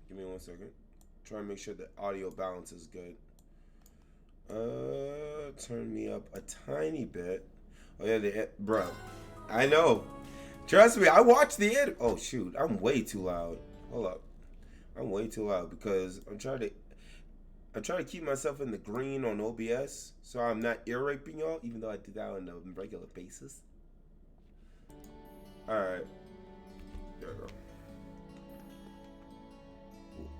Give me 1 second. Try to make sure the audio balance is good. Turn me up a tiny bit. Oh yeah, bro. I know. Trust me, I watched the end. Oh shoot, I'm way too loud. Hold up, I'm way too loud because I'm trying to keep myself in the green on OBS, so I'm not ear raping y'all, even though I do that on a regular basis. All right, there we go.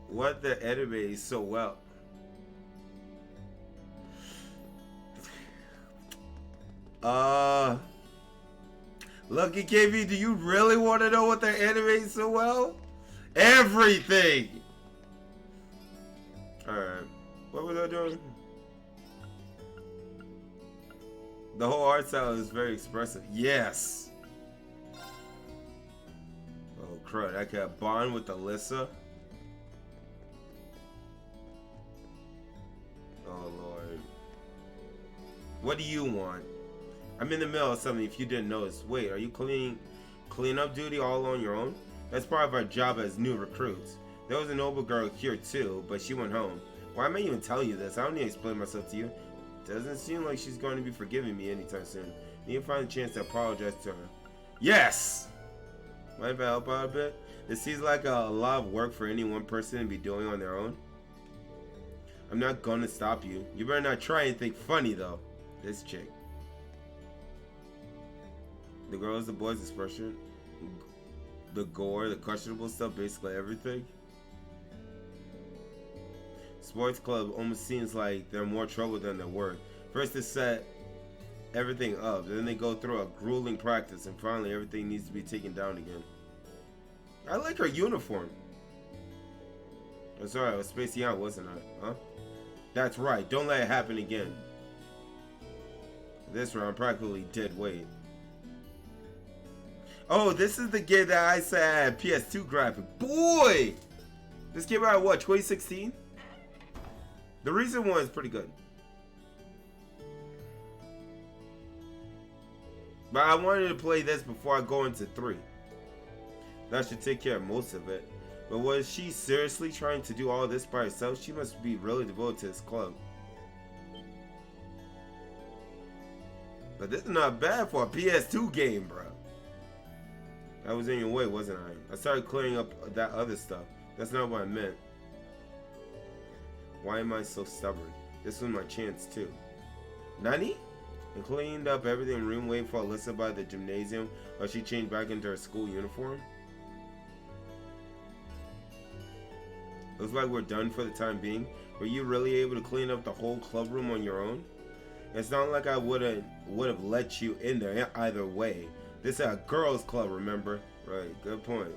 What the anime so well? Uh, Lucky KB, do you really want to know what the anime so well? Everything. All right, what was I doing? The whole art style is very expressive. Yes. Oh crud! I can bond with Alyssa. Oh lord. What do you want? I'm in the middle of something. If you didn't notice, wait, are you clean up duty all on your own? That's part of our job as new recruits. There was a noble girl here too, but she went home. Why am I even telling you this? I don't need to explain myself to you. Doesn't seem like she's going to be forgiving me anytime soon. Need to find a chance to apologize to her. Yes! Mind if I help out a bit? This seems like a lot of work for any one person to be doing on their own. I'm not gonna stop you. You better not try anything funny though. This chick. The girls, the boys' expression, the gore, the questionable stuff, basically everything. Sports club almost seems like they're more trouble than they're worth. First they set everything up, then they go through a grueling practice, and finally everything needs to be taken down again. I like her uniform. I'm sorry, I was spacing out, wasn't I? Huh? That's right, don't let it happen again. This round practically dead weight. Oh, this is the game that I said PS2 graphic. Boy! This came out what, 2016? The recent one is pretty good. But I wanted to play this before I go into 3. That should take care of most of it. But was she seriously trying to do all this by herself? She must be really devoted to this club. But this is not bad for a PS2 game, bro. I was in your way, wasn't I? I started clearing up that other stuff. That's not what I meant. Why am I so stubborn? This was my chance too. Nani? And cleaned up everything in the room waiting for Alyssa by the gymnasium while she changed back into her school uniform. Looks like we're done for the time being. Were you really able to clean up the whole club room on your own? It's not like I would have let you in there either way. This is a girls' club, remember? Right, good point.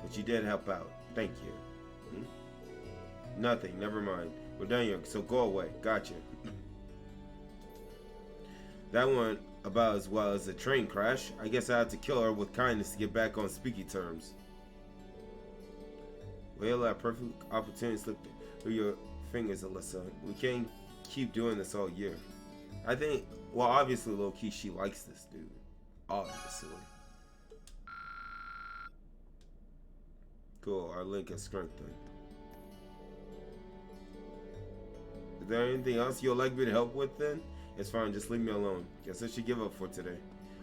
But you did help out. Thank you. Nothing, never mind. We're done here, so go away. Gotcha. That went about as well as a train crash. I guess I had to kill her with kindness to get back on speaking terms. Well, that perfect opportunity slipped through your fingers, Alyssa. We can't keep doing this all year. I think, well, obviously, low-key, she likes this dude. Obviously. Cool, our link is strengthened. Is there anything else you'd like me to help with then? It's fine, just leave me alone. Guess I should give up for today.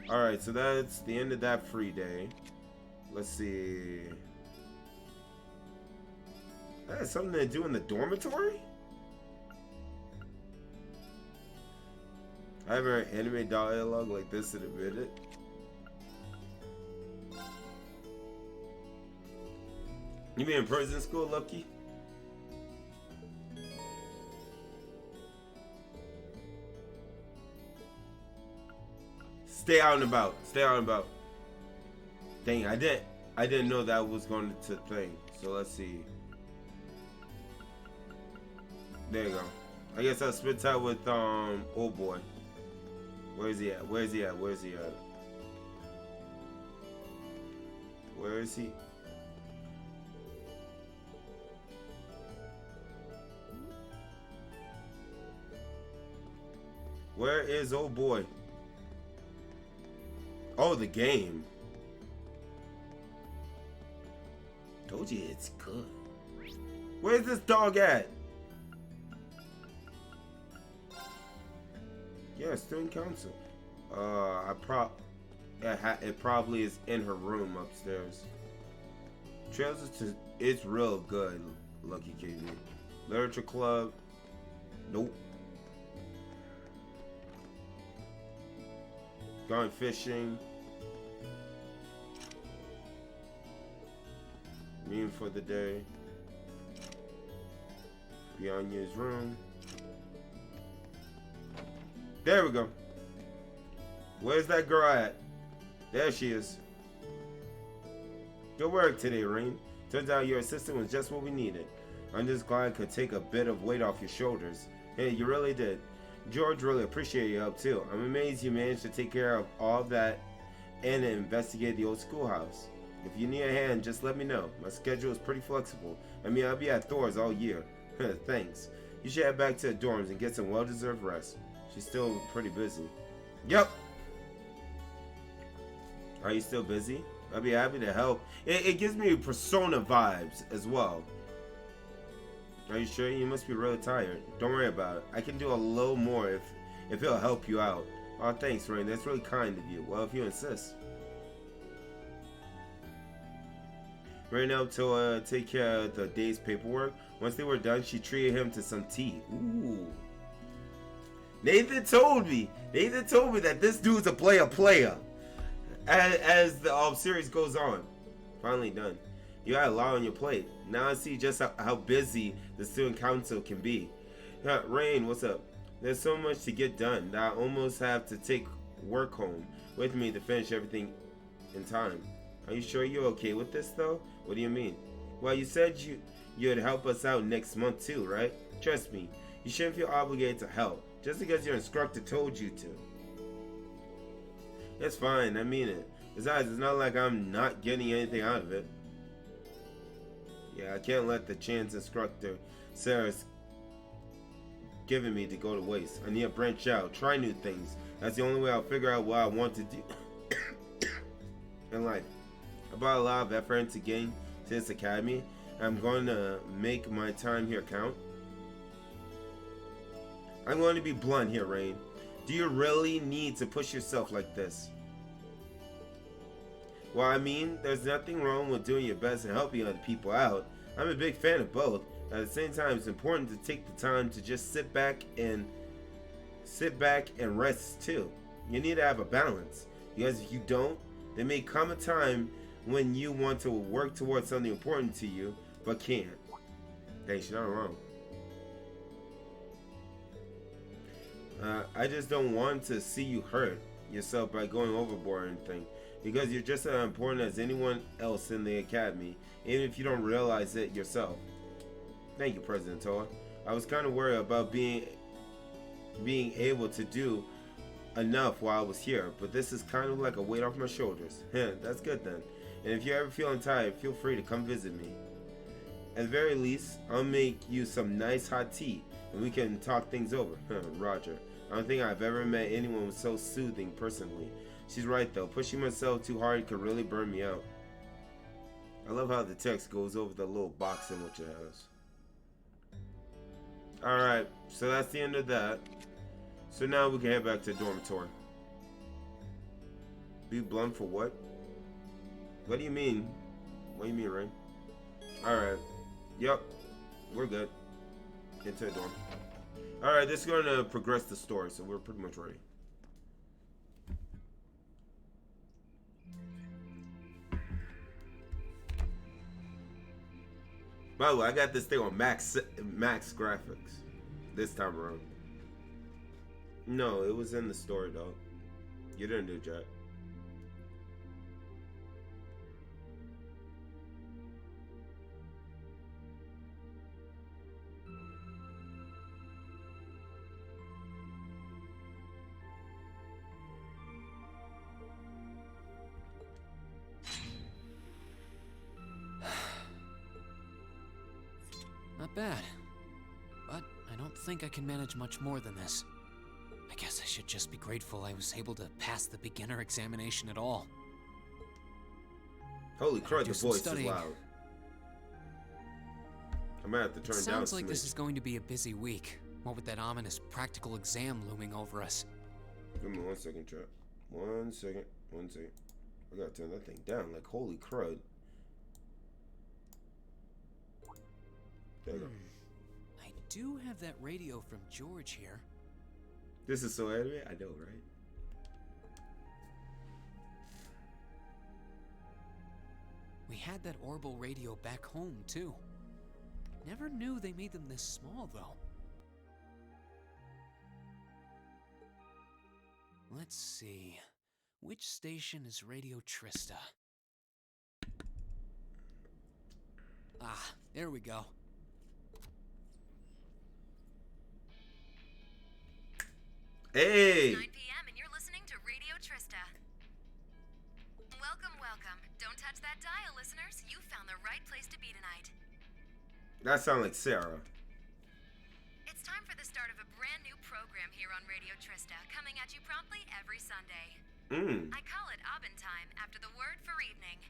Alright, so that's the end of that free day. Let's see. That has something to do in the dormitory? I haven't heard anime dialogue like this in a minute. You mean in prison school, Lucky? Stay out and about. Stay out and about. Dang, I didn't know that was going to thing. So let's see. There you go. I guess I'll spit out with old boy. Where is he at? Where is he at? Where is he at? Where is he? Where is old boy? Oh, the game. Told you it's good. Where's this dog at? Yeah, student council. It probably is in her room upstairs. Trails it's real good, Lucky KB. Literature club. Nope. Going fishing. Meeting for the day. Beyond You's room. There we go. Where's that girl at? There she is. Good work today, Rain. Turns out your assistant was just what we needed. I'm just glad I could take a bit of weight off your shoulders. Hey, you really did. George really appreciated your help too. I'm amazed you managed to take care of all that and investigate the old schoolhouse. If you need a hand, just let me know. My schedule is pretty flexible. I mean, I'll be at Thor's all year. Thanks. You should head back to the dorms and get some well-deserved rest. She's still pretty busy. Yep. Are you still busy? I'll be happy to help. It gives me Persona vibes as well. Are you sure? You must be really tired. Don't worry about it. I can do a little more if it'll help you out. Oh, thanks, Rain. That's really kind of you. Well, if you insist. Rain helped to take care of the day's paperwork. Once they were done, she treated him to some tea. Ooh. Nathan told me that this dude's a player. As the series goes on. Finally done. You got a lot on your plate. Now I see just how busy the student council can be. Rain, what's up? There's so much to get done that I almost have to take work home with me to finish everything in time. Are you sure you're okay with this though? What do you mean? Well, you said you'd help us out next month too, right? Trust me, you shouldn't feel obligated to help just because your instructor told you to. It's fine, I mean it. Besides, it's not like I'm not getting anything out of it. Yeah, I can't let the chance instructor Sarah's giving me to go to waste. I need to branch out, try new things. That's the only way I'll figure out what I want to do in life. I brought a lot of effort into getting to this academy. I'm going to make my time here count. I'm going to be blunt here, Rain. Do you really need to push yourself like this? Well, I mean, there's nothing wrong with doing your best and helping other people out. I'm a big fan of both. At the same time, it's important to take the time to just sit back and rest too. You need to have a balance, because if you don't, there may come a time when you want to work towards something important to you, but can't. Hey, she's not wrong. I just don't want to see you hurt yourself by going overboard or anything, because you're just as important as anyone else in the academy, even if you don't realize it yourself. Thank you, President Toa. I was kind of worried about being able to do enough while I was here, but this is kind of like a weight off my shoulders. That's good then. And if you're ever feeling tired, feel free to come visit me. At the very least, I'll make you some nice hot tea, and we can talk things over. Roger. I don't think I've ever met anyone with so soothing personally. She's right though, pushing myself too hard could really burn me out. I love how the text goes over the little box in which it has. Alright, so that's the end of that. So now we can head back to the dormitory. Be blunt for what? What do you mean? What do you mean, Rain? Alright. Yep. We're good. Into the dorm. Alright, this is going to progress the story, so we're pretty much ready. By the way, I got this thing on max graphics this time around. No, it was in the story though. You didn't do jack. Not bad, but I don't think I can manage much more than this. I guess I should just be grateful I was able to pass the beginner examination at all. Holy crud, the voice is loud. I might have to turn down. Sounds like this is going to be a busy week. What with that ominous practical exam looming over us. Give me 1 second, chat. 1 second. 1 second. I gotta turn that thing down. Like, holy crud. There you go. I do have that radio from George here. This is so anime. I know, right? We had that Orbital radio back home, too. Never knew they made them this small, though. Let's see. Which station is Radio Trista? Ah, there we go. Hey! 9 p.m. and you're listening to Radio Trista. Welcome, welcome. Don't touch that dial, listeners. You found the right place to be tonight. That sounds like Sarah. It's time for the start of a brand new program here on Radio Trista, coming at you promptly every Sunday. I call it Abend Time, after the word for evening.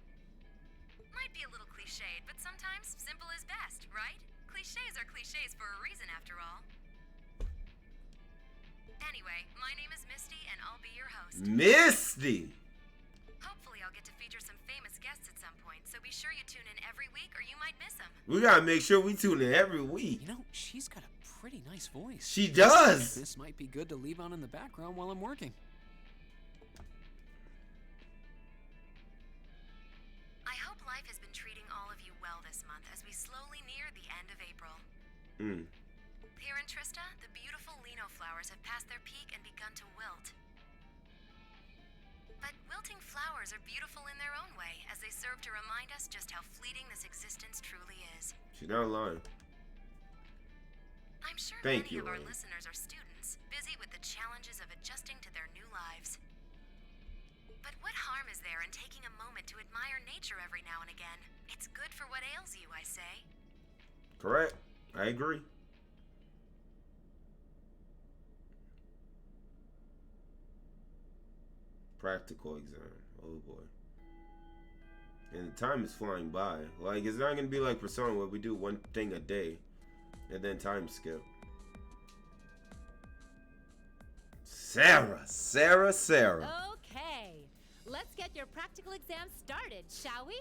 Might be a little cliched, but sometimes simple is best, right? Cliches are cliches for a reason, after all. Anyway, my name is Misty, and I'll be your host. Misty! Hopefully I'll get to feature some famous guests at some point, so be sure you tune in every week or you might miss them. We gotta make sure we tune in every week. You know, she's got a pretty nice voice. She does! This might be good to leave on in the background while I'm working. I hope life has been treating all of you well this month as we slowly near the end of April. Here in Trista, the beautiful lino flowers have passed their peak and begun to wilt. But wilting flowers are beautiful in their own way, as they serve to remind us just how fleeting this existence truly is. She's not lying. I'm sure Thank many you, of our Ryan. listeners are students, busy with the challenges of adjusting to their new lives. But what harm is there in taking a moment to admire nature every now and again? It's good for what ails you, I say. Correct. I agree. Practical exam. Oh boy. And the time is flying by. Like, it's not gonna be like Persona where we do one thing a day and then time skip. Sarah. Okay, let's get your practical exam started, shall we?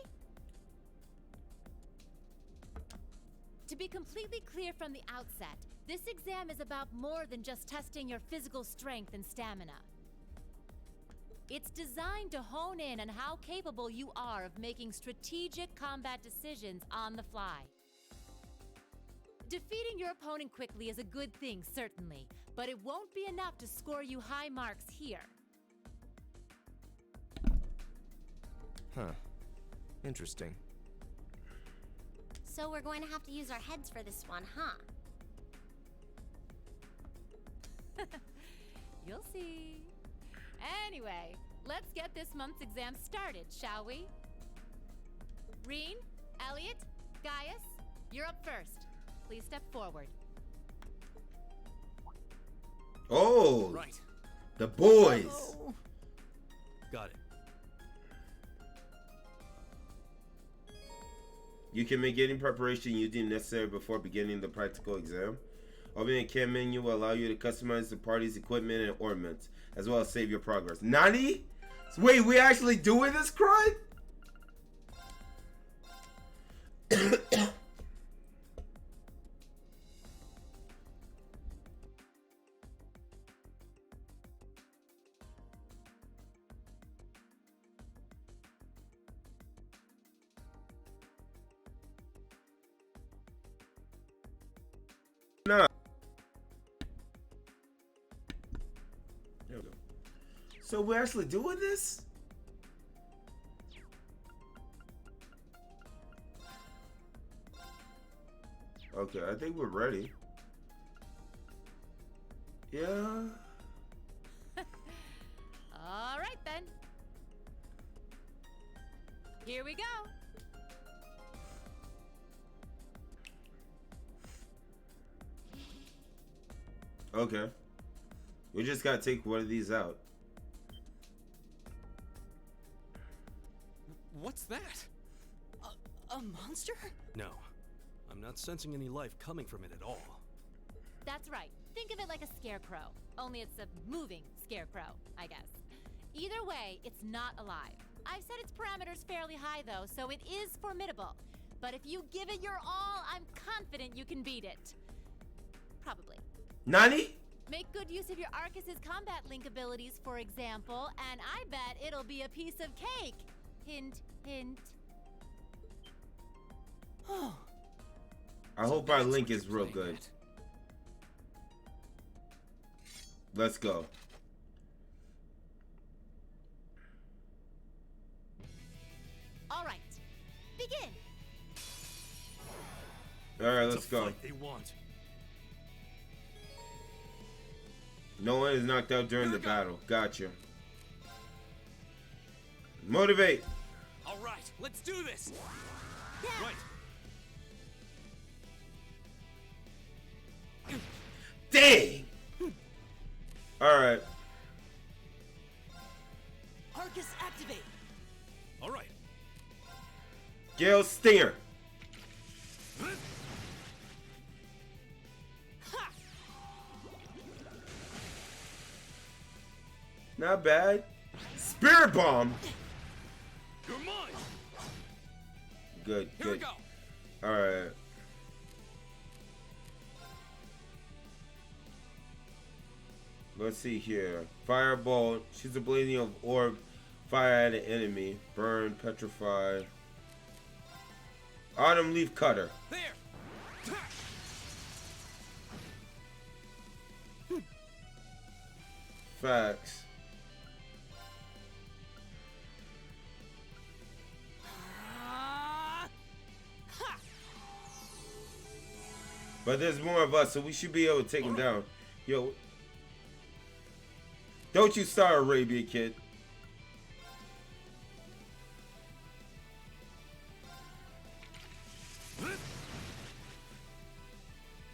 To be completely clear from the outset, this exam is about more than just testing your physical strength and stamina. It's designed to hone in on how capable you are of making strategic combat decisions on the fly. Defeating your opponent quickly is a good thing, certainly, but it won't be enough to score you high marks here. Huh. Interesting. So we're going to have to use our heads for this one, huh? You'll see. Anyway, let's get this month's exam started, shall we? Reen, Elliot, Gaius, you're up first. Please step forward. Oh, Right. the boys. Oh. Got it. You can make any preparation you deem necessary before beginning the practical exam. Opening a camp menu will allow you to customize the party's equipment and ornaments, as well as save your progress. Nani? Wait, we actually doing this, crud? Nah. There we go. So we're actually doing this? Okay, I think we're ready. Yeah. All right, then. Here we go. Okay. We just gotta take one of these out. What's that? A monster? No, I'm not sensing any life coming from it at all. That's right. Think of it like a scarecrow. Only it's a moving scarecrow, I guess. Either way, it's not alive. I've set its parameters fairly high, though, so it is formidable. But if you give it your all, I'm confident you can beat it. Probably. Nani? Make good use of your Arcus's combat link abilities, for example, and I bet it'll be a piece of cake. Hint, hint. I hope our link is real good. Let's go. All right. Begin. All right, let's go. They want. No one is knocked out during the battle. Gotcha. Motivate. All right, let's do this. Yeah. Right. Dang. All right. Arcus activate. All right. Gale Stinger. Ha! Not bad. Spirit Bomb. You're mine. Good, Here we good. go. All right. Let's see here. Firebolt. Shoots a blazing of orb. Fire at an enemy. Burn. Petrify. Autumn Leaf Cutter. There. Facts. Ha! But there's more of us, so we should be able to take him down. Yo. Don't you start Arabia, kid.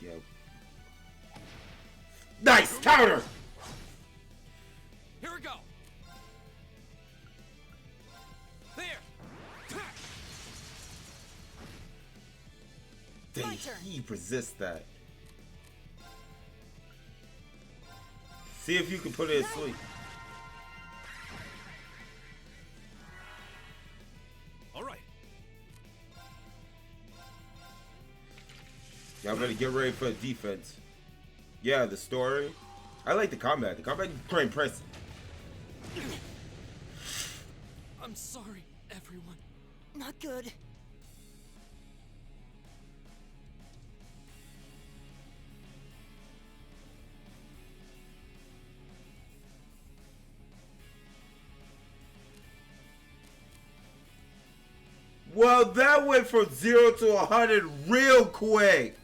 Yo. Nice counter! Here we go. There. Dang, My turn. he resists that. See if you can put it asleep. All right. Y'all better get ready for the defense. Yeah, the story. I like the combat. The combat is pretty impressive. I'm sorry, everyone. Not good. Well, that went from 0 to 100 real quick.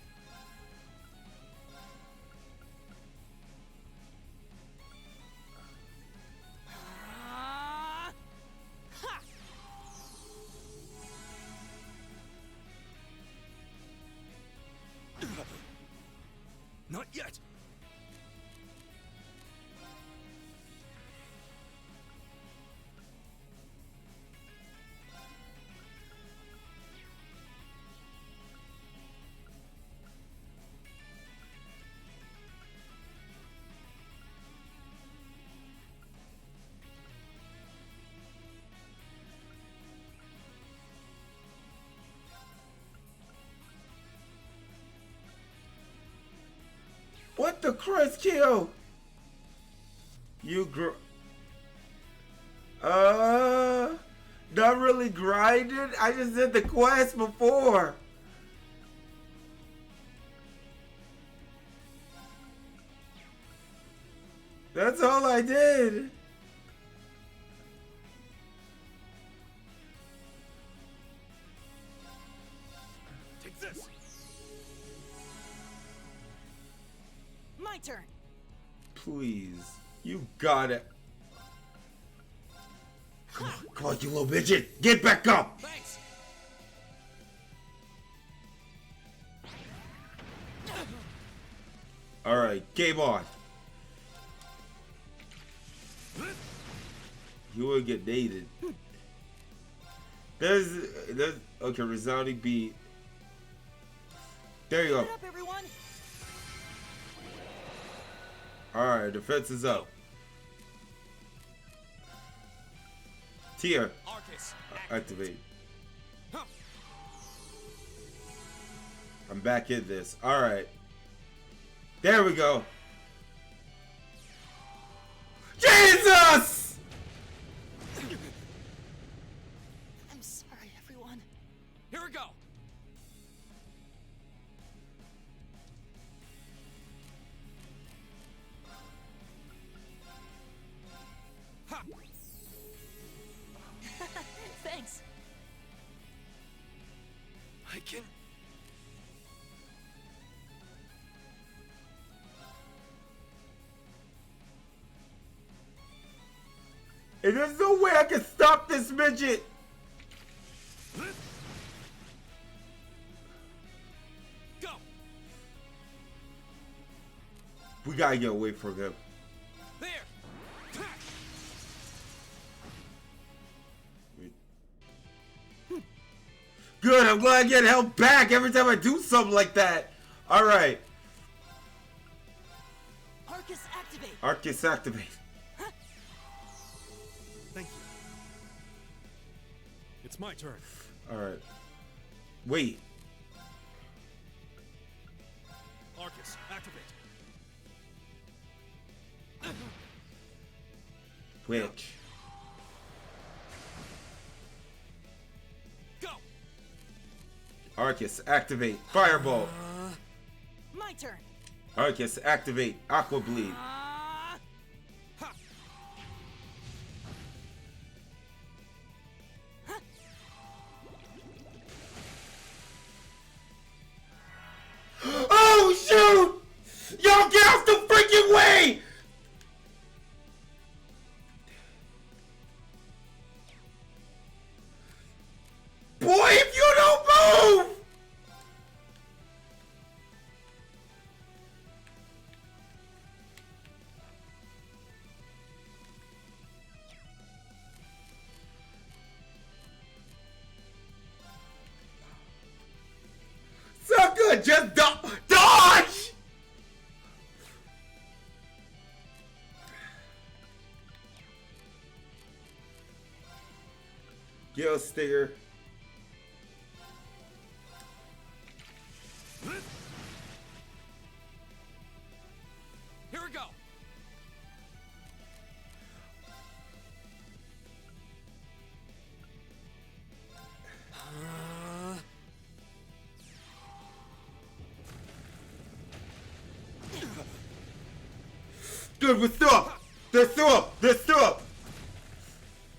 Ha! Ha! Not yet. What the Christ kill? You not really grinded. I just did the quest before. That's all I did. Take this. My turn. Please. You got it. Come on, you little midget. Get back up. Thanks. Alright, game on. You will get dated. There's okay, resounding beat. There you go. Get up, everyone! Alright, defense is up. Tier. Arcus, Activate. Huh. I'm back in this. Alright. There we go. Jesus! I'm sorry, everyone. Here we go. Ha! Thanks. I can. And there's no way I can stop this midget. Go. We gotta get away from him. There. Ha! Good, I'm glad I get held back every time I do something like that. Alright. Arcus, activate! Arcus activate. Thank you. It's my turn. Alright. Wait. Arcus, activate. Which? Go. Arcus activate. Fireball. My turn! Arcus activate. Aqua bleed. Ha! Oh shoot! Y'all get off the freaking way! Boy, if you don't move! So good, just dodge! Gil Stinger. Here we go. Good, we're still up! They're still up! They're still up!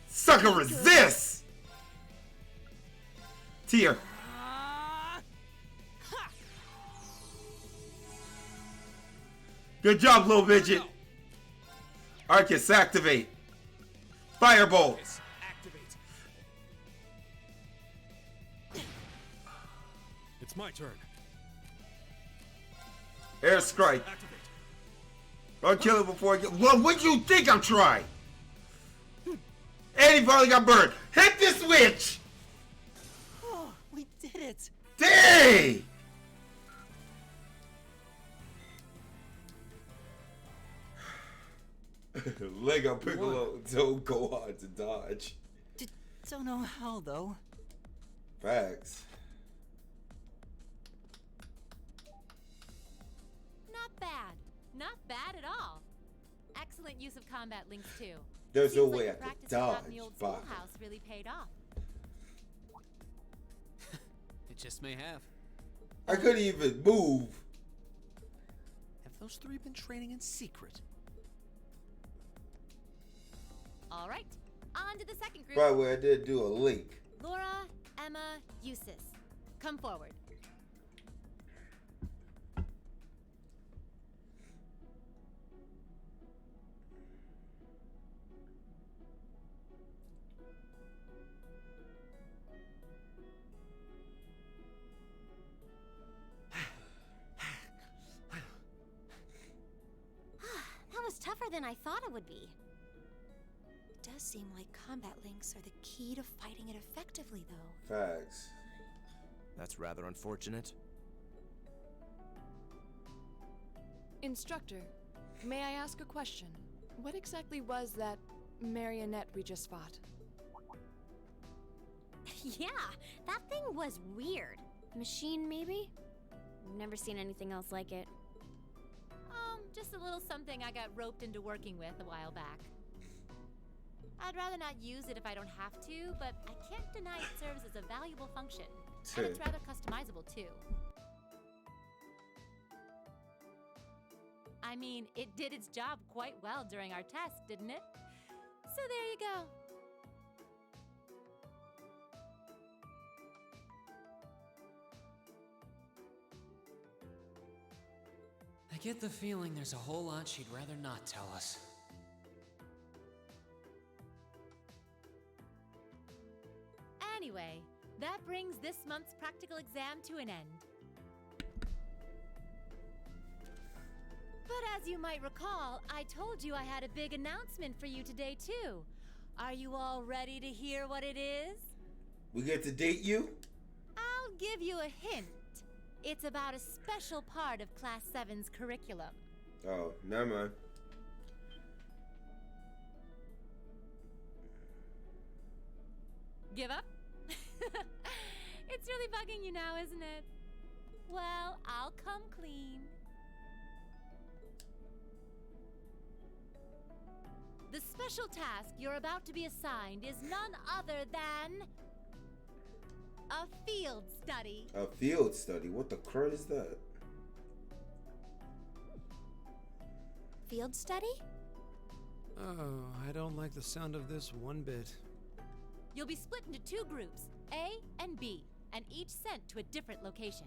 Sucker, resist! Tier. Ha! Good job, little midget. Arcus, activate. Firebolt. Arcus, activate. It's my turn. Air strike. Activate. I'll kill it before I get. Well, what do you think I'm trying? And he finally got burned. Hit this switch! Oh, we did it! Dang! Lego Piccolo don't go on to dodge. Don't know how, though. Facts. Not bad. Not bad at all. Excellent use of combat links, too. There's no Seems like way the I could practice you got in the dodge old fire. schoolhouse really paid off. It just may have. I couldn't even move. Have those three been training in secret? All right, on to the second group. By the way, I did do a link. Laura, Emma, Eustace. Come forward. That was tougher than I thought it would be. It does seem like combat links are the key to fighting it effectively, though. Facts. That's rather unfortunate. Instructor, may I ask a question? What exactly was that marionette we just fought? Yeah, that thing was weird. Machine, maybe? Never seen anything else like it. Just a little something I got roped into working with a while back. I'd rather not use it if I don't have to, but I can't deny it serves as a valuable function. And it's rather customizable, too. I mean, it did its job quite well during our test, didn't it? So there you go. I get the feeling there's a whole lot she'd rather not tell us. Anyway, that brings this month's practical exam to an end. But as you might recall, I told you I had a big announcement for you today, too. Are you all ready to hear what it is? We get to date you? I'll give you a hint. It's about a special part of Class 7's curriculum. Oh, never mind. Give up? It's really bugging you now, isn't it? Well, I'll come clean. The special task you're about to be assigned is none other than a field study. A field study? What the crud is that? Field study? Oh, I don't like the sound of this one bit. You'll be split into 2 groups, A and B, and each sent to a different location.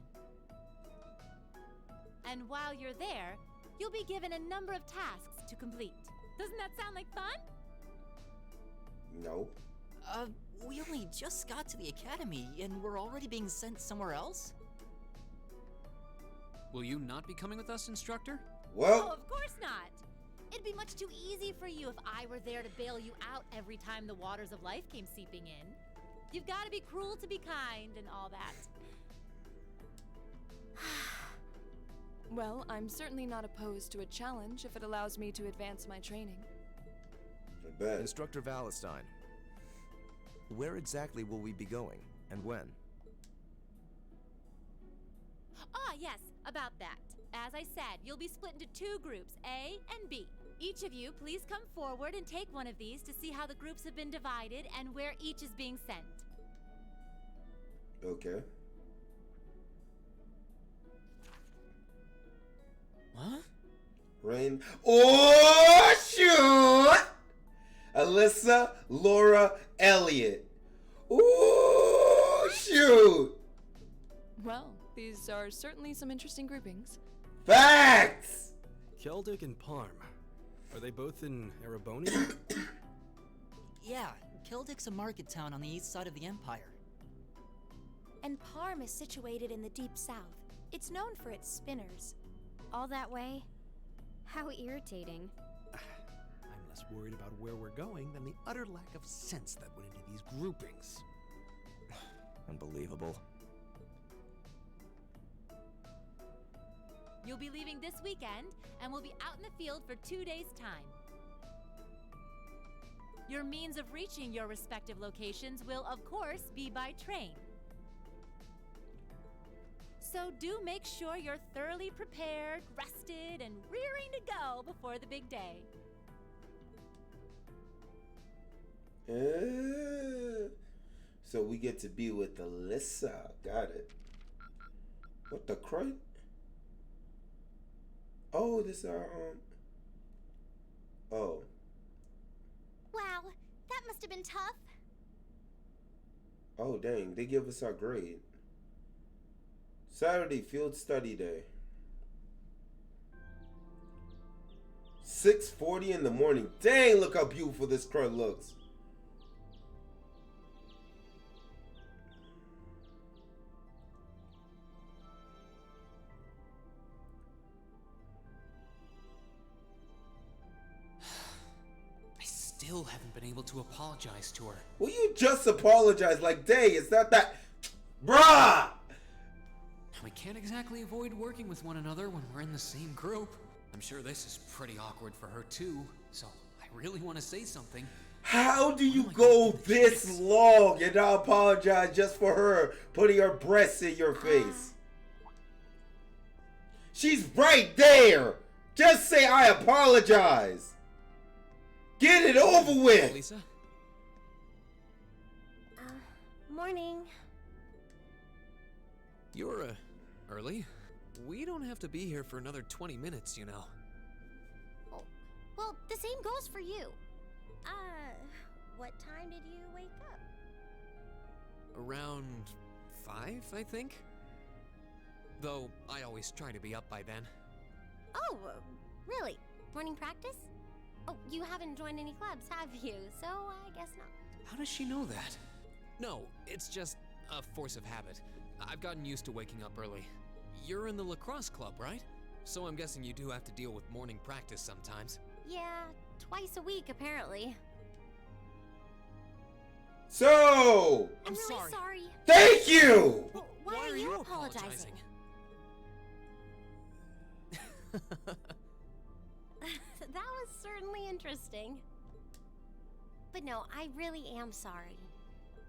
And while you're there, you'll be given a number of tasks to complete. Doesn't that sound like fun? No. We only just got to the academy, and we're already being sent somewhere else? Will you not be coming with us, Instructor? Well, Oh, of course not. It'd be much too easy for you if I were there to bail you out every time the waters of life came seeping in. You've got to be cruel to be kind and all that. Well, I'm certainly not opposed to a challenge if it allows me to advance my training. I bet. Instructor Valentine, where exactly will we be going, and when? Ah, yes, about that. As I said, you'll be split into 2 groups, A and B. Each of you, please come forward and take one of these to see how the groups have been divided and where each is being sent. Okay. What? Rain. Oh, shoot! Alyssa, Laura, Elliot. Ooh, shoot! Well, these are certainly some interesting groupings. Facts! Keldic and Parm. Are they both in Ereboni? Yeah, Kildik's a market town on the east side of the Empire. And Parm is situated in the deep south. It's known for its spinners. All that way? How irritating. I'm less worried about where we're going than the utter lack of sense that went into these groupings. Unbelievable. You'll be leaving this weekend, and we'll be out in the field for 2 days' time. Your means of reaching your respective locations will, of course, be by train. So do make sure you're thoroughly prepared, rested, and rearing to go before the big day. So we get to be with Alyssa. Got it. What the crud? Oh, this is our Oh. Wow, that must have been tough. Oh dang, they give us our grade. Saturday field study day. 6:40 in the morning. Dang, look how beautiful this crud looks. I still haven't been able to apologize to her. Will you just apologize? Like, dang, it's not that. Bruh! We can't exactly avoid working with one another when we're in the same group. I'm sure this is pretty awkward for her too, so I really want to say something. How do you go this long and not apologize just for her putting her breasts in your face? She's right there. Just say I apologize. Get it over with. Lisa? Morning. You're, early? We don't have to be here for another 20 minutes, you know. Oh, well, the same goes for you. What time did you wake up? Around 5, I think? Though, I always try to be up by then. Oh, really? Morning practice? Oh, you haven't joined any clubs, have you? So I guess not. How does she know that? No, it's just a force of habit. I've gotten used to waking up early. You're in the lacrosse club, right? So I'm guessing you do have to deal with morning practice sometimes. Yeah, twice a week, apparently. So, I'm really sorry. Thank you! Well, why are you apologizing? That was certainly interesting. But no, I really am sorry.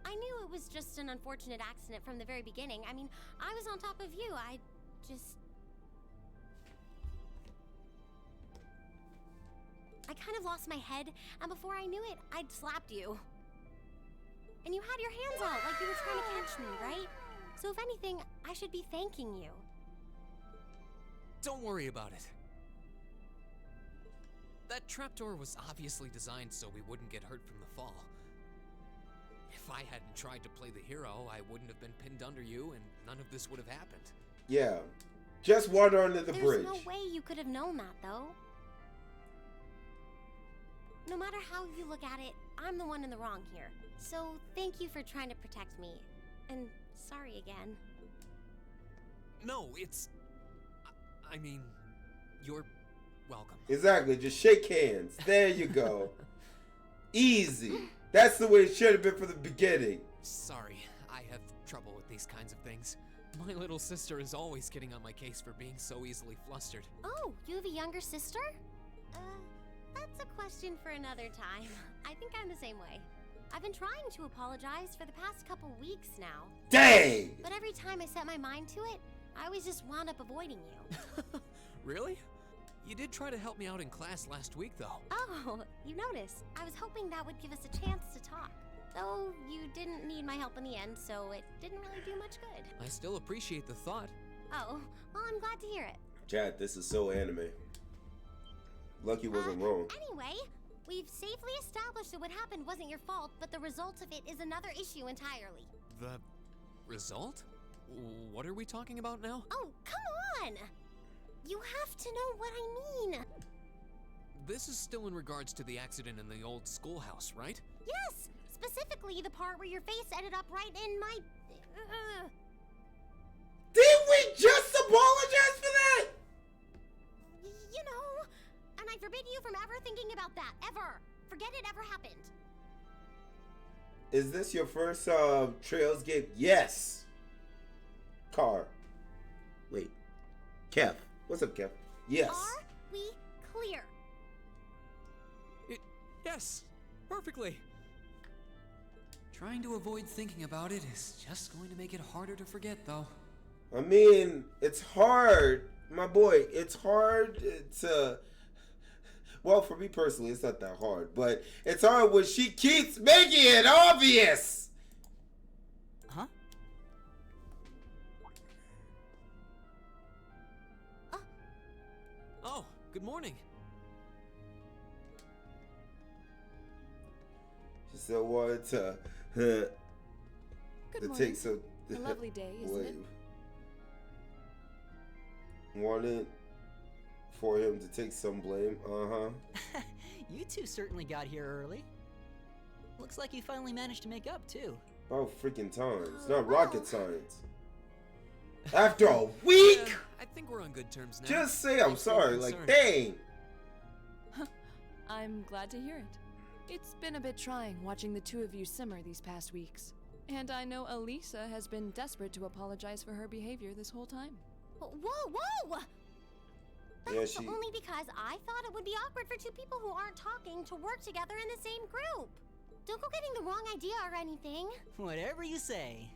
I knew it was just an unfortunate accident from the very beginning. I mean, I was on top of you. I kind of lost my head, and before I knew it, I'd slapped you. And you had your hands out like you were trying to catch me, right? So if anything, I should be thanking you. Don't worry about it. That trapdoor was obviously designed so we wouldn't get hurt from the fall. If I hadn't tried to play the hero, I wouldn't have been pinned under you, and none of this would have happened. Yeah. Just water under the bridge. There's no way you could have known that, though. No matter how you look at it, I'm the one in the wrong here. So thank you for trying to protect me. And sorry again. No, I mean, you're welcome. Exactly. Just shake hands. There you go. Easy. That's the way it should have been from the beginning. Sorry, I have trouble with these kinds of things. My little sister is always getting on my case for being so easily flustered. Oh, you have a younger sister? That's a question for another time. I think I'm the same way. I've been trying to apologize for the past couple weeks now. Dang! But every time I set my mind to it, I always just wound up avoiding you. Really? You did try to help me out in class last week, though. Oh, you noticed. I was hoping that would give us a chance to talk. Though you didn't need my help in the end, so it didn't really do much good. I still appreciate the thought. Oh, well, I'm glad to hear it. Chat, this is so anime. Lucky wasn't wrong. Anyway, we've safely established that what happened wasn't your fault, but the result of it is another issue entirely. The result? What are we talking about now? Oh, come on! You have to know what I mean. This is still in regards to the accident in the old schoolhouse, right? Yes! Specifically the part where your face ended up right in my... Did we just apologize for that? You know, and I forbid you from ever thinking about that, ever. Forget it ever happened. Is this your first Trails game? Yes. Car. Wait. Kev. What's up, Kev? Yes. Are we clear? Yes, perfectly. Trying to avoid thinking about it is just going to make it harder to forget, though. I mean, it's hard, my boy. It's hard to... Well, for me personally, it's not that hard. But it's hard when she keeps making it obvious. Huh? Oh, good morning. She still wanted to... Good to morning. take some... A lovely day, isn't it? Wanted for him to take some blame. You two certainly got here early. Looks like you finally managed to make up, too. About freaking time. It's not rocket science. After a week? Yeah, I think we're on good terms now. Just say I'm Thanks for your sorry. Like, concern. dang. I'm glad to hear it. It's been a bit trying watching the two of you simmer these past weeks. And I know Elisa has been desperate to apologize for her behavior this whole time. Whoa, whoa! That's only because I thought it would be awkward for two people who aren't talking to work together in the same group. Don't go getting the wrong idea or anything. Whatever you say.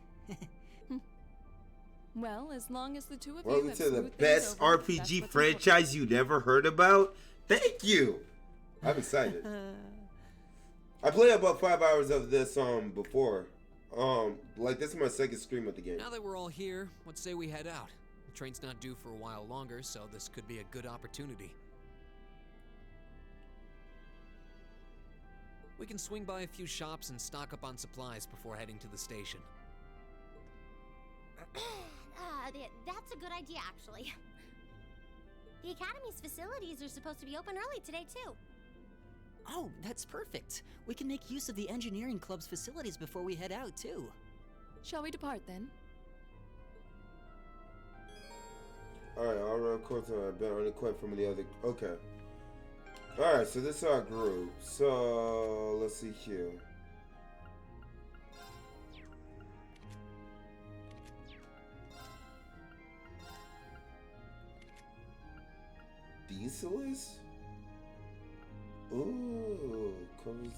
Well, as long as the two of you Welcome have to the smoothed best things over, RPG that's what's franchise you never heard about. Thank you. I'm excited. I played about 5 hours of this before. Like this is my second stream of the game. Now that we're all here, let's say we head out. The train's not due for a while longer, so this could be a good opportunity. We can swing by a few shops and stock up on supplies before heading to the station. That's a good idea, actually. The Academy's facilities are supposed to be open early today, too. Oh, that's perfect. We can make use of the engineering club's facilities before we head out, too. Shall we depart then? Alright, I'll run course on I've been unequipped from the other. Okay. Alright, so this is our group. So let's see here. Dieselis? Ooh, covers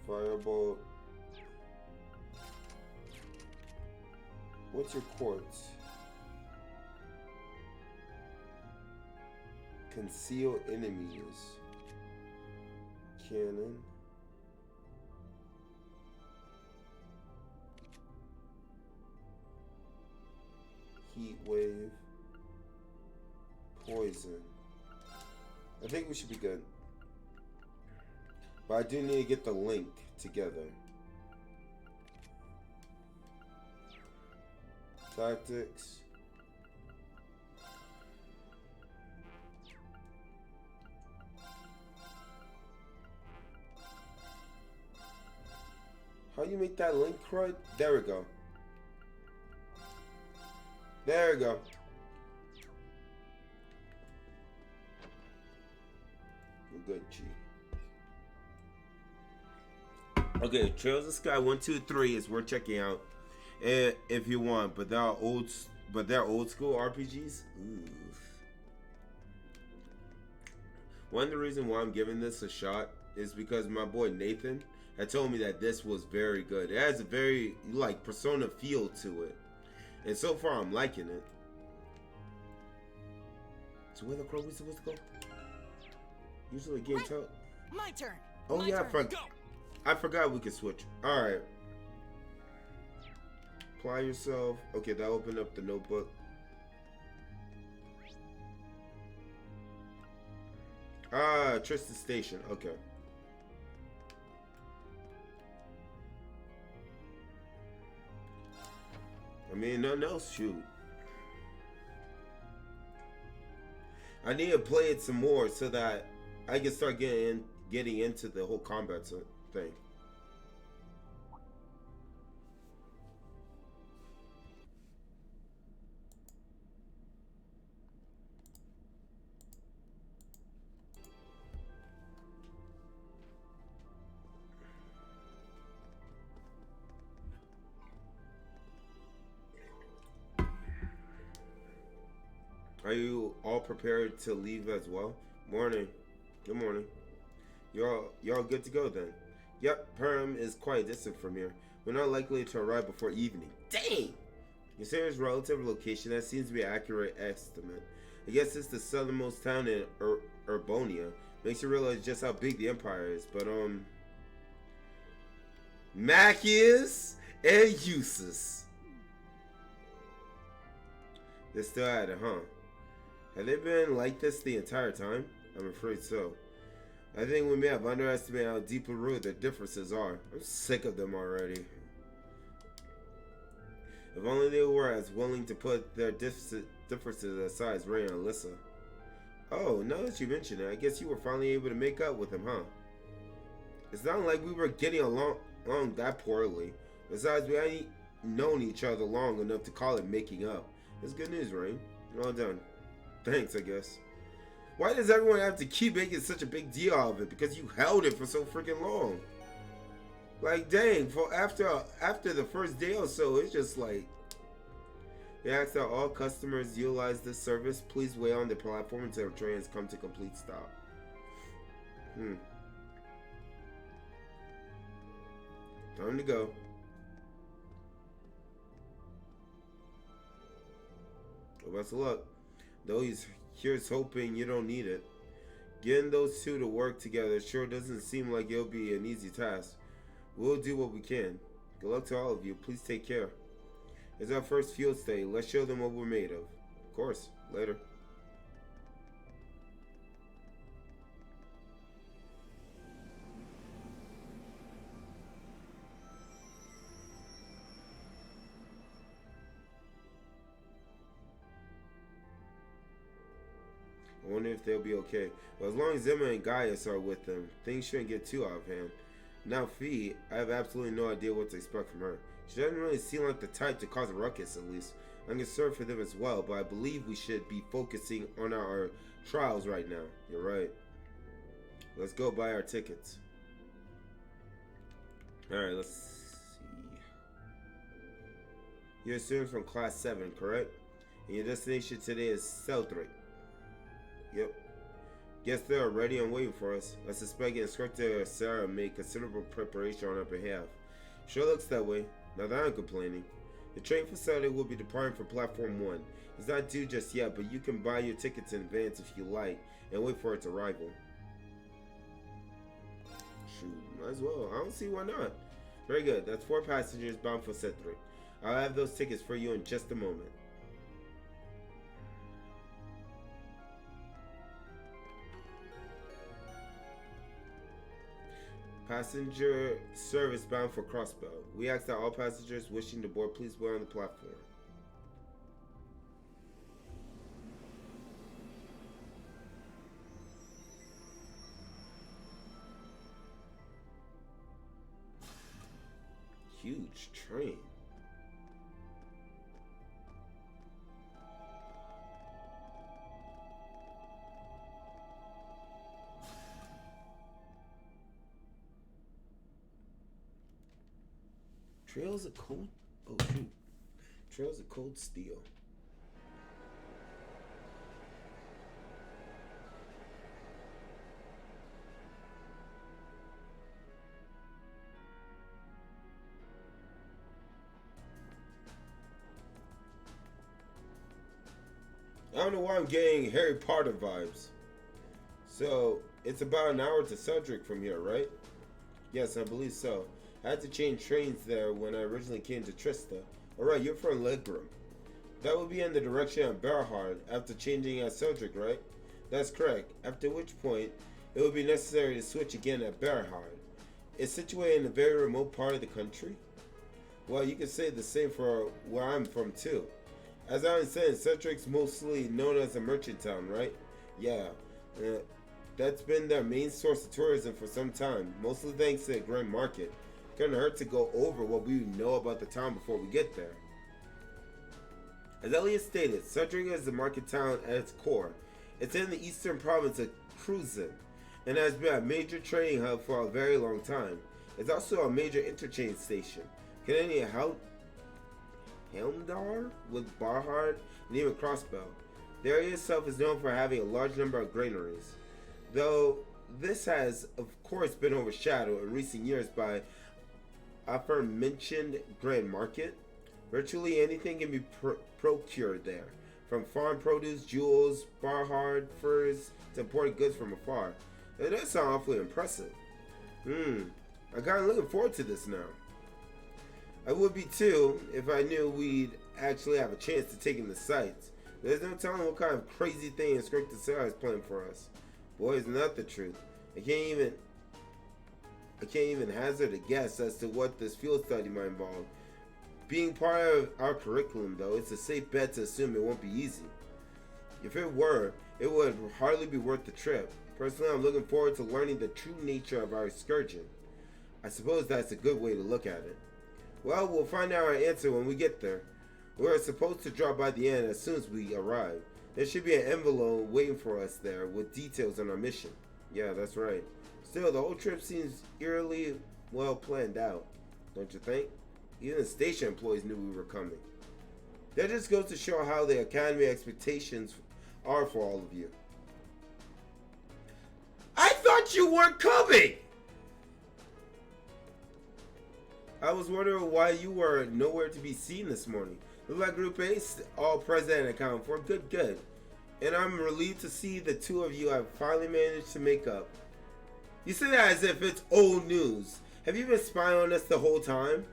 Firebolt. What's your quartz? Conceal enemies. Cannon. Heat wave. Poison. I think we should be good. But I do need to get the link together. Tactics. How you make that link right? There we go. There we go. We're good, G. Okay, Trails of Sky 1, 2, 3 is worth checking out, if you want. But they're old school RPGs. Ooh. One of the reasons why I'm giving this a shot is because my boy Nathan had told me that this was very good. It has a very like Persona feel to it, and so far I'm liking it. So where the crow we supposed to go? Usually game tell. My turn. Oh My yeah, turn. I forgot we could switch. All right. Apply yourself. Okay, that opened up the notebook. Ah, Tristan Station. Okay. I mean, nothing else. Shoot. I need to play it some more so that I can start getting into the whole combat thing. Are you all prepared to leave as well? Morning. Good morning. Y'all good to go then? Yep, Perm is quite distant from here. We're not likely to arrive before evening. Dang! Considering its relative location, that seems to be an accurate estimate. I guess it's the southernmost town in Urbonia. Makes you realize just how big the empire is. But Macius and Eustace. They're still at it, huh? Have they been like this the entire time? I'm afraid so. I think we may have underestimated how deeply rooted their differences are. I'm sick of them already. If only they were as willing to put their differences aside as Ray and Alyssa. Oh, now that you mention it, I guess you were finally able to make up with him, huh? It's not like we were getting along that poorly. Besides, we hadn't known each other long enough to call it making up. It's good news, Rain. Well done. Thanks, I guess. Why does everyone have to keep making such a big deal out of it? Because you held it for so freaking long. Like, dang, for after the first day or so, it's just like, We ask that all customers utilize this service. Please wait on the platform until trains come to complete stop. Time to go. Well, best of luck. Though here's hoping you don't need it. Getting those two to work together sure doesn't seem like it'll be an easy task. We'll do what we can. Good luck to all of you. Please take care. It's our first field stay. Let's show them what we're made of. Of course. Later. I wonder if they'll be okay. Well, as long as Emma and Gaius are with them, things shouldn't get too out of hand. Now, Fee, I have absolutely no idea what to expect from her. She doesn't really seem like the type to cause a ruckus, at least. I'm concerned for them as well, but I believe we should be focusing on our trials right now. You're right. Let's go buy our tickets. Alright, let's see. You're a student from Class 7, correct? And your destination today is Seldrick. Yep. Guess they're ready and waiting for us. I suspect Instructor Sarah made considerable preparation on our behalf. Sure looks that way. Not that I'm complaining. The train facility will be departing from Platform 1. It's not due just yet, but you can buy your tickets in advance if you like and wait for its arrival. Shoot, might as well. I don't see why not. Very good. That's 4 passengers bound for Cedric. I'll have those tickets for you in just a moment. Passenger service bound for Crossbell. We ask that all passengers wishing to board please wait on the platform. Huge train. Trails of cold. Oh shoot! Trails of cold steel. I don't know why I'm getting Harry Potter vibes. So it's about an hour to Cedric from here, right? Yes, I believe so. I had to change trains there when I originally came to Trista. Alright, you're from Legram. That would be in the direction of Berhard after changing at Cedric, right? That's correct, after which point it would be necessary to switch again at Berhard. It's situated in a very remote part of the country? Well, you could say the same for where I'm from too. As I understand, Cedric's mostly known as a merchant town, right? Yeah, that's been their main source of tourism for some time, mostly thanks to the Grand Market. Couldn't hurt to go over what we know about the town before we get there. As Elliot stated, Cedric is the market town at its core. It's in the eastern province of Kruzin and has been a major trading hub for a very long time. It's also a major interchange station, connecting Helmdar with Barhard and even Crossbell. The area itself is known for having a large number of granaries, though this has of course been overshadowed in recent years by aforementioned Grand Market. Virtually anything can be procured there, from farm produce, jewels, Barhard, furs, to imported goods from afar. It does sound awfully impressive. I'm kind of looking forward to this now. I would be too if I knew we'd actually have a chance to take in the sights. There's no telling what kind of crazy thing Instructor Sarah is planning for us. Boy, isn't that the truth. I can't even hazard a guess as to what this field study might involve. Being part of our curriculum, though, it's a safe bet to assume it won't be easy. If it were, it would hardly be worth the trip. Personally, I'm looking forward to learning the true nature of our excursion. I suppose that's a good way to look at it. Well, we'll find out our answer when we get there. We're supposed to drop by the inn as soon as we arrive. There should be an envelope waiting for us there with details on our mission. Yeah, that's right. Still, the whole trip seems eerily well planned out, don't you think? Even the station employees knew we were coming. That just goes to show how the Academy expectations are for all of you. I thought you weren't coming! I was wondering why you were nowhere to be seen this morning. Look like Group A's all present and accounted for. Good, good. And I'm relieved to see the two of you have finally managed to make up. You say that as if it's old news. Have you been spying on us the whole time?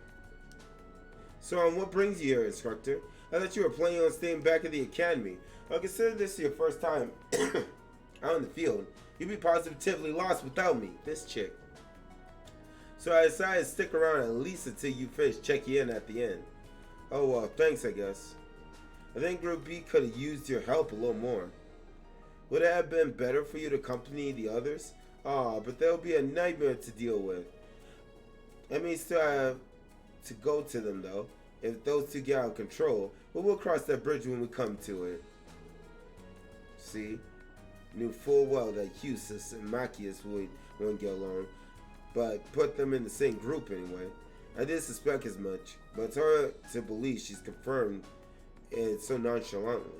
So, what brings you here, instructor? I thought you were planning on staying back at the academy. I consider this your first time out in the field. You'd be positively lost without me, this chick. So I decided to stick around at least until you finish checking in at the end. Oh well, thanks I guess. I think Group B could have used your help a little more. Would it have been better for you to accompany the others? But that would be a nightmare to deal with. I mean, still have to go to them though. If those two get out of control, but we'll cross that bridge when we come to it. See? Knew full well that Eustace and Machias wouldn't get along, but put them in the same group anyway. I did suspect as much, but it's hard to believe she's confirmed it so nonchalantly.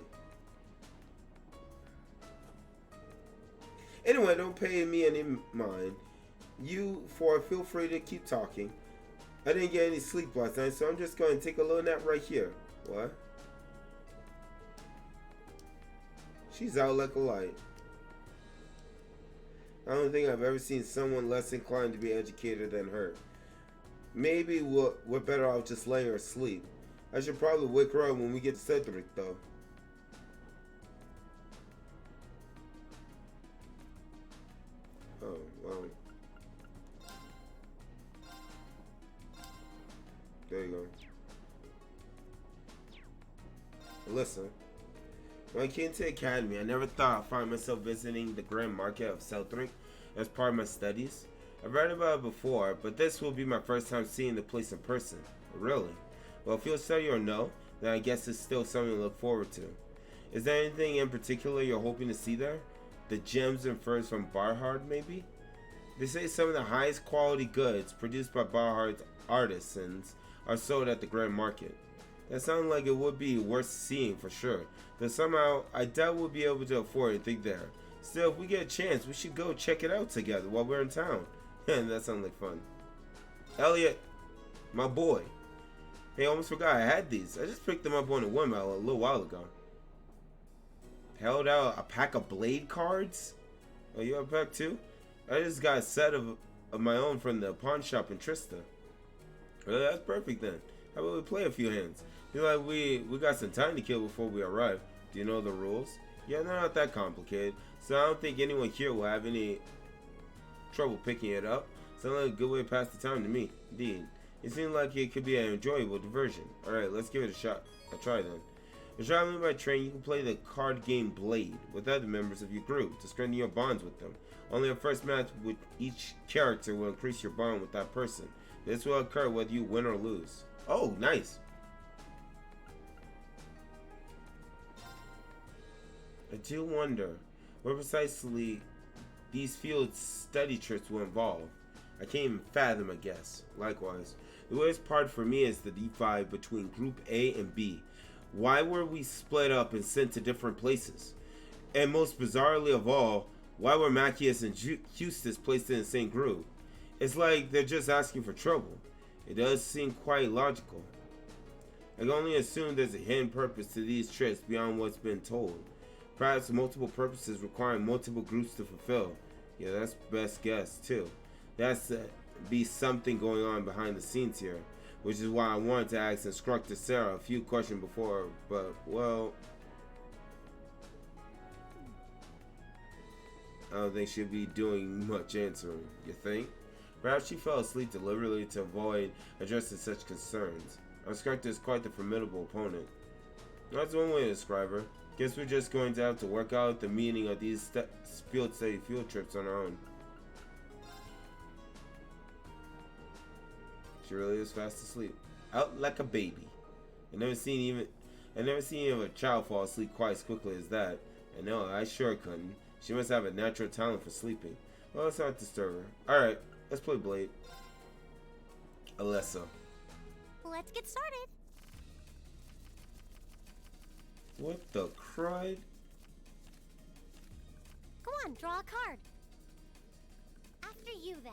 Anyway, don't pay me any mind. You four feel free to keep talking. I didn't get any sleep last night, so I'm just going to take a little nap right here. What? She's out like a light. I don't think I've ever seen someone less inclined to be educated than her. Maybe we're better off just letting her sleep. I should probably wake her up when we get to Cedric, though. Oh, well. There you go. Listen, when I came to the academy, I never thought I'd find myself visiting the Grand Market of Cedric as part of my studies. I've read about it before, but this will be my first time seeing the place in person. Really? Well, if you'll study or no, then I guess it's still something to look forward to. Is there anything in particular you're hoping to see there? The gems and furs from Barhard, maybe? They say some of the highest quality goods produced by Barhard's artisans are sold at the Grand Market. That sounds like it would be worth seeing for sure, though somehow I doubt we'll be able to afford anything there. Still, if we get a chance, we should go check it out together while we're in town. That sounds like fun. Elliot, my boy. Hey, I almost forgot I had these. I just picked them up on a whim a little while ago. Held out a pack of blade cards? Oh, you have a pack too? I just got a set of my own from the pawn shop in Trista. Well, that's perfect then. How about we play a few hands? Feel like we got some time to kill before we arrive. Do you know the rules? Yeah, they're not that complicated, so I don't think anyone here will have any trouble picking it up. Sounds like a good way to pass the time to me. Indeed. It seems like it could be an enjoyable diversion. Alright, let's give it a try then. If traveling by train, you can play the card game Blade with other members of your group to strengthen your bonds with them. Only a first match with each character will increase your bond with that person. This will occur whether you win or lose. Oh, nice. I do wonder what precisely these field study trips will involve. I can't even fathom, I guess. Likewise, the weirdest part for me is the divide between Group A and B. Why were we split up and sent to different places? And most bizarrely of all, why were Machias and Eustace placed in the same group? It's like they're just asking for trouble. It does seem quite logical. I can only assume there's a hidden purpose to these trips beyond what's been told. Perhaps multiple purposes requiring multiple groups to fulfill. Yeah, that's best guess too. That's be something going on behind the scenes here, which is why I wanted to ask Instructor Sarah a few questions before, but well, I don't think she'll be doing much answering. You think? Perhaps she fell asleep deliberately to avoid addressing such concerns. Our instructor is quite the formidable opponent. That's one way to describe her. Guess we're just going to have to work out the meaning of these field trips on our own. She really is fast asleep. Out like a baby. I never seen even a child fall asleep quite as quickly as that. I know, I sure couldn't. She must have a natural talent for sleeping. Well, let's not disturb her. Alright, let's play Blade. Alessa. Let's get started. What the crud? Go on, draw a card. After you, then.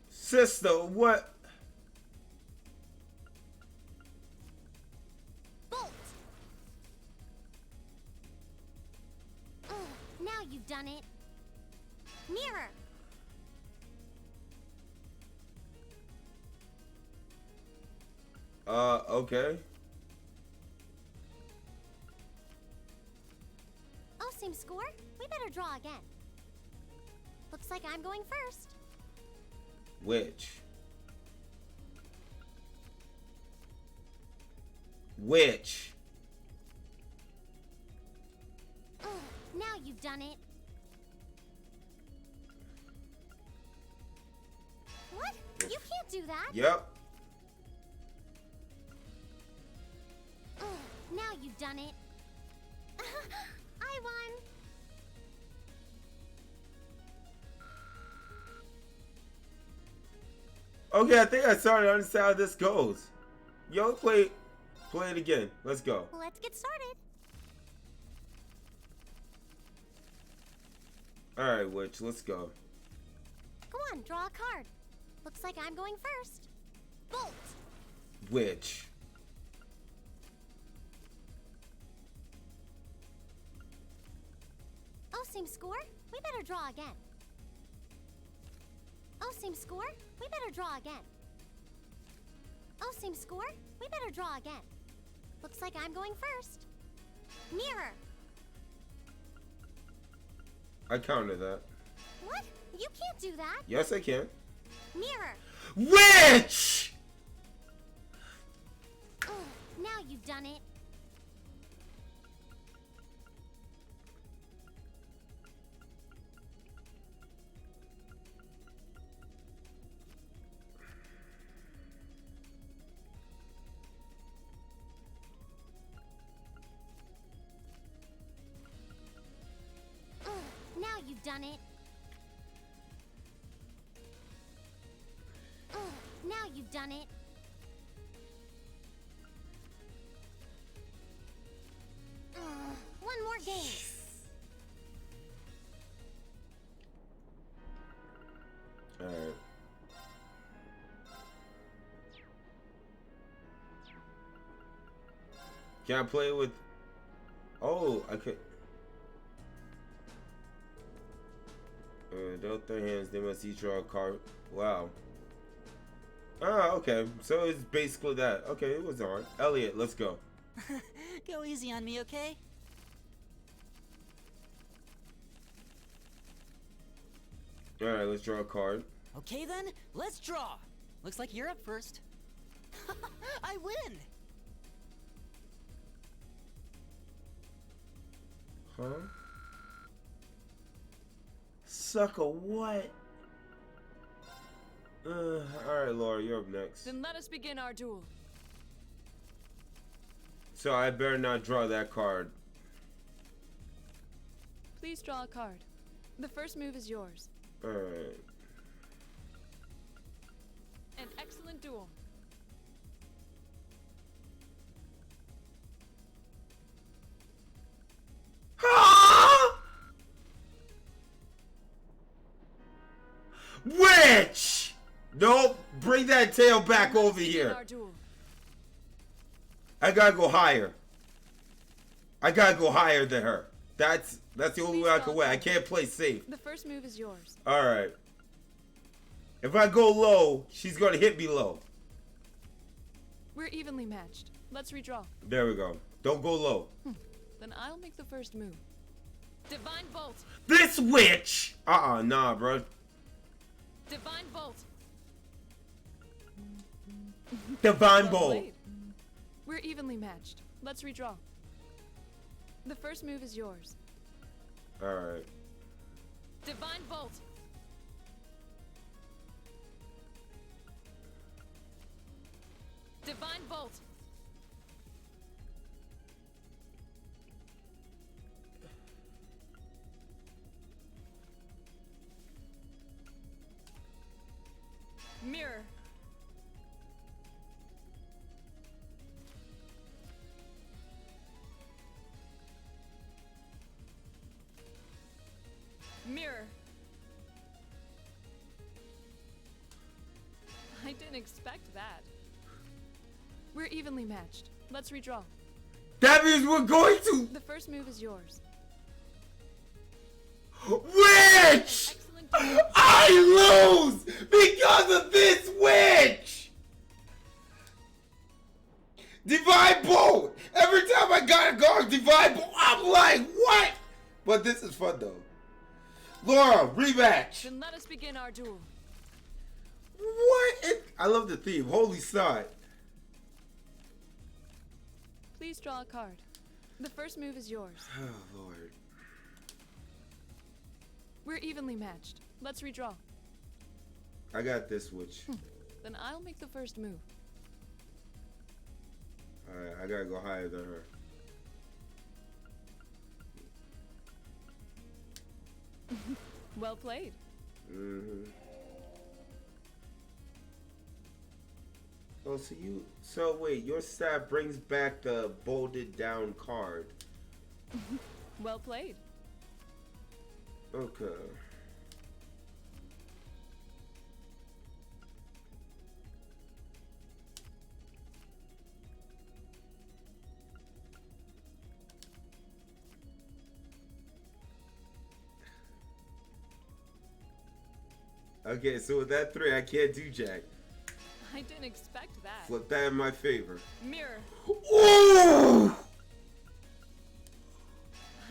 Sister, what? Bolt! Ugh, now you've done it. Mirror! Okay. Oh, same score? We better draw again. Looks like I'm going first. Which? Which? Ugh, now you've done it. What? You can't do that. Yep. Ugh, now you've done it. I won. Okay, I think I started to understand how this goes. Yo, play it again. Let's go. Let's get started. Alright, Witch, let's go. Go on, draw a card. Looks like I'm going first. Bolt! Witch. Oh, same score? We better draw again. Oh, same score? We better draw again. Oh, same score? We better draw again. Looks like I'm going first. Mirror! I counted that. What? You can't do that. Yes, I can. Mirror! Witch! Ugh, now you've done it. Ugh, now you've done it. Ugh, now you've done it. One more game. Alright. Can I play with... Oh, I could... Dealt their hands, they must each draw a card. Wow. Ah, okay. So it's basically that. Okay, it was hard. Elliot, let's go. Go easy on me, okay? Alright, let's draw a card. Okay then, let's draw. Looks like you're up first. I win! Huh? Sucker, what? Alright, Laura, you're up next. Then let us begin our duel. So I better not draw that card. Please draw a card. The first move is yours. Alright. An excellent duel. Witch! Nope. Bring that tail back over here. Our duel. I gotta go higher. I gotta go higher than her. That's the only way I can win. I can't play safe. The first move is yours. Alright. If I go low, she's gonna hit me low. We're evenly matched. Let's redraw. There we go. Don't go low. Then I'll make the first move. Divine Bolt. This witch! Nah, bro. Divine Bolt. Divine Well Bolt. played. We're evenly matched. Let's redraw. The first move is yours. Alright. Divine Bolt. Divine Bolt. Mirror. didn't expect that. We're evenly matched. Let's redraw. That means we're going to The first move is yours. witch. Excellent. I lose because of this witch. Divine Bolt. Every time I got a guard Divine Bolt, I'm like, what? But this is fun though. Laura, rematch. Then let us begin our duel. What? I love the theme. Holy side. Please draw a card. The first move is yours. Oh Lord. We're evenly matched. Let's redraw. I got this witch. Then I'll make the first move. Alright, I gotta go higher than her. Well played. Mm-hmm. Oh, so wait, your stat brings back the bolted down card. Well played. Okay. Okay, so with that 3, I can't do jack. I didn't expect that. Flip that in my favor. Mirror. Ooh!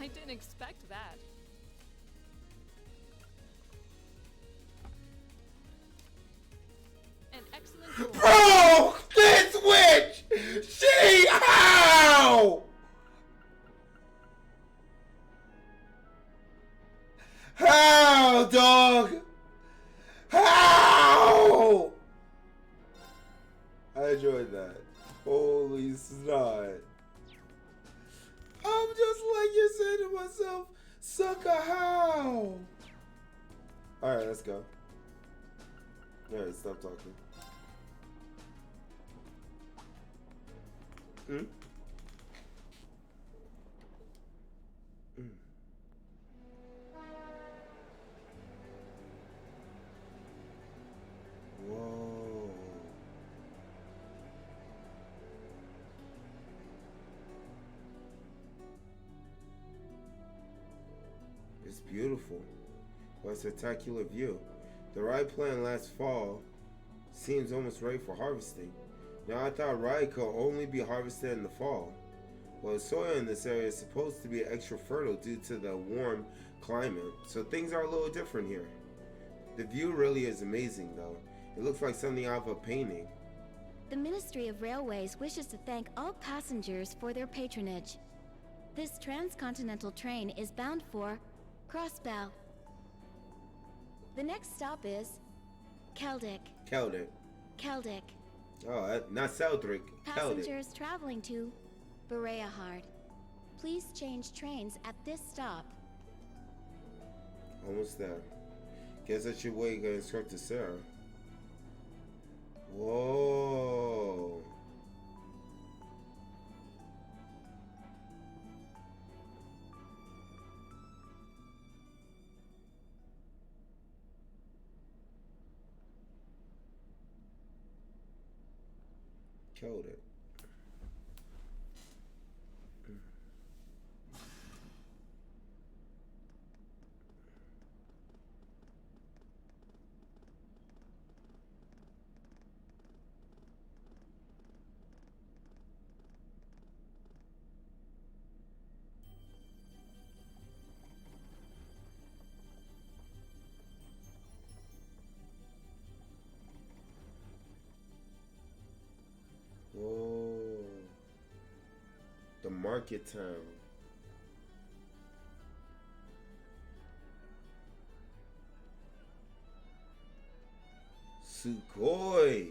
I didn't expect that. An excellent duel. Bro! This witch! She how? How, dog? How? I enjoyed that. Holy snot. I'm just like you're saying to myself, sucker, how? Alright, let's go. Alright, stop talking. Hmm? Whoa. It's beautiful. What a spectacular view. The rye plant last fall seems almost ready for harvesting. Now I thought rye could only be harvested in the fall. Well, soil in this area is supposed to be extra fertile due to the warm climate, so things are a little different here. The view really is amazing though. It looks like something out of a painting. The Ministry of Railways wishes to thank all passengers for their patronage. This transcontinental train is bound for Crossbow. The next stop is Keldick. Keldick. Keldick. Oh, not Seldrick. Keldick. Passengers traveling to Bereahard, please change trains at this stop. Almost there. Guess I should wait and instruct to Sarah. Whoa. Killed it. Whoa. The market town. Sugoi.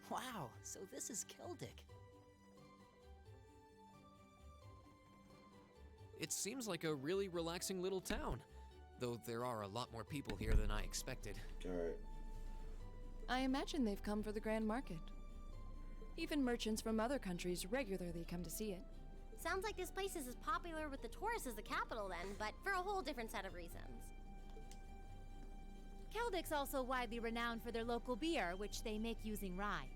Wow, so this is Keldick. It seems like a really relaxing little town, though there are a lot more people here than I expected. Alright. I imagine they've come for the Grand Market. Even merchants from other countries regularly come to see it. Sounds like this place is as popular with the tourists as the capital then, but for a whole different set of reasons. Keldik's also widely renowned for their local beer, which they make using rye.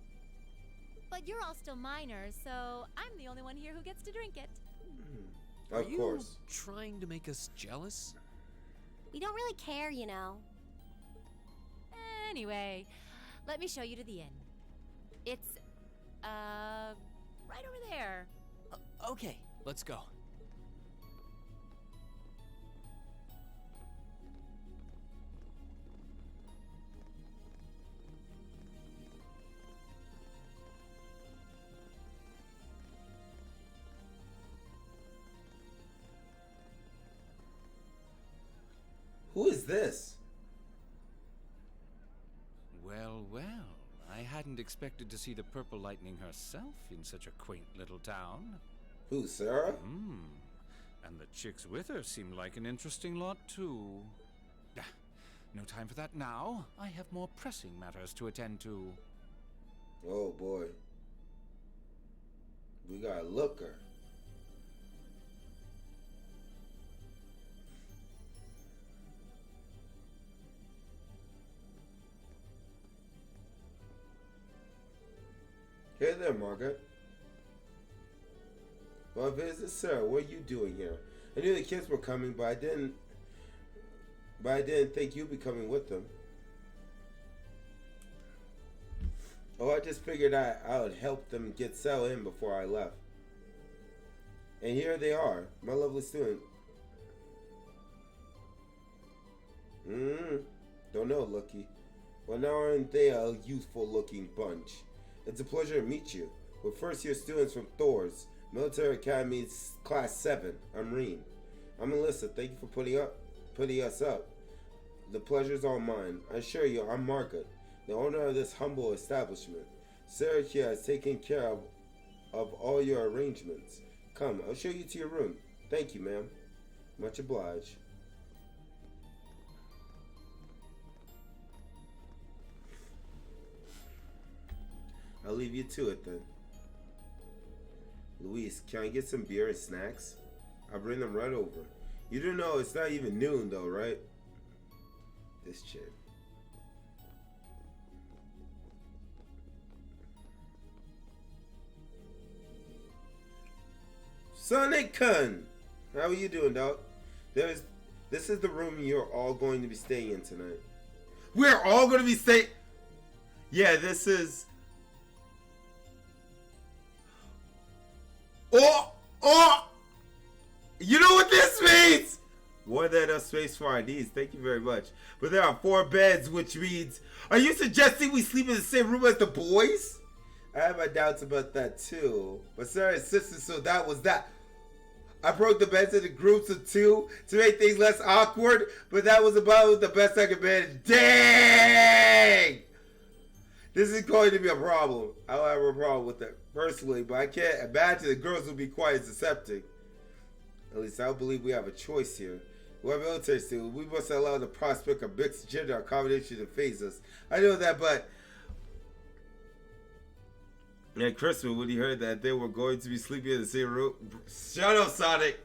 But you're all still minors, so I'm the only one here who gets to drink it. Of Are you course. trying to make us jealous? We don't really care, you know. Anyway, let me show you to the inn. It's, right over there. Okay, let's go. Who is this? Well, well, I hadn't expected to see the Purple Lightning herself in such a quaint little town. Who, Sarah? And the chicks with her seem like an interesting lot, too. Ah, no time for that now. I have more pressing matters to attend to. Oh boy. We got a looker. Hey there, Margaret. Well, visit Sarah. What are you doing here? I knew the kids were coming, but I didn't think you'd be coming with them. Oh, I just figured I would help them get settled in before I left. And here they are, my lovely student. Don't know, Lucky. Well, now aren't they a youthful-looking bunch? It's a pleasure to meet you. We're first-year students from Thor's Military Academy's Class 7. I'm Reen. I'm Alyssa. Thank you for putting us up. The pleasure's all mine. I assure you, I'm Margaret, the owner of this humble establishment. Sarah here has taken care of all your arrangements. Come, I'll show you to your room. Thank you, ma'am. Much obliged. I'll leave you to it then. Luis, can I get some beer and snacks? I'll bring them right over. You do know it's not even noon though, right? This chick. Sonic-kun! How are you doing, dog? This is the room you're all going to be staying in tonight. We're all going to be staying... Yeah, this is... Oh! You know what this means? More than enough space for our needs. Thank you very much. But there are 4 beds, which means... Are you suggesting we sleep in the same room as the boys? I have my doubts about that too. But Sarah insisted, so that was that. I broke the beds into groups of 2 to make things less awkward, but that was about the best I could manage. Dang! This is going to be a problem. I don't have a problem with it personally, but I can't imagine the girls will be quite as accepting. At least I don't believe we have a choice here. We're military students. We must allow the prospect of mixed gender accommodation to phase us. I know that, but... At Christmas, when he heard that they were going to be sleeping in the same room... Shut up, Sonic!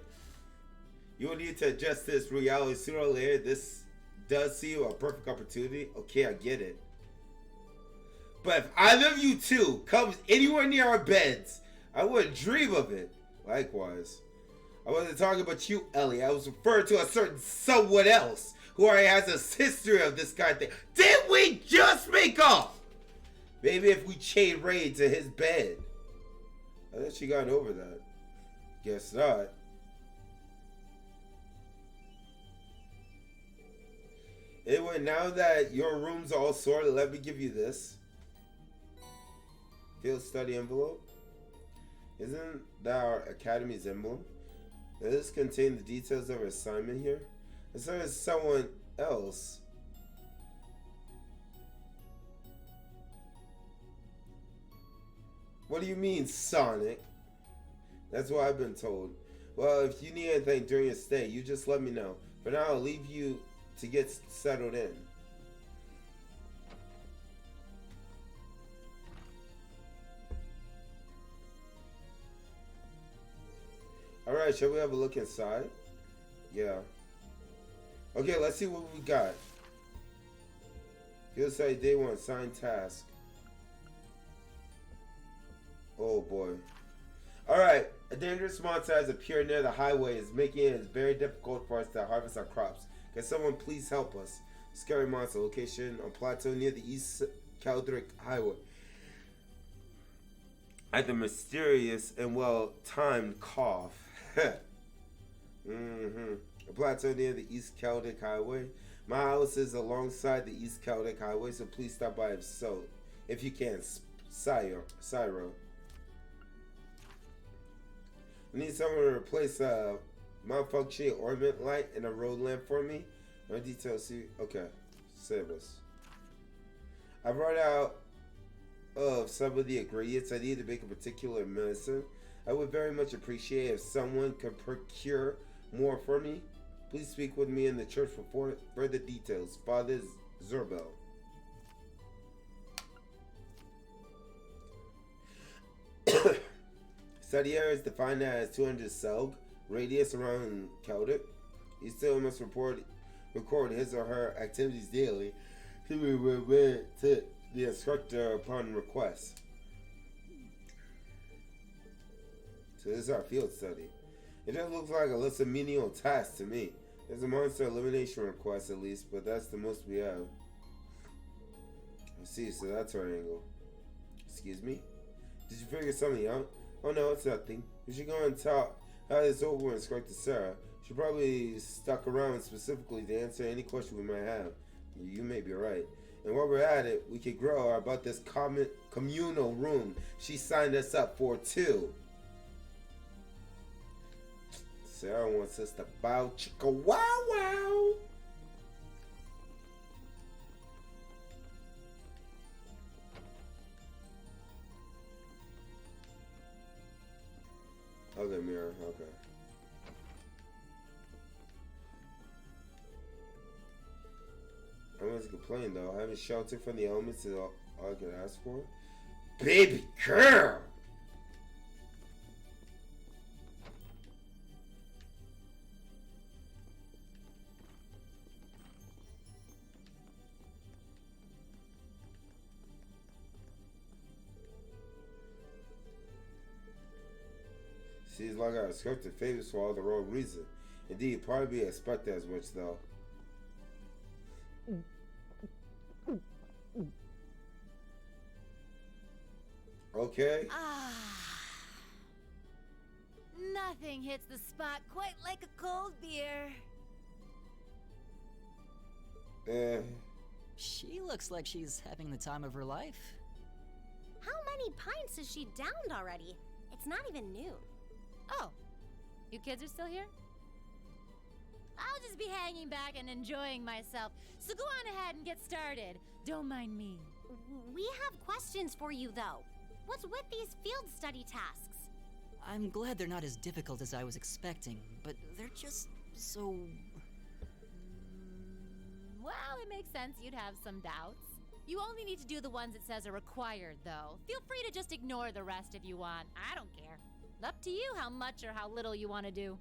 You will need to adjust this reality sooner or later. This does seem a perfect opportunity. Okay, I get it. But if either of you two comes anywhere near our beds, I wouldn't dream of it. Likewise. I wasn't talking about you, Ellie. I was referring to a certain someone else who already has a history of this kind of thing. Did we just make up? Maybe if we chain Raid to his bed. I thought she got over that. Guess not. Anyway, now that your room's all sorted, let me give you this. Field study envelope. Isn't that our academy's emblem? Does this contain the details of our assignment here? As far as someone else. What do you mean, Sonic? That's what I've been told. Well, if you need anything during your stay, you just let me know. For now, I'll leave you to get settled in. Alright, shall we have a look inside? Yeah. Okay, let's see what we got. Field study day 1, assigned task. Oh boy. Alright, a dangerous monster has appeared near the highway, is making it very difficult for us to harvest our crops. Can someone please help us? Scary monster, location on plateau near the East Caldric Highway. I had the mysterious and well-timed cough. A plateau near the East Caldric Highway. My house is alongside the East Caldric Highway, so please stop by if you can. Syro. I need someone to replace a malfunctioning ornament light and a road lamp for me. No details. See, okay. Service. I've run out of some of the ingredients I need to make a particular medicine. I would very much appreciate if someone could procure more for me. Please speak with me in the church for further details. Father Zerbel. Study area is defined as 200 Selg, radius around Celtic. He still must record his or her activities daily to be read to the instructor upon request. So this is our field study. It just looks like a list of menial tasks to me. There's a monster elimination request at least, but that's the most we have. Let's see, so that's our angle. Excuse me? Did you figure something out? Oh no, it's nothing. We should go and talk how this over and instructor Sarah. She probably stuck around specifically to answer any question we might have. You may be right. And while we're at it, we could grow about this communal room she signed us up for too. Sarah wants us to bow chicka wow wow. Okay, mirror, okay. I must complain though. Having shelter from the elements is all I could ask for. Baby girl! Seems like I scripted favors for all the wrong reason. Indeed, part of me expected as much though. Okay. Nothing hits the spot quite like a cold beer. She looks like she's having the time of her life. How many pints has she downed already? It's not even noon. Oh, you kids are still here? I'll just be hanging back and enjoying myself. So go on ahead and get started. Don't mind me. We have questions for you, though. What's with these field study tasks? I'm glad they're not as difficult as I was expecting, but they're just so... Well, it makes sense you'd have some doubts. You only need to do the ones it says are required, though. Feel free to just ignore the rest if you want. I don't care. Up to you how much or how little you want to do.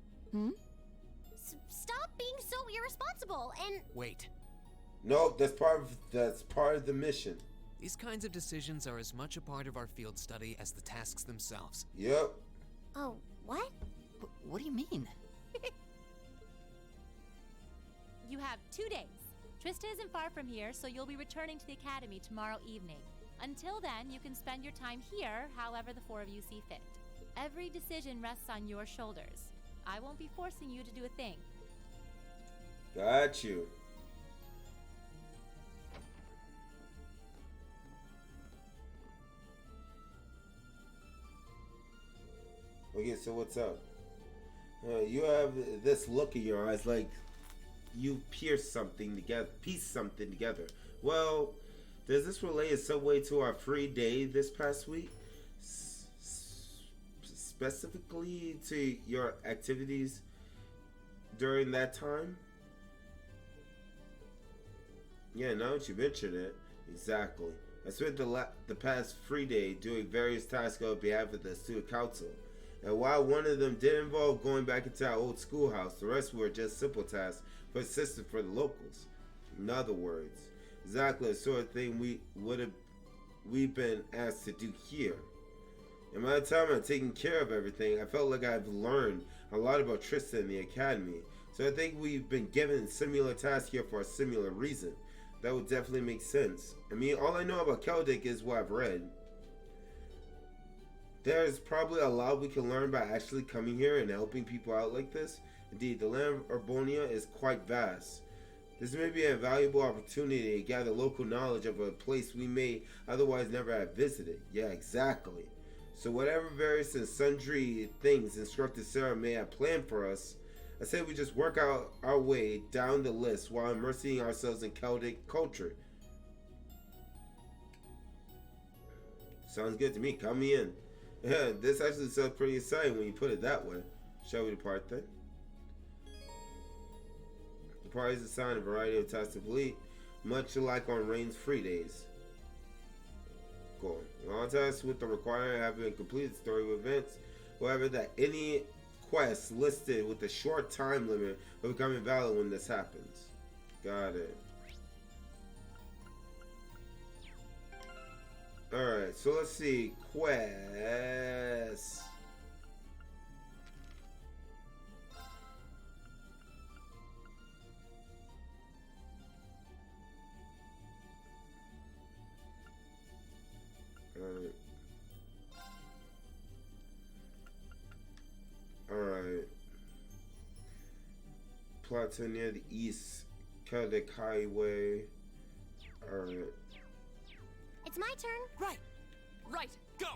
Stop being so irresponsible and... Wait. No, that's part of the mission. These kinds of decisions are as much a part of our field study as the tasks themselves. Yep. Oh, what? What do you mean? You have 2 days. Trista isn't far from here, so you'll be returning to the academy tomorrow evening. Until then, you can spend your time here however the 4 of you see fit. Every decision rests on your shoulders. I won't be forcing you to do a thing. Got you. Okay, so what's up? You have this look in your eyes like you piece something together. Well, does this relate in some way to our free day this past week? Specifically to your activities during that time? Yeah, now that you mention it, exactly. I spent the past free day doing various tasks on behalf of the student council. And while one of them did involve going back into our old schoolhouse, the rest were just simple tasks for assistance for the locals. In other words, exactly the sort of thing we've been asked to do here. And by the time I'm taking care of everything, I felt like I've learned a lot about Tristan and the Academy. So I think we've been given similar tasks here for a similar reason. That would definitely make sense. I mean, all I know about Celtic is what I've read. There's probably a lot we can learn by actually coming here and helping people out like this. Indeed, the land of Urbonia is quite vast. This may be a valuable opportunity to gather local knowledge of a place we may otherwise never have visited. Yeah, exactly. So whatever various and sundry things Instructor Sarah may have planned for us, I say we just work out our way down the list while immersing ourselves in Celtic culture. Sounds good to me. Count me in. Yeah, this actually sounds pretty exciting when you put it that way. Shall we depart then? The party is assigned a variety of tasks to complete, much like on Rain's free days. Cool. All tasks with the requirement have been completed. Story events. However, that any quest listed with a short time limit will become invalid when this happens. Got it. Alright, so let's see. Quests. Alright. Plateau near the east. Celtic Highway. Alright. It's my turn. Right! Right! Go!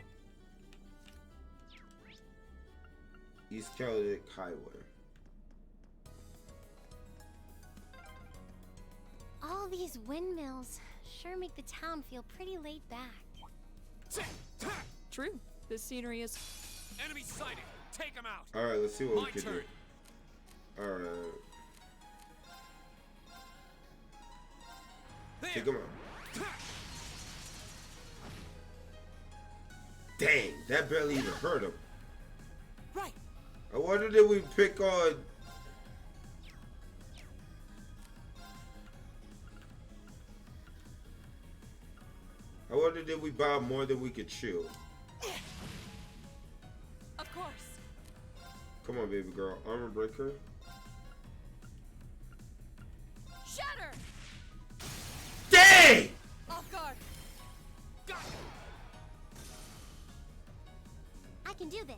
East Celtic Highway. All these windmills sure make the town feel pretty laid back. True. This scenery is. Enemy sighted! Take him out! Alright, let's see what My we can turn. do. Alright. There. Take him out. Dang, that barely even hurt him. Right! I wonder did we pick on... I wonder did we buy more than we could chew. Of course. Come on, baby girl. Armor breaker. Shatter! Dang! Off guard! I can do this.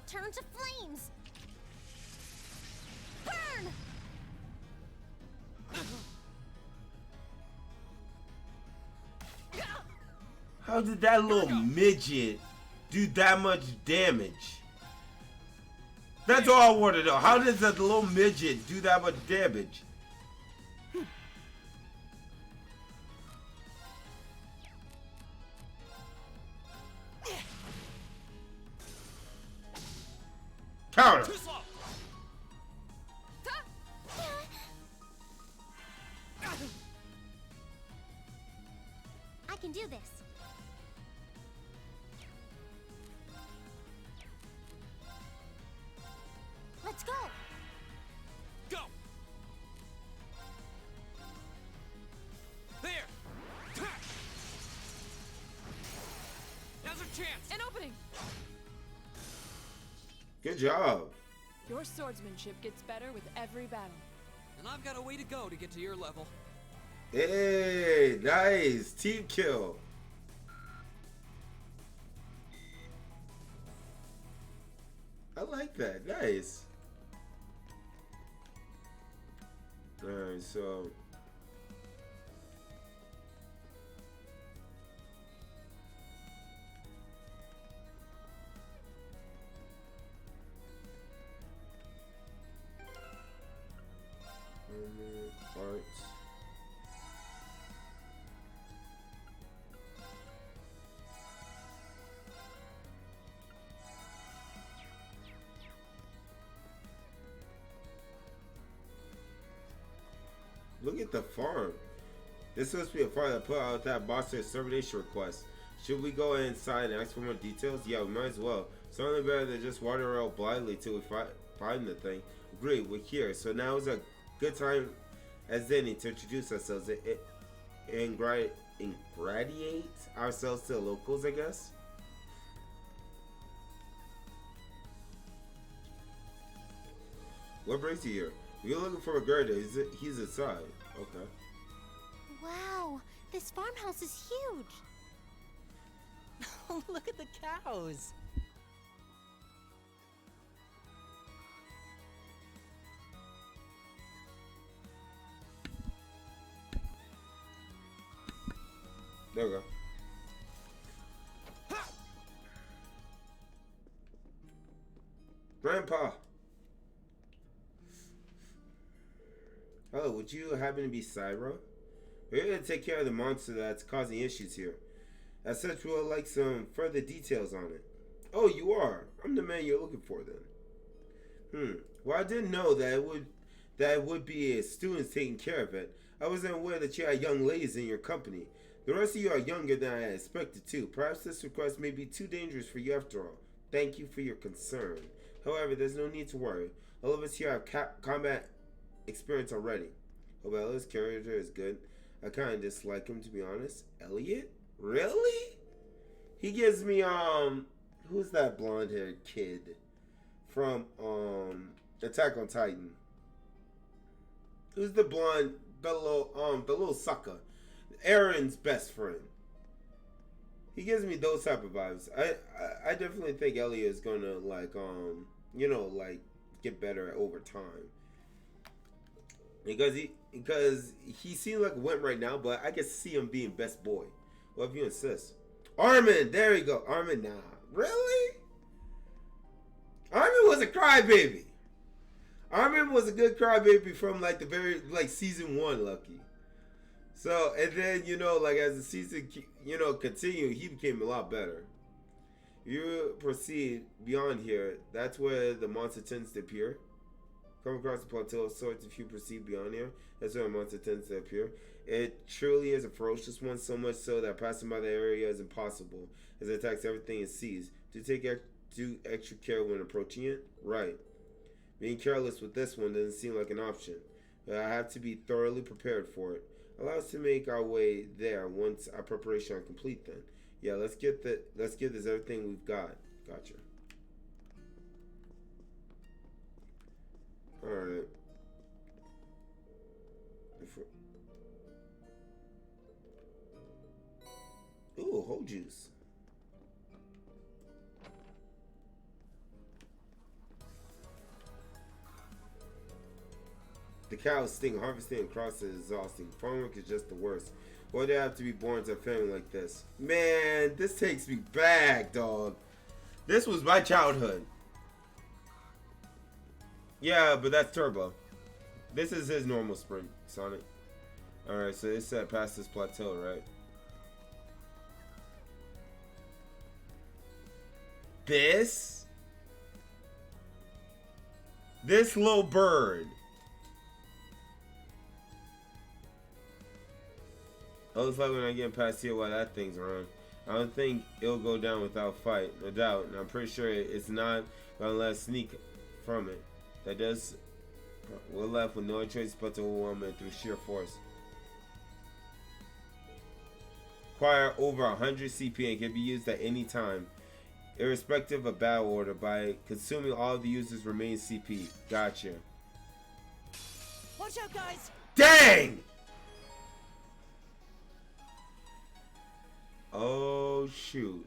Turn to flames. Burn! How did that little midget do that much damage? That's all I want to know. How does that little midget do that much damage? Counter! Too slow! I can do this. Let's go. Go! There! Now's our chance! An opening! Good job. Your swordsmanship gets better with every battle. And I've got a way to go to get to your level. Hey, nice. Team kill. I like that. Nice. Alright, so... Arts. Look at the farm. This must be a file that put out that boss extermination request. Should we go inside and ask for more details? Yeah, we might as well. Certainly better than just wander out blindly till we find the thing. Agreed, we're here. So now is a good time as any to introduce ourselves and ingratiate ourselves to the locals, I guess. What brings you here? You're looking for a Gerda. He's inside. Okay. Wow, this farmhouse is huge. Oh, look at the cows. There we go. Grandpa. Hello, would you happen to be Syra? We're here to take care of the monster that's causing issues here. As such, we would like some further details on it. Oh, you are? I'm the man you're looking for then. Well, I didn't know that it would be students taking care of it. I wasn't aware that you had young ladies in your company. The rest of you are younger than I had expected too. Perhaps this request may be too dangerous for you after all. Thank you for your concern. However, there's no need to worry. All of us here have combat experience already. Hope Elliot's character is good. I kind of dislike him, to be honest. Elliot? Really? He gives me, who's that blonde-haired kid from, Attack on Titan? Who's the blonde, the little sucker? Aaron's best friend. He gives me those type of vibes. I definitely think Elliot is gonna, like, get better over time. Because he seems like a wimp right now, but I can see him being best boy. Well, if you insist. Armin, there you go. Armin, nah. Really? Armin was a crybaby. Armin was a good crybaby from like the very season 1, Lucky. So, and then, as the season, continued, he became a lot better. You proceed beyond here. That's where the monster tends to appear. Come across the plateau of sorts if you proceed beyond here. That's where a monster tends to appear. It truly is a ferocious one, so much so that passing by the area is impossible, as it attacks everything it sees. Do extra care when approaching it? Right. Being careless with this one doesn't seem like an option, but I have to be thoroughly prepared for it. Allow us to make our way there once our preparation are complete then. Yeah, let's give this everything we've got. Gotcha. Alright. Ooh, whole juice. The cows sting, harvesting and crossing is exhausting. Farm work is just the worst. Why do I have to be born to a family like this? Man, this takes me back, dog. This was my childhood. Yeah, but that's Turbo. This is his normal sprint, Sonic. Alright, so it's set past this plateau, right? This little bird. Oh, it's like when I get past here while that thing's around. I don't think it'll go down without fight, no doubt. And I'm pretty sure it's not gonna let us sneak from it. That does. We're left with no choice but to overwhelm it through sheer force. Acquire over 100 CP and can be used at any time, irrespective of battle order, by consuming all of the user's remaining CP. Gotcha. Watch out, guys! Dang! Oh, shoot.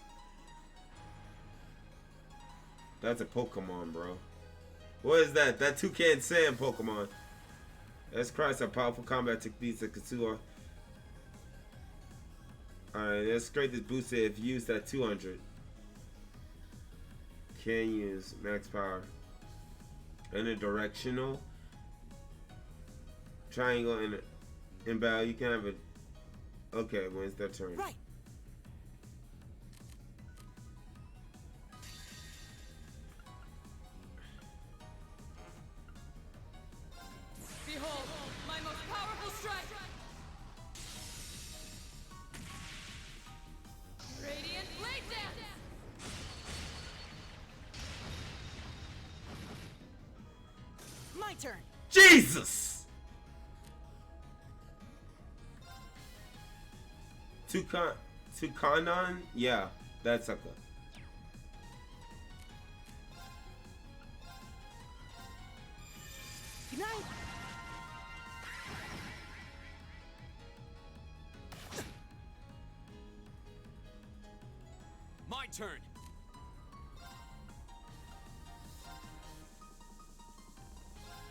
That's a Pokemon, bro. What is that? That Toucan Sand Pokemon. Let's Christ, our powerful combat techniques that Katsuo. Alright, let's create this boosted if used at 200. Can use max power. And a directional. Triangle in battle. You can have a. Okay, when it's their turn. Right. Behold, my most powerful strike! turn. Jesus! Tucanon? Yeah, that's okay. Good night. My turn.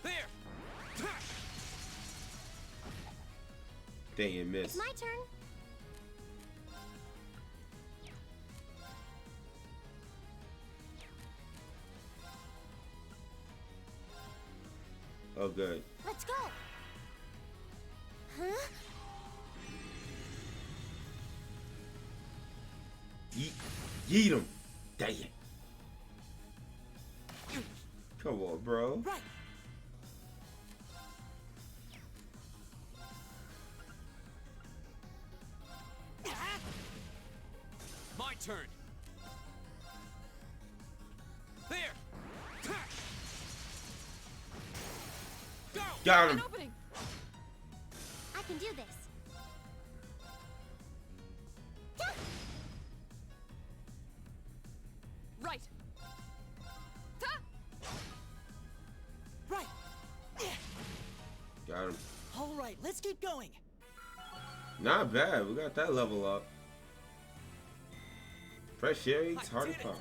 There. Dang, you missed. It's my turn. Oh, good. Let's go. Huh? Yeet him. Dang it. Come on, bro. Right. My turn. There. Go. Got An him. opening. I can do this. Right. Ta! Right. Got him. All right, let's keep going. Not bad. We got that level up. Fresh air eats I heart did and it. power.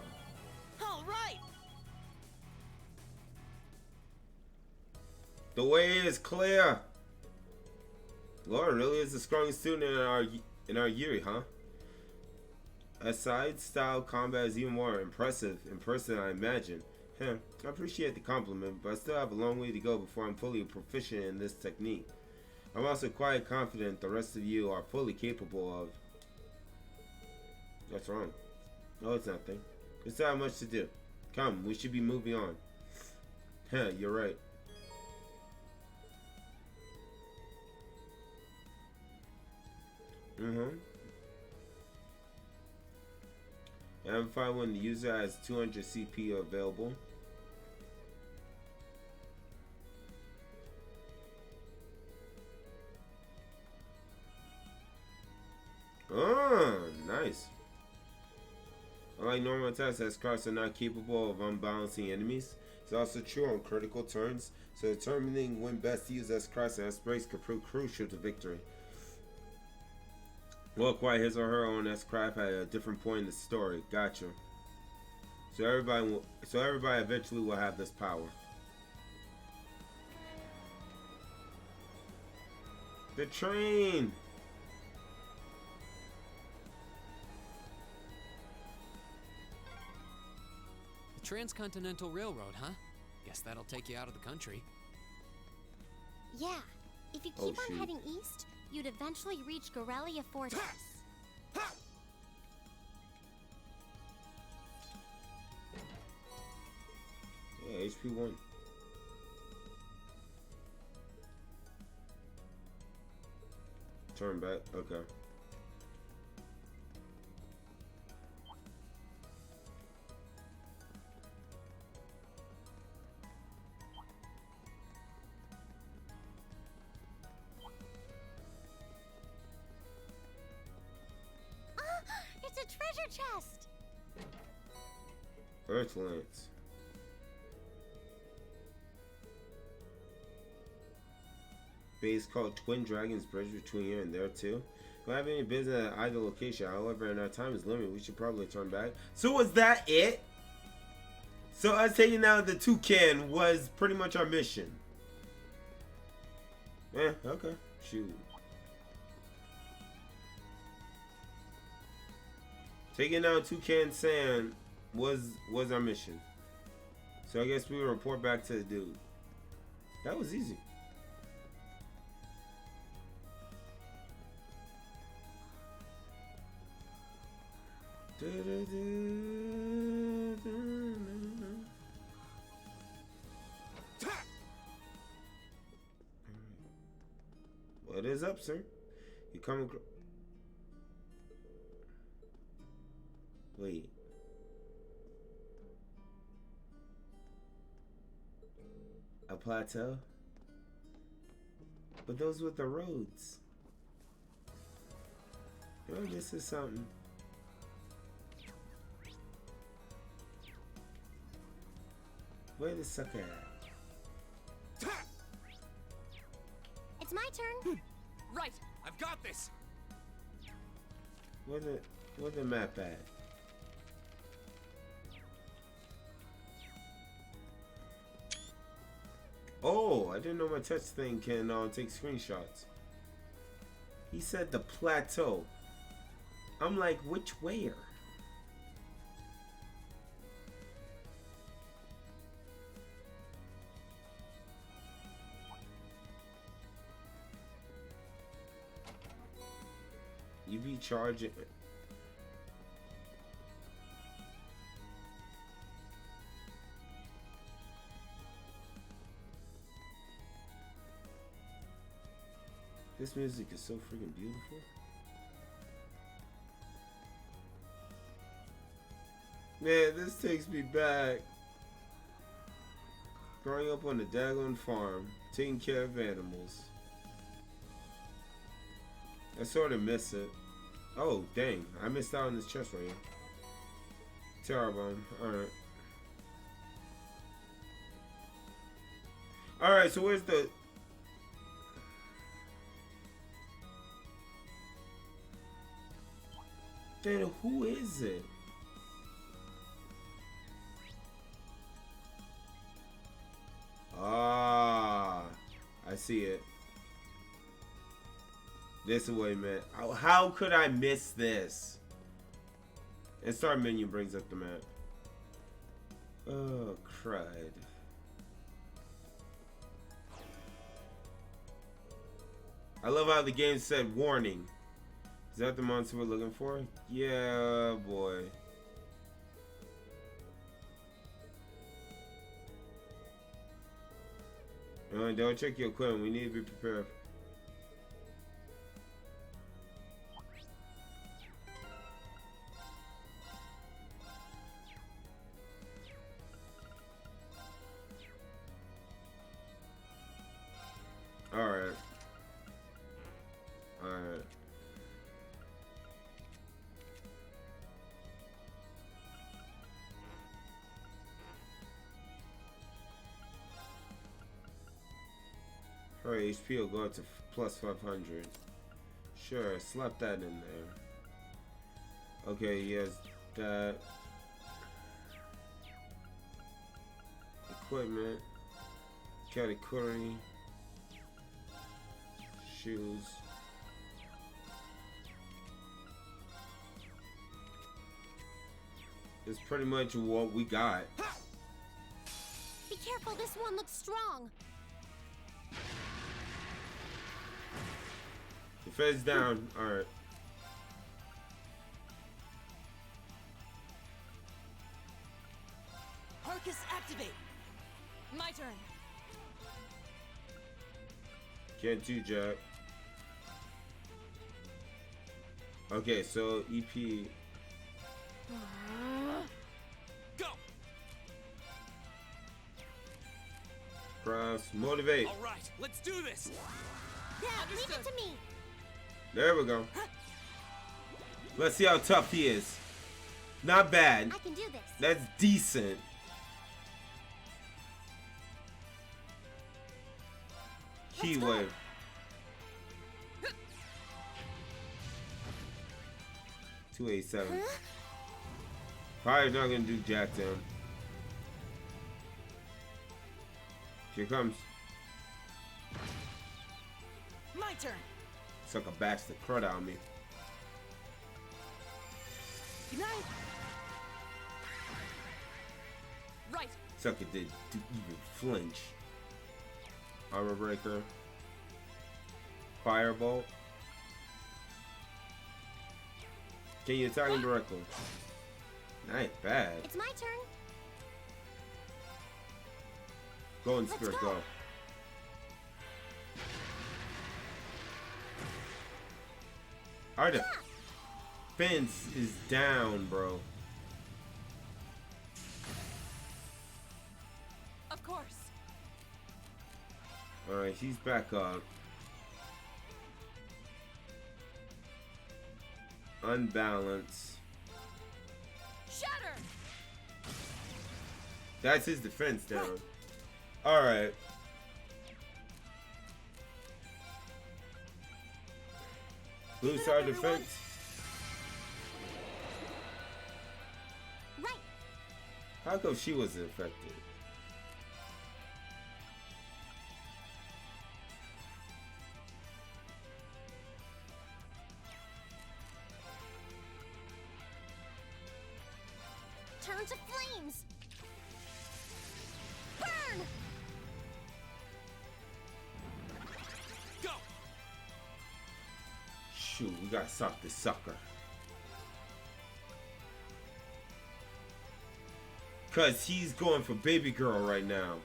All right. The way is clear. Lauren really is the strongest student in our Yuri, huh? Aside style combat is even more impressive in person, I imagine. I appreciate the compliment, but I still have a long way to go before I'm fully proficient in this technique. I'm also quite confident the rest of you are fully capable of... That's wrong. No, it's nothing. We still have much to do. Come, we should be moving on. You're right. Amplify when the user has 200 CPU available. Oh, nice. Unlike normal attacks, S-Cross are not capable of unbalancing enemies. It's also true on critical turns, so determining when best to use S-Cross and S-Brace could prove crucial to victory. Will acquire his or her own S-Craft at a different point in the story. Gotcha. So everybody eventually will have this power. The train! The Transcontinental Railroad, huh? Guess that'll take you out of the country. Yeah. If you Oh, keep on shoot. heading east, you'd eventually reach Gorelia Fortress. Yeah, HP 1. Turn back. Okay. It's a treasure chest! Earthlance. Base called Twin Dragons Bridge between here and there too. If I have any business at either location, however, and our time is limited, we should probably turn back. So was that it? So us taking out the toucan was pretty much our mission. Okay. Shoot. Taking out Toucan Sand was our mission. So I guess we will report back to the dude. That was easy. What is up, sir? You come across... plateau. But those were the roads. Oh, this is something. Where the sucker at? It's my turn. Right, I've got this. Where the map at? Oh, I didn't know my touch thing can take screenshots. He said the plateau. I'm like, which where? You be charging. This music is so freaking beautiful. Man, this takes me back. Growing up on the daggone farm, taking care of animals. I sort of miss it. Oh, dang. I missed out on this chest right here. Terrible. Alright. Alright, so where's the... Then who is it? Ah, I see it. This way, man. How could I miss this? And start menu brings up the map. Oh, crud. I love how the game said warning. Is that the monster we're looking for? Yeah, boy. Don't check your equipment. We need to be prepared. Alright. Alright. Her HP will go up to plus 500. Sure, slap that in there. Okay, yes, that. Equipment. Category. Shoes. It's pretty much what we got. Be careful, this one looks strong. The fed's down. Alright. Arcus, activate! My turn. Can't do jack. Okay, so EP. Go! Cross. Motivate. All right, let's do this. Yeah, leave it to me. There we go. Let's see how tough he is. Not bad. I can do this. That's decent. Key wave. $287. Probably not gonna do jack to him. Here comes. My turn. Sucker backs the crud out of me. Good night. Right. Sucker did even flinch. Armor breaker. Firebolt. Can you attack him directly? Not bad. It's my turn. Golden Spirit, go. Our defense is down, bro. Of course. Alright, she's back up. Unbalanced. Shatter! That's his defense down. Alright. Blue side defense. Right. How come she wasn't affected? Turn to flames. Burn. Go! Shoot, we gotta stop this sucker. Cause he's going for baby girl right now.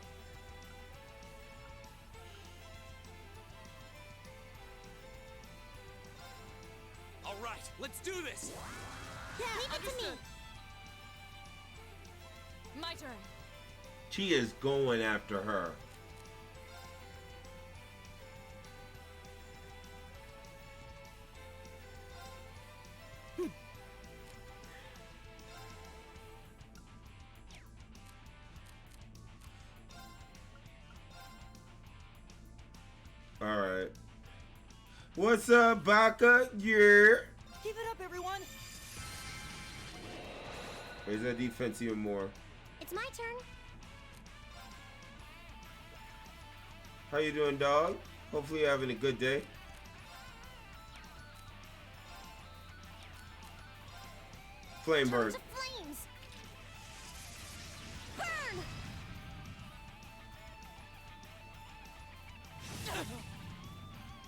All right, let's do this. Yeah, leave it to me. My turn. She is going after her. Alright. What's up, Baka? Yeah. Keep it up, everyone. Raise that defense even more. It's my turn. How you doing, dog? Hopefully you're having a good day. Flame Turn bird. to flames. Burn.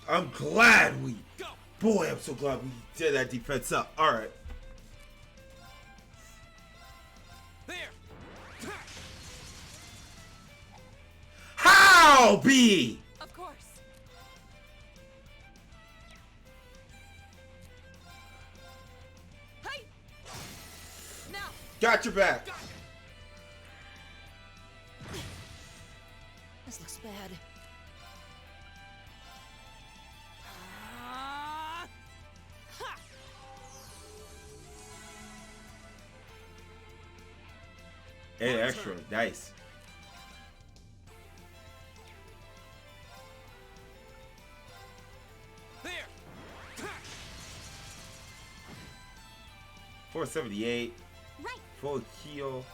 I'm glad we... Boy, I'm so glad we did that defense up. Alright. There. How, B? Of course. Hey! Now! Got your back. This looks bad. Ha! Hey, extra. Nice. There. 478. Right. Full heal.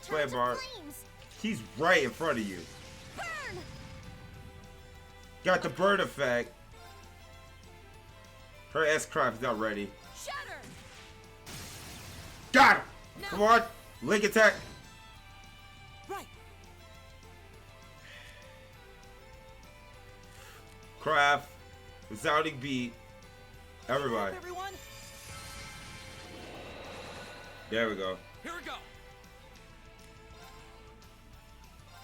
Turn Flame to bar. flames. He's right in front of you. Burn. Got the bird effect. Her S-Craft is not ready. Shatter! Got him! No. Come on! Link attack! Right. Craft. Resounding beat. Everybody. Everyone. There we go. Here we go.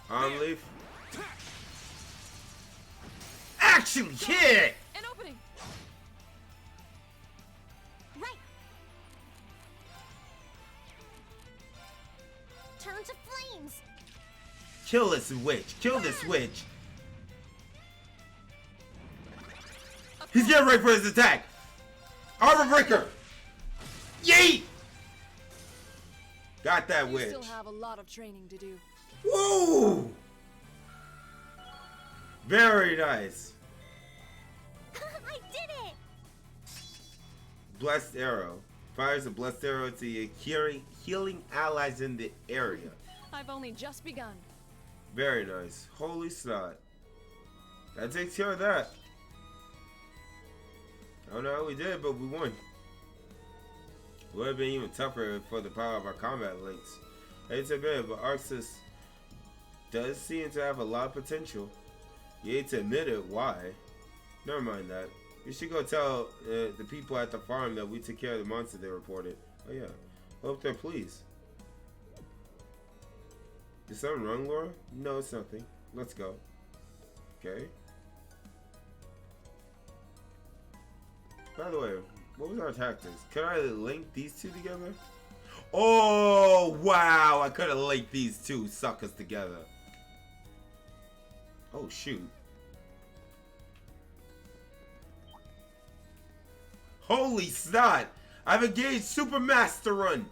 Arm leaf. Actually hit! An opening! Right. Turn to flames. Kill this witch. Kill this witch. He's getting ready for his attack. Armor breaker. Yeet! Got that You witch. still have a lot of training to do. Woo! Very nice. I did it. Blessed arrow. Fires a blessed arrow to your healing allies in the area. I've only just begun. Very nice. Holy snot. That takes care of that. I don't know how we did, but we won. Would have been even tougher for the power of our combat links. It's a bit, but Arxis does seem to have a lot of potential. You hate to admit it, why? Never mind that. You should go tell the people at the farm that we took care of the monster they reported. Oh yeah. Hope they're pleased. Is something wrong, Laura? No, it's nothing. Let's go. Okay. By the way, what was our tactics? Could I link these two together? Oh, wow. I could have linked these two suckers together. Oh, shoot. Holy snot! I've engaged Super Master Run!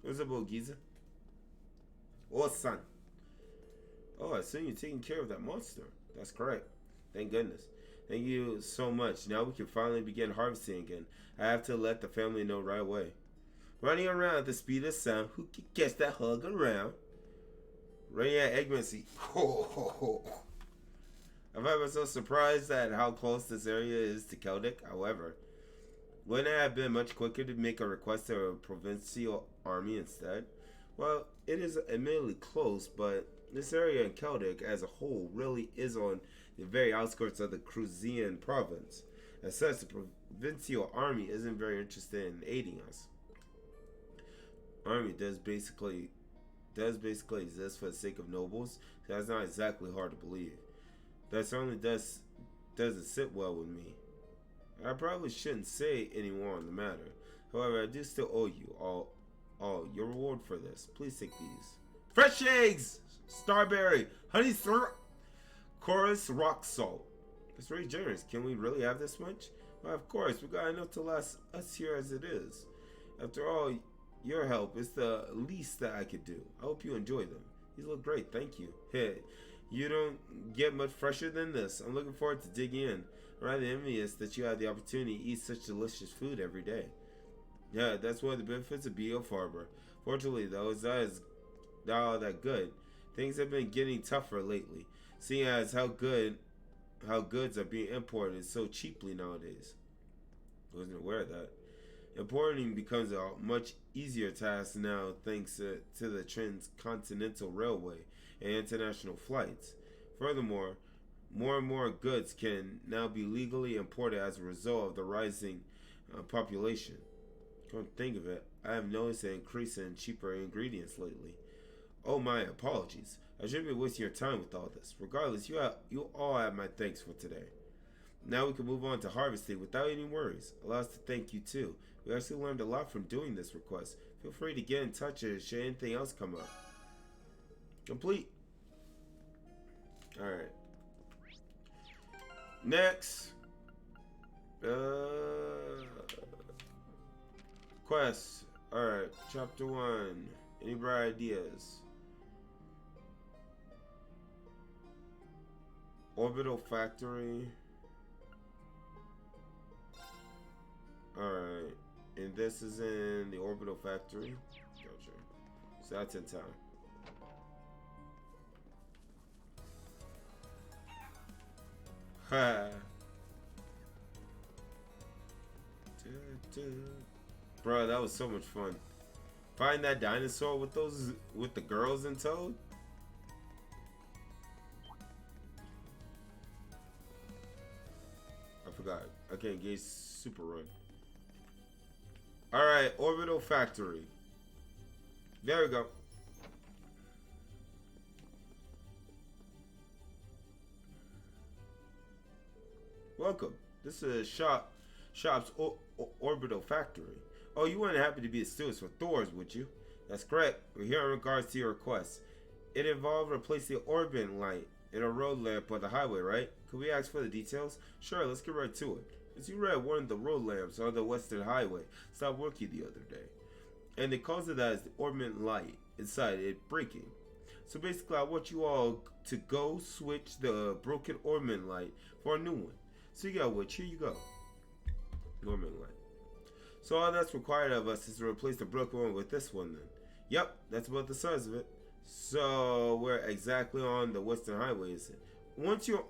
What's up, old geezer? Oh, son. Oh, I see you're taking care of that monster. That's correct. Thank goodness. Thank you so much. Now we can finally begin harvesting again. I have to let the family know right away. Running around at the speed of sound. Who can catch that hug around? Running at Eggman. I've ever so surprised at how close this area is to Celtic. However, wouldn't it have been much quicker to make a request to a provincial army instead? Well, it is admittedly close, but this area in Celtic as a whole really is on the very outskirts of the Cruzian province. As such, the provincial army isn't very interested in aiding us. Army does basically exist for the sake of nobles. So that's not exactly hard to believe. That certainly doesn't sit well with me. I probably shouldn't say any more on the matter. However, I do still owe you all your reward for this. Please take these. Fresh eggs! Starberry! Honey syrup! Chorus rock salt. That's very generous. Can we really have this much? Well, of course. We got enough to last us here as it is. After all, your help is the least that I could do. I hope you enjoy them. These look great. Thank you. Hey, you don't get much fresher than this. I'm looking forward to digging in. I'm rather envious that you have the opportunity to eat such delicious food every day. Yeah, that's one of the benefits of being a farmer. Fortunately, though, it's not all that good. Things have been getting tougher lately, seeing as how goods are being imported so cheaply nowadays. I wasn't aware of that. Importing becomes a much easier task now thanks to the transcontinental railway and international flights. Furthermore, more and more goods can now be legally imported as a result of the rising population. Come to think of it, I have noticed an increase in cheaper ingredients lately. Oh, my apologies. I shouldn't be wasting your time with all this. Regardless, you all have my thanks for today. Now we can move on to harvesting without any worries. Allow us to thank you too. We actually learned a lot from doing this request. Feel free to get in touch should anything else come up. Complete. Alright. Next. Quest. Alright. Chapter 1. Any bright ideas? Orbital Factory. Alright. And this is in the Orbital Factory. Gotcha. So that's in town. Ha. Bro, that was so much fun. Find that dinosaur with the girls in tow. I forgot. I can't engage Super Run. Alright, Orbital Factory. There we go. Welcome. This is Shop's Orbital Factory. Oh, you weren't happy to be a steward for Thor's, would you? That's correct. We're here in regards to your request. It involved replacing the orbit light in a road lamp on the highway, right? Could we ask for the details? Sure, let's get right to it. As you read, one of the road lamps on the Western Highway stopped working the other day. And the cause of that is the orbit light inside it breaking. So basically, I want you all to go switch the broken orbit light for a new one. So you got which? Here you go. Orbit light. So all that's required of us is to replace the broken one with this one then. Yep, that's about the size of it. So where exactly on the Western Highway is it? Once you're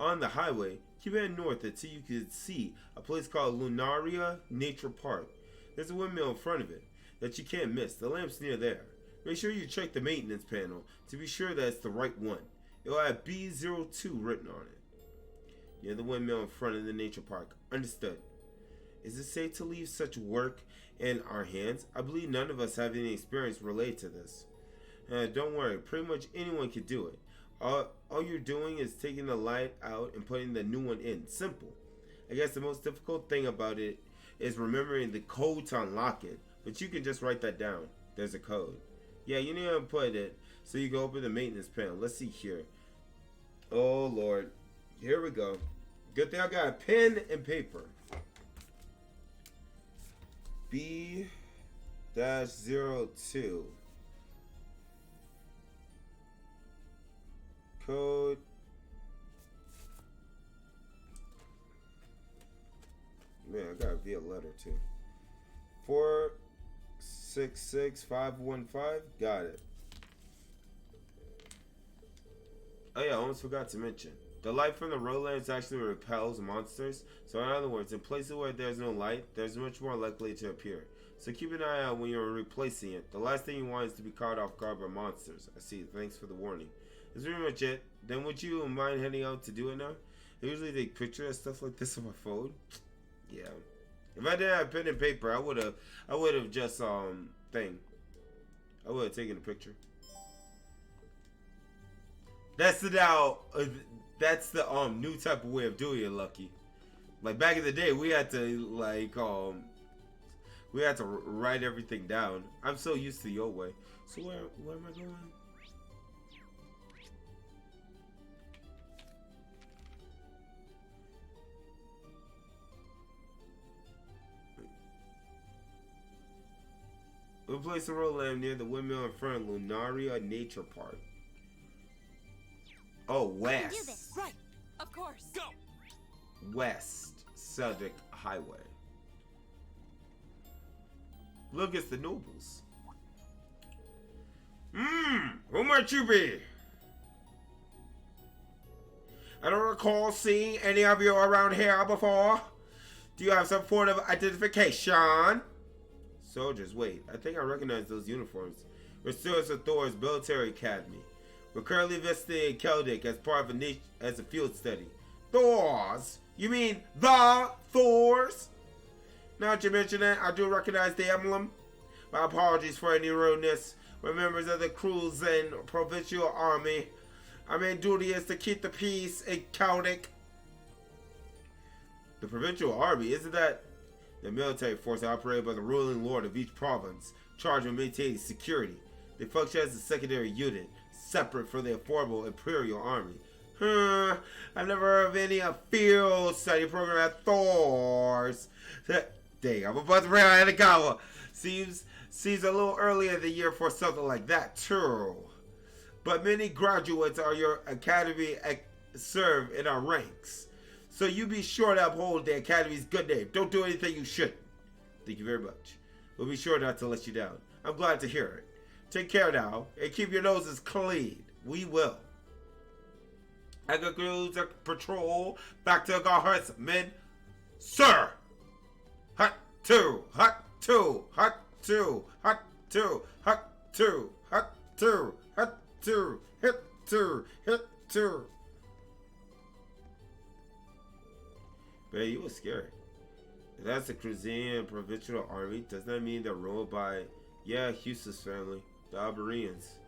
on the highway, keep heading north until you can see a place called Lunaria Nature Park. There's a windmill in front of it that you can't miss. The lamp's near there. Make sure you check the maintenance panel to be sure that it's the right one. It'll have B02 written on it. Yeah, the windmill in front of the nature park. Understood. Is it safe to leave such work in our hands? I believe none of us have any experience related to this. Don't worry, pretty much anyone can do it. All you're doing is taking the light out and putting the new one in. Simple. I guess the most difficult thing about it is remembering the code to unlock it. But you can just write that down. There's a code. Yeah, you need to put it so you can open the maintenance panel. Let's see here. Oh, Lord. Here we go. Good thing I got a pen and paper. B-02. Code. Man, I gotta be a letter too. 466515. Got it. Oh yeah, I almost forgot to mention. The light from the roadlands actually repels monsters. So in other words, in places where there's no light, there's much more likely to appear. So keep an eye out when you're replacing it. The last thing you want is to be caught off guard by monsters. I see. Thanks for the warning. That's pretty much it. Then would you mind heading out to do it now? I usually take pictures of stuff like this on my phone. Yeah. If I didn't have pen and paper, I would have just I would have taken a picture. That's the new type of way of doing it, Lucky. Like back in the day, we had to write everything down. I'm so used to the old way. So where am I going? We'll place a road lamp near the windmill in front of Lunaria Nature Park. Oh, west. Do this. Right. Of course. Go! West Cedric Highway. Look, it's the nobles. Who might you be? I don't recall seeing any of you around here before. Do you have some form of identification? Soldiers, wait. I think I recognize those uniforms. We're students of Thor's military academy. We're currently visiting Celtic as part of as a field study. Thor's? You mean the Thors? Now that you mention it, I do recognize the emblem. My apologies for any rudeness. We're members of the Cruisin' Provincial Army. Our main duty is to keep the peace in Celtic. The Provincial Army, isn't that the military force operated by the ruling lord of each province, charged with maintaining security? They function as a secondary unit, separate from the affordable Imperial Army. I've never heard of any field study program at Thor's. Dang, I'm about to bring out Anagawa. Seems a little early in the year for something like that, too. But many graduates of your academy serve in our ranks. So you be sure to uphold the academy's good name. Don't do anything you shouldn't. Thank you very much. We'll be sure not to let you down. I'm glad to hear it. Take care now, and keep your noses clean. We will. I conclude the patrol. Back to Garhurst, men. Sir! Hut 2, hut 2, hut 2, hut 2, hut 2, hut 2, hut 2, hit 2, hit 2. Man, you was scary. If that's the Cruisin' Provincial Army, doesn't that mean they're ruled by, Huston's family, the Alberians?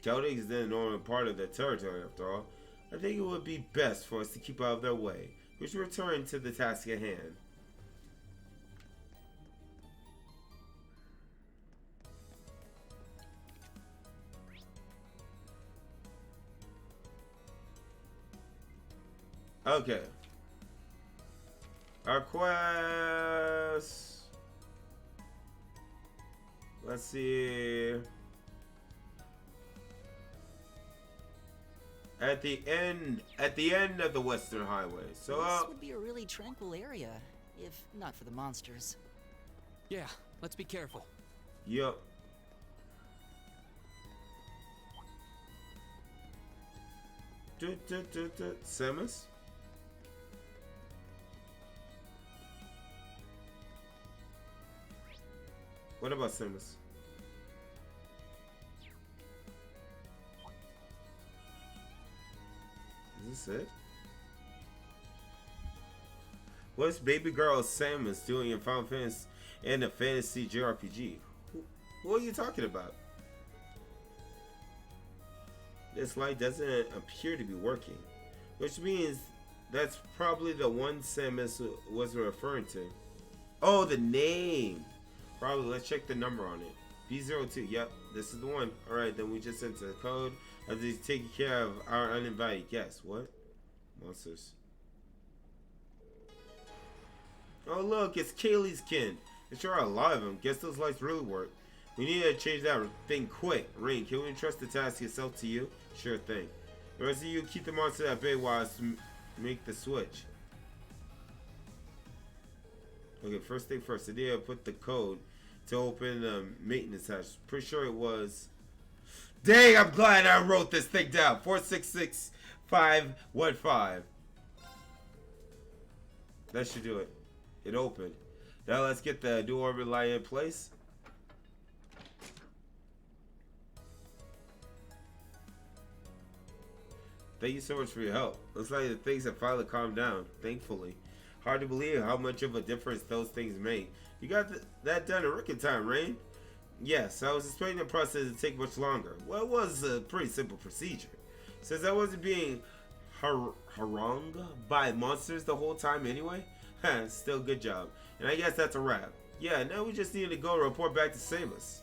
Celtic is the northern part of their territory, after all. I think it would be best for us to keep out of their way. We should return to the task at hand. Okay. Our quest. Let's see. At the end of the Western Highway. So this would be a really tranquil area, if not for the monsters. Yeah, let's be careful. Yup. Samus? What about Samus? Is this it? What's baby girl Samus doing in Final Fantasy and a fantasy JRPG? What are you talking about? This light doesn't appear to be working, which means That's probably the one Samus was referring to. Oh, the name. Probably. Let's check the number on it. B02. Yep, this is the one. Alright, then we just enter the code. As he's taking care of our uninvited guests. What? Monsters. Oh, look, it's Kaylee's kin. There sure are a lot of them. Guess those lights really work. We need to change that thing quick. Rain, can we entrust the task itself to you? Sure thing. The rest of you keep the monster at bay while I make the switch. Okay, first thing first. I need to put the code to open the maintenance hatch. Pretty sure it was... Dang, I'm glad I wrote this thing down. 466515. That should do it. It opened. Now let's get the dual orbit light in place. Thank you so much for your help. Looks like the things have finally calmed down, thankfully. Hard to believe how much of a difference those things made. You got that done in record time, Rain? Yes, I was expecting the process to take much longer. Well, it was a pretty simple procedure. Since I wasn't being harangued by monsters the whole time anyway, still good job. And I guess that's a wrap. Yeah, now we just need to go report back to save us.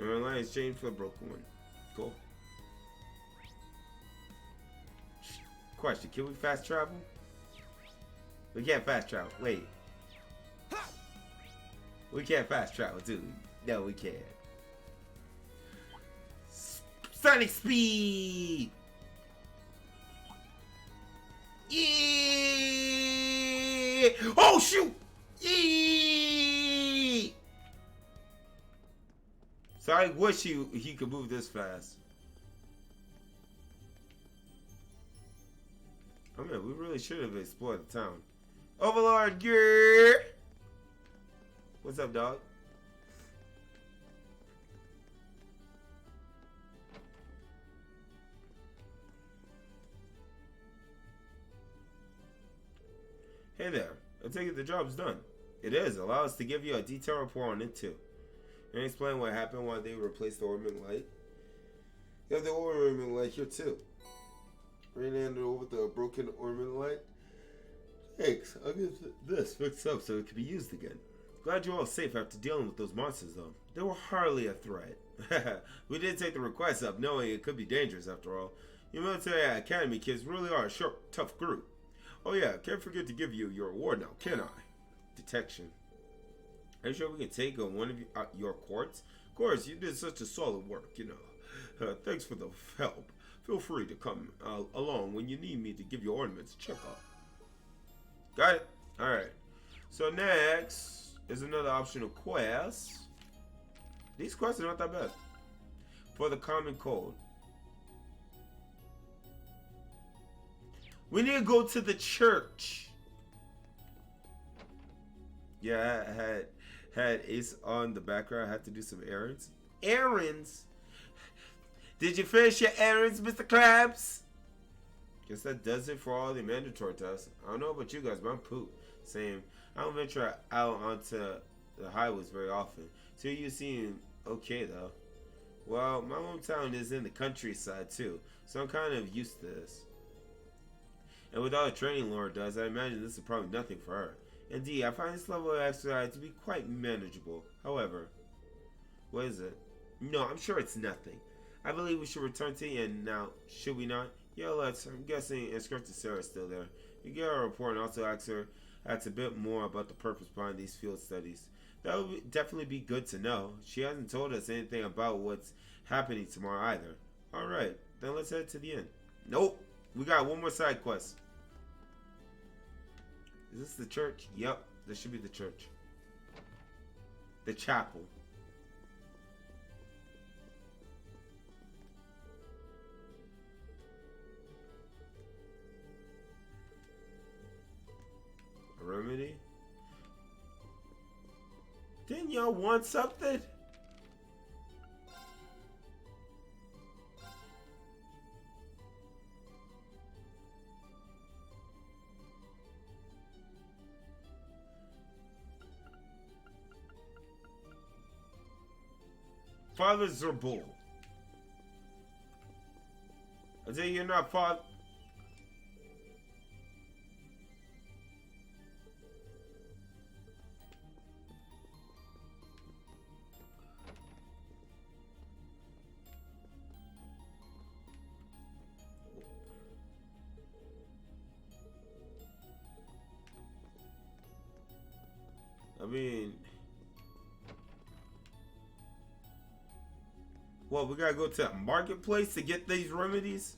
Our line is changed for the broken one. Cool. Question, can we fast travel? We can't fast travel. Wait. We can't fast travel, dude. No, we can't. Sonic speed! Yeah! Oh, shoot! Yeah! So I wish he could move this fast. Oh man, we really should have explored the town. Overlord, yeah! What's up, dog? Hey there. I take it the job's done. It is. Allow us to give you a detailed report on it too. And explain what happened while they replaced the ornament light. You have the ornament light here too. Rain handed over the broken ornament light. Thanks. I'll get this fixed up so it can be used again. Glad you're all safe after dealing with those monsters though. They were hardly a threat. We did take the request up knowing it could be dangerous after all. You military academy kids really are a sharp, tough group. Oh yeah, can't forget to give you your award now, can I? Detection. Are you sure we can take one of your quartz? Of course, you did such a solid work, you know. Thanks for the help. Feel free to come along when you need me to give your ornaments a checkup. Got it? Alright. So next is another optional quest. These quests are not that bad. For the common cold. We need to go to the church. Yeah, I had Ace on the background. I had to do some errands. Errands? Did you finish your errands, Mr. Krabs? Guess that does it for all the mandatory tests. I don't know about you guys, but I'm poop. Same. I don't venture out onto the highways very often. So you seem okay though. Well, my hometown is in the countryside too, so I'm kind of used to this. And with all the training Laura does, I imagine this is probably nothing for her. Indeed, I find this level of exercise to be quite manageable. However, what is it? No, I'm sure it's nothing. I believe we should return to the inn now, should we not? Yeah, let's. I'm guessing Instructor Sarah's still there. You get her report and also ask a bit more about the purpose behind these field studies. That would definitely be good to know. She hasn't told us anything about what's happening tomorrow either. Alright, then let's head to the inn. Nope, we got one more side quest. Is this the church? Yep, this should be the church. The chapel. A remedy? Didn't y'all want something? Father Zerbul. I say you're not father. Well, we gotta go to a marketplace to get these remedies?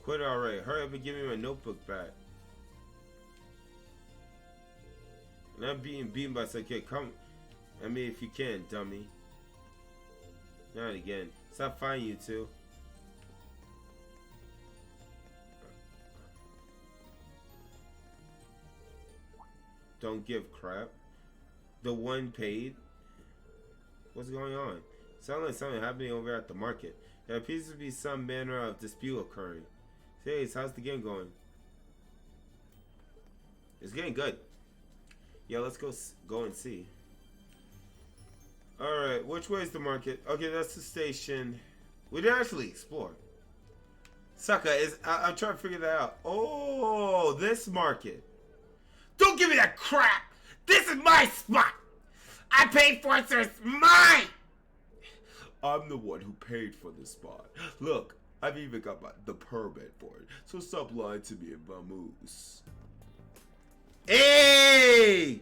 Quit already. Hurry up and give me my notebook back. And I'm being beaten by some kid. Come. I mean, if you can, dummy. Not again. Stop fighting, you two. Don't give crap. The one paid. What's going on? Sounds like something happening over at the market. There appears to be some manner of dispute occurring. Hey, how's the game going? It's getting good. Yeah, let's go and see. Alright, which way is the market? Okay, that's the station. We didn't actually explore. Sucker, I'm trying to figure that out. Oh, this market. Don't give me that crap! This is my spot! I paid for it, so it's mine! I'm the one who paid for this spot. Look, I've even got the permit for it, so stop lying to me and vamoose. Hey!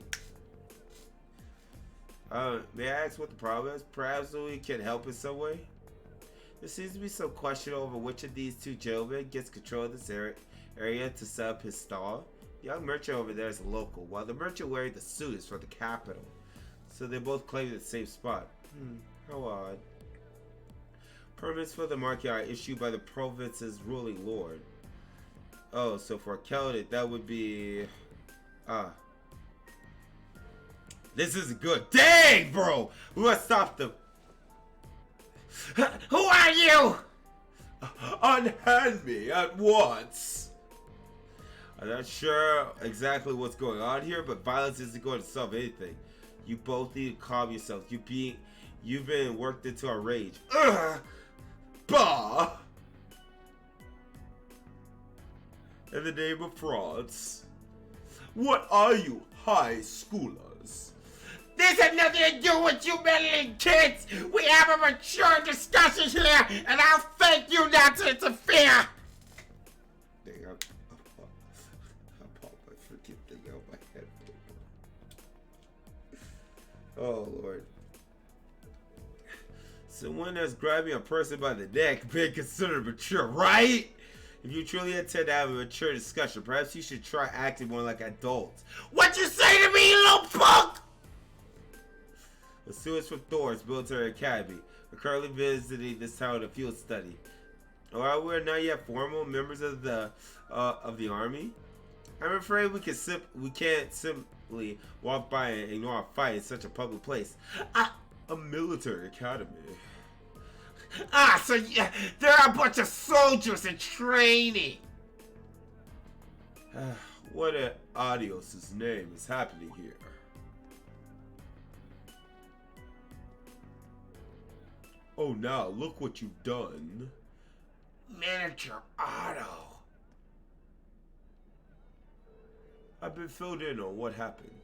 May I ask what the problem is? Perhaps we can help in some way? There seems to be some question over which of these two gentlemen gets control of this area to set up his stall. The young merchant over there is a local, while the merchant wearing the suit is from the capital. So they both claim the same spot. How odd. Permits for the market are issued by the province's ruling lord. Oh, so for Celtic, that would be... This isn't good. Dang, bro! We must stop them. Who are you? Unhand me at once. I'm not sure exactly what's going on here, but violence isn't going to solve anything. You both need to calm yourselves. You've been worked into a rage. Ugh! Bah! In the name of frauds. What are you, high schoolers? This has nothing to do with you meddling kids! We have a mature discussion here, and I'll thank you not to interfere! Dang, I popped my freaking thing out my head. Oh, Lord. Someone that's grabbing a person by the neck being considered mature, right? If you truly intend to have a mature discussion, perhaps you should try acting more like adults. What you say to me, you little punk? The students from Thor's Military Academy are currently visiting this town on a field study. While we're not yet formal members of the army, I'm afraid we can't simply walk by and ignore a fight in such a public place. A military academy. So yeah, there are a bunch of soldiers in training. What an adios' name is happening here? Oh, now look what you've done. Manager Otto. I've been filled in on what happened.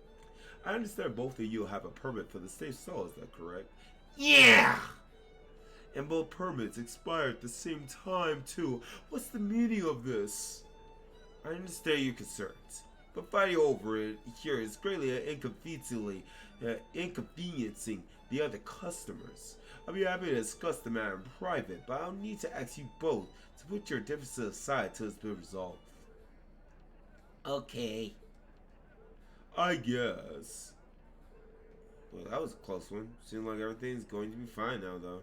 I understand both of you have a permit for the same stall, is that correct? Yeah! And both permits expire at the same time, too. What's the meaning of this? I understand your concerns, but fighting over it here is greatly inconveniencing the other customers. I'll be happy to discuss the matter in private, but I'll need to ask you both to put your differences aside till it's been resolved. Okay. I guess. Well, that was a close one. Seems like everything's going to be fine now, though.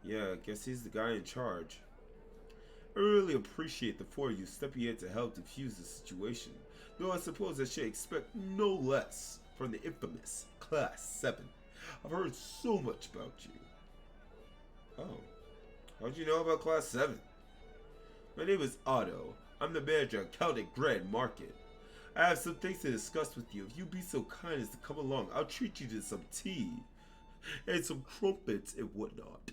Yeah, I guess he's the guy in charge. I really appreciate the four of you stepping in to help defuse the situation, though I suppose I should expect no less from the infamous Class 7. I've heard so much about you. Oh, how'd you know about Class 7? My name is Otto. I'm the manager of Celtic Grand Market. I have some things to discuss with you. If you'd be so kind as to come along, I'll treat you to some tea and some crumpets and whatnot.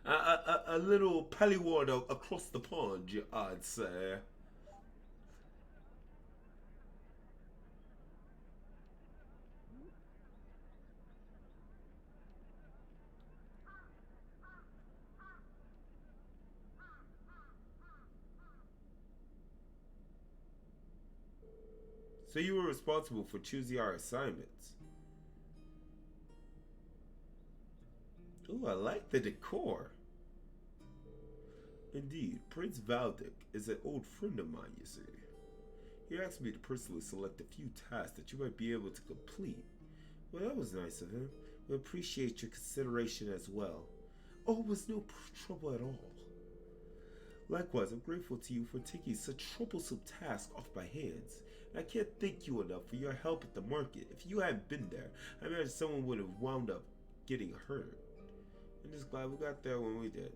A little pallyward across the pond, I'd say. So you were responsible for choosing our assignments. Ooh, I like the decor. Indeed, Prince Valdic is an old friend of mine, you see. He asked me to personally select a few tasks that you might be able to complete. Well, that was nice of him. We appreciate your consideration as well. Oh, it was no trouble at all. Likewise, I'm grateful to you for taking such troublesome tasks off my hands. And I can't thank you enough for your help at the market. If you hadn't been there, I imagine someone would have wound up getting hurt. I'm just glad we got there when we did.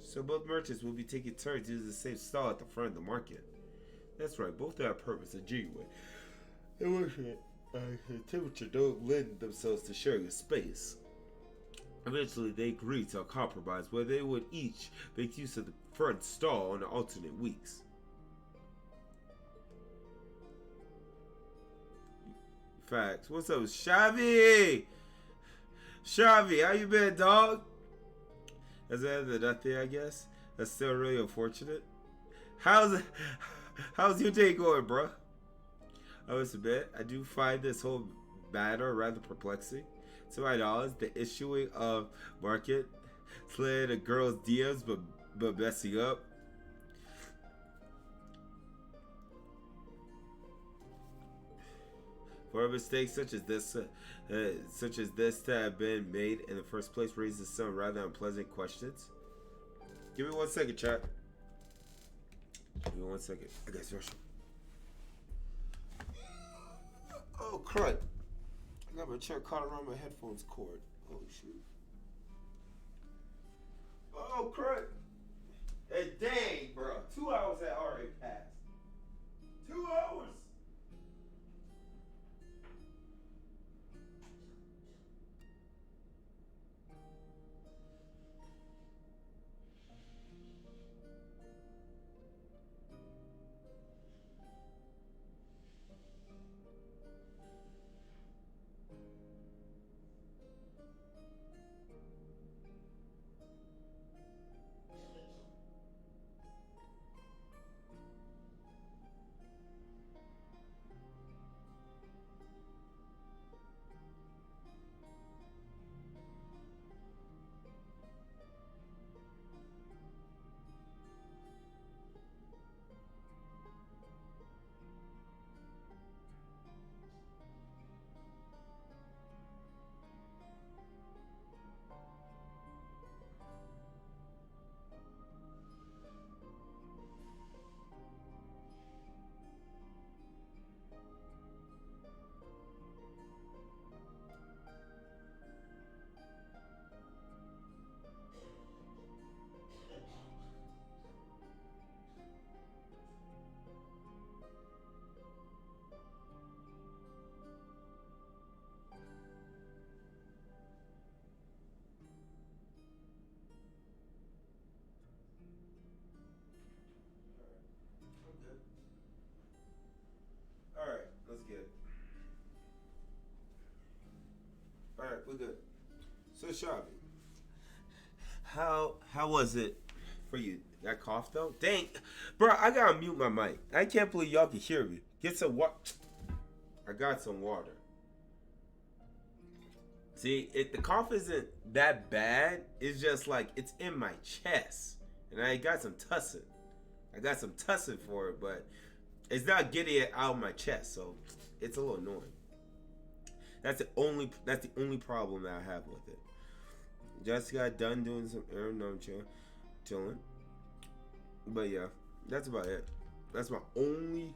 So both merchants will be taking turns to use the same stall at the front of the market. That's right, both have purpose and genuine. They wish the temperature don't lend themselves to sharing a space. Eventually, they agreed to a compromise where they would each make use of the front stall on the alternate weeks. Facts. What's up, Shavi? Shavi, how you been, dog? That's the end of nothing, I guess. That's still really unfortunate. How's your day going, bro? I must admit, I do find this whole matter rather perplexing. To my knowledge, the issuing of market slid a girl's DMs but messing up. For a mistake such as this to have been made in the first place raises some rather unpleasant questions. Give me 1 second, chat. Give me 1 second. I got special. Oh, crud. I got my chair caught around my headphones cord. Oh, shoot. Oh, crud. Hey, dang, bro. 2 hours had already passed. 2 hours. Alright, let's get it. Alright, we're good. So, Shavi, how was it for you? That cough, though? Dang. Bro, I gotta mute my mic. I can't believe y'all can hear me. Get some water. I got some water. See, the cough isn't that bad. It's just like, it's in my chest. And I got some tussin. For it, but it's not getting it out of my chest, so it's a little annoying. That's the only problem that I have with it. Just got done doing some chilling. But yeah, that's about it. That's my only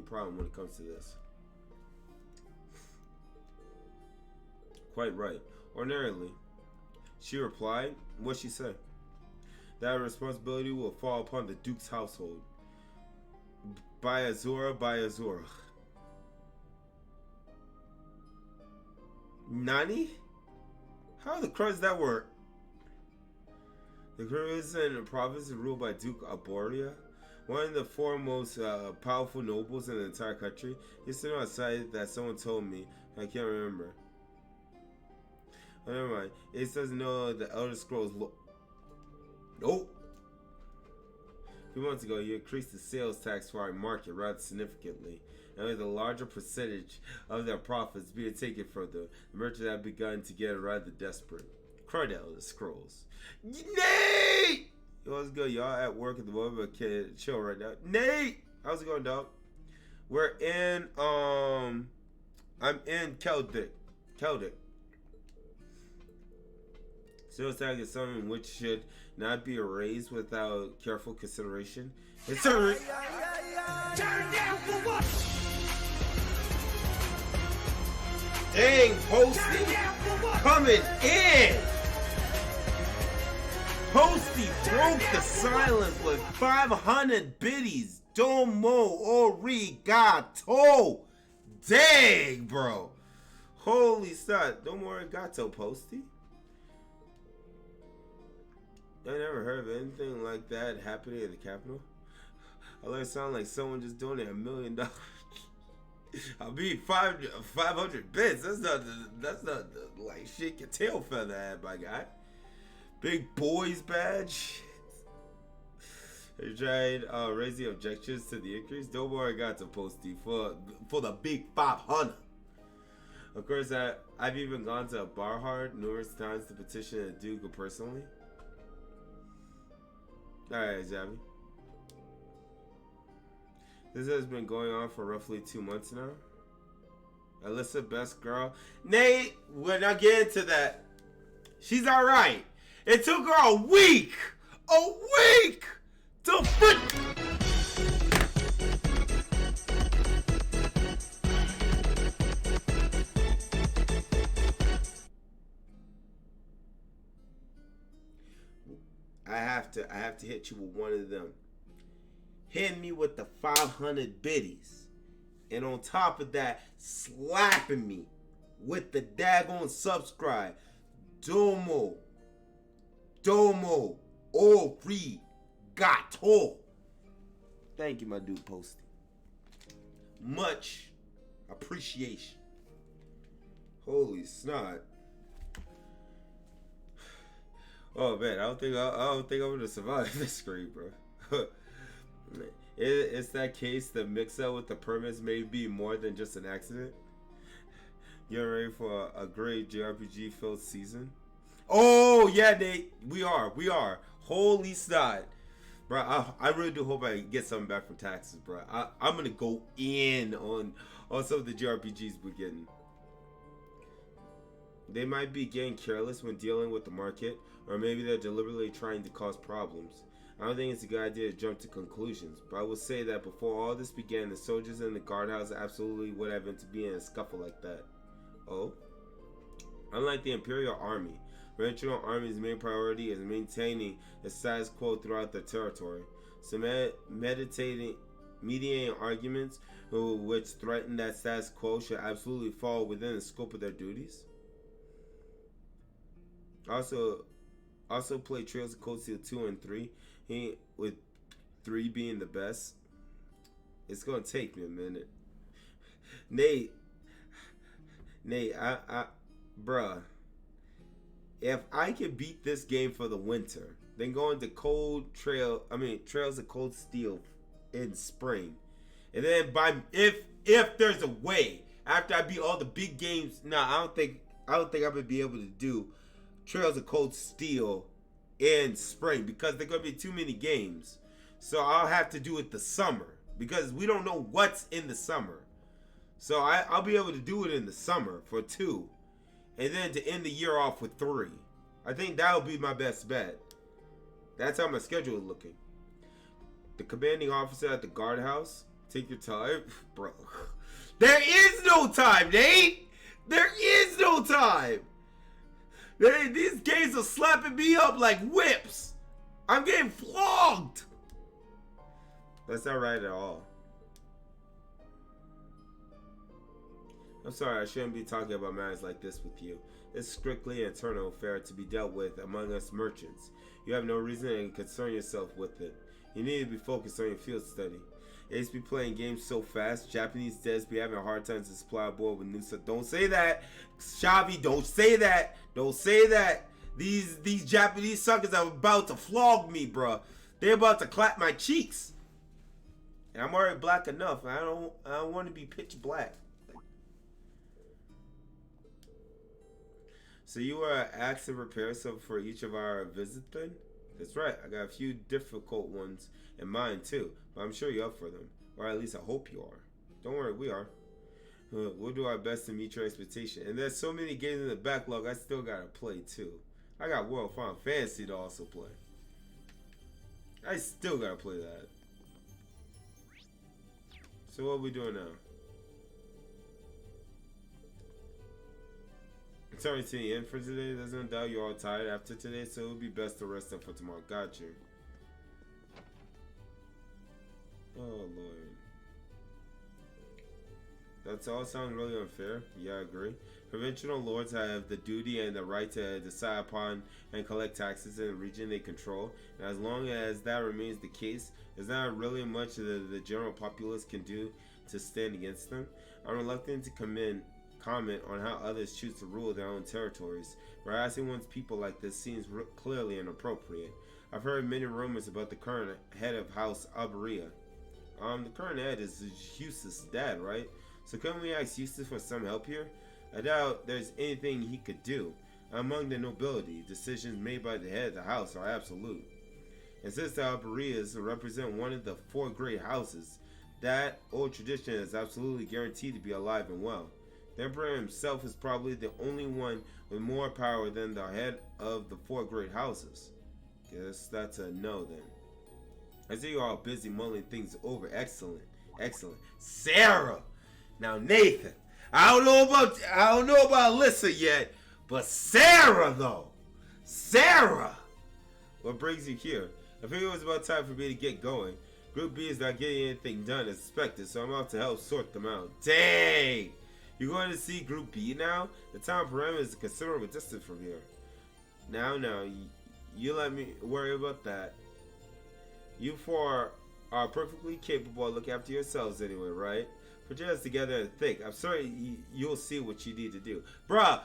problem when it comes to this. Quite right. Ordinarily, she replied, what'd she say? That responsibility will fall upon the Duke's household. By Azura. Nani? How the crud does that work? The Crimson province is ruled by Duke Arborea, one of the foremost powerful nobles in the entire country. It's still outside that someone told me. I can't remember. Oh, never mind. It doesn't know the Elder Scrolls. Nope. few months ago, you increased the sales tax for our market rather significantly, and with a larger percentage of their profits being taken from them, the merchants have begun to get rather desperate. Cardell, the scrolls. Nate! Yo, what's good? Y'all at work at the moment, but can chill right now. Nate! How's it going, dog? We're in, I'm in Celtic. Sales tax is something which should not be erased without careful consideration. It's a turn down for what? Dang, Posty coming in. Posty broke the silence with 500 biddies. Domo origato. Dang, bro. Holy stuff. Domo origato, Posty. I never heard of anything like that happening at the Capitol. I let it sound like someone just donated $1 million. I'll be 500 bits. That's not like shake your tail feather at, my guy. Big boys badge. They tried raising objections to the increase. Don't worry, I got to Posty for the big 500. Of course, I've even gone to a bar hard numerous times to petition a Duke personally. Alright, Zabby. This has been going on for roughly 2 months now. Alyssa, best girl. Nate, we're not getting to that. She's alright. It took her a week to fit. I have to hit you with one of them. Hitting me with the 500 biddies. And on top of that, slapping me with the daggone subscribe. Domo origato. Thank you, my dude Posty. Much appreciation. Holy snot. Oh man, I don't think I'm gonna survive this screen, bro. It's that case. The mix-up with the permits may be more than just an accident. You're ready for a great JRPG filled season? Oh yeah, Nate, we are. Holy snot, bro! I really do hope I get something back from taxes, bro. I'm gonna go in on some of the JRPGs we're getting. They might be getting careless when dealing with the market, or maybe they're deliberately trying to cause problems. I don't think it's a good idea to jump to conclusions, but I will say that before all this began, the soldiers in the guardhouse absolutely would have been to be in a scuffle like that. Oh? Unlike the Imperial Army, Regional Army's main priority is maintaining the status quo throughout their territory. So mediating arguments which threaten that status quo should absolutely fall within the scope of their duties. Also play Trails of Cold Steel 2 and 3, with 3 being the best. It's gonna take me a minute. Nate, bruh, if I can beat this game for the winter, then going to Trails of Cold Steel in spring, and then if there's a way after I beat all the big games, I don't think I'm gonna be able to do Trails of Cold Steel in spring because there are gonna be too many games. So I'll have to do it the summer because we don't know what's in the summer. So I'll be able to do it in the summer for 2, and then to end the year off with 3. I think that'll be my best bet. That's how my schedule is looking. The commanding officer at the guardhouse. Take your time, bro. There is no time, Nate. There is no time. These games are slapping me up like whips. I'm getting flogged. That's not right at all. I'm sorry, I shouldn't be talking about matters like this with you. It's strictly an internal affair to be dealt with among us merchants. You have no reason to concern yourself with it. You need to be focused on your field study. Ace be playing games so fast, Japanese devs be having a hard time to supply a board with new stuff. Don't say that, Shavi. Don't say that. Don't say that. These Japanese suckers are about to flog me, bruh. They about to clap my cheeks. And I'm already black enough. I don't want to be pitch black. So you were asked to prepare some for each of our visits then? That's right. I got a few difficult ones in mind too. But I'm sure you're up for them. Or at least I hope you are. Don't worry, we are. We'll do our best to meet your expectation. And there's so many games in the backlog I still gotta play too. I got World of Final Fantasy to also play. I still gotta play that. So what are we doing now? It's already to the end for today. There's no doubt you're all tired after today, so it would be best to rest up for tomorrow. Got you. Oh, Lord. That all sounds really unfair. Yeah, I agree. Provincial lords have the duty and the right to decide upon and collect taxes in the region they control. And as long as that remains the case, there's not really much the general populace can do to stand against them. I'm reluctant to comment on how others choose to rule their own territories. Harassing one's people like this seems clearly inappropriate. I've heard many rumors about the current head of House Abaria. The current head is Eustace's dad, right? So couldn't we ask Eustace for some help here? I doubt there's anything he could do. Among the nobility, decisions made by the head of the house are absolute. And since the Abarias represent one of the 4 great houses, that old tradition is absolutely guaranteed to be alive and well. The Emperor himself is probably the only one with more power than the head of the 4 great houses. Guess that's a no then. I see you're all busy mulling things over. Excellent. Excellent. Sarah! Now Nathan, I don't know about Alyssa yet, but Sarah though. Sarah! What brings you here? I figured it was about time for me to get going. Group B is not getting anything done as expected, so I'm out to help sort them out. Dang! You're going to see Group B now? The town perimeter is a considerable distance from here. Now, you let me worry about that. You 4 are perfectly capable of looking after yourselves anyway, right? Put your heads together and think. I'm sorry, you'll see what you need to do. Bruh,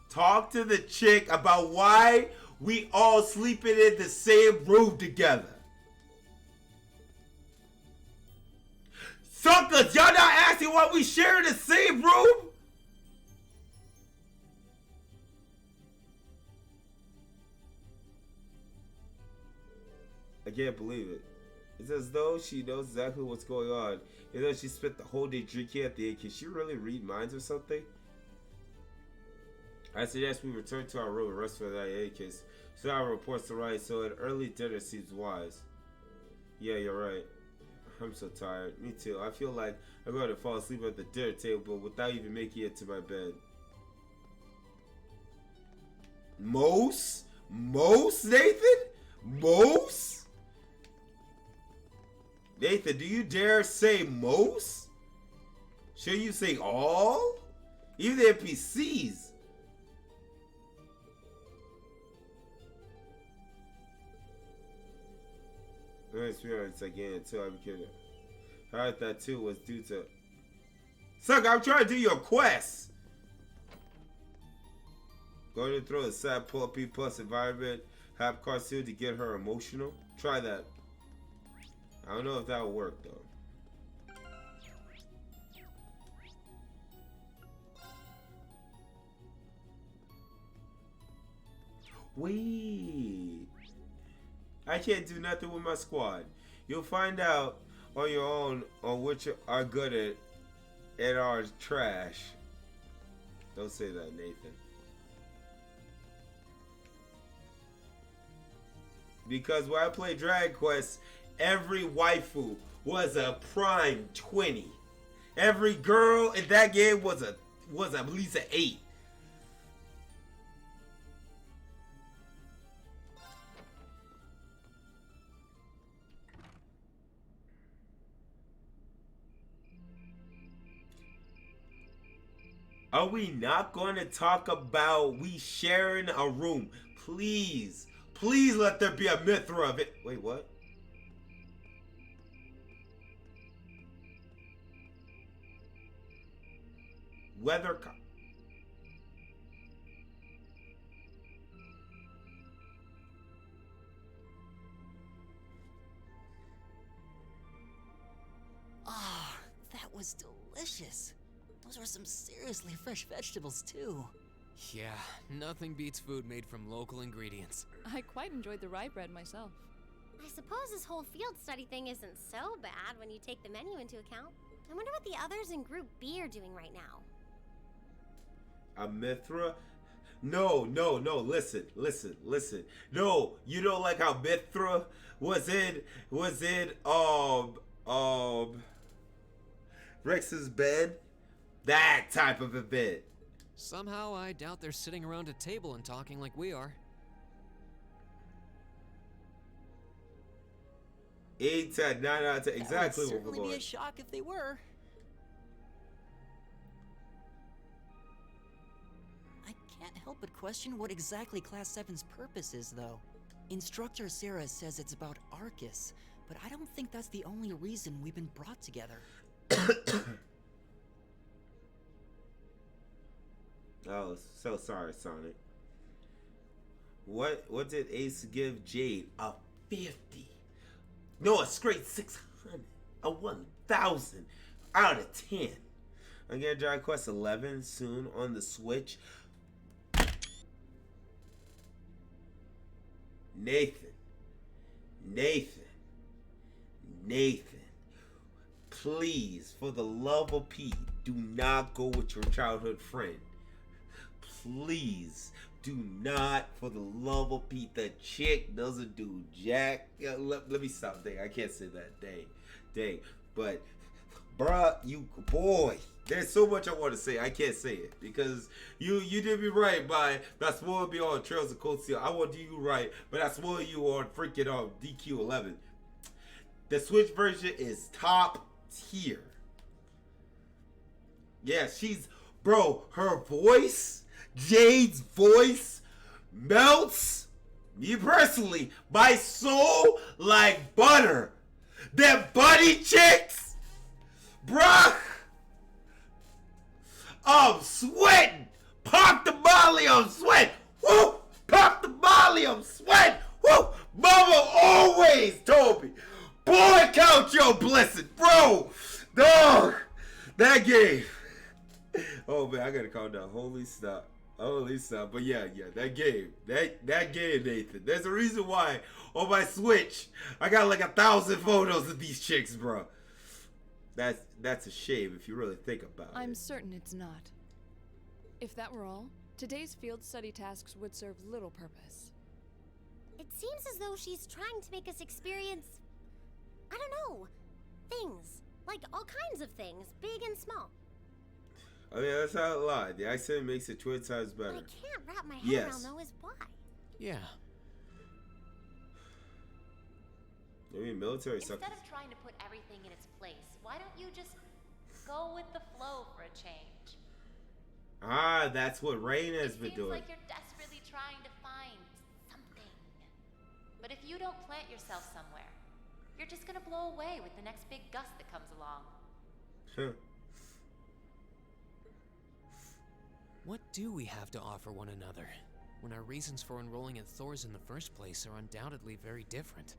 talk to the chick about why we all sleeping in the same room together. Suckers, y'all not asking why we share the same room? I can't believe it. It's as though she knows exactly what's going on. You know, she spent the whole day drinking at the inn. Can she really read minds or something? I suggest we return to our room and rest for that in case. So our reports to write, so an early dinner seems wise. Yeah, you're right. I'm so tired. Me too. I feel like I'm going to fall asleep at the dinner table without even making it to my bed. Most, Nathan? Most? Nathan, do you dare say most? Should you say all? Even the NPCs. My experience again until I became I heard that too was due to Suck, I'm trying to do your quest. Going to throw a sad puppy plus environment, have cartoon to get her emotional. Try that. I don't know if that'll work though. Wait. I can't do nothing with my squad. You'll find out on your own on which are good at and are trash. Don't say that, Nathan. Because when I played Dragon Quest, every waifu was a prime 20. Every girl in that game was at least an 8. Are we not going to talk about we sharing a room? Please. Please let there be a Mithra of it. Wait, what? Weather. was delicious. Those were some seriously fresh vegetables, too. Yeah, nothing beats food made from local ingredients. I quite enjoyed the rye bread myself. I suppose this whole field study thing isn't so bad when you take the menu into account. I wonder what the others in Group B are doing right now. Mithra? No, listen. No, you don't like how Mithra was in Rex's bed? That type of event. Somehow, I doubt they're sitting around a table and talking like we are. 8 to 9 out of 10. Exactly That what would we're certainly be going. a shock if they were. I can't help but question what exactly Class 7's purpose is, though. Instructor Sarah says it's about Arcus, but I don't think that's the only reason we've been brought together. Oh, so sorry, Sonic. What did Ace give Jade? A 50. No, a straight 600. A 1,000 out of 10. I get Dragon Quest 11 soon on the Switch. Nathan. Please, for the love of Pete, do not go with your childhood friend. Please, do not, for the love of Pete. The chick doesn't do jack. Let me stop there. I can't say that. Dang. But, bruh, boy, there's so much I want to say. I can't say it because you did me right by that spoiled me on Trails of Cold Steel. I want to do you right, but I spoiled you on freaking DQ11. The Switch version is top tier. Yeah, bro, her voice, Jade's voice, melts me personally my soul like butter. Them buddy chicks, bruh, I'm sweating. Pop the molly, I'm sweating. Woo! Pop the molly, I'm sweating. Woo! Mama always told me, boy, count your blessing, bro. Dog, that game. Oh man, I gotta calm down. Holy stop. But yeah, that game, Nathan. There's a reason why on my Switch I got like 1,000 photos of these chicks, bro. That's a shame if you really think about it. I'm certain it's not. If that were all, today's field study tasks would serve little purpose. It seems as though she's trying to make us experience, I don't know, things. Like all kinds of things, big and small. I mean, that's not a lie. The accent makes it 20 times better. What I can't wrap my head around though is why. Yeah. I mean, military stuff. Instead of trying to put everything in its place, why don't you just go with the flow for a change? Ah, that's what Rain has been It seems doing. like you're desperately trying to find something. But if you don't plant yourself somewhere, you're just gonna blow away with the next big gust that comes along. Huh. What do we have to offer one another when our reasons for enrolling at Thor's in the first place are undoubtedly very different?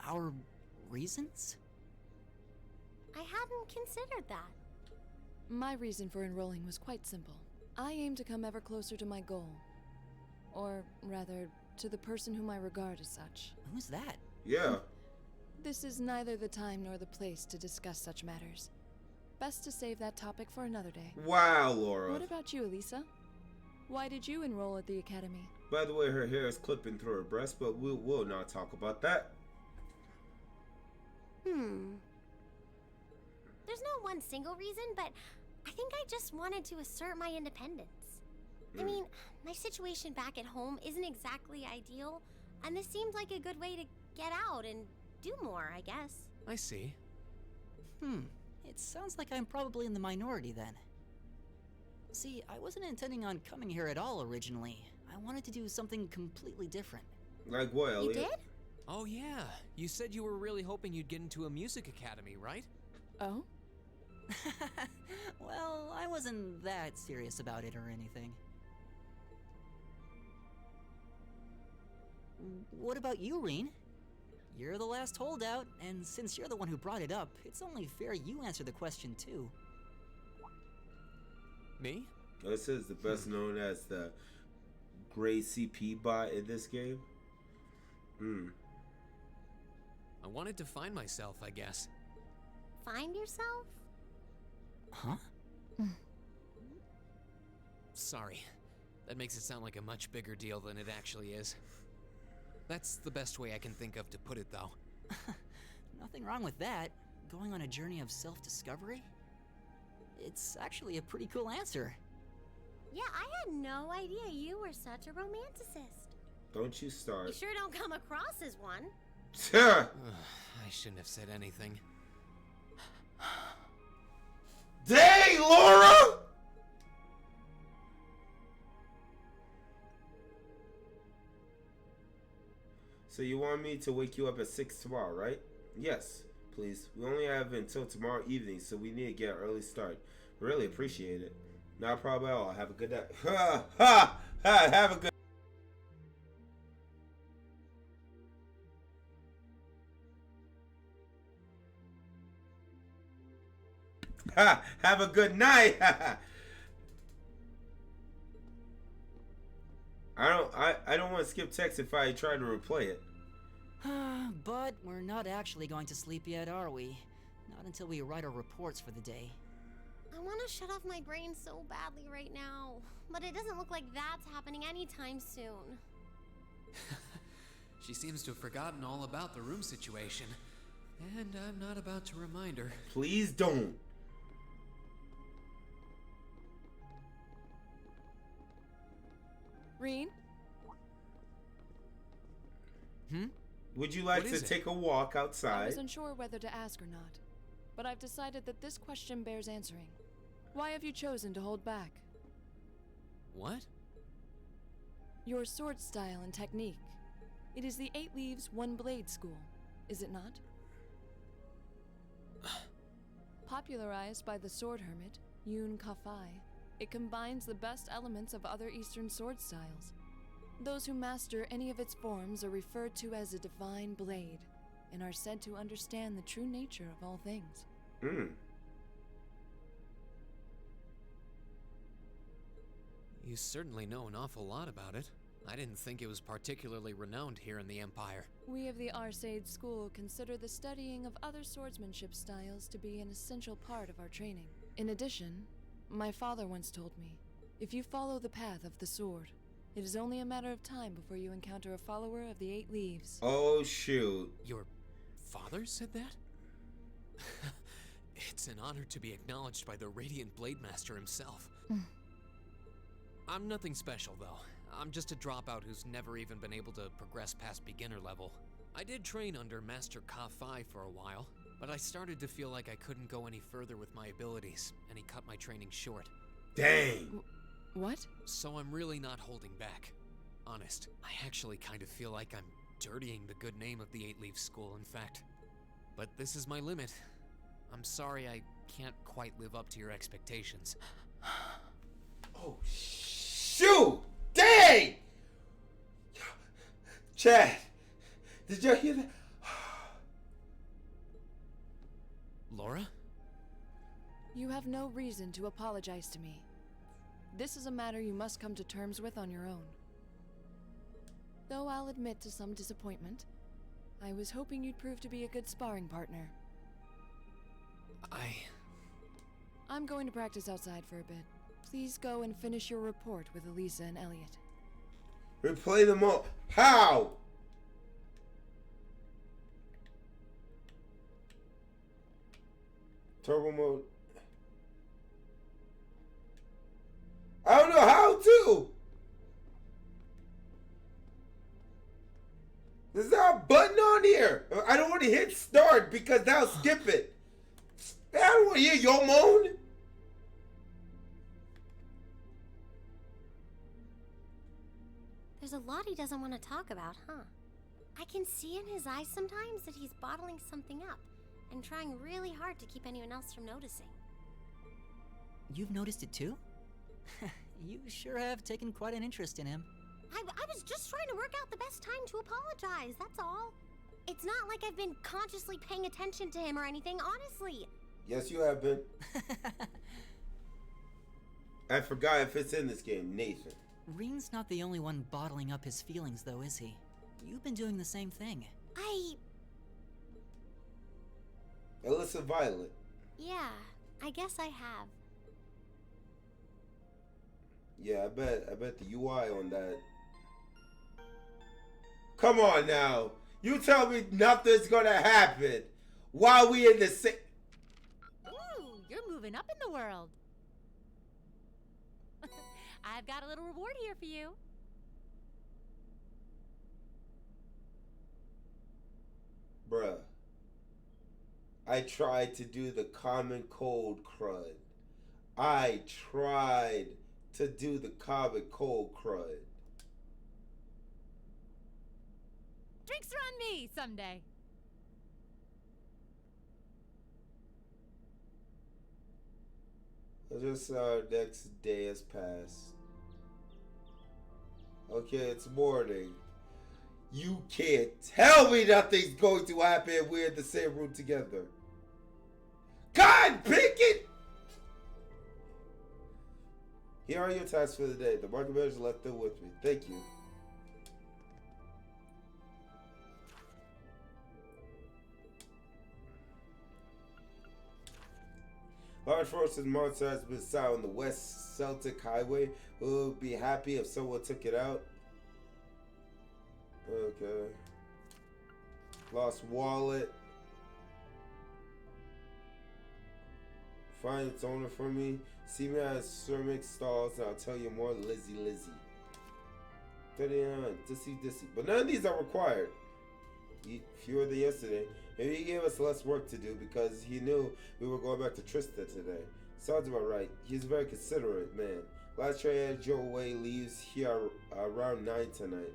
Our reasons? I hadn't considered that. My reason for enrolling was quite simple. I aim to come ever closer to my goal. Or rather, to the person whom I regard as such. Who's that? Yeah. This is neither the time nor the place to discuss such matters. Best to save that topic for another day. Wow, Laura. What about you, Elisa? Why did you enroll at the academy? By the way, her hair is clipping through her breast, but we'll not talk about that. There's no one single reason, but I think I just wanted to assert my independence. I mean, my situation back at home isn't exactly ideal, and this seemed like a good way to get out and do more, I guess. I see. It sounds like I'm probably in the minority then. See, I wasn't intending on coming here at all originally. I wanted to do something completely different. Like what, Elliot? You did? Oh yeah, you said you were really hoping you'd get into a music academy, right? Oh? Well, I wasn't that serious about it or anything. What about you, Reen? You're the last holdout, and since you're the one who brought it up, it's only fair you answer the question too. Me? This is the best known as the Gray CP bot in this game. I wanted to find myself, I guess. Find yourself? Huh? Sorry. That makes it sound like a much bigger deal than it actually is. That's the best way I can think of to put it, though. Nothing wrong with that. Going on a journey of self-discovery? It's actually a pretty cool answer. Yeah, I had no idea you were such a romanticist. Don't you start. You sure don't come across as one. I shouldn't have said anything. Dang, Laura! So you want me to wake you up at 6 tomorrow, right? Yes, please. We only have until tomorrow evening, so we need to get an early start. Really appreciate it. Not a problem at all. Have a good night. Ha ha ha! Have a good. Ha! Have a good night. I don't want to skip text if I try to replay it. But we're not actually going to sleep yet, are we? Not until we write our reports for the day. I want to shut off my brain so badly right now, but it doesn't look like that's happening anytime soon. She seems to have forgotten all about the room situation, and I'm not about to remind her. Please don't. Reen? Would you like What to is it? take a walk I outside? was unsure whether to ask or not, but I've decided that this question bears answering. Why have you chosen to hold back? What? Your sword style and technique. It is the 8 Leaves, 1 Blade school, is it not? Popularized by the sword hermit, Yun Ka-Fai, it combines the best elements of other Eastern sword styles. Those who master any of its forms are referred to as a divine blade, and are said to understand the true nature of all things. You certainly know an awful lot about it. I didn't think it was particularly renowned here in the Empire. We of the Arcade School consider the studying of other swordsmanship styles to be an essential part of our training. In addition, my father once told me, if you follow the path of the sword, it is only a matter of time before you encounter a follower of the 8 Leaves. Oh, shoot. Your father said that? It's an honor to be acknowledged by the Radiant Blade Master himself. I'm nothing special, though. I'm just a dropout who's never even been able to progress past beginner level. I did train under Master Ka-Fai for a while, but I started to feel like I couldn't go any further with my abilities, and he cut my training short. Dang. What? So I'm really not holding back. Honest, I actually kind of feel like I'm dirtying the good name of the 8 Leaves School, in fact. But this is my limit. I'm sorry I can't quite live up to your expectations. Oh, shoot! Dang! Chad, did y'all hear that? Laura? You have no reason to apologize to me. This is a matter you must come to terms with on your own. Though I'll admit to some disappointment, I was hoping you'd prove to be a good sparring partner. I'm going to practice outside for a bit. Please go and finish your report with Elisa and Elliot. Replay them all. How? Turbo mode. I don't know how to. There's not a button on here. I don't want to hit start because that'll skip it. I don't want to hear your moan. There's a lot he doesn't want to talk about, huh? I can see in his eyes sometimes that he's bottling something up and trying really hard to keep anyone else from noticing. You've noticed it too? You sure have taken quite an interest in him. I was just trying to work out the best time to apologize, that's all. It's not like I've been consciously paying attention to him or anything, honestly. Yes, you have been. I forgot if it's in this game, Nathan. Reen's not the only one bottling up his feelings, though, is he? You've been doing the same thing. Alyssa Violet. Yeah, I guess I have. Yeah, I bet the UI on that. Come on now. You tell me nothing's gonna happen while we in the same. Ooh, you're moving up in the world. I've got a little reward here for you. Bruh. I tried to do the common cold crud. I tried to do the common cold crud. Drinks are on me someday. Just our next day has passed. Okay, it's morning. You can't tell me nothing's going to happen. We're in the same room together. God, pick it! Here are your tasks for the day. The market manager left them with me. Thank you. Large forces of monsters has been sighted on the West Celtic Highway. We'll be happy if someone took it out. Okay. Lost wallet. Find its owner for me. See me at ceramic stalls and I'll tell you more. Lizzie. 39. Dissy. But none of these are required. Fewer than yesterday. Maybe he gave us less work to do because he knew we were going back to Trista today. Sounds about right. He's a very considerate man. Last train Joe Way leaves here around 9 tonight.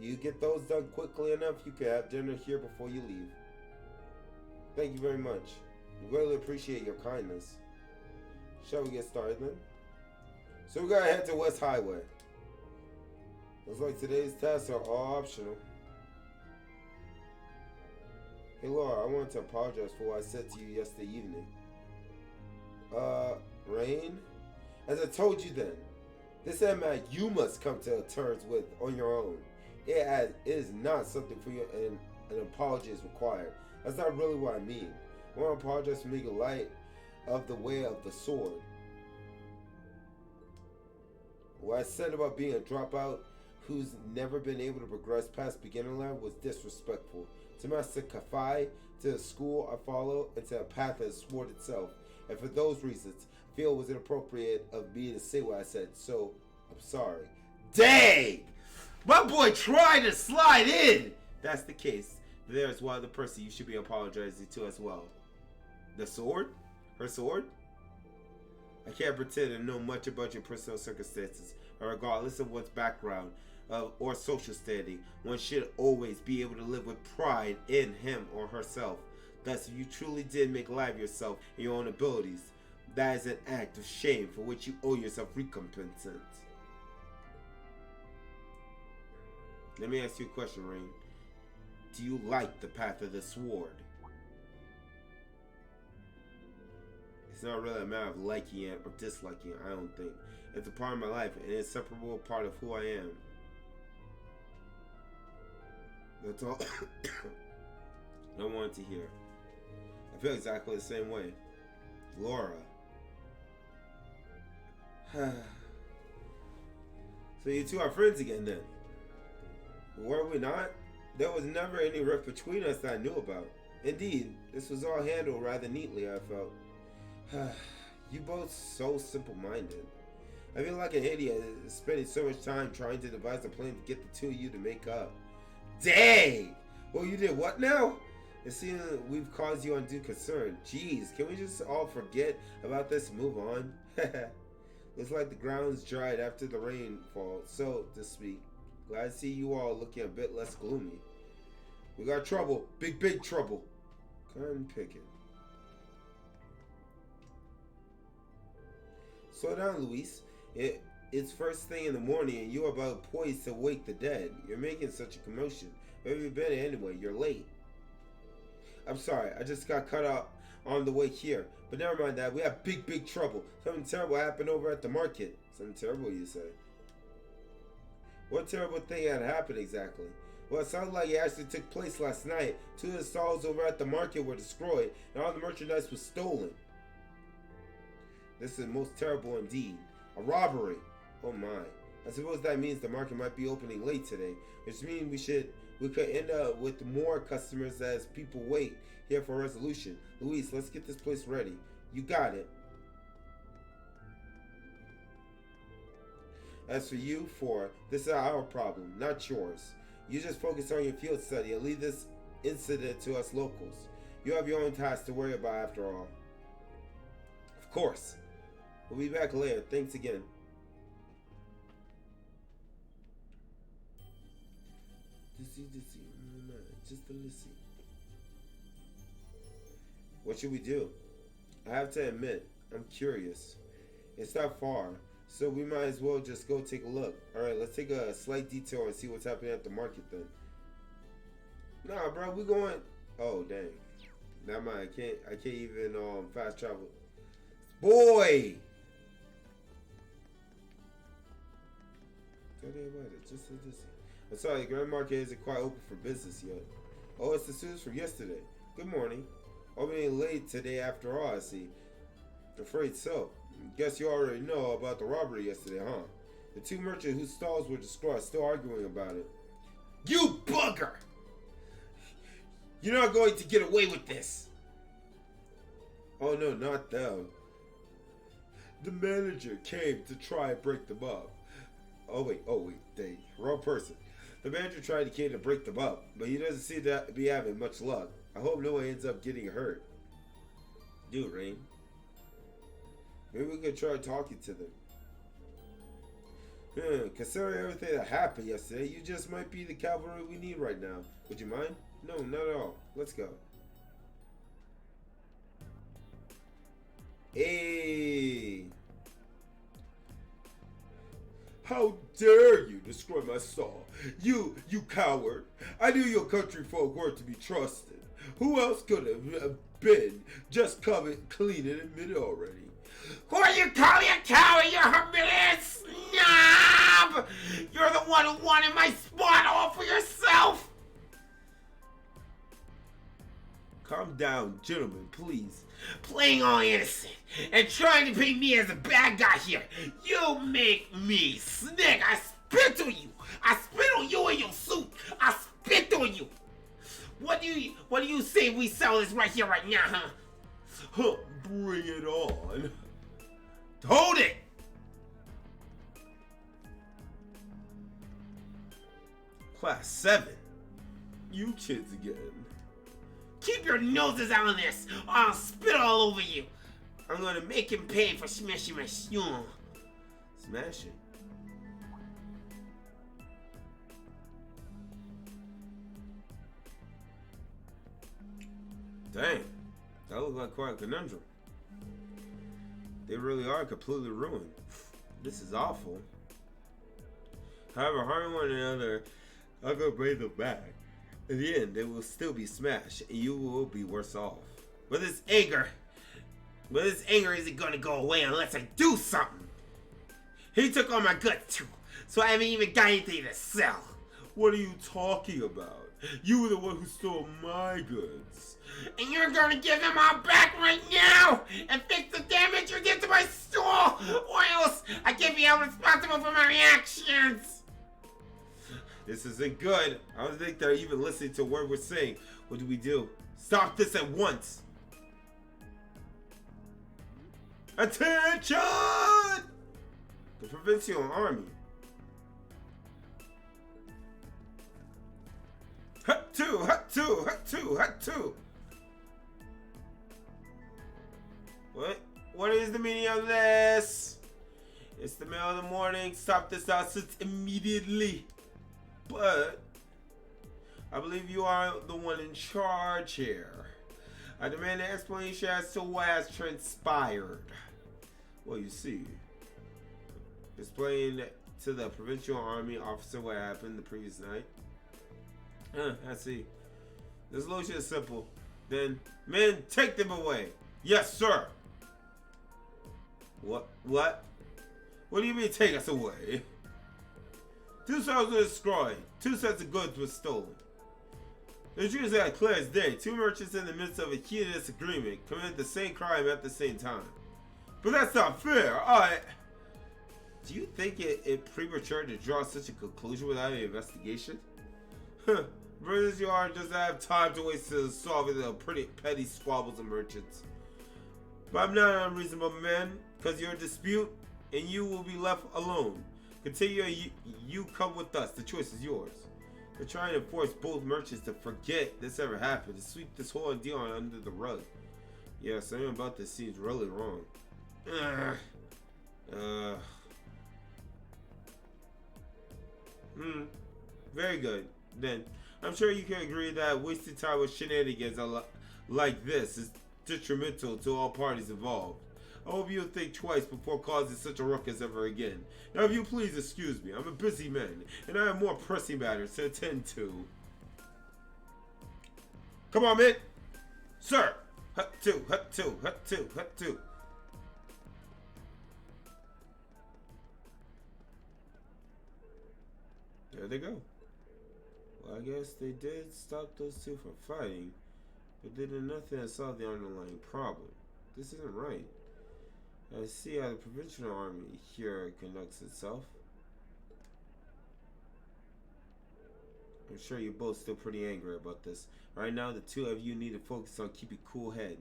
You get those done quickly enough, you can have dinner here before you leave. Thank you very much. We greatly appreciate your kindness. Shall we get started then? So we gotta head to West Highway. Looks like today's tasks are all optional. Hey Laura, I wanted to apologize for what I said to you yesterday evening. Rain? As I told you then, this is a matter you must come to terms with on your own. It is not something for you, and an apology is required. That's not really what I mean. I want to apologize for making light of the way of the sword. What I said about being a dropout who's never been able to progress past beginner level was disrespectful to Master Kafai, to the school I follow, and to the path of the sword itself. And for those reasons, I feel it was inappropriate of me to say what I said, so I'm sorry. Dang! My boy tried to slide in! That's the case. There's one other person you should be apologizing to as well. The sword? Her sword? I can't pretend to know much about your personal circumstances, or regardless of one's background or social standing, one should always be able to live with pride in him or herself. Thus, if you truly did make light of yourself and your own abilities, that is an act of shame for which you owe yourself recompense. Let me ask you a question, Rain. Do you like the path of the sword? It's not really a matter of liking it or disliking it, I don't think. It's a part of my life, an inseparable part of who I am. That's all I wanted to hear. I feel exactly the same way. Laura. So you two are friends again then? Were we not? There was never any rift between us that I knew about. Indeed, this was all handled rather neatly, I felt. You both so simple-minded. I feel like an idiot spending so much time trying to devise a plan to get the two of you to make up. Dang! Well, you did what now? It seems we've caused you undue concern. Jeez, can we just all forget about this and move on? Looks like the ground's dried after the rainfall, so to speak. Glad to see you all looking a bit less gloomy. We got trouble. Big trouble. Couldn't pick it. Slow down, Luis. It's first thing in the morning and you're about poised to wake the dead. You're making such a commotion. Where have you been anyway? You're late. I'm sorry. I just got cut out on the way here. But never mind that. We have big trouble. Something terrible happened over at the market. Something terrible, you say? What terrible thing had happened exactly? Well, it sounds like it actually took place last night. 2 of the stalls over at the market were destroyed, and all the merchandise was stolen. This is most terrible indeed. A robbery. Oh my. I suppose that means the market might be opening late today, which means we could end up with more customers as people wait here for a resolution. Luis, let's get this place ready. You got it. As for you four, this is our problem, not yours. You just focus on your field study and leave this incident to us locals. You have your own tasks to worry about after all. Of course. We'll be back later. Thanks again. Just a listen. What should we do? I have to admit, I'm curious. It's not far, so we might as well just go take a look. Alright, let's take a slight detour and see what's happening at the market then. Nah, bro, we going... Oh, dang. Never mind, I can't even fast travel. Boy! I'm sorry, the Grand Market isn't quite open for business yet. Oh, it's the students from yesterday. Good morning. Opening late today after all, I see. Afraid so. Guess you already know about the robbery yesterday, huh? The 2 merchants whose stalls were destroyed are still arguing about it. You bugger! You're not going to get away with this! Oh no, not them. The manager came to try and break them up. Oh wait, dang, wrong person. The manager tried to break them up, but he doesn't seem to be having much luck. I hope no one ends up getting hurt. Dude, Rain. Maybe we could try talking to them. Considering everything that happened yesterday, you just might be the cavalry we need right now. Would you mind? No, not at all. Let's go. Hey! How dare you destroy my stall? You coward! I knew your country folk weren't to be trusted. Who else could have been? Just come and clean it and admit it already. Who are you calling a coward, you humiliated snob? You're the one who wanted my spot all for yourself! Calm down, gentlemen, please. Playing all innocent and trying to paint me as a bad guy here. You make me sick. I spit on you. I spit on you and your suit. I spit on you. What do you say we sell this right here, right now, huh? Bring it on. Hold it. Class 7. You kids again. Keep your noses out of this, or I'll spit all over you. I'm gonna make him pay for smashing my shoe. Smashing? Dang, that looks like quite a conundrum. They really are completely ruined. This is awful. However, harming one another, I'm gonna bring them back. In the end, they will still be smashed, and you will be worse off. But this anger isn't gonna go away unless I do something. He took all my goods too, so I haven't even got anything to sell. What are you talking about? You were the one who stole my goods. And you're gonna give them all back right now and fix the damage you did to my store, or else I can be held responsible for my reactions. This isn't good. I don't think they're even listening to what we're saying. What do we do? Stop this at once. Attention! The Provincial Army. Hut two, hut two, hut two, hut two. What is the meaning of this? It's the middle of the morning. Stop this nonsense immediately. But I believe you are the one in charge here. I demand an explanation as to what has transpired. Well, you see, explain to the Provincial Army officer what happened the previous night. I see. The solution is simple. Then, men, take them away. Yes, sir. What? What? What do you mean take us away? 2 cells were destroyed. 2 sets of goods were stolen. The truth is that clear as day. 2 merchants in the midst of a heated disagreement committed the same crime at the same time. But that's not fair. Do you think it premature to draw such a conclusion without an investigation? Brothers, you are just have time to waste to solving the pretty petty squabbles of merchants. But I'm not an unreasonable man, because you're a dispute, and you will be left alone. Continue, you come with us. The choice is yours. We're trying to force both merchants to forget this ever happened, to sweep this whole deal under the rug. Yeah, something about this seems really wrong. Very good. Then, I'm sure you can agree that wasting time with shenanigans like this is detrimental to all parties involved. I hope you'll think twice before causing such a ruckus ever again. Now, if you please excuse me, I'm a busy man, and I have more pressing matters to attend to. Come on, man. Sir. Hut two, hut two, hut two, hut two. There they go. Well, I guess they did stop those 2 from fighting, but they did nothing to solve the underlying problem. This isn't right. I see how the provincial army here conducts itself. I'm sure you're both still pretty angry about this. Right now, the 2 of you need to focus on keeping cool head.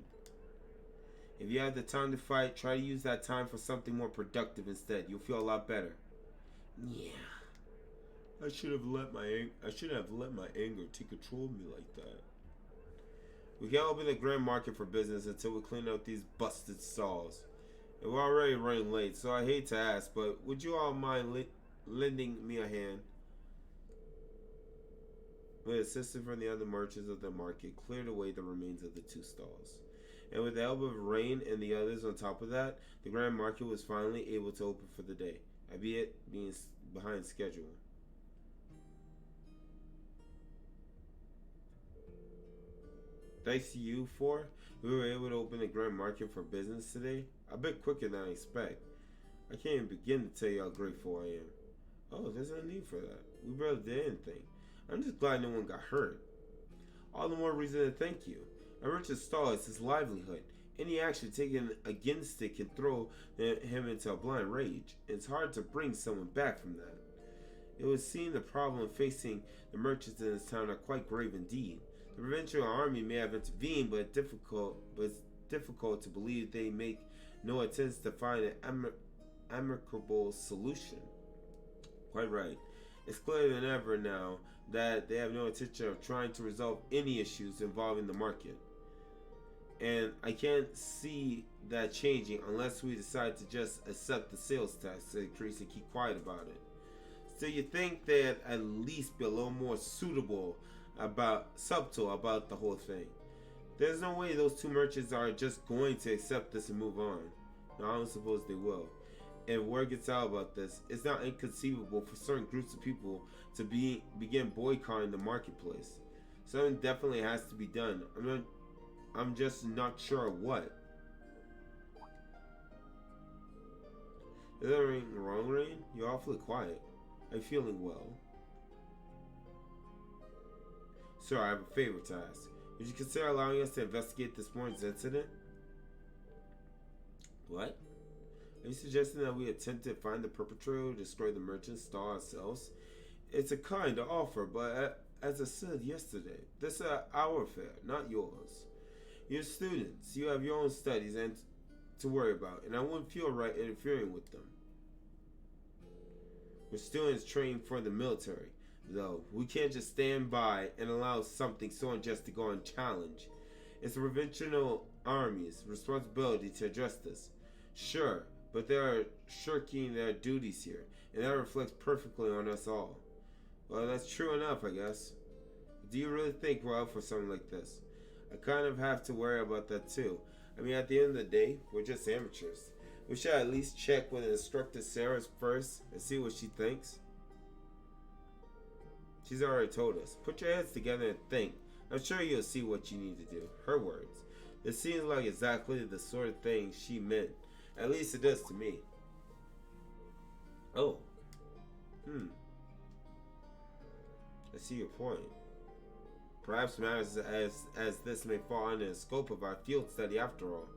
If you have the time to fight, try to use that time for something more productive instead. You'll feel a lot better. Yeah. I should have let my anger take control of me like that. We can't open the grand market for business until we clean out these busted stalls. And we're already running late, so I hate to ask, but would you all mind lending me a hand? With assistance from the other merchants of the market, cleared away the remains of the 2 stalls. And with the help of Rain and the others on top of that, the grand market was finally able to open for the day, albeit being behind schedule. Thanks to you 4, we were able to open the grand market for business today. A bit quicker than I expect. I can't even begin to tell you how grateful I am. Oh, there's no need for that. We barely did anything. I'm just glad no one got hurt. All the more reason to thank you. A merchant's stall is his livelihood. Any action taken against it can throw him into a blind rage. It's hard to bring someone back from that. It would seem the problem facing the merchants in this town are quite grave indeed. The provincial army may have intervened, but it's difficult to believe they make no attempts to find an amicable solution. Quite right. It's clearer than ever now that they have no intention of trying to resolve any issues involving the market. And I can't see that changing unless we decide to just accept the sales tax increase and keep quiet about it. So you think they'd at least be a little more subtle about the whole thing. There's no way those 2 merchants are just going to accept this and move on. No, I don't suppose they will. If word gets out about this, it's not inconceivable for certain groups of people to begin boycotting the marketplace. Something definitely has to be done. I'm just not sure what. Is there anything wrong, Rain? You're awfully quiet. Are you feeling well? Sir, I have a favor to ask. Would you consider allowing us to investigate this morning's incident? What? Are you suggesting that we attempt to find the perpetrator or destroy the merchant stall ourselves? It's a kind offer, but as I said yesterday, this is our affair, not yours. You're students. You have your own studies and to worry about, and I wouldn't feel right interfering with them. We're students trained for the military, though. We can't just stand by and allow something so unjust to go unchallenged. It's the provincial army's responsibility to address this. Sure, but they are shirking their duties here, and that reflects perfectly on us all. Well, that's true enough, I guess. Do you really think we're out for something like this? I kind of have to worry about that too. I mean, at the end of the day, we're just amateurs. We should at least check with Instructor Sarah first and see what she thinks. She's already told us. Put your heads together and think. I'm sure you'll see what you need to do. Her words. It seems like exactly the sort of thing she meant. At least it does to me. Oh. I see your point. Perhaps matters as this may fall under the scope of our field study after all.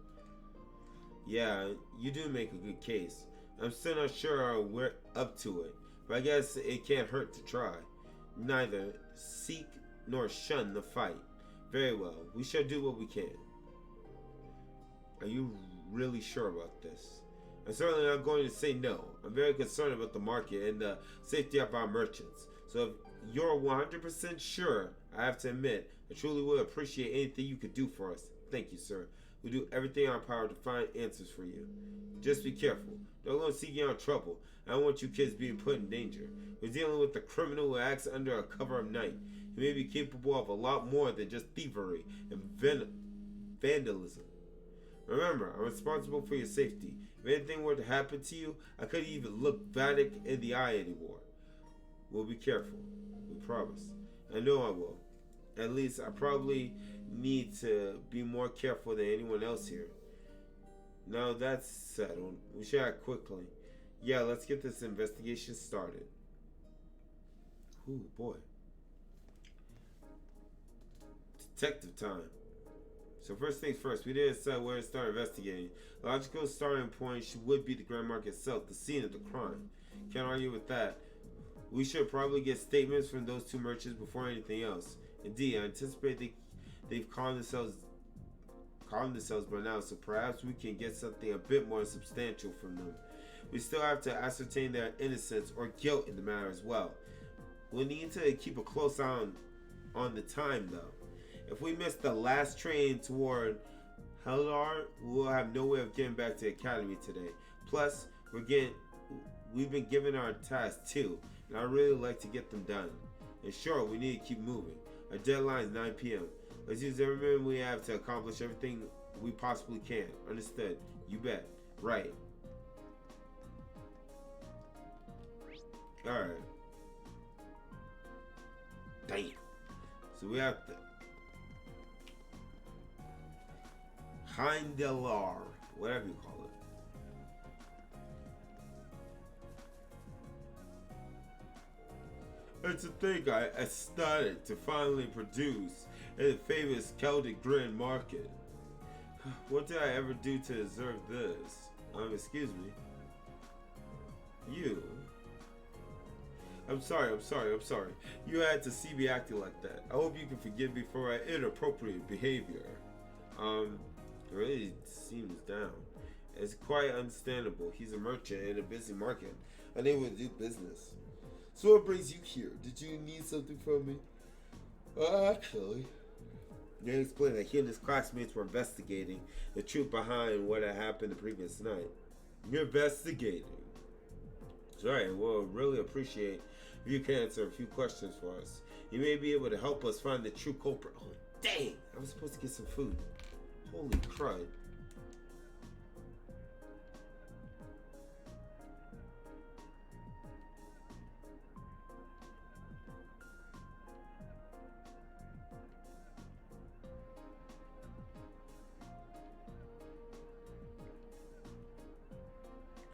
Yeah, you do make a good case. I'm still not sure we're up to it, but I guess it can't hurt to try. Neither seek nor shun the fight. Very well, we shall do what we can. Are you really sure about this? I'm certainly not going to say no. I'm very concerned about the market and the safety of our merchants. So if you're 100% sure, I have to admit, I truly would appreciate anything you could do for us. Thank you, sir. We do everything in our power to find answers for you. Just be careful. Don't go seeking out trouble. I don't want you kids being put in danger. We're dealing with a criminal who acts under a cover of night. He may be capable of a lot more than just thievery and vandalism. Remember, I'm responsible for your safety. If anything were to happen to you, I couldn't even look Vatic in the eye anymore. We'll be careful. We promise. I know I will. At least I probably need to be more careful than anyone else here. Now that's settled, we should act quickly. Yeah, let's get this investigation started. Ooh, boy. Detective time. So first things first, we didn't decide where to start investigating. The logical starting point would be the Grand Market itself, the scene of the crime. Can't argue with that. We should probably get statements from those two merchants before anything else. Indeed, I anticipate they've calmed themselves by now, so perhaps we can get something a bit more substantial from them. We still have to ascertain their innocence or guilt in the matter as well. We'll need to keep a close eye on the time, though. If we miss the last train toward Heldar, we'll have no way of getting back to the academy today. Plus, we've been given our tasks too, and I really like to get them done. And sure, we need to keep moving. Our deadline is 9 p.m. Let's use every minute we have to accomplish everything we possibly can. Understood? You bet. Right. Alright. Damn. So we have to... Hindelar. Whatever you call it. It's a thing I started to finally produce in the famous Celtic Grand Market. What did I ever do to deserve this? Excuse me. You. I'm sorry. You had to see me acting like that. I hope you can forgive me for my inappropriate behavior. It really seems down. It's quite understandable. He's a merchant in a busy market, unable to do business. So what brings you here? Did you need something from me? Actually, he explained that he and his classmates were investigating the truth behind what had happened the previous night. You're investigating. Sorry, we'll really appreciate if you can answer a few questions for us. You may be able to help us find the true culprit. Oh, dang! I was supposed to get some food. Holy crud.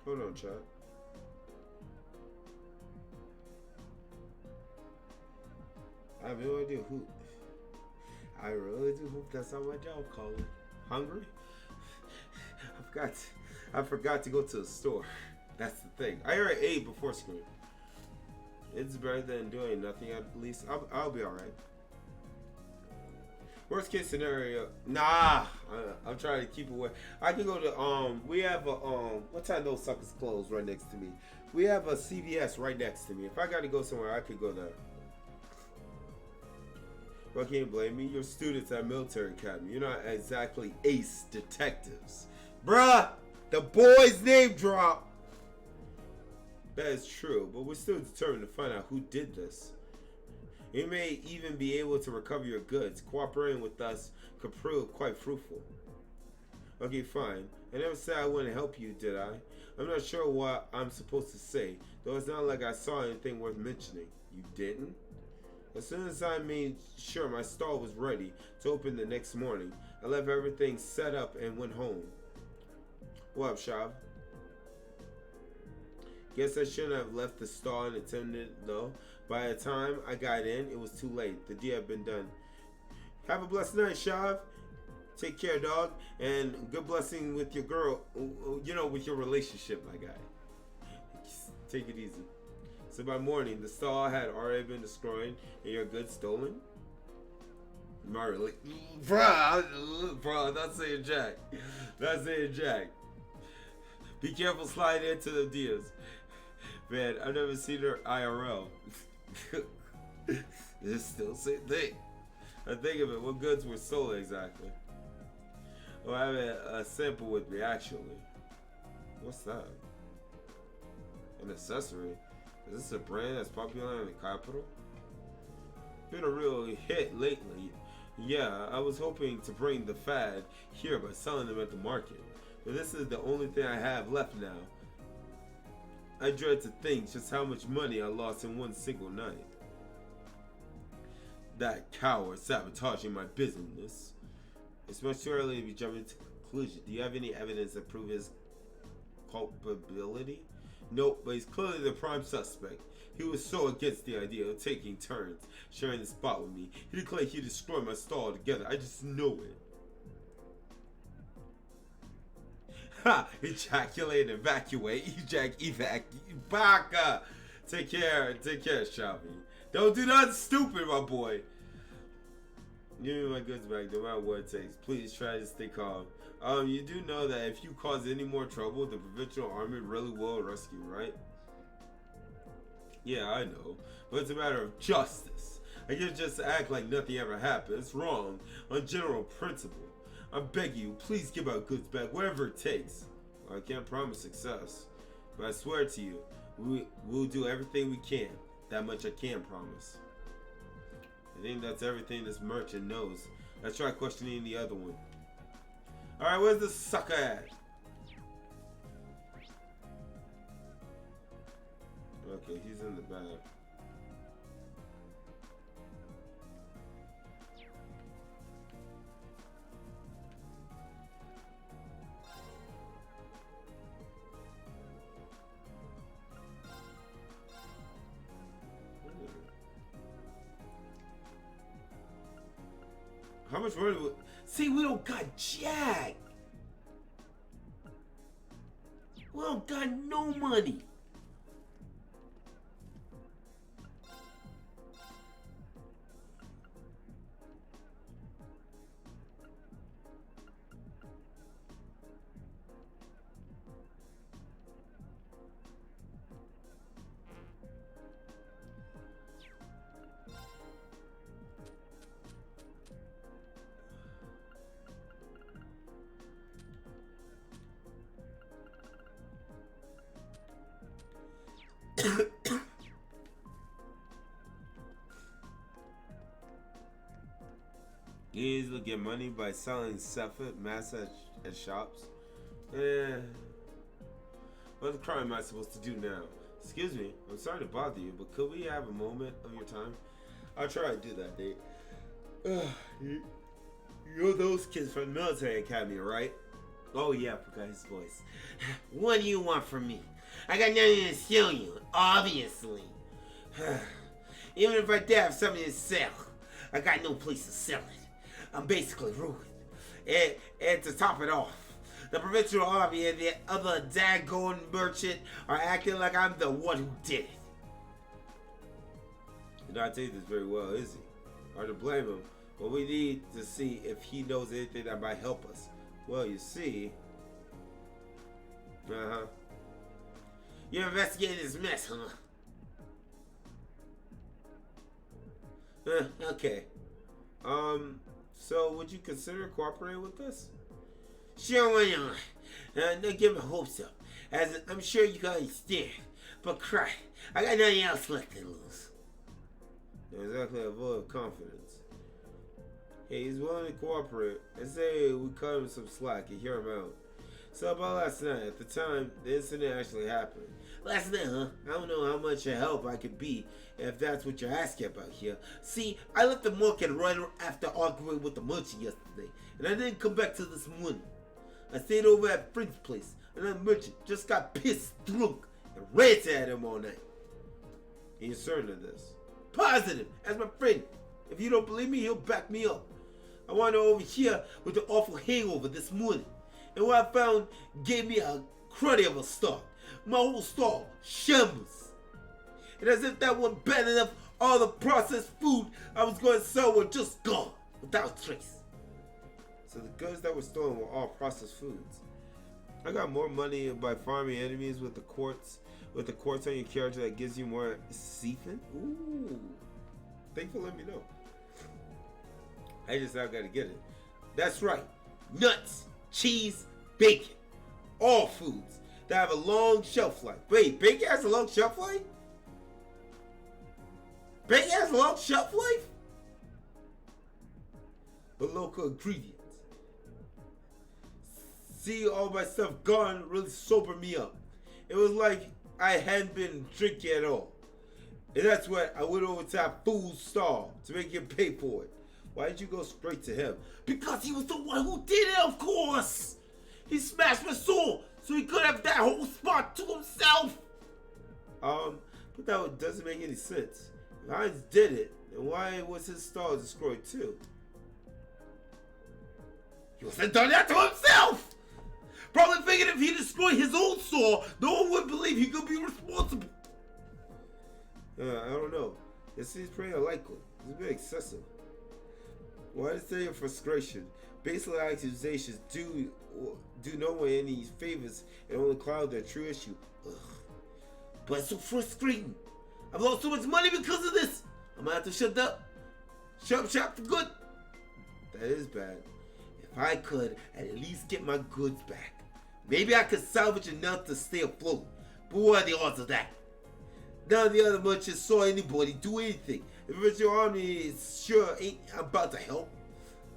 Hold on, chat. I have no idea who. I really do hope that's not my job calling. Hungry? I forgot to go to the store. That's the thing. I already ate before school. It's better than doing nothing. At least I'll be all right. Worst case scenario, nah. I'm trying to keep away. I can go to we have a what time those suckers close right next to me? We have a CVS right next to me. If I got to go somewhere, I could go there. Well, can't blame me. You're students at military academy. You're not exactly ace detectives, bruh. The boy's name drop. That is true, but we're still determined to find out who did this. You may even be able to recover your goods. Cooperating with us could prove quite fruitful. Okay, fine. I never said I wouldn't help you, did I? I'm not sure what I'm supposed to say, though it's not like I saw anything worth mentioning. You didn't? As soon as I made sure my stall was ready to open the next morning, I left everything set up and went home. What up, Shav? Guess I shouldn't have left the stall unattended, though. By the time I got in, it was too late. The deed had been done. Have a blessed night, Shav. Take care, dog. And good blessing with your girl, you know, with your relationship, my guy. Take it easy. So by morning, the stall had already been destroyed and your goods stolen. My bro, that's saying Jack. That's saying Jack. Be careful sliding into the deals. Man, I've never seen her IRL. It's still the same thing. I think of it, what goods were sold exactly? Oh, I have a sample with me, actually. What's that? An accessory? Is this a brand that's popular in the capital? Been a real hit lately. Yeah, I was hoping to bring the fad here by selling them at the market. But this is the only thing I have left now. I dread to think just how much money I lost in one single night. That coward sabotaging my business. It's much too early to be jumping to conclusion. Do you have any evidence to prove his culpability? Nope, but he's clearly the prime suspect. He was so against the idea of taking turns, sharing the spot with me. He declared he'd destroy my stall altogether. I just know it. Ha! Ejaculate, evacuate, evac, baka! Take care, Shabby. Don't do nothing stupid, my boy. Give me my goods back, no matter what it takes. Please try to stay calm. You do know that if you cause any more trouble, the provincial army really will arrest you, right? Yeah, I know. But it's a matter of justice. I can't just act like nothing ever happened. It's wrong on general principle. I beg you, please give our goods back, whatever it takes. Well, I can't promise success, but I swear to you, we'll do everything we can. That much I can promise. I think that's everything this merchant knows. Let's try questioning the other one. Alright, where's the sucker at? Okay, he's in the back. How much money? See, we don't got jack. We don't got no money. You easily get money by selling Cephet mass at shops. What crime am I supposed to do now? Excuse me, I'm sorry to bother you, but could we have a moment of your time? I'll try to do that, Nate. You're those kids from the military academy, right? Oh yeah, I forgot his voice. What do you want from me? I got nothing to sell you, obviously. Even if I did have something to sell, I got no place to sell it. I'm basically ruined. And to top it off, the provincial army and the other daggone merchant are acting like I'm the one who did it. He not take this very well, is he? Hard to blame him, but we need to see if he knows anything that might help us. Well, you see... You're investigating this mess, huh? Okay. So would you consider cooperating with us? Sure, why not? Don't get my hopes up, as I'm sure you can understand. But cry, I got nothing else left to lose. Not exactly a vote of confidence. Hey, he's willing to cooperate. I say we cut him some slack and hear him out. So about last night, at the time the incident actually happened. Last night, huh? I don't know how much a help I could be if that's what you're asking about here. See, I left the market right after arguing with the merchant yesterday, and I didn't come back till this morning. I stayed over at Friend's place, and that merchant just got pissed drunk and ranted at him all night. Are you certain of this? Positive, as my friend. If you don't believe me, he'll back me up. I wandered over here with an awful hangover this morning, and what I found gave me a cruddy of a start. My whole stall shambles. And as if that wasn't bad enough, all the processed food I was going to sell were just gone, without trace. So the goods that were stolen were all processed foods. I got more money by farming enemies with the quartz on your character that gives you more seafood. Ooh. Thanks for letting me know. I just now gotta get it. That's right. Nuts, cheese, bacon. All foods that have a long shelf life. Wait, bacon has a long shelf life? Bacon has a long shelf life? But local ingredients. See all my stuff gone really sobered me up. It was like I hadn't been drinking at all. And that's why I went over to that fool's stall to make him pay for it. Why did you go straight to him? Because he was the one who did it, of course! He smashed my soul so he could have that whole spot to himself! But that doesn't make any sense. If Heinz did it, then why was his stall destroyed too? He wasn't done that to himself! Probably figured if he destroyed his own stall, no one would believe he could be responsible. I don't know. It seems pretty unlikely. It's a bit excessive. Why is there your frustration? Baseless accusations do no one any favors and only cloud their true issue. Ugh. But it's so frustrating. I've lost so much money because of this. I'm gonna have to shut up shop for good. That is bad. If I could at least get my goods back, maybe I could salvage enough to stay afloat. But what are the odds of that? None of the other merchants saw anybody do anything. The virtual army is sure ain't about to help.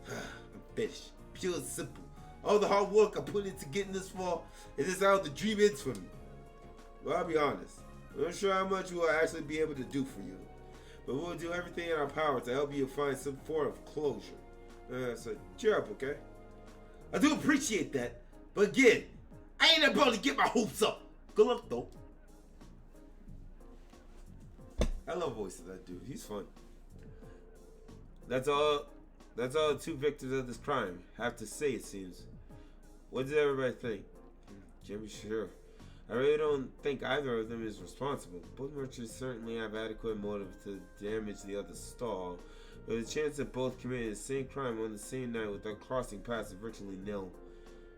I'm finished. Pure and simple. All the hard work I put into getting this far, is this how the dream ends for me? Well, I'll be honest. I'm not sure how much we'll actually be able to do for you. But we'll do everything in our power to help you find some form of closure. So cheer up, okay? I do appreciate that. But again, I ain't about to get my hopes up. Good luck, though. I love the voice of that dude. He's fun. That's all the two victims of this crime have to say, it seems. What does everybody think? Jimmy, sure. I really don't think either of them is responsible. Both merchants certainly have adequate motive to damage the other stall, but the chance that both committed the same crime on the same night without crossing paths is virtually nil.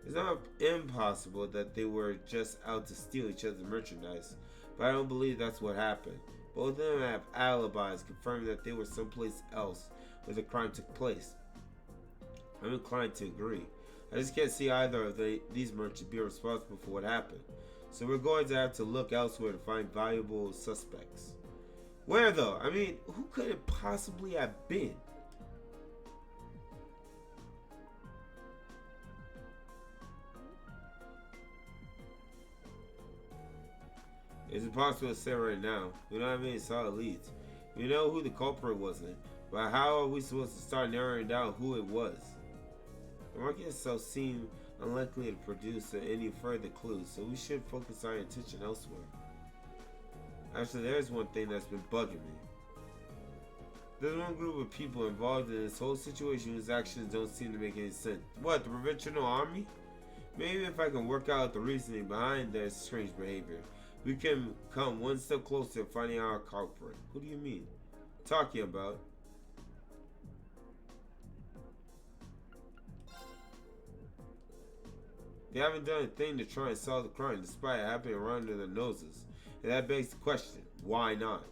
It's not impossible that they were just out to steal each other's merchandise, but I don't believe that's what happened. Both of them have alibis confirming that they were someplace else where the crime took place. I'm inclined to agree. I just can't see either of these merchants being responsible for what happened. So we're going to have to look elsewhere to find valuable suspects. Where though? I mean, who could it possibly have been? It's impossible to say right now. We don't have any solid leads. We know who the culprit wasn't, but how are we supposed to start narrowing down who it was? The market itself seemed unlikely to produce any further clues, so we should focus our attention elsewhere. Actually, there's one thing that's been bugging me. There's one group of people involved in this whole situation whose actions don't seem to make any sense. What, the Provincial Army? Maybe if I can work out the reasoning behind their strange behavior, we can come one step closer to finding our culprit. Who do you mean? Talking about? They haven't done a thing to try and solve the crime despite it happening right under their noses. And that begs the question, why not?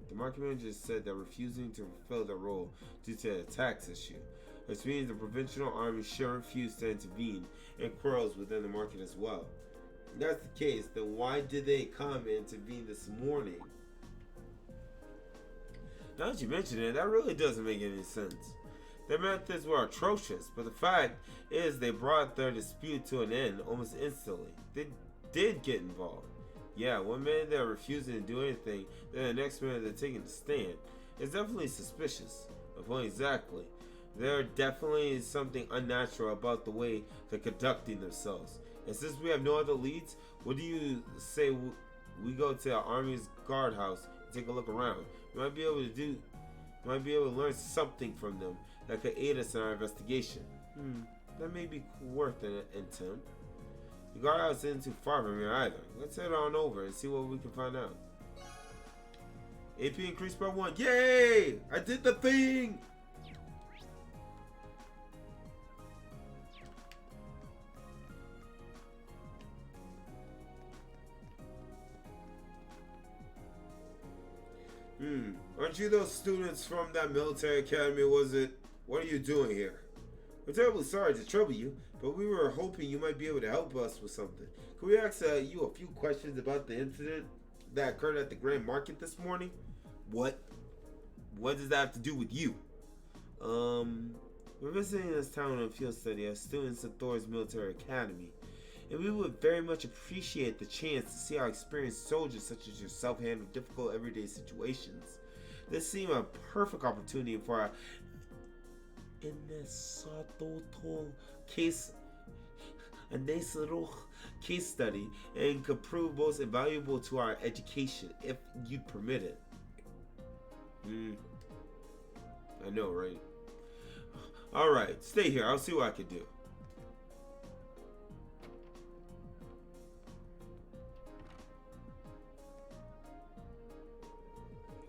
The market manager said they're refusing to fulfill their role due to a tax issue, which means the Provincial Army should refuse to intervene in quarrels within the market as well. If that's the case, then why did they come and intervene this morning? Now that you mention it, that really doesn't make any sense. Their methods were atrocious, but the fact is they brought their dispute to an end almost instantly. They did get involved. Yeah, one minute they're refusing to do anything, then the next minute they're taking a stand. It's definitely suspicious. My point exactly. There definitely is something unnatural about the way they're conducting themselves. And since we have no other leads, what do you say we go to our Army's guardhouse and take a look around? We might be able to learn something from them that could aid us in our investigation. That may be worth an attempt. The guardhouse isn't too far from here either. Let's head on over and see what we can find out. AP increased by 1. Yay! I did the thing! Aren't you those students from that military academy, was it? What are you doing here? We're terribly sorry to trouble you, but we were hoping you might be able to help us with something. Could we ask you a few questions about the incident that occurred at the Grand Market this morning? What? What does that have to do with you? We're visiting this town on a field study as students of Thor's military academy, and we would very much appreciate the chance to see how experienced soldiers such as yourself handle difficult everyday situations. This seemed a perfect opportunity for a nice little case study, and could prove most invaluable to our education if you'd permit it. I know, right? Alright, stay here. I'll see what I can do.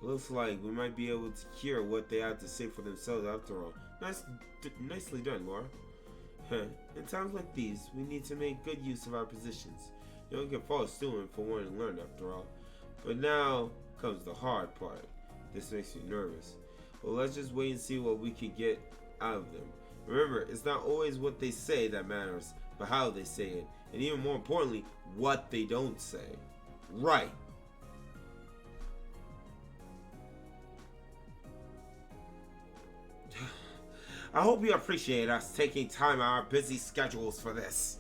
Looks like we might be able to hear what they have to say for themselves after all. Nicely done, Laura. In times like these, we need to make good use of our positions. You don't get fall a student for wanting to learn after all. But now comes the hard part. This makes me nervous. Well, let's just wait and see what we can get out of them. Remember, it's not always what they say that matters, but how they say it. And even more importantly, what they don't say. Right. I hope you appreciate us taking time out of our busy schedules for this.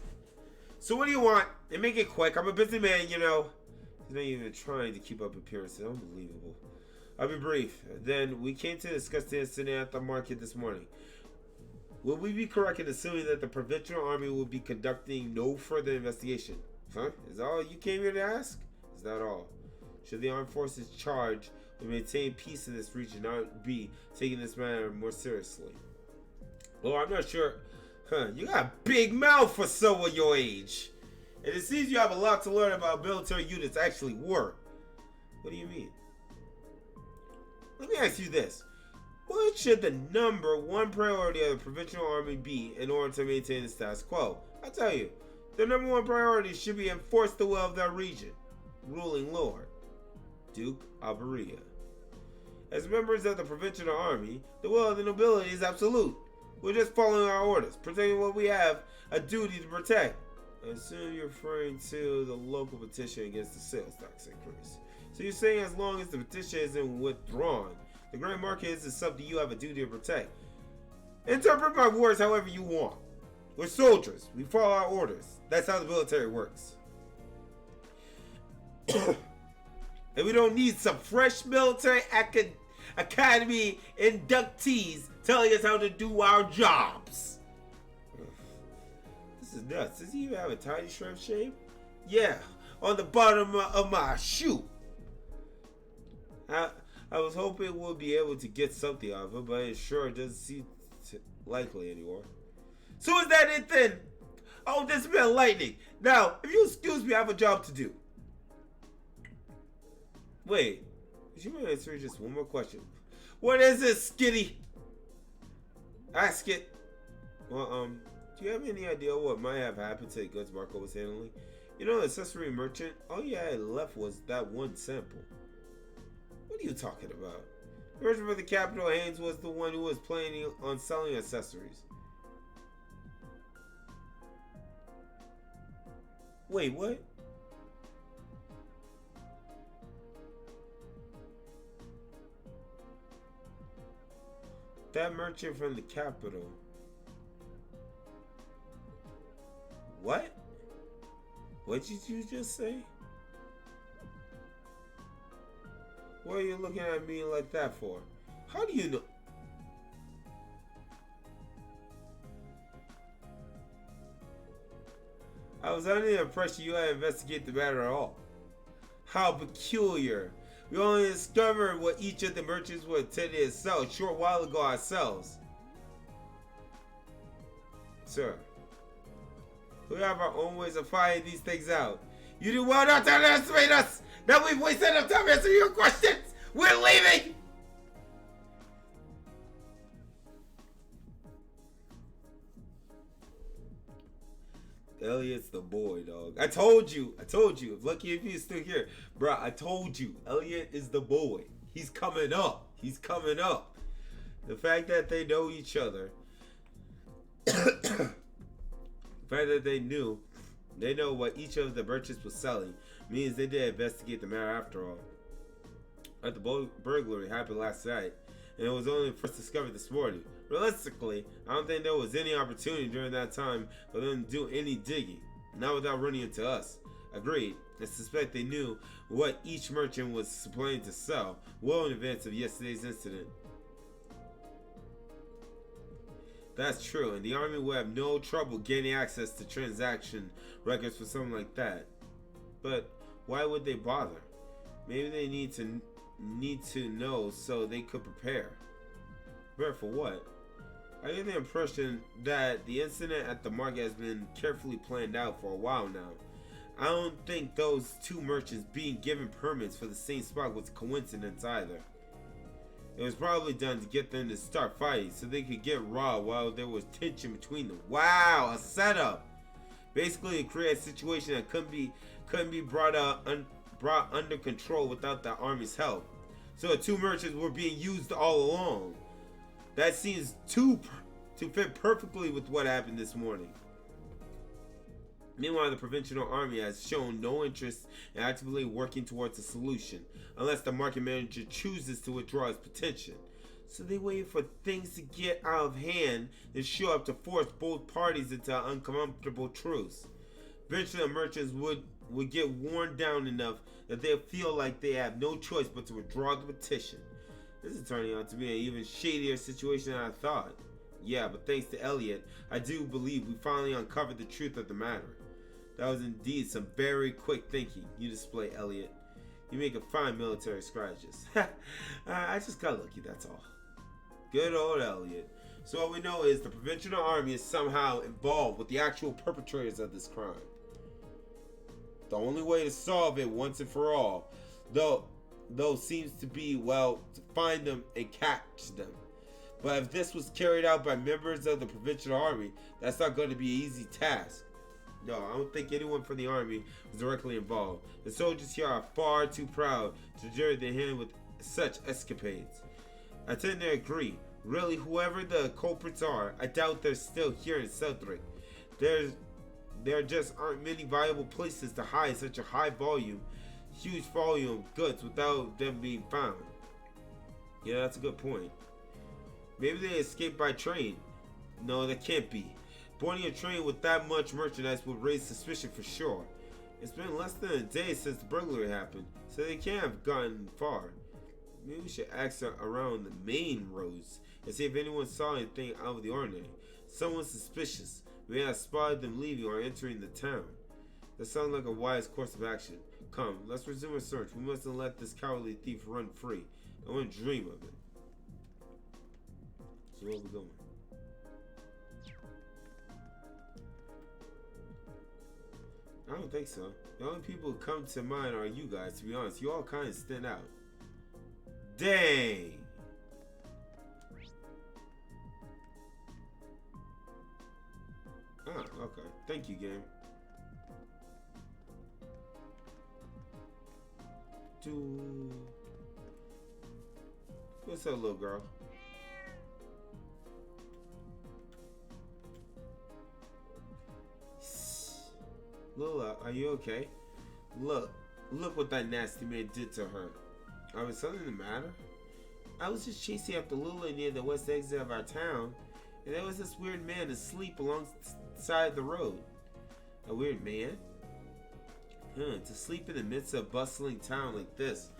So what do you want? And make it quick. I'm a busy man, you know. He's not even trying to keep up appearances. Unbelievable. I'll be brief. Then, we came to discuss the incident at the market this morning. Will we be correct in assuming that the Provincial Army will be conducting no further investigation? Huh? Is that all you came here to ask? Is that all? Should the armed forces charge with maintaining peace in this region not be taking this matter more seriously? Well, I'm not sure. You got a big mouth for someone your age. And it seems you have a lot to learn about military units actually work. What do you mean? Let me ask you this. What should the number one priority of the Provincial Army be in order to maintain the status quo? I tell you, the number one priority should be enforce the will of that region. Ruling Lord, Duke Alberia. As members of the Provincial Army, the will of the nobility is absolute. We're just following our orders, protecting what we have a duty to protect. I assume you're referring to the local petition against the sales tax increase. So you're saying as long as the petition isn't withdrawn, the Grand Market is something you have a duty to protect. Interpret my words however you want. We're soldiers. We follow our orders. That's how the military works. And we don't need some fresh military academy inductees telling us how to do our jobs. This is nuts. Does he even have a tiny shrimp shape? Yeah, on the bottom of my shoe. I was hoping we'll be able to get something out of it, but it sure doesn't seem likely anymore. So is that it then? Oh, this has been enlightening. Now, if you excuse me, I have a job to do. Wait, could you answer just one more question? What is this, Skitty? Ask it. Well, do you have any idea what might have happened to the goods Marco was handling? You know, the accessory merchant, all he had left was that one sample. What are you talking about? The merchant for the capital, Haynes, was the one who was planning on selling accessories. Wait, what? that merchant from the capital. What? What did you just say? What are you looking at me like that for? How do you know? I was under the impression you had investigated the matter at all. How peculiar. We only discovered what each of the merchants were intending to sell a short while ago ourselves. Sir, we have our own ways of finding these things out. You do well not to underestimate us! Now we've wasted enough time answering your questions! We're leaving! Elliot's the boy, dog. I told you. Lucky if he's still here. Bruh, I told you. Elliot is the boy. He's coming up. The fact that they know each other. The fact that they know what each of the merchants was selling, means they did investigate the matter after all. At the burglary happened last night, and it was only first discovered this morning. Realistically, I don't think there was any opportunity during that time for them to do any digging, not without running into us. Agreed. I suspect they knew what each merchant was planning to sell well in advance of yesterday's incident. That's true, and the army will have no trouble getting access to transaction records for something like that. But why would they bother? Maybe they need to know so they could prepare. Prepare for what? I get the impression that the incident at the market has been carefully planned out for a while now. I don't think those two merchants being given permits for the same spot was a coincidence either. It was probably done to get them to start fighting so they could get robbed while there was tension between them. Wow, a setup! Basically, it created a situation that couldn't be brought under control without the army's help. So the two merchants were being used all along. That seems to fit perfectly with what happened this morning. Meanwhile, the provincial army has shown no interest in actively working towards a solution, unless the market manager chooses to withdraw his petition. So they wait for things to get out of hand and show up to force both parties into an uncomfortable truce. Eventually, the merchants would get worn down enough that they feel like they have no choice but to withdraw the petition. This is turning out to be an even shadier situation than I thought. Yeah, but thanks to Elliot, I do believe we finally uncovered the truth of the matter. That was indeed some very quick thinking you display, Elliot. You make a fine military strategist. I just got lucky, that's all. Good old Elliot. So what we know is the provincial army is somehow involved with the actual perpetrators of this crime. The only way to solve it once and for all, though seems to be, well, to find them and catch them. But if this was carried out by members of the provincial army, that's not going to be an easy task. No, I don't think anyone from the army was directly involved. The soldiers here are far too proud to join their hand with such escapades. I tend to agree. Really, whoever the culprits are, I doubt they're still here in Cedric. There just aren't many viable places to hide such a huge volume of goods without them being found. Yeah, that's a good point. Maybe they escaped by train. No, that can't be. Boarding a train with that much merchandise would raise suspicion for sure. It's been less than a day since the burglary happened, so they can't have gotten far. Maybe we should ask around the main roads and see if anyone saw anything out of the ordinary. Someone suspicious. We may have spotted them leaving or entering the town. That sounds like a wise course of action. Come, let's resume our search. We mustn't let this cowardly thief run free. I wouldn't dream of it. So where are we going? I don't think so. The only people who come to mind are you guys, to be honest. You all kind of stand out. Dang! Ah, okay. Thank you, game. What's up, little girl? Lola, are you okay? Look what that nasty man did to her. Was something the matter? I was just chasing after Lula near the west exit of our town, and there was this weird man asleep alongside the road. A weird man? To sleep in the midst of a bustling town like this,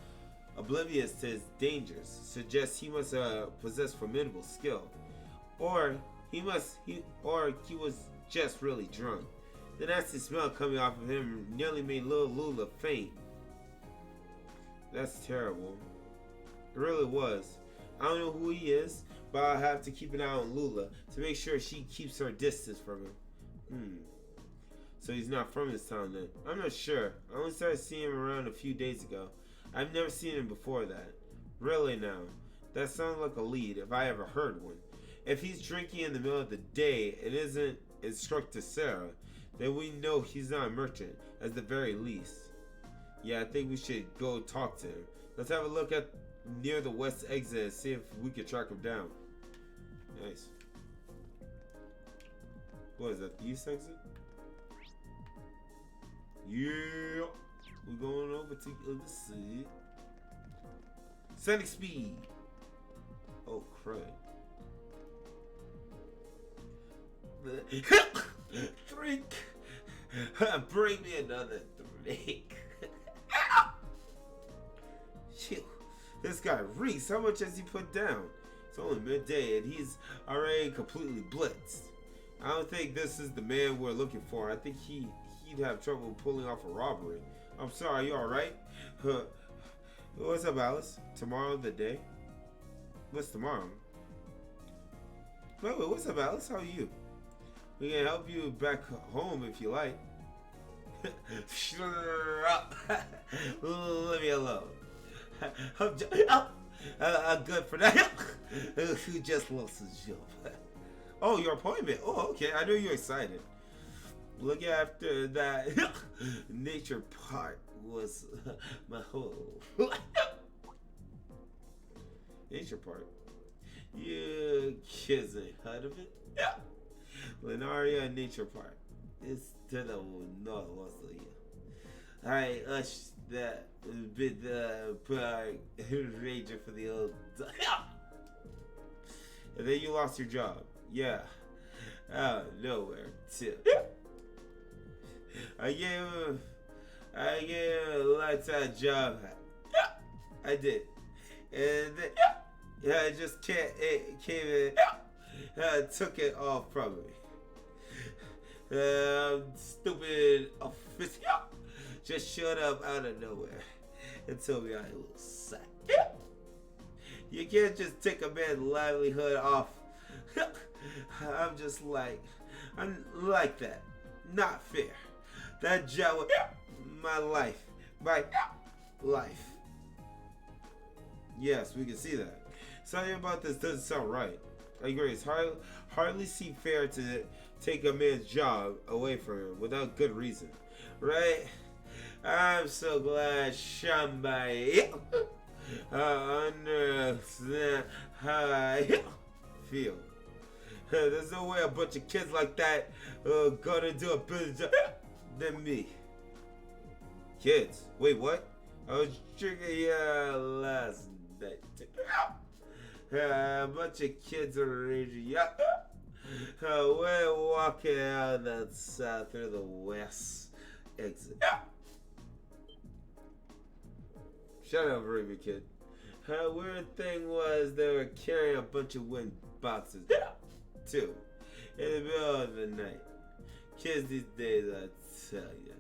oblivious to his dangers, suggests he must possess formidable skill. Or he was just really drunk. The nasty smell coming off of him nearly made little Lula faint. That's terrible. It really was. I don't know who he is, but I'll have to keep an eye on Lula to make sure she keeps her distance from him. So he's not from this town then. I'm not sure. I only started seeing him around a few days ago. I've never seen him before that. Really now. That sounds like a lead if I ever heard one. If he's drinking in the middle of the day and isn't Instructor Sarah, then we know he's not a merchant, at the very least. Yeah, I think we should go talk to him. Let's have a look at near the west exit and see if we can track him down. Nice. What is that, the east exit? Yeah! We're going over to the other side. Sonic speed! Oh, crud. Drink! Bring me another drink. Phew. This guy reeks. How much has he put down? It's only midday and he's already completely blitzed. I don't think this is the man we're looking for. I think he'd have trouble pulling off a robbery. I'm sorry, you alright? What's up, Alice? Tomorrow the day? What's tomorrow? Wait, what's up, Alice? How are you? We can help you back home if you like. Shut up. Leave me alone. I'm good for that. Who just lost his job? Oh, your appointment. Oh, okay. I know you're excited. Look after that. Nature part was my whole. Nature part. You kids ain't heard of it? Yeah. Lenaria Nature Park. It's to the northwest of here. I ushed that bit park ranger for the old. And then you lost your job. Yeah. Out of nowhere too. I gave a lifetime job. I did. And then, I just came in. Took it off from me. Stupid officer just showed up out of nowhere and told me I was sack. You can't just take a man's livelihood off. I'm like that. Not fair. That job was my life. My life. Yes, we can see that. Something about this doesn't sound right. I agree. It's hardly seem fair to take a man's job away from him without good reason, right? I'm so glad somebody understand how I feel. There's no way a bunch of kids like that are gonna do a better job than me. Kids? Wait, what? I was drinking last night. A bunch of kids are raging. We're walking out that south through the west exit. Shut up, Ruby kid. Weird thing was they were carrying a bunch of wind boxes too in the middle of the night. Kids these days, I tell you.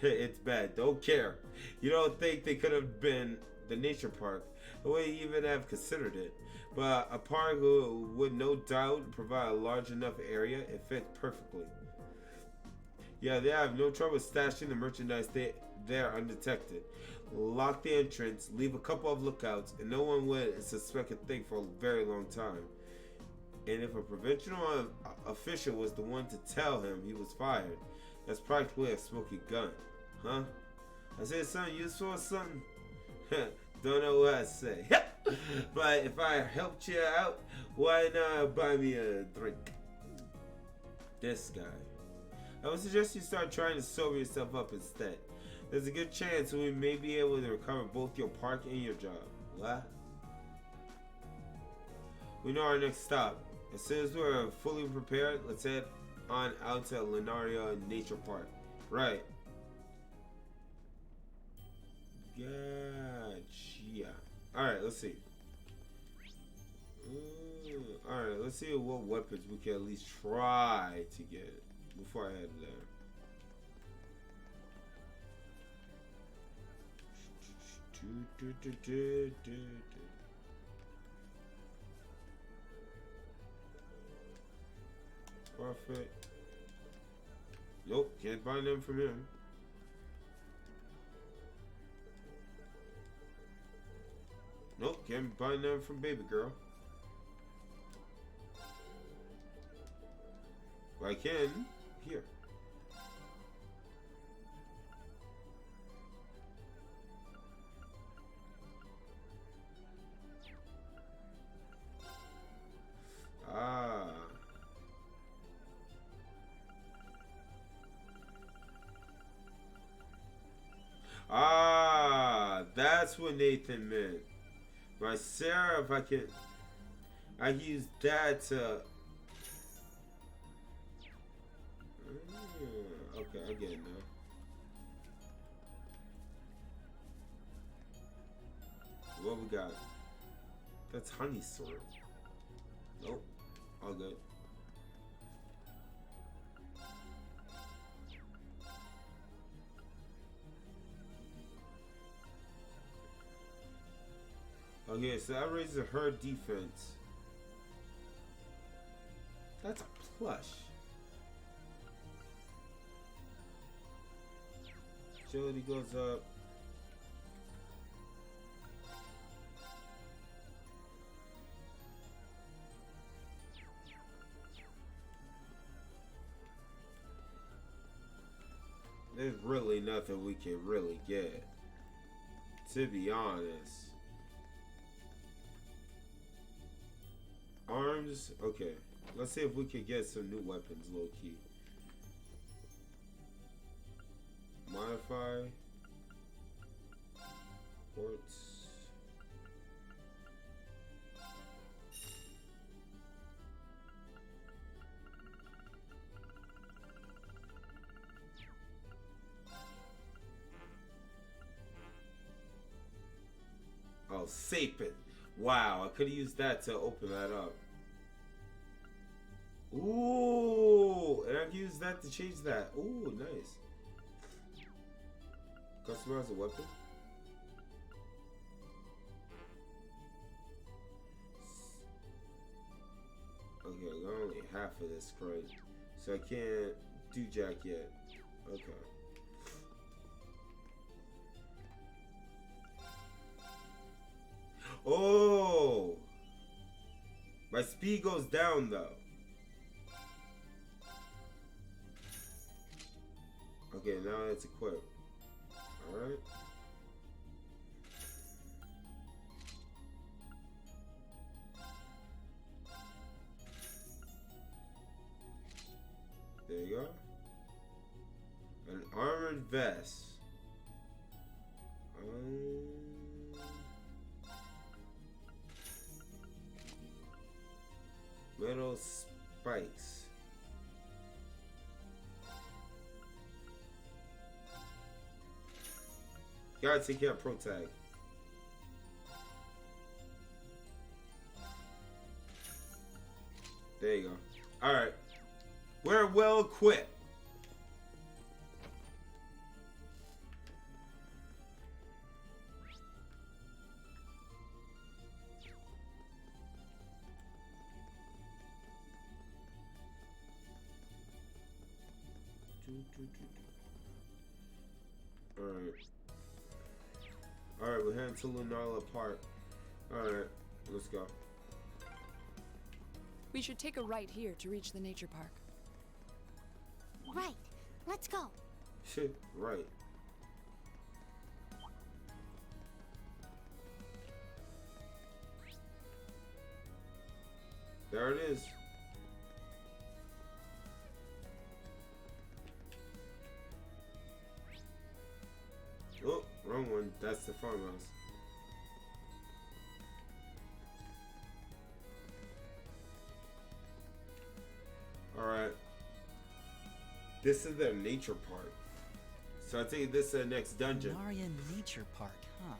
It's bad. Don't care. You don't think they could have been the nature park? I wouldn't even have considered it. But a park would no doubt provide a large enough area. It fits perfectly. Yeah, they have no trouble stashing the merchandise there undetected. Lock the entrance, leave a couple of lookouts, and no one would suspect a thing for a very long time. And if a provincial official was the one to tell him he was fired, that's practically a smoking gun. Huh? I said something useful or something? Don't know what I say. But if I helped you out, why not buy me a drink? This guy. I would suggest you start trying to sober yourself up instead. There's a good chance we may be able to recover both your park and your job. What? We know our next stop. As soon as we're fully prepared, let's head on out to Lunaria Nature Park. Right. Gotcha. Alright, let's see. Alright, let's see what weapons we can at least try to get before I head there. Perfect. Nope, can't buy them from him. Nope, can't buy them from baby girl. But I can here. That's what Nathan meant. My Sarah, if I can use that to. Okay, I get it now. What we got? That's honey sword. Nope, all good. Okay, so that raises her defense. That's a plush. Agility goes up. There's really nothing we can really get, to be honest. Arms, okay. Let's see if we could get some new weapons, low key. Modify. Quartz. Oh, Sapin. Wow, I could have used that to open that up. Ooh, and I can use that to change that. Ooh, nice. Customize a weapon. Okay, I got only half of this crate, so I can't do jack yet. Okay. Oh! My speed goes down though. Okay, now it's equipped. Alright. There you go. An armored vest. Metal spikes. Gotta take care of Pro Tag. There you go. Alright. We're well equipped. Alright. Alright, we're heading to Lunala Park. Alright, let's go. We should take a right here to reach the nature park. Right. Let's go. Shit, right. There it is. the farmhouse. Alright. This is their nature park. So I think this is the next dungeon. Naria Nature Park, huh?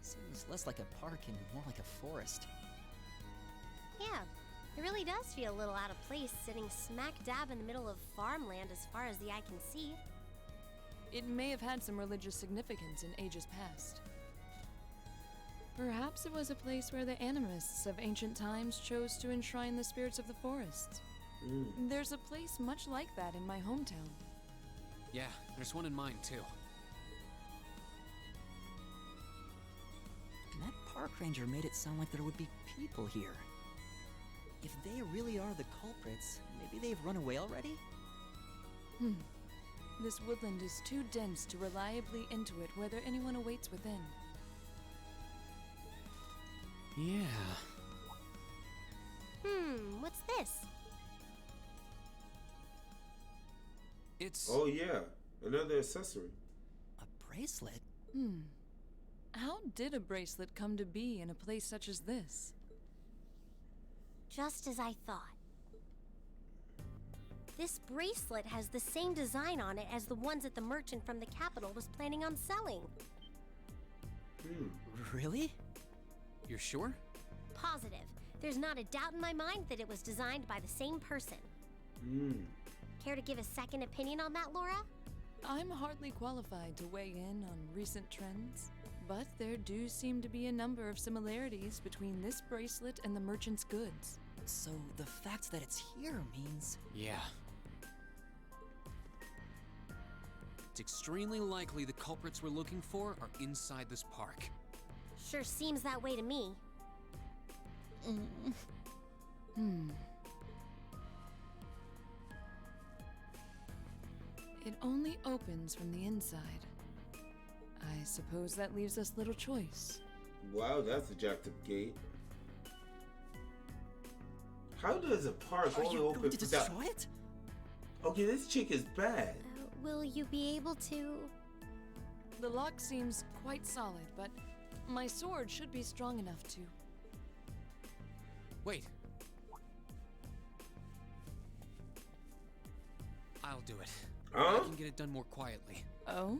Seems less like a park and more like a forest. Yeah, it really does feel a little out of place sitting smack dab in the middle of farmland as far as the eye can see. It may have had some religious significance in ages past. Perhaps it was a place where the animists of ancient times chose to enshrine the spirits of the forests. There's a place much like that in my hometown. Yeah, there's one in mine too. And that park ranger made it sound like there would be people here. If they really are the culprits, maybe they've run away already? This woodland is too dense to reliably intuit whether anyone awaits within. Yeah. What's this? It's... Oh yeah, another accessory. A bracelet? How did a bracelet come to be in a place such as this? Just as I thought. This bracelet has the same design on it as the ones that the merchant from the capital was planning on selling. Really? You're sure? Positive. There's not a doubt in my mind that it was designed by the same person. Care to give a second opinion on that, Laura? I'm hardly qualified to weigh in on recent trends, but there do seem to be a number of similarities between this bracelet and the merchant's goods. So the fact that it's here means... Yeah. It's extremely likely the culprits we're looking for are inside this park. Sure seems that way to me. It only opens from the inside. I suppose that leaves us little choice. Wow, that's a jacked up gate. How does a park Are only you open going to for that? destroy it? Okay, this chick is bad. Will you be able to... The lock seems quite solid, but my sword should be strong enough to... Wait. I'll do it. Huh? I can get it done more quietly. Oh?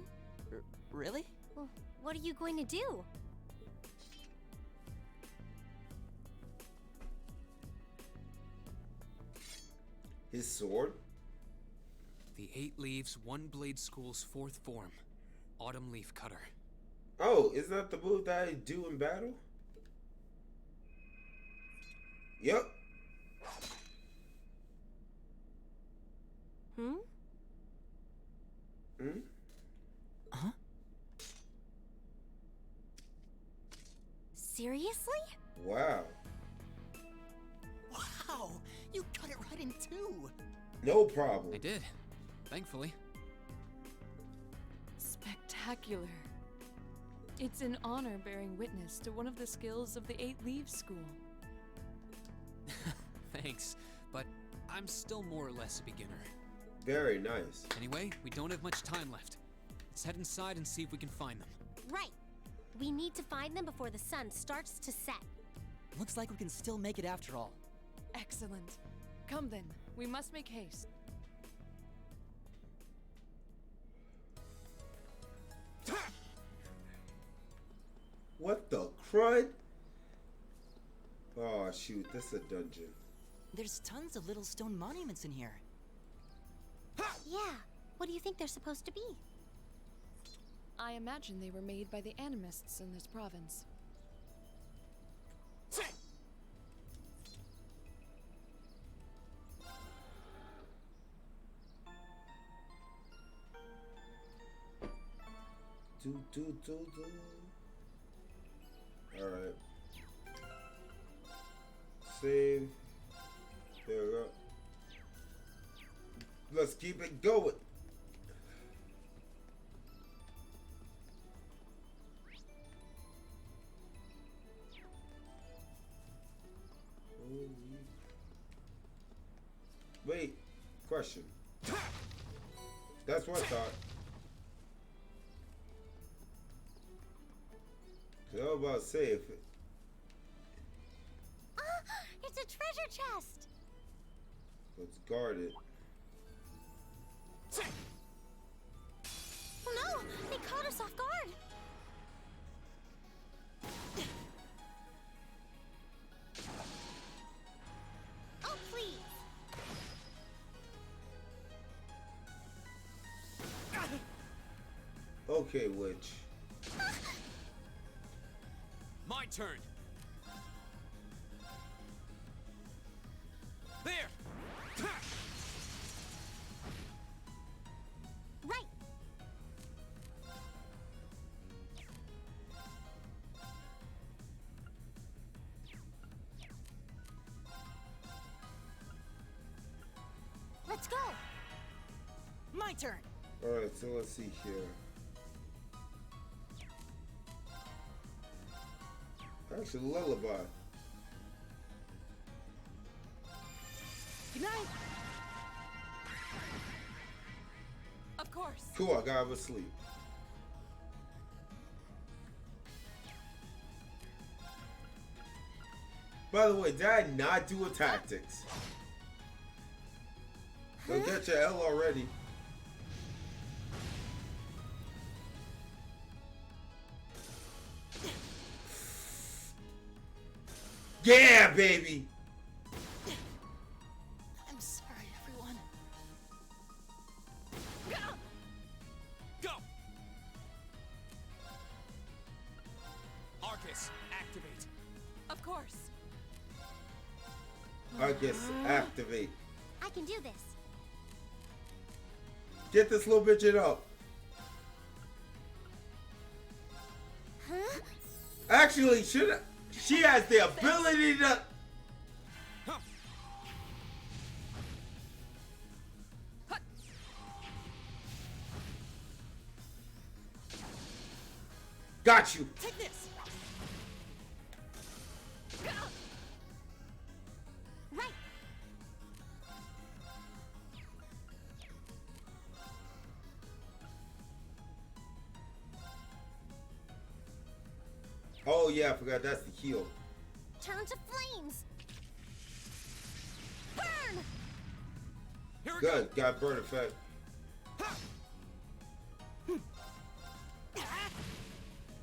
Really? Well, what are you going to do? His sword? The 8 Leaves, 1 Blade School's 4th form. Autumn Leaf Cutter. Oh, isn't that the move that I do in battle? Yep. Huh? Seriously? Wow. Wow! You cut it right in two! No problem. I did. Thankfully. Spectacular. It's an honor bearing witness to one of the skills of the 8 Leaves School. Thanks, but I'm still more or less a beginner. Very nice. Anyway, we don't have much time left. Let's head inside and see if we can find them. Right. We need to find them before the sun starts to set. Looks like we can still make it after all. Excellent. Come then, we must make haste. What the crud? Oh shoot, this is a dungeon. There's tons of little stone monuments in here. Yeah. What do you think they're supposed to be? I imagine they were made by the animists in this province. Alright. Save. There we go. Let's keep it going. Wait, question. That's what I thought. I was about to say if it... It's a treasure chest. Let's guard it. Oh no! They caught us off guard. Oh, please. Okay, witch. My turn. There. Right. Let's go. My turn. Alright, so let's see here. Actually, lullaby. Good night. Of course. Cool, I got him asleep. By the way, did I not do a tactics? Don't get your L already. Yeah, baby! I'm sorry, everyone. Go. Arcus, activate. Of course. I guess activate. I can do this. Get this little bitch up. Huh? Actually, she has the ability to... Got you. Take this. Right. Oh yeah, I forgot that's the heal. Turn to flames. Burn. Here we Good, got burn effect.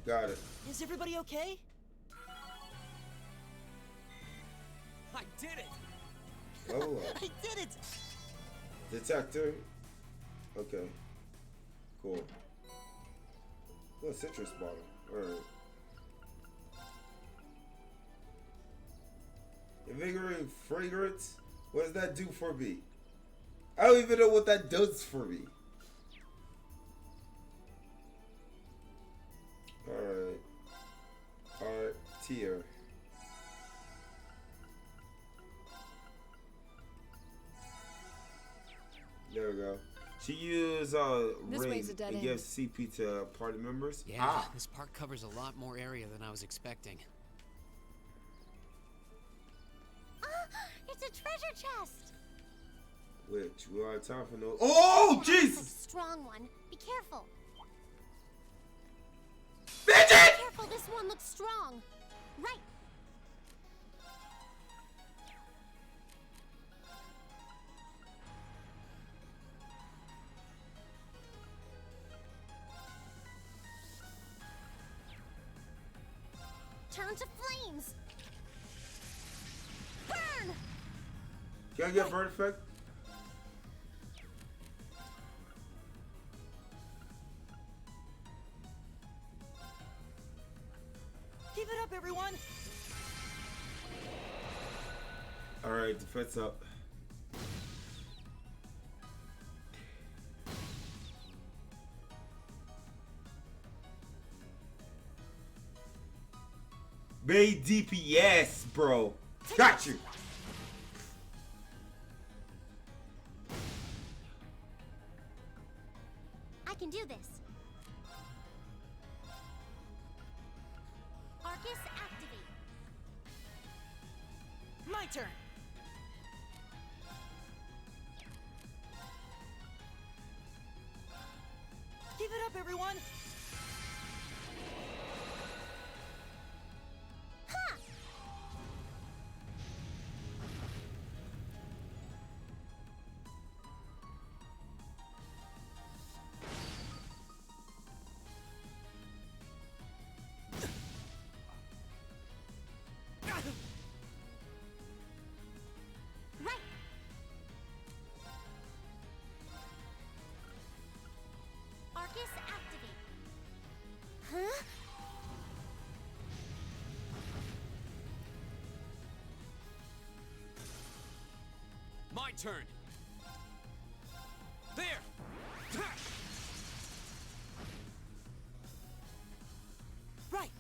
Got it. Is everybody okay? I did it. Oh, I did it! detector. Okay. Cool. Oh, citrus bottle. Alright. Invigorating fragrance? What does that do for me? I don't even know what that does for me. Alright. Art tier. There we go. She used This ring way's a dead and end. gives CP to party members. Yeah, Ah, this park covers a lot more area than I was expecting. It's a treasure chest. which we don't have time for no. Oh That's a Jesus! strong one. Be careful. Bitch! Be careful. This one looks strong. Right. Turn to flames. Burn. Can I get bird effect? Keep it up, everyone! Alright, defense up. Bay DPS, bro. Got you. I can do this. Arcus activate. My turn! Keep it up, everyone! turn. There! Right!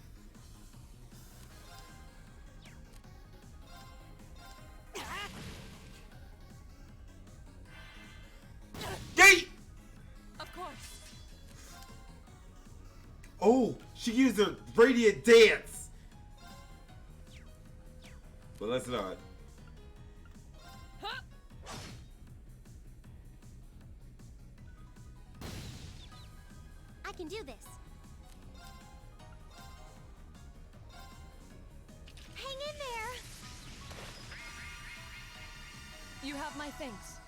Gate! Of course. Oh, she used a radiant dance. But let's not. Huh? I can do this. Hang in there. You have my things.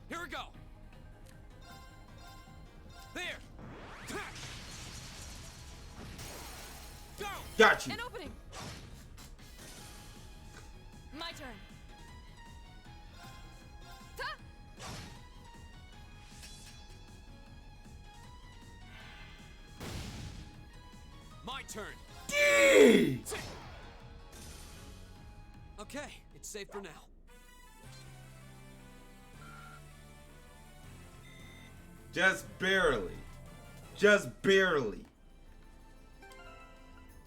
Here we go! There! Go! Got you. An opening. My turn. Ta! My turn. Yee! Okay, it's safe for now. Just barely. Just barely.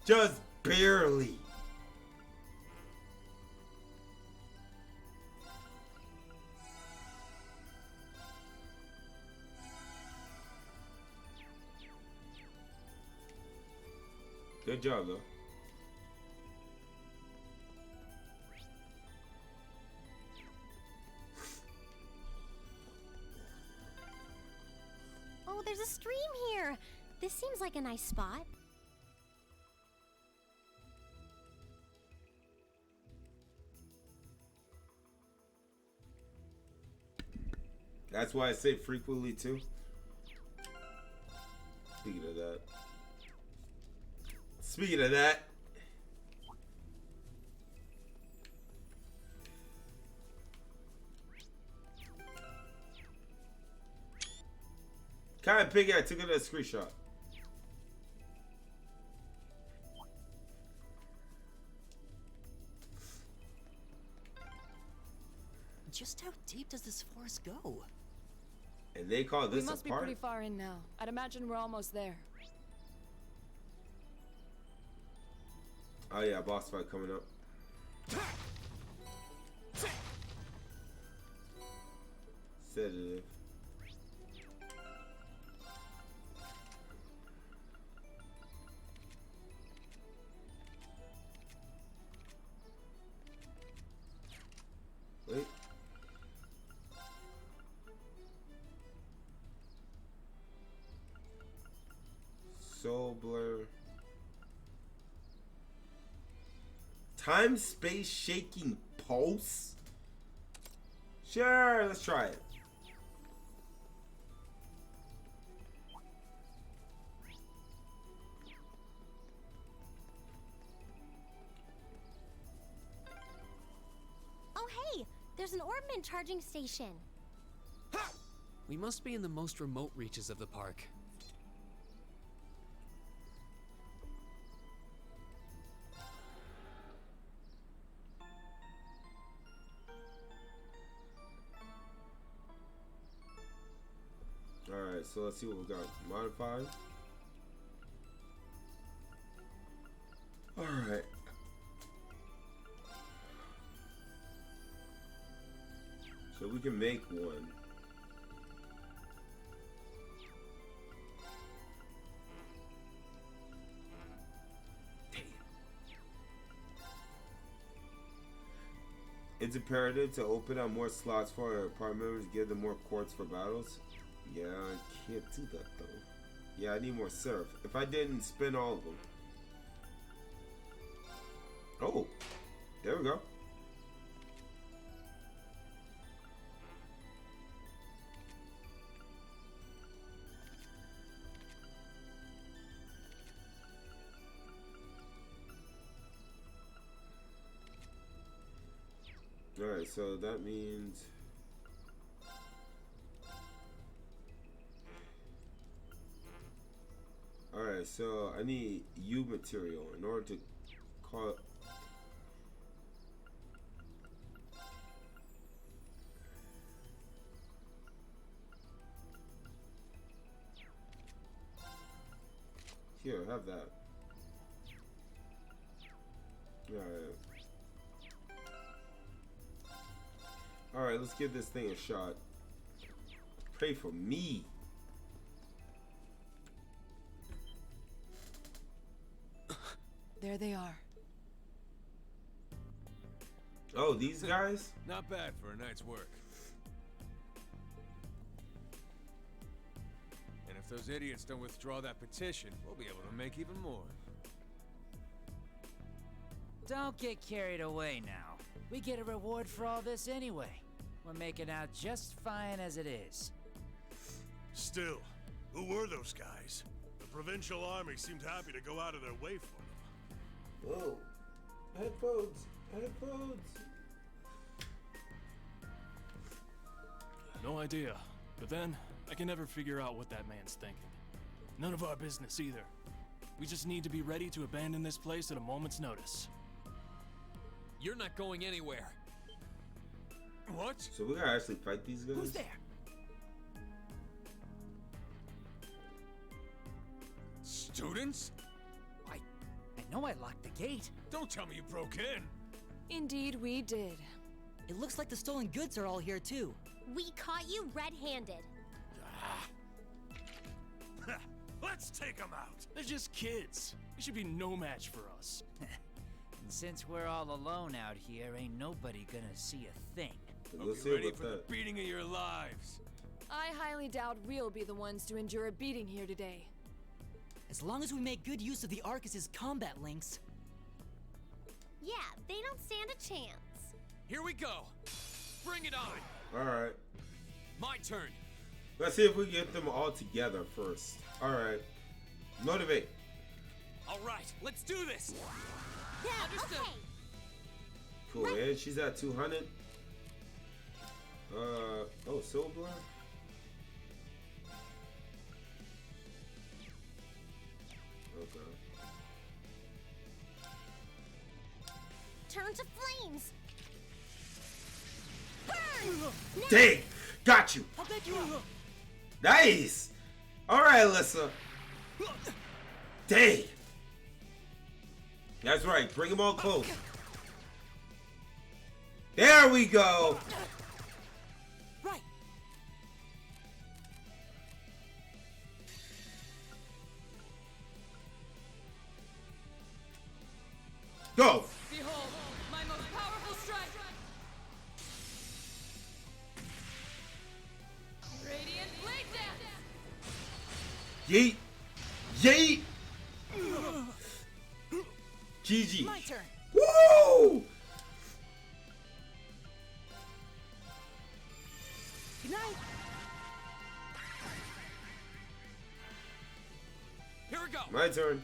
Just barely. Good job, though. Oh, there's a stream here. This seems like a nice spot. That's why I say frequently, too. Speaking of that. Speaking of that. Kind of piggy, I took it as a screenshot. Just how deep does this forest go? And they call this We must a be park? pretty far in now. I'd imagine we're almost there. Oh yeah, boss fight coming up. Sedative. Wait. Soul blur. Time space shaking pulse? Sure, let's try it. Oh, hey, there's an orbment charging station. We must be in the most remote reaches of the park. Alright, so let's see what we got. Modified. Alright. So we can make one. Damn. It's imperative to open up more slots for our party members, give them more quartz for battles. Yeah, I can't do that though. Yeah, I need more surf. If I didn't spin all of them. Oh, there we go. Alright, so that means alright, so I need U material in order to call Here, have that. Alright. Alright, let's give this thing a shot. Pray for me. There they are. Oh, these guys? Not bad for a night's work. And if those idiots don't withdraw that petition, we'll be able to make even more. Don't get carried away now. We get a reward for all this anyway. We're making out just fine as it is. Still, who were those guys? The provincial army seemed happy to go out of their way for them. Whoa. Headphones. Headphones. No idea. But then, I can never figure out what that man's thinking. None of our business either. We just need to be ready to abandon this place at a moment's notice. You're not going anywhere. What? So we gotta actually fight these guys? Who's there? Students? I know I locked the gate. Don't tell me you broke in. Indeed, we did. It looks like the stolen goods are all here too. We caught you red-handed. Let's take them out. They're just kids. They should be no match for us. And since we're all alone out here, ain't nobody gonna see a thing. Let's Be see ready about for the that. beating of your lives. I highly doubt we'll be the ones to endure a beating here today. As long as we make good use of the Arcus's combat links. Yeah, they don't stand a chance. Here we go. Bring it on. Alright. My turn. Let's see if we get them all together first. Alright. Motivate. All right, let's do this. Yeah, Understood. okay. Cool. And she's at 200. Oh, Silver. Okay. Turn to flames. Burn! Now! Dang! Got you! I'll back you up. Nice! Alright, Alyssa. Dang! That's right. Bring them all close. There we go! Right. Go! Behold, my most powerful strike! Radiant Blade Dance! Yeet! Yeet! GG. My turn. Woo! Good night. Here we go. My turn.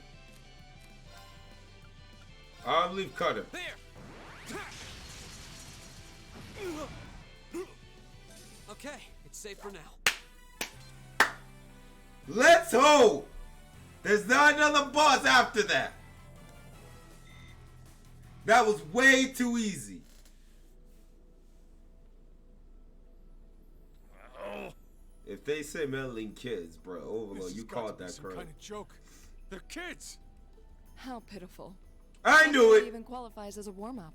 I'll leave Cutter. There. Okay, it's safe for now. Let's hope there's not another boss after that. That was way too easy. If they say meddling kids, bro, Overlord, This you has got called to be that some correct. kind of joke. They're kids. How pitiful. I knew It it. even qualifies as a warm-up.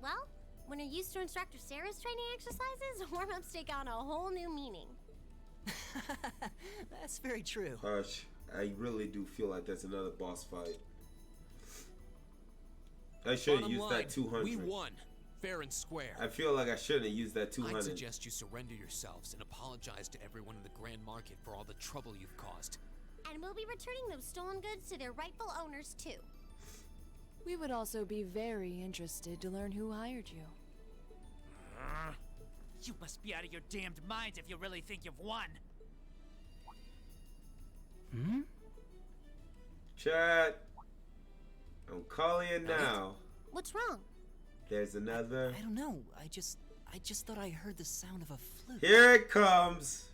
Well, when you're used to Instructor Sarah's training exercises, warm-ups take on a whole new meaning. That's very true. Hush. I really do feel like that's another boss fight. I should have Bottom used line, that 200. we won, fair and square. I feel like I shouldn't have used that 200. I'd suggest you surrender yourselves and apologize to everyone in the Grand Market for all the trouble you've caused. And we'll be returning those stolen goods to their rightful owners, too. We would also be very interested to learn who hired you. You must be out of your damned minds if you really think you've won. Hmm? Chat. I'm calling it now. What's wrong? There's another. I don't know. I just thought I heard the sound of a flute. Here it comes.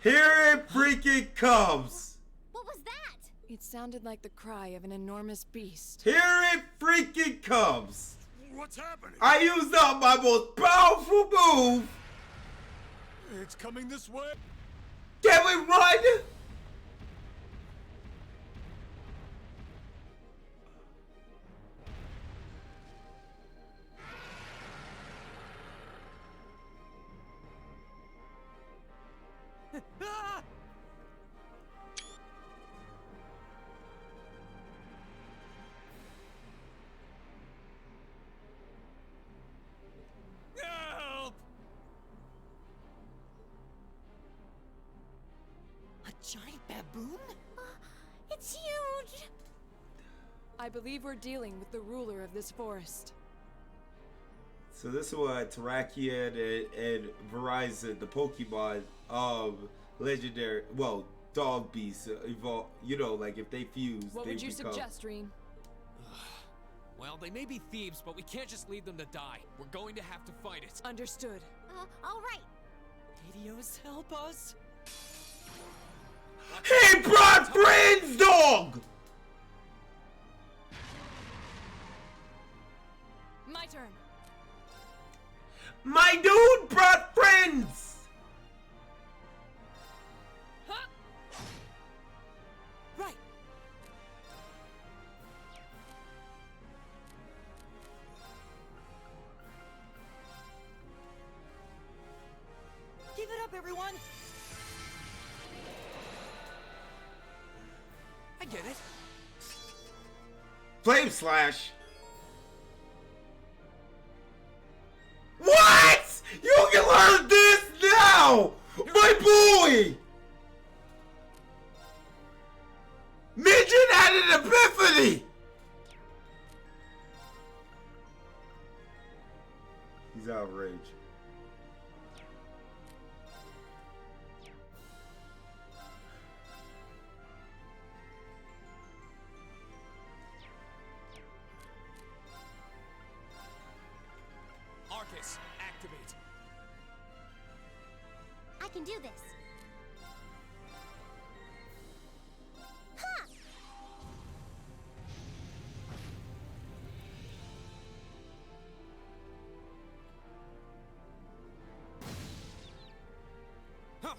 Here it freaking comes. What was that? It sounded like the cry of an enormous beast. Here it freaking comes. What's happening? I used up my most powerful move. It's coming this way. Can we run? I believe we're dealing with the ruler of this forest. So this is what Terrakion and Verizon, the Pokemon legendary, well, dog beasts evolve. You know, like if they fuse, What they would you become... suggest, Reen? Well, they may be thieves, but we can't just leave them to die. We're going to have to fight it. Understood. All right. Adios, help us. He brought friends, dog! My turn. My dude brought friends! Huh? Right. Give it up, everyone. I get it. Flame Slash. What? You can learn this now! My boy! Midget had an epiphany! He's outraged. Arcus, activate. I can do this. Ha! Huh.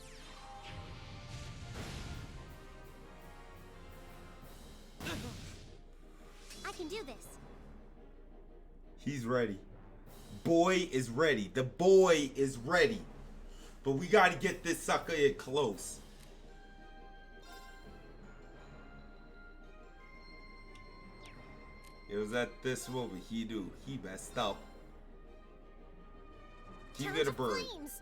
I can do this. He's ready. Boy is ready. The boy is ready. But we gotta get this sucker in close. It was at this moment he knew he messed up. You get a bird. Flames.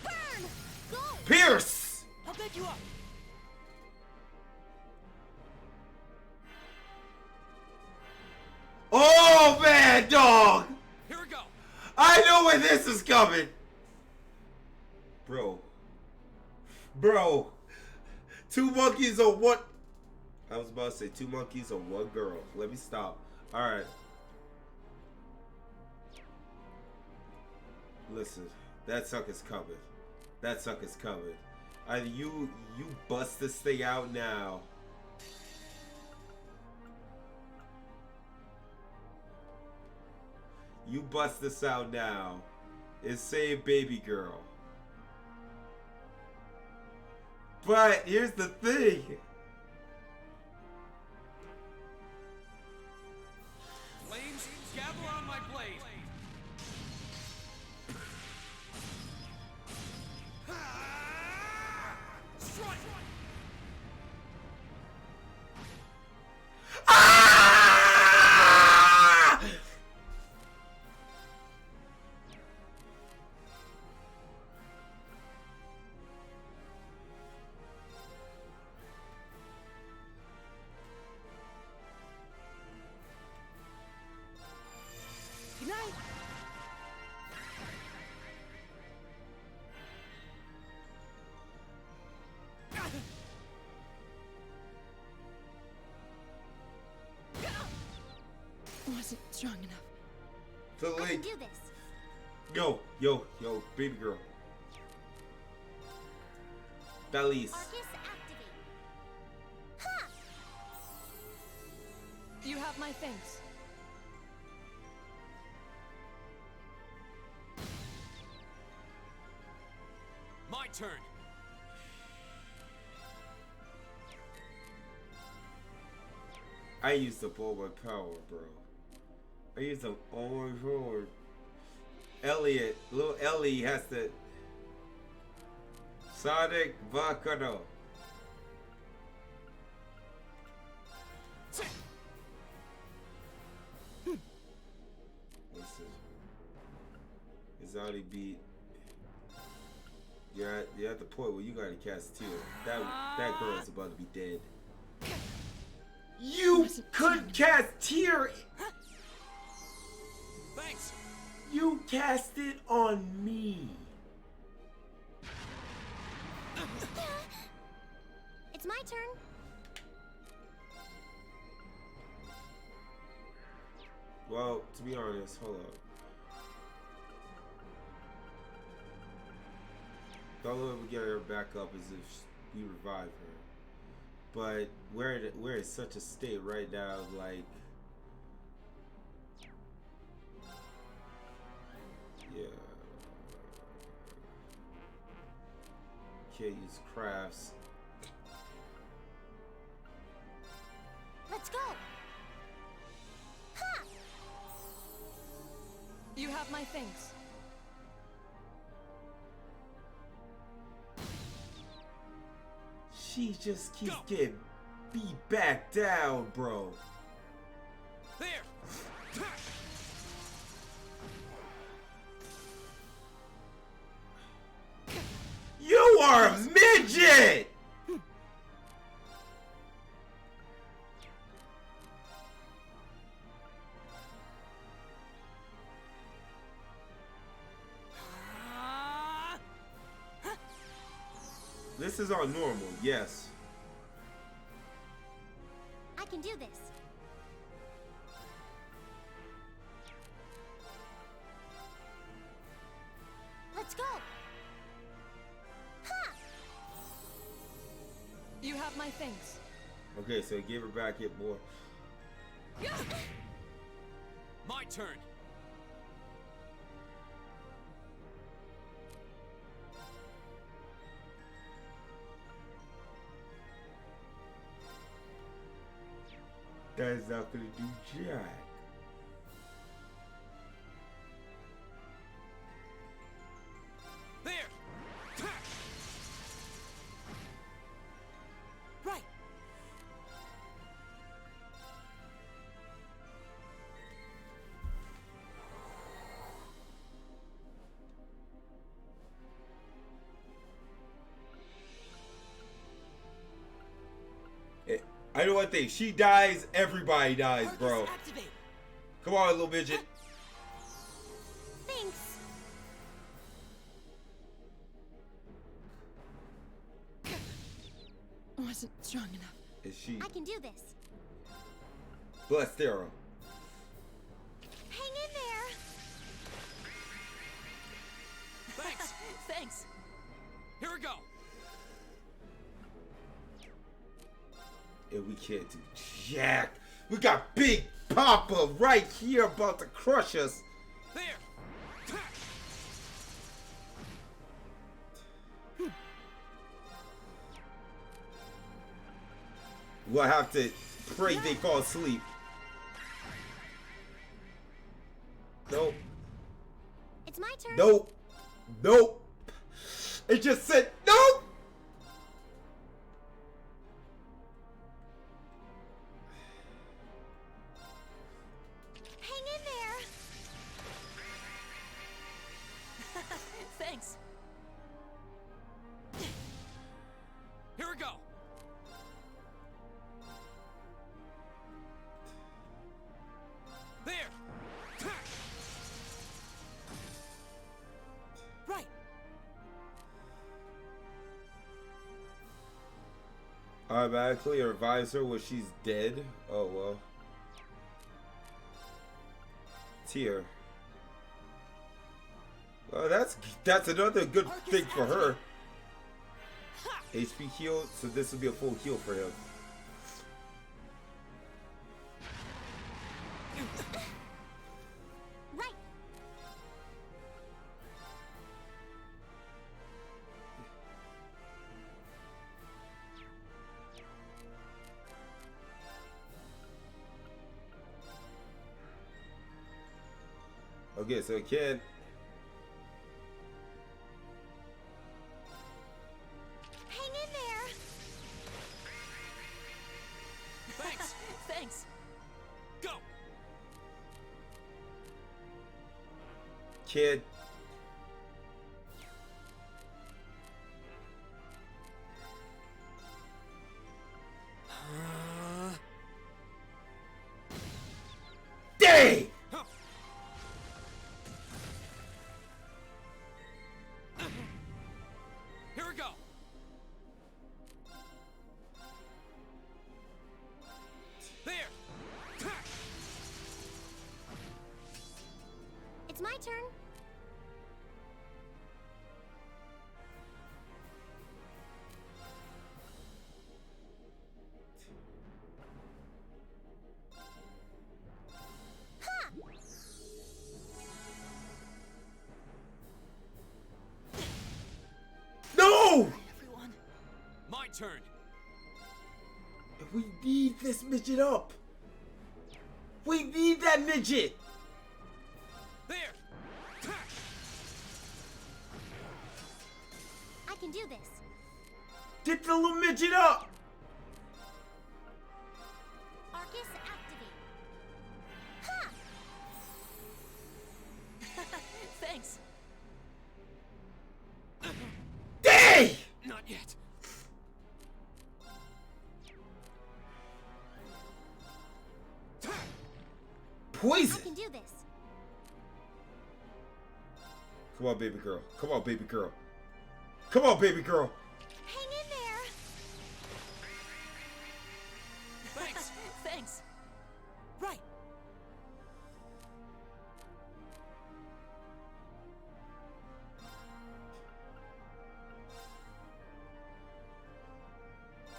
Burn! Go! Pierce! I'll pick you up. Oh man, dog! Here we go. I know where this is coming. Bro. Bro. 2 monkeys on one. I was about to say 2 monkeys on one girl. Let me stop. Alright. Listen, that sucker's coming. That sucker's coming. Either you bust this thing out now. You bust this out now. It's save baby girl. But here's the thing. Flames, gather on my blade. Strike! Ah! Good night. Wasn't strong enough. To the I can lake. do this. Yo, baby girl. Bellies. Arcus, activate. Ha! You have my thanks. My turn. I used up all my power, bro. I used up all my power. Elliot, little Ellie has to. Sonic Volcano. Listen, it's already beat. You're at the point where you gotta cast Teal. That girl is about to be dead. cast Tear. Thanks. You cast it on me. It's my turn. Well, to be honest, hold up. The only way we get her back up is if we revive her. But we're in such a state right now, like, yeah, can't use crafts. Let's go. Ha! You have my thanks. She just keeps getting beat back down, bro. There. You are a midget! This is all normal, yes. I can do this. Let's go. Ha! You have my thanks. Okay, so give her back it, boy. My turn. That is not gonna do jack. There. Right. I know one thing. She dies, everybody dies, bro. Activate. Come on, little midget. Thanks. Wasn't strong enough. Is she? I can do this. Blessed arrow. Hang in there. Thanks. Thanks. Here we go. And we can't do jack. We got Big Papa right here about to crush us. There. We'll have to pray they fall asleep. Nope. It's my turn. Nope. Nope. It just said nope. Hang in there. Thanks. Here we go. There. Right. Automatically revives her when she's dead. Oh well. Tear. Well, that's another good thing for her. HP healed, so this will be a full heal for him. Right. Okay, so kid. Hang in there. Thanks. Thanks. Go. Kid. Hey! Here we go. There. It's my turn. No! My turn. We need this midget up. We need that midget. There. I can do this. Get the little midget up. Arcus, activate. Ha! Thanks. Dang! Not yet. Poison. I can do this. Come on, baby girl. Come on, baby girl. Come on, baby girl. Hang in there. Thanks. Thanks. Right.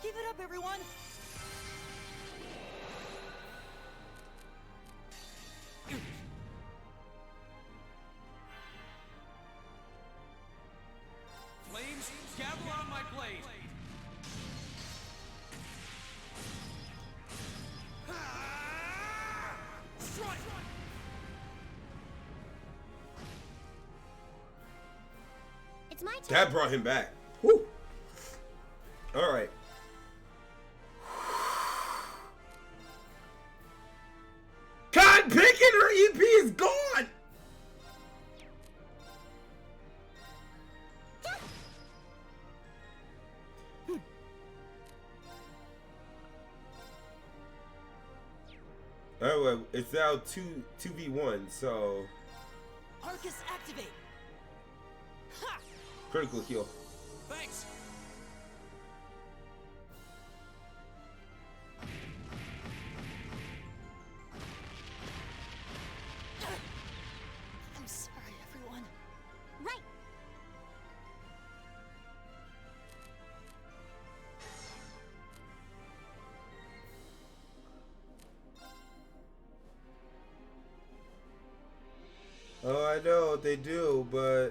Give it up, everyone. Flames, gather on my blade. Strike. It's my turn. That brought him back. Whew. All right. Cotton picking, her EP is gone. Oh, well, it's now 2v1, so Arcus, activate. critical heal. Thanks. I'm sorry, everyone. Right. Oh, I know they do, but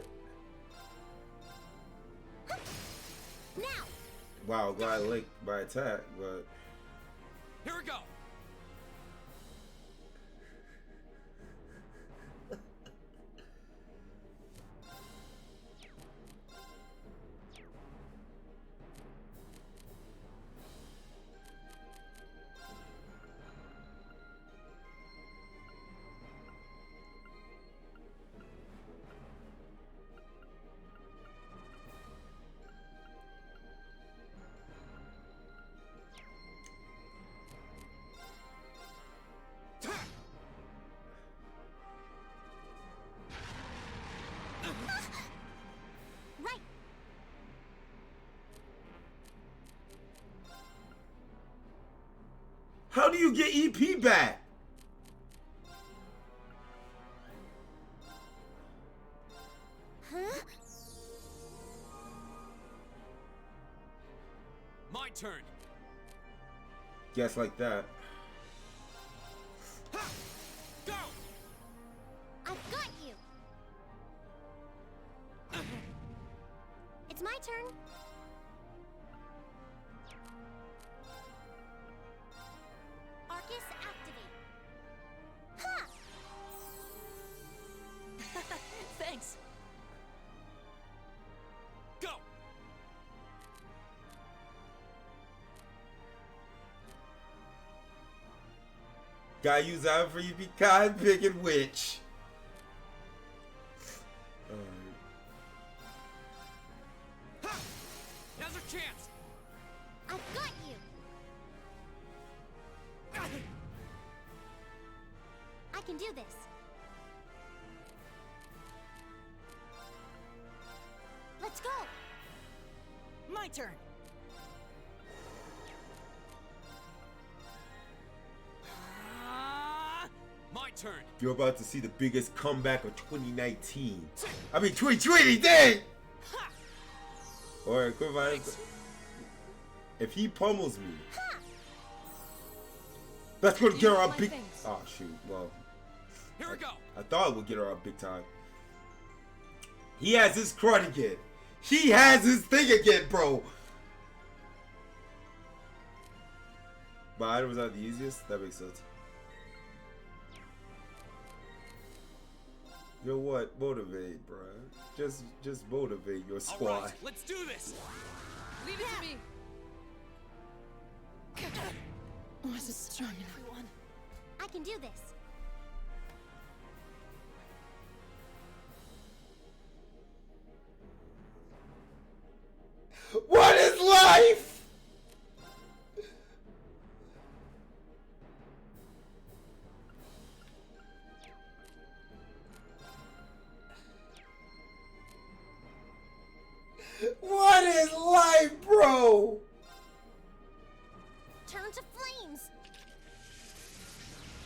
Now. wow, glad I linked my attack, but Here we go. Right. how do you get EP back? Huh? My turn. Guess like that. Go. I've got you. It's my turn. Arcus, activate. Ha! Thanks. Go. Gotta use that for EP cotton picking witch. Now's our chance. I've got you. I can do this. Let's go. My turn. My turn. You're about to see the biggest comeback of 2019. I mean 2020, dang! Alright, quick fire. If he pummels me, that's gonna get her out big. Oh shoot, well. Here we go. I thought it would get her out big time. He has his crud again. He has his thing again, bro. But items are the easiest? That makes sense. You know what? Motivate, bro. Just motivate your squad. All right, let's do this. Leave it to me. Wasn't strong enough. I can do this. What is life? What is life, bro? Turn to flames.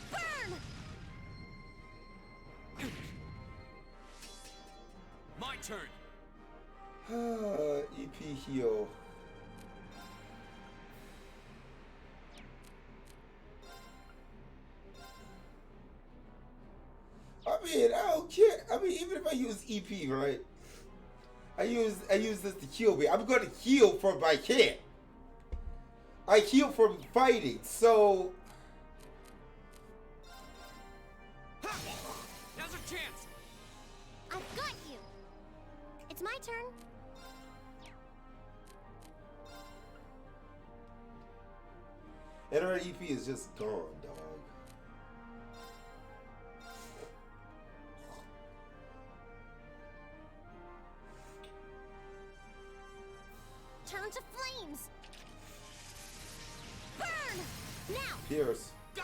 Burn! My turn. EP heal. I mean, I don't care. I mean, even if I use EP, right? I use this to heal me. I'm gonna heal from my hit. I heal from fighting, so Now's our chance. I've got you. It's my turn. and her EP is just gone, dog. Turn to flames! Burn! Now! Pierce. Go!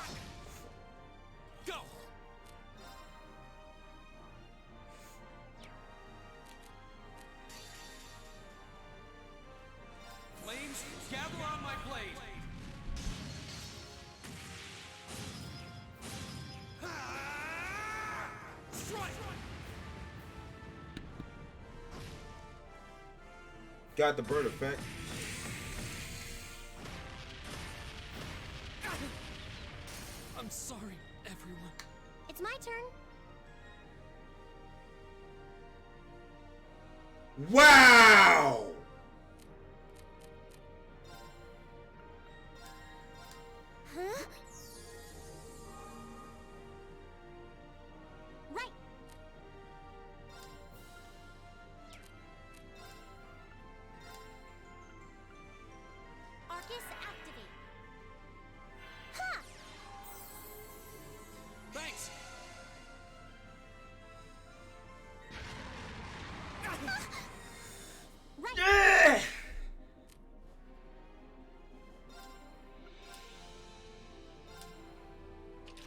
Go! Flames, gather on my blade! Strike! Got the bird effect. I'm sorry, everyone. It's my turn. Wow! Huh? Right. Arcus activate. Ha! Thanks! Right. Yeah!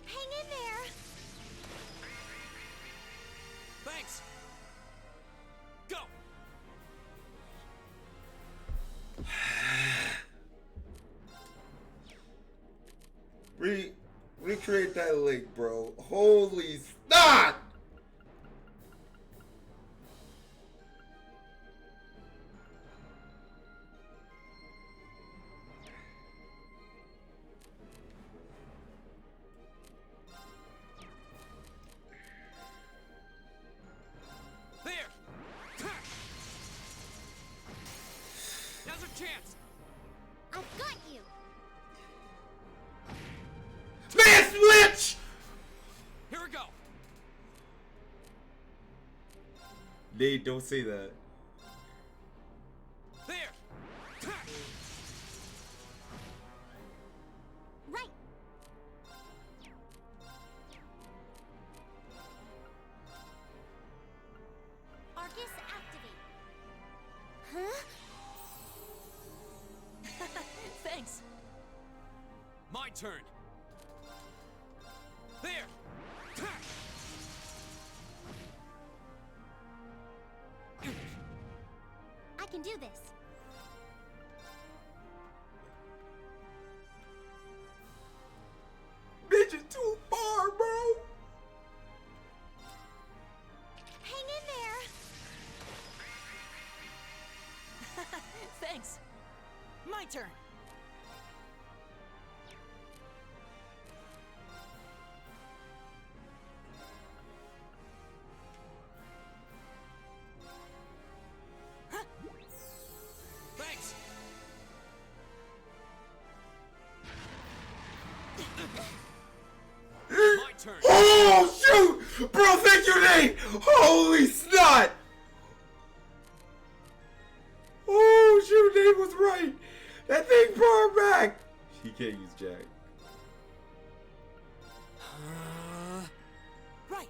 Hang in there. Thanks! Go! Recreate that link, bro. Holy snot! There! Now's our chance! I've got you. Man switch! Here we go! Nate, don't say that. There! Right. Arcus activate. Huh? Thanks. My turn! There! I can do this. Bitch is too far, bro. Hang in there. Thanks. My turn. Thanks. My turn. Oh shoot, bro! Thank you, Nate. Holy snot! Oh shoot, Nate was right. That thing brought her back. She can't use Jack. Right.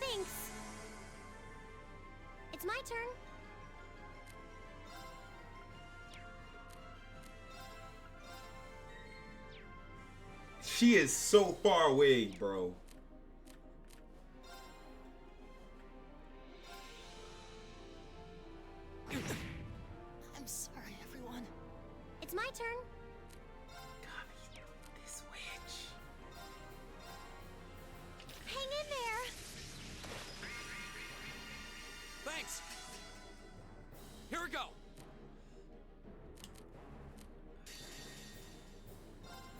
Thanks. It's my turn. She is so far away, bro. I'm sorry, everyone. It's my turn. This witch. Hang in there. Thanks. Here we go.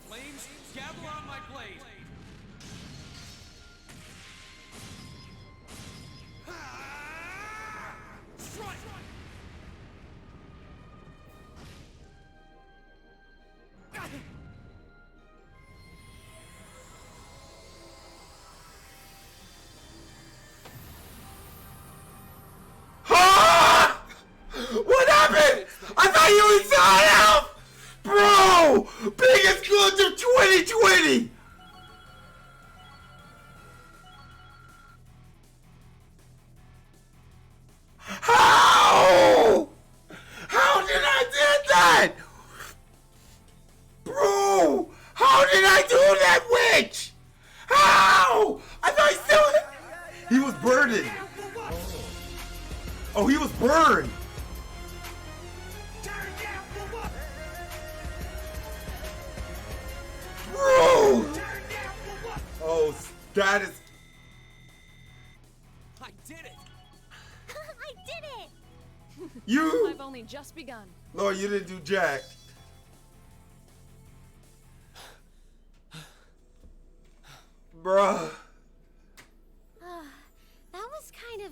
Flames, gather on my blade. Strike! Ah! What happened? I thought you were signing out! Bro! Biggest glitch of 2020! How? How did I do that? Bro! How did I do that, witch? How? I thought he still... He was burning. Oh, he was burned. Bro! Oh, that is... I did it. I did it. You... I've only just begun. Lord, you didn't do jack. Bruh. That was kind of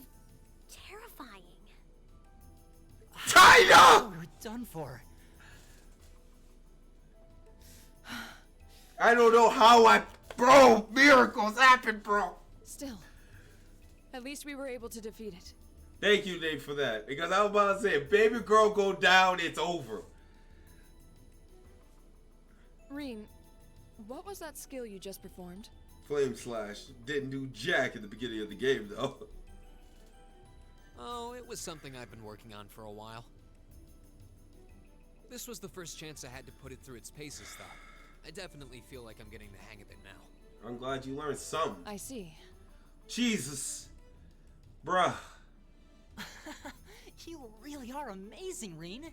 terrifying. China! We're done for. I don't know how I... Bro, miracles happen, bro. Still, at least we were able to defeat it. Thank you, Nate, for that. Because I was about to say, if baby girl go down, it's over. Reen, what was that skill you just performed? Flame Slash. Didn't do jack at the beginning of the game, though. Oh, it was something I've been working on for a while. This was the first chance I had to put it through its paces, though. I definitely feel like I'm getting the hang of it now. I'm glad you learned something. I see. Jesus. Bruh. You really are amazing, Reen.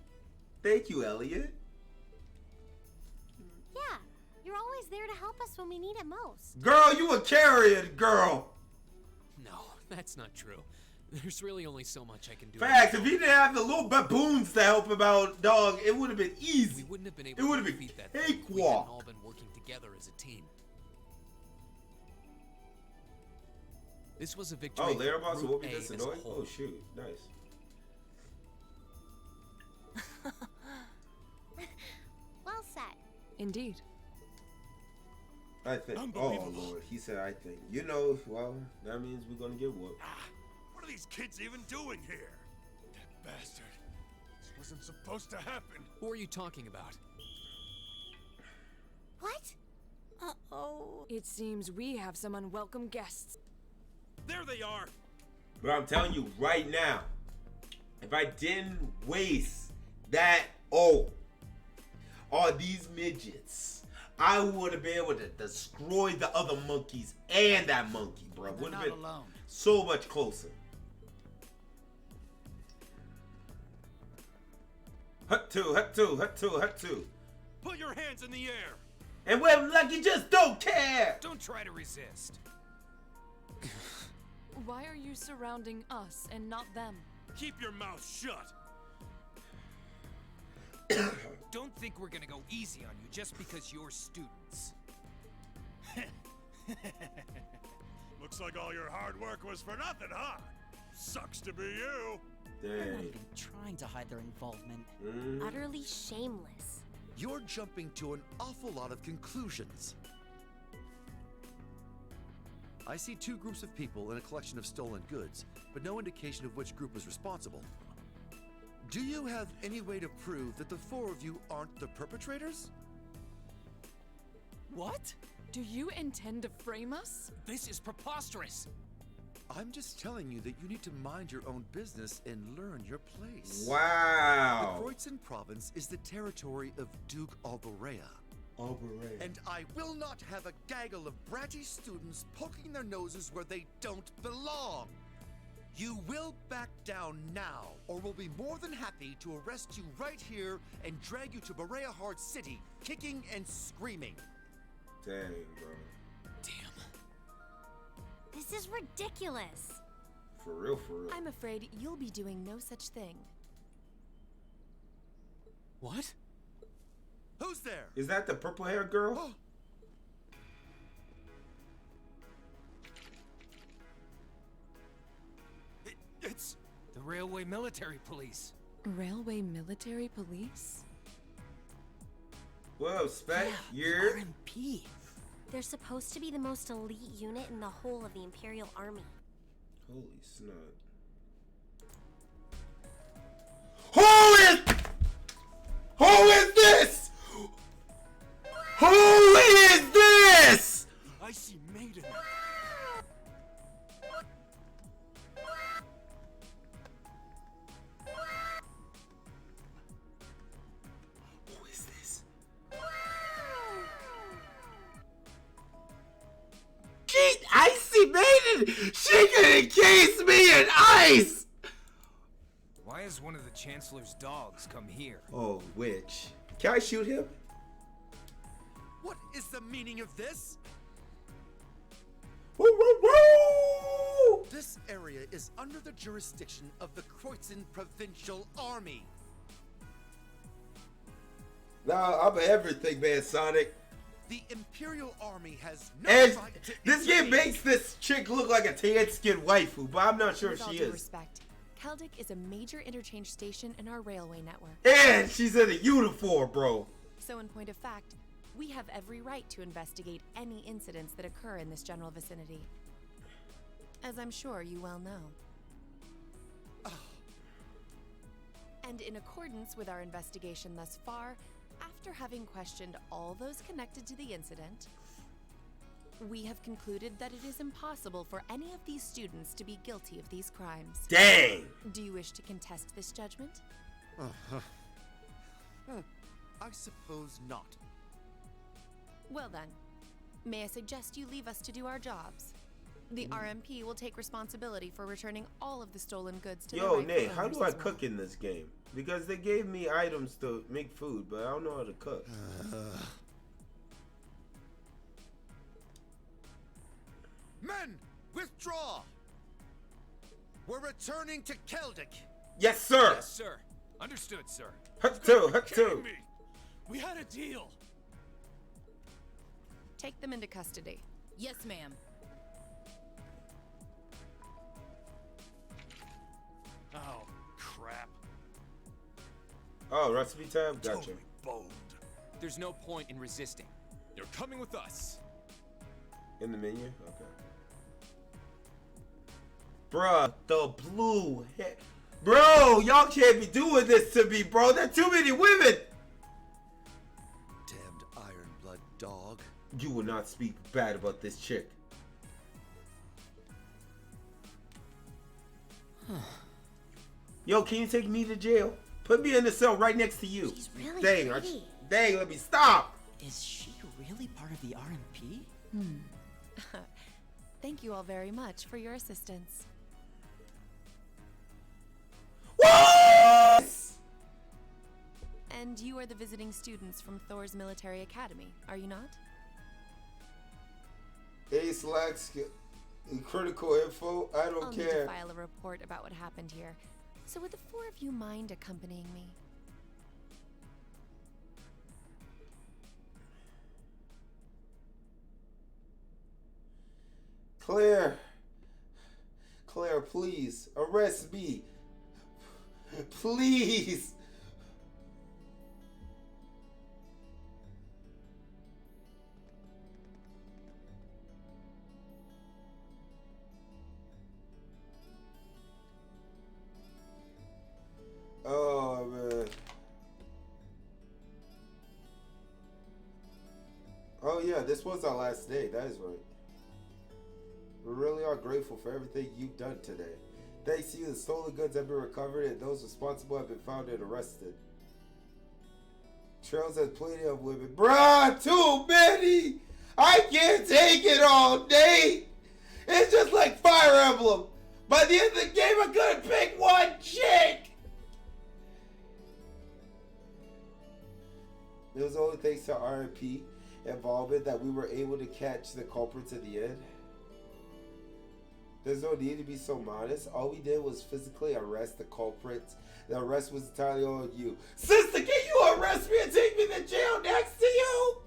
Thank you, Elliot. Yeah, you're always there to help us when we need it most. Girl, you a carrier, girl. No, that's not true. There's really only so much I can do. Facts. If he didn't have the little baboons to help him out, dog, it would have been easy. We wouldn't have been It able would to have been defeat that thing. We hadn't cakewalk. all been working together as a team. This was a victory. Oh, later boss Group will be A this as a annoying? whole. Oh, shoot. Nice. Well said. Indeed. I think. Oh, Unbelievable. Lord. He said, I think. You know, well, that means we're going to get whooped. What are these kids even doing here? That bastard. This wasn't supposed to happen. Who are you talking about? What? Uh-oh. It seems we have some unwelcome guests. There they are. But I'm telling you right now, if I didn't waste that all these midgets, I would have been able to destroy the other monkeys and that monkey, bro. Would have been alone. so much closer. Hut two, hut two, hut two, hut two. Put your hands in the air. And we're like you just don't care. Don't try to resist. Why are you surrounding us and not them? Keep your mouth shut. Don't think we're gonna go easy on you just because you're students. Looks like all your hard work was for nothing, huh? Sucks to be you. They're not even trying to hide their involvement. Utterly shameless. You're jumping to an awful lot of conclusions. I see two groups of people in a collection of stolen goods, but no indication of which group was responsible. Do you have any way to prove that the four of you aren't the perpetrators? What? Do you intend to frame us? This is preposterous. I'm just telling you that you need to mind your own business and learn your place. Wow. The Kreuzin province is the territory of Duke Alborea. And I will not have a gaggle of bratty students poking their noses where they don't belong. You will back down now, or we'll be more than happy to arrest you right here and drag you to Berea Hard City, kicking and screaming. Dang, bro. This is ridiculous. For real, for real. I'm afraid you'll be doing no such thing. What? Who's there? Is that the purple hair girl? It's the Railway Military Police. Railway Military Police? Whoa, Spec, you're RMP. They're supposed to be the most elite unit in the whole of the Imperial Army. Holy snot. Who is this? Who is this? I see Maiden. Who is this? I see Maiden. She can encase me in ice. Why has one of the Chancellor's dogs come here? Oh, which? Can I shoot him? What is the meaning of this? Woo, woo, woo! This area is under the jurisdiction of the Kreuzin Provincial Army. Nah, I'm everything, man, Sonic. The Imperial Army has no And right to this game makes this chick look like a tan-skinned waifu, but I'm not sure if With all she due is. respect, Keldic is a major interchange station in our railway network. And she's in a uniform, bro. So in point of fact, we have every right to investigate any incidents that occur in this general vicinity. As I'm sure you well know. And in accordance with our investigation thus far, after having questioned all those connected to the incident, we have concluded that it is impossible for any of these students to be guilty of these crimes. Dang! Do you wish to contest this judgment? I suppose not. Well then, may I suggest you leave us to do our jobs? The RMP will take responsibility for returning all of the stolen goods to Yo, their Nate, rightful how owners do I as well. cook in this game? Because they gave me items to make food, but I don't know how to cook. Men, withdraw! We're returning to Keldic. Yes, sir! Yes, sir. Understood, sir. Hut two, hut two. We had a deal. Take them into custody. Yes, ma'am. Oh, crap. Oh, recipe tab? Gotcha. Totally boned. There's no point in resisting. You're coming with us. In the menu? Okay. Bruh, the blue hair. Bro, y'all can't be doing this to me, bro. There are too many women. Damned iron blood dog. You will not speak bad about this chick. Yo, can you take me to jail? Put me in the cell right next to you. She's really Dang, pretty. dang, let me stop. Is she really part of the RMP? Thank you all very much for your assistance. What? And you are the visiting students from Thor's military academy, are you not? Ace lacks critical info. I don't I'll care. need to file a report about what happened here. So would the four of you mind accompanying me? Claire, please arrest me. Please. Oh, man. Oh, yeah, this was our last day. That is right. We really are grateful for everything you've done today. Thanks to you, the stolen goods have been recovered and those responsible have been found and arrested. Trails has plenty of women. Bruh, too many! I can't take it all day! It's just like Fire Emblem. By the end of the game, I couldn't pick one chick! It was only thanks to RMP involvement that we were able to catch the culprits at the end. There's no need to be so modest. All we did was physically arrest the culprits. The arrest was entirely on you. Sister, can you arrest me and take me to jail next to you?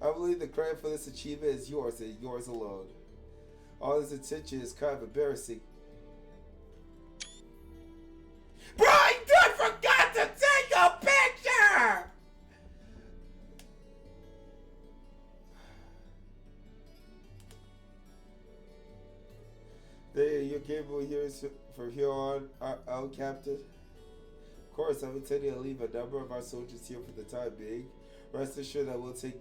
I believe the credit for this achievement is yours and yours alone. All this attention is kind of embarrassing. Bro, I forgot to take a picture! You're capable here from here on out, Captain. Of course, I'm intending to leave a number of our soldiers here for the time being. Rest assured that we'll take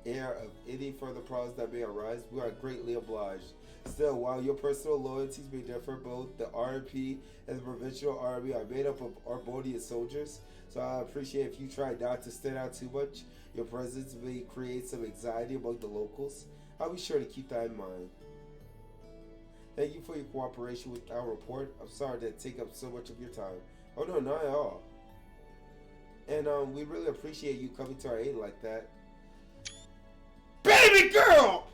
care of any further problems that may arise. We are greatly obliged. Still, while your personal loyalties may differ, both the RMP and the Provincial Army are made up of Arbonian soldiers, so I appreciate if you try not to stand out too much. Your presence may create some anxiety among the locals. I'll be sure to keep that in mind. Thank you for your cooperation with our report. I'm sorry to take up so much of your time. Oh no, not at all. And we really appreciate you coming to our aid like that. Baby girl!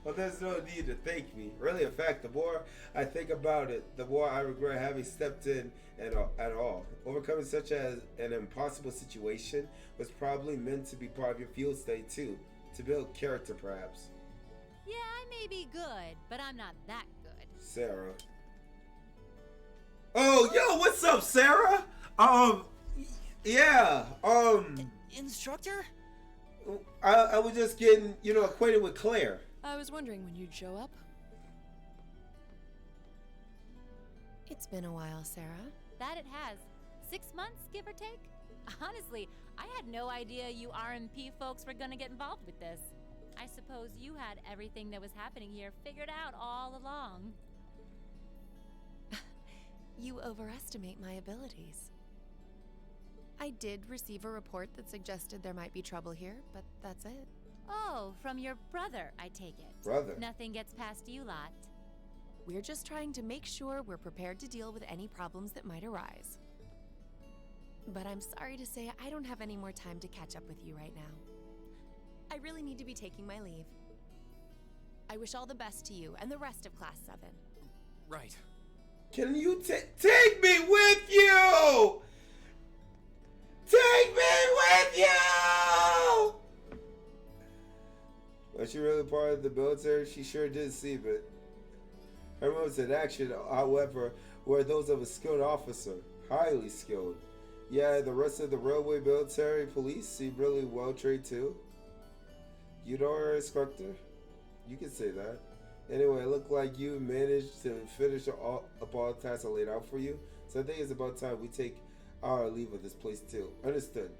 Well, there's no need to thank me. Really, in fact, the more I think about it, the more I regret having stepped in at all. Overcoming such an impossible situation was probably meant to be part of your field study too. To build character, perhaps. Yeah, I may be good, but I'm not that good. Sarah. Oh, yo, what's up, Sarah? Yeah, Instructor? I was just getting, acquainted with Claire. I was wondering when you'd show up. It's been a while, Sarah. That it has. 6 months, give or take? Honestly, I had no idea you RMP folks were gonna get involved with this. I suppose you had everything that was happening here figured out all along. You overestimate my abilities. I did receive a report that suggested there might be trouble here, but that's it. Oh, from your brother, I take it. Brother? Nothing gets past you lot. We're just trying to make sure we're prepared to deal with any problems that might arise. But I'm sorry to say I don't have any more time to catch up with you right now. I really need to be taking my leave. I wish all the best to you and the rest of Class 7. Right. Can you take me with you? Take me with you! Was she really part of the military? She sure did seem it. Her moves in action, however, were those of a skilled officer. Highly skilled. Yeah, the rest of the railway military police seem really well trained too. You know her, instructor? You can say that. Anyway, it looked like you managed to finish up all the tasks I laid out for you. So I think it's about time we take our leave of this place too. Understood.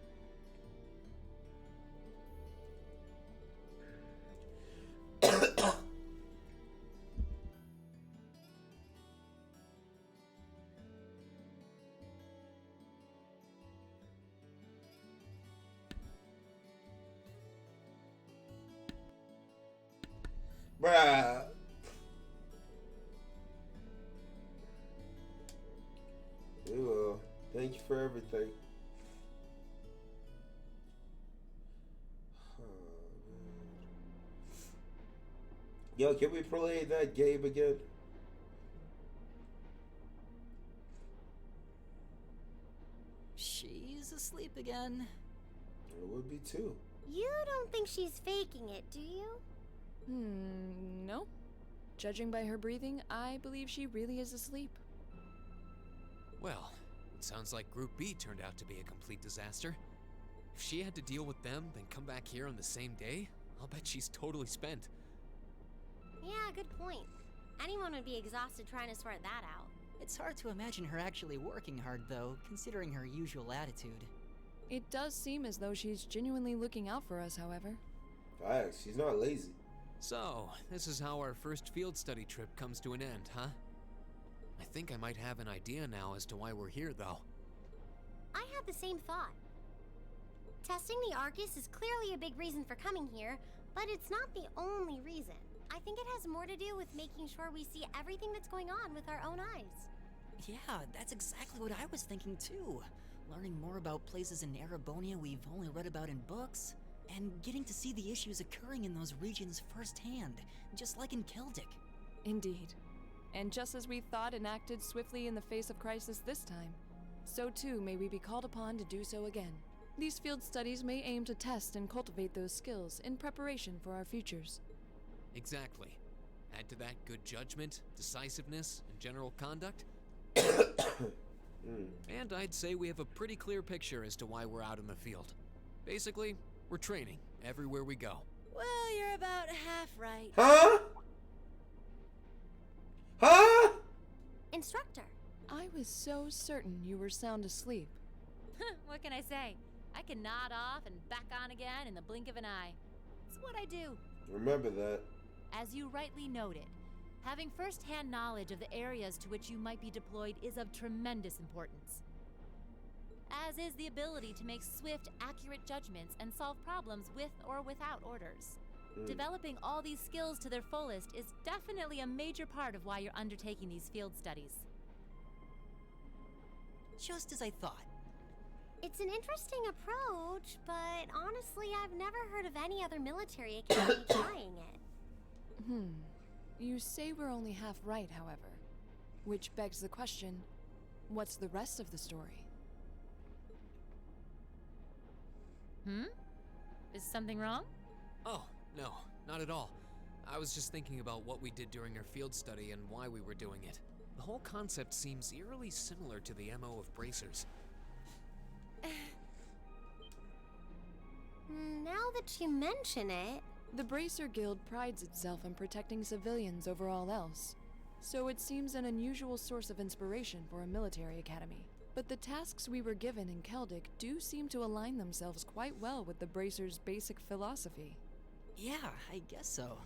Bruh. We will. Thank you for everything. Yo, can we play that game again? She's asleep again. It would be too. You don't think she's faking it, do you? No. Judging by her breathing, I believe she really is asleep. Well, it sounds like Group B turned out to be a complete disaster. If she had to deal with them, then come back here on the same day, I'll bet she's totally spent. Yeah, good point. Anyone would be exhausted trying to sort that out. It's hard to imagine her actually working hard, though, considering her usual attitude. It does seem as though she's genuinely looking out for us, however. Facts, she's not lazy. So, this is how our first field study trip comes to an end, huh? I think I might have an idea now as to why we're here, though. I had the same thought. Testing the Arcus is clearly a big reason for coming here, but it's not the only reason. I think it has more to do with making sure we see everything that's going on with our own eyes. Yeah, that's exactly what I was thinking too. Learning more about places in Erebonia we've only read about in books, and getting to see the issues occurring in those regions firsthand, just like in Celtic. Indeed. And just as we thought and acted swiftly in the face of crisis this time, so too may we be called upon to do so again. These field studies may aim to test and cultivate those skills in preparation for our futures. Exactly. Add to that good judgment, decisiveness, and general conduct. And I'd say we have a pretty clear picture as to why we're out in the field. Basically, we're training everywhere we go. Well, you're about half right. Huh? Huh? Instructor. I was so certain you were sound asleep. What can I say? I can nod off and back on again in the blink of an eye. It's what I do. Remember that. As you rightly noted, having first-hand knowledge of the areas to which you might be deployed is of tremendous importance. As is the ability to make swift, accurate judgments and solve problems with or without orders. Developing all these skills to their fullest is definitely a major part of why you're undertaking these field studies. Just as I thought. It's an interesting approach, but honestly, I've never heard of any other military academy trying it. You say we're only half right, however. Which begs the question, what's the rest of the story? Is something wrong? Oh, no, not at all. I was just thinking about what we did during our field study and why we were doing it. The whole concept seems eerily similar to the MO of bracers. Now that you mention it... The Bracer Guild prides itself on protecting civilians over all else, so it seems an unusual source of inspiration for a military academy. But the tasks we were given in Celtic do seem to align themselves quite well with the Bracer's basic philosophy. Yeah, I guess so.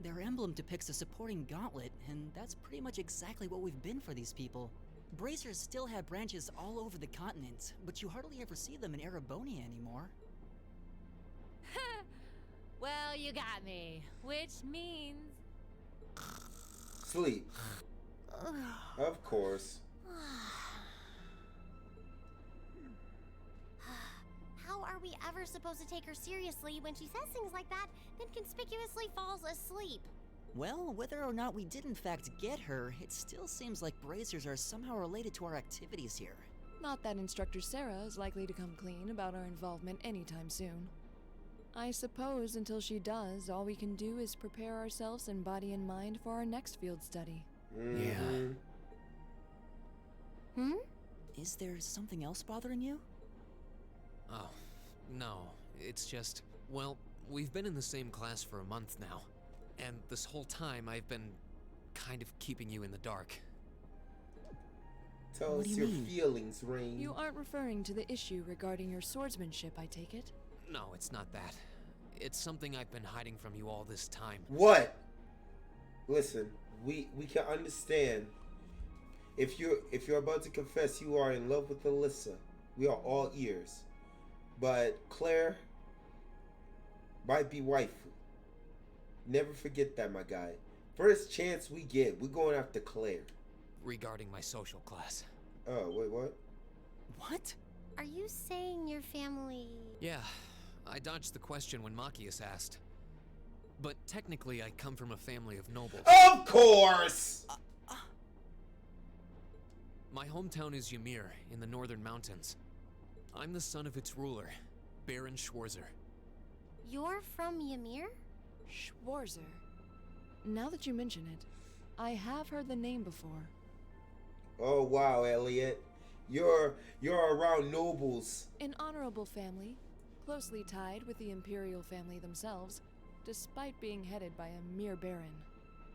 Their emblem depicts a supporting gauntlet, and that's pretty much exactly what we've been for these people. Bracers still have branches all over the continent, but you hardly ever see them in Erebonia anymore. Well, you got me. Which means... Sleep. Of course. How are we ever supposed to take her seriously when she says things like that, then conspicuously falls asleep? Well, whether or not we did in fact get her, it still seems like bracers are somehow related to our activities here. Not that Instructor Sarah is likely to come clean about our involvement anytime soon. I suppose until she does, all we can do is prepare ourselves in body and mind for our next field study. Is there something else bothering you? Oh, no. It's just, well, we've been in the same class for a month now. And this whole time I've been kind of keeping you in the dark. Tell us your feelings, Rain. You aren't referring to the issue regarding your swordsmanship, I take it? No, it's not that. It's something I've been hiding from you all this time. What? Listen, we can understand. If you're about to confess you are in love with Alyssa, we are all ears. But Claire might be waifu. Never forget that, my guy. First chance we get, we're going after Claire. Regarding my social class. Oh, wait, what? What? Are you saying your family... Yeah, I dodged the question when Machias asked. But technically, I come from a family of nobles. Of course! My hometown is Ymir, in the northern mountains. I'm the son of its ruler, Baron Schwarzer. You're from Ymir? Schwarzer. Now that you mention it, I have heard the name before. Oh, wow, Elliot. You're around nobles. An honorable family, closely tied with the imperial family themselves, despite being headed by a mere baron.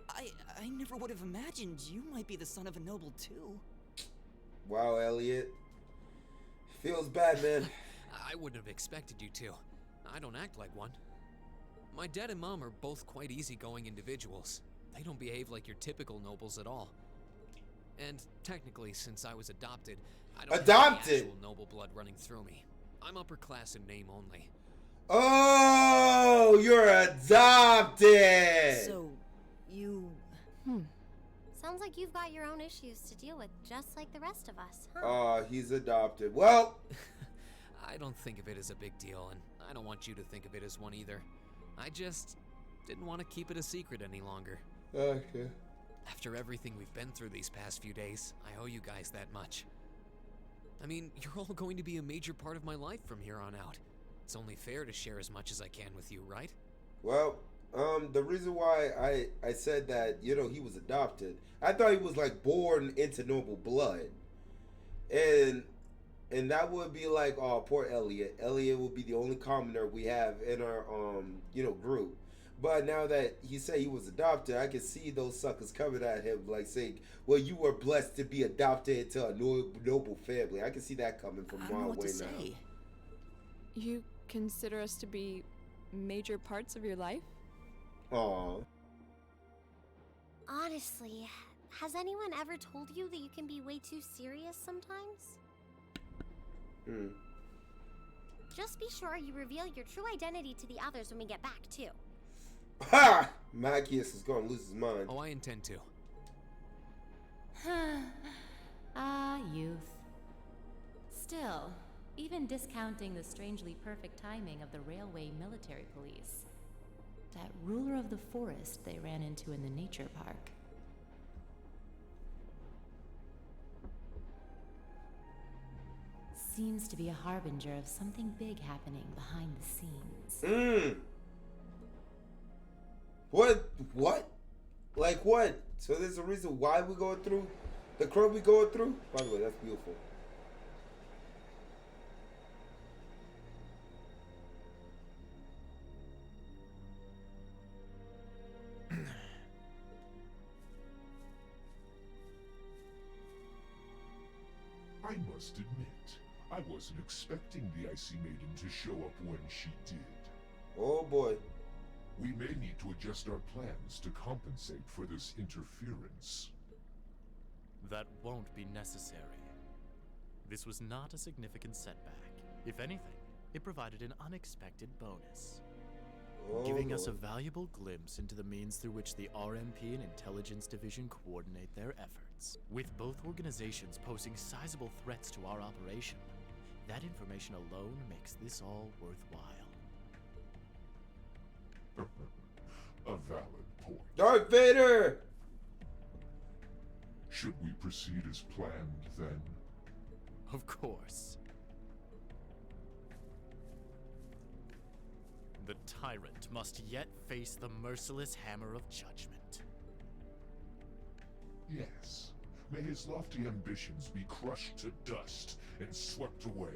I never would have imagined you might be the son of a noble too. Wow, Elliot. Feels bad, man. I wouldn't have expected you to. I don't act like one. My dad and mom are both quite easygoing individuals. They don't behave like your typical nobles at all. And technically, since I was adopted, I don't have any actual noble blood running through me. I'm upper class in name only. Oh, you're adopted! So, you... Sounds like you've got your own issues to deal with, just like the rest of us, huh? Oh, he's adopted. Well... I don't think of it as a big deal, and I don't want you to think of it as one either. I just didn't want to keep it a secret any longer. Okay. After everything we've been through these past few days, I owe you guys that much. I mean, you're all going to be a major part of my life from here on out. It's only fair to share as much as I can with you, right? Well, the reason why I said that, you know, he was adopted, I thought he was like born into noble blood. And that would be like, oh, poor Elliot. Elliot would be the only commoner we have in our, you know, group. But now that he said he was adopted, I can see those suckers coming at him like saying, well, you were blessed to be adopted into a noble family. I can see that coming from a mile away now. You consider us to be major parts of your life? Aww. Honestly, has anyone ever told you that you can be way too serious sometimes? Just be sure you reveal your true identity to the others when we get back, too. Ha! Machias is gonna lose his mind. Oh, I intend to. Youth. Still, even discounting the strangely perfect timing of the railway military police, that ruler of the forest they ran into in the nature park. Seems to be a harbinger of something big happening behind the scenes. What? Like what? So there's a reason why we're going through the crowd we going through? By the way, that's beautiful. I must admit, I wasn't expecting the Icy Maiden to show up when she did. Oh boy. We may need to adjust our plans to compensate for this interference. That won't be necessary. This was not a significant setback. If anything, it provided an unexpected bonus. Giving us a valuable glimpse into the means through which the RMP and Intelligence Division coordinate their efforts. With both organizations posing sizable threats to our operation, that information alone makes this all worthwhile. A valid point. Darth Vader! Should we proceed as planned, then? Of course. The tyrant must yet face the merciless hammer of judgment. Yes. May his lofty ambitions be crushed to dust and swept away.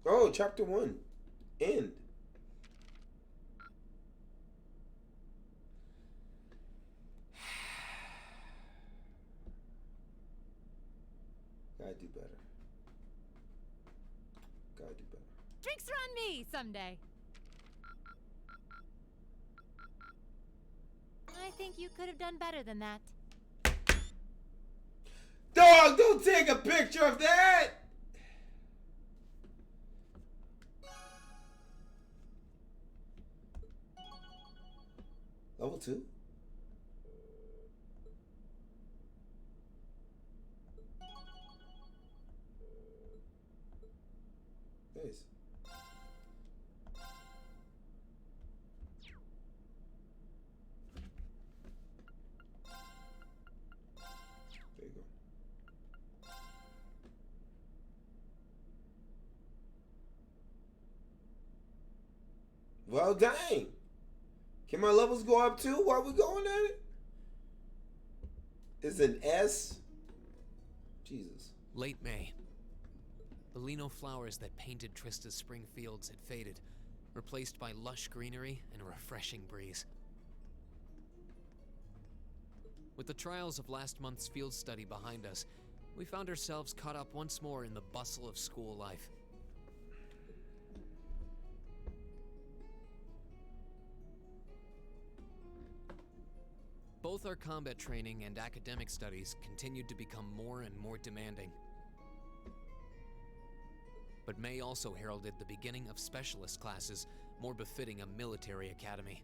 Oh, chapter 1. End. Gotta do better. Gotta do better. Drinks are on me someday. I think you could have done better than that. Dog, don't take a picture of that! Level 2? Nice. There you go. Well, dang. Can my levels go up too while we're going at it? Is an S? Jesus. Late May. The lino flowers that painted Trista's spring fields had faded, replaced by lush greenery and a refreshing breeze. With the trials of last month's field study behind us, we found ourselves caught up once more in the bustle of school life. Both our combat training and academic studies continued to become more and more demanding. But May also heralded the beginning of specialist classes, more befitting a military academy.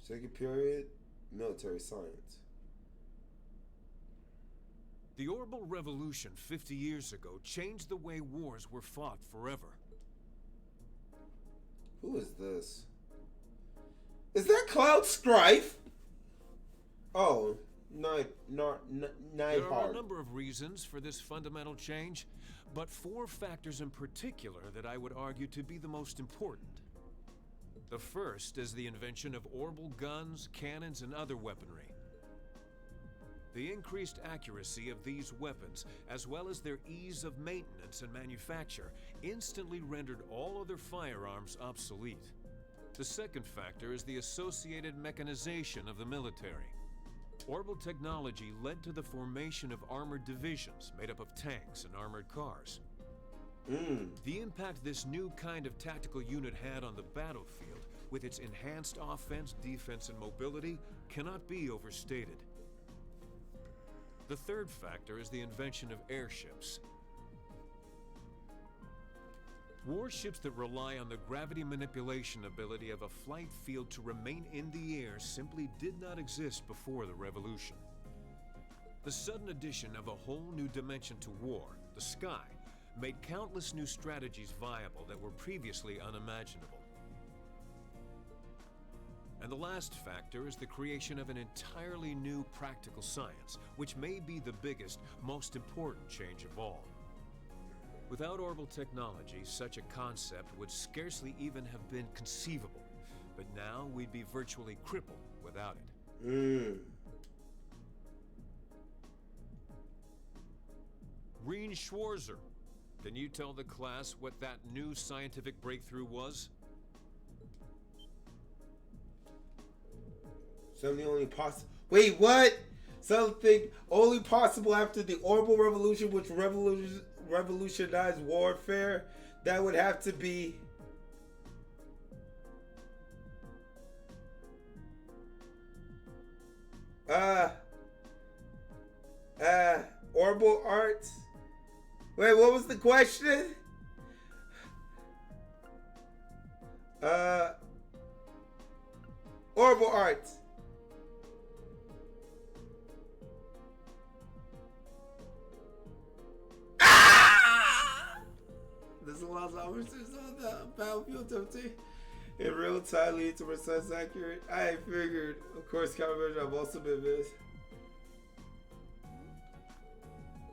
Second period, military science. The Orbital Revolution 50 years ago changed the way wars were fought forever. Who is this? Is that Cloud Strife? Oh, There are a Nightheart. number of reasons for this fundamental change, but 4 factors in particular that I would argue to be the most important. The first is the invention of orbital guns, cannons, and other weaponry. The increased accuracy of these weapons, as well as their ease of maintenance and manufacture, instantly rendered all other firearms obsolete. The second factor is the associated mechanization of the military. Orbital technology led to the formation of armored divisions made up of tanks and armored cars. The impact this new kind of tactical unit had on the battlefield, with its enhanced offense, defense, and mobility, cannot be overstated. The third factor is the invention of airships. Warships that rely on the gravity manipulation ability of a flight field to remain in the air simply did not exist before the revolution. The sudden addition of a whole new dimension to war, the sky, made countless new strategies viable that were previously unimaginable. And the last factor is the creation of an entirely new practical science, which may be the biggest, most important change of all. Without orbital technology, such a concept would scarcely even have been conceivable, but now we'd be virtually crippled without it. Reen Schwarzer, can you tell the class what that new scientific breakthrough was? Something only possible. Wait, what? Something only possible after the orbital revolution, which revolutionized warfare? That would have to be. Orbital arts? Wait, what was the question? Orbital arts. This allows officers on the battlefield to obtain in real time, leading to precise accurate. I figured, of course, countermeasure. I've also been missed.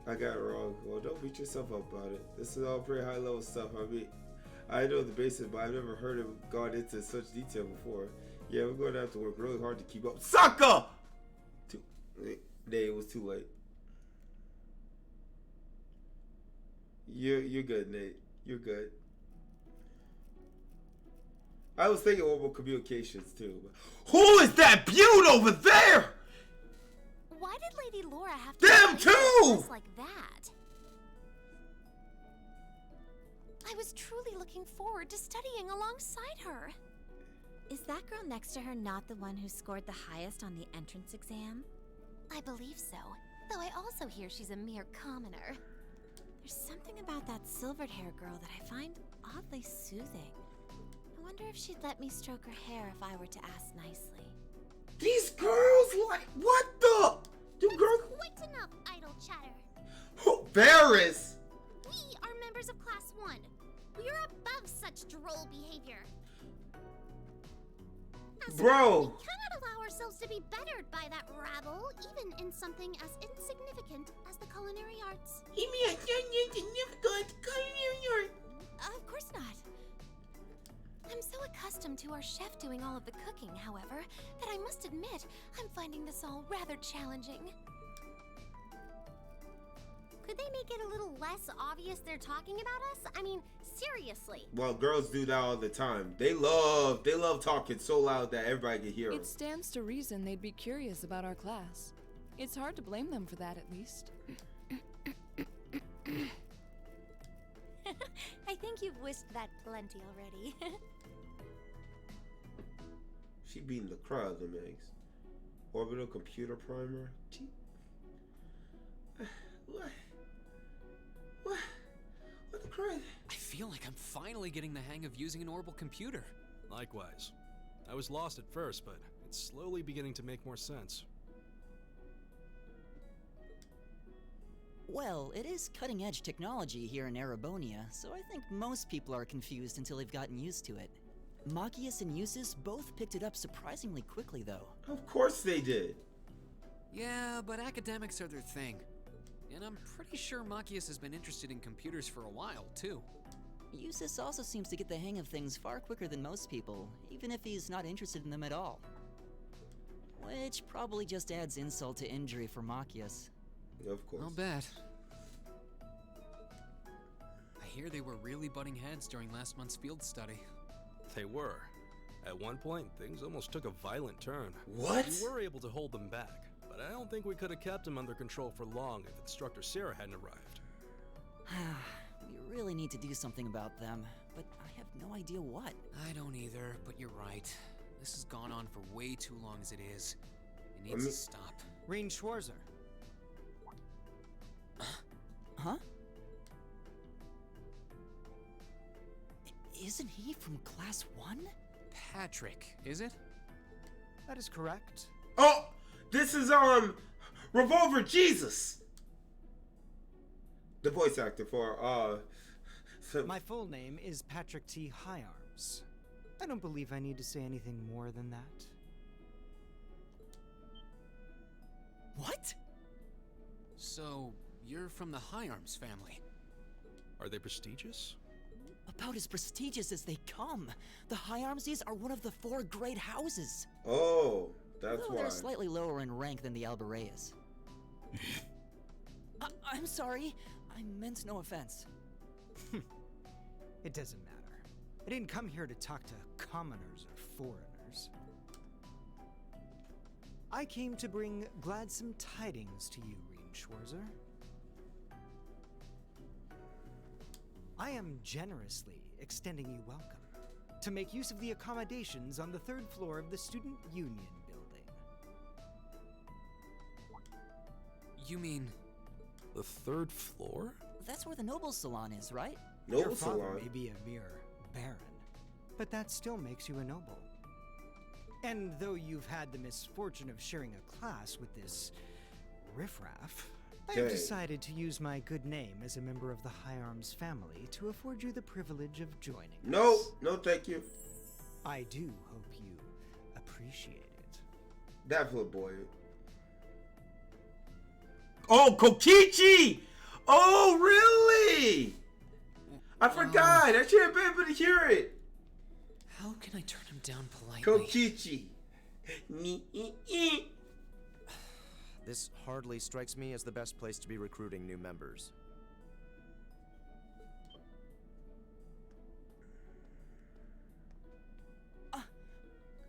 I got it wrong. Well, don't beat yourself up about it. This is all pretty high level stuff. I mean, I know the basics, but I've never heard it gone into such detail before. Yeah, we're going to have to work really hard to keep up. Sucker! It was too late. You're good, Nate. You're good. I was thinking orbital communications too. But who is that beaut over there? Why did Lady Laura have to Them too! Like that? I was truly looking forward to studying alongside her. Is that girl next to her not the one who scored the highest on the entrance exam? I believe so, though I also hear she's a mere commoner. There's something about that silvered hair girl that I find oddly soothing. I wonder if she'd let me stroke her hair if I were to ask nicely. These girls, like, what the? Do girls? Quite enough idle chatter. Oh, Varys! We are members of Class 1. We are above such droll behavior. Bro! We cannot allow ourselves to be bettered by that rabble, even in something as insignificant as the culinary arts. Of course not. I'm so accustomed to our chef doing all of the cooking, however, that I must admit I'm finding this all rather challenging. Could they make it a little less obvious they're talking about us? I mean, seriously. Well, girls do that all the time. They love talking so loud that everybody can hear them. It stands to reason they'd be curious about our class. It's hard to blame them for that, at least. I think you've wished that plenty already. She beating the crap out of them eggs. Orbital computer primer. What the crap? I feel like I'm finally getting the hang of using an orbital computer. Likewise. I was lost at first, but it's slowly beginning to make more sense. Well, it is cutting-edge technology here in Erebonia, so I think most people are confused until they've gotten used to it. Machias and Eustace both picked it up surprisingly quickly, though. Of course they did. Yeah, but academics are their thing. And I'm pretty sure Machias has been interested in computers for a while, too. Eustace also seems to get the hang of things far quicker than most people, even if he's not interested in them at all. Which probably just adds insult to injury for Machias. Of course. I'll bet. I hear they were really butting heads during last month's field study. They were. At one point, things almost took a violent turn. What? We were able to hold them back, but I don't think we could have kept them under control for long if Instructor Sarah hadn't arrived. We really need to do something about them, but I have no idea what. I don't either, but you're right. This has gone on for way too long as it is. It needs to stop. Rean Schwarzer. Huh? Isn't he from Class 1? Patrick, is it? That is correct. Oh! This is, Revolver Jesus! The voice actor for, My full name is Patrick T. Higharms. I don't believe I need to say anything more than that. What? So, you're from the Higharms family. Are they prestigious? About as prestigious as they come. The Higharmses are one of the 4 great houses. Oh, that's why. They're slightly lower in rank than the Albareas. I'm sorry. I meant no offense. It doesn't matter. I didn't come here to talk to commoners or foreigners. I came to bring gladsome tidings to you, Rean Schwarzer. I am generously extending you welcome to make use of the accommodations on the 3rd floor of the Student Union building. You mean... The 3rd floor? That's where the Nobles Salon is, right? Your father may be a mere baron, but that still makes you a noble. And though you've had the misfortune of sharing a class with this riffraff, I have decided to use my good name as a member of the Higharms family to afford you the privilege of joining us. No, no thank you. I do hope you appreciate it. That little boy. Oh, Kokichi! Oh, really? I forgot. I should have been able to hear it. How can I turn him down politely? Kokichi. This hardly strikes me as the best place to be recruiting new members.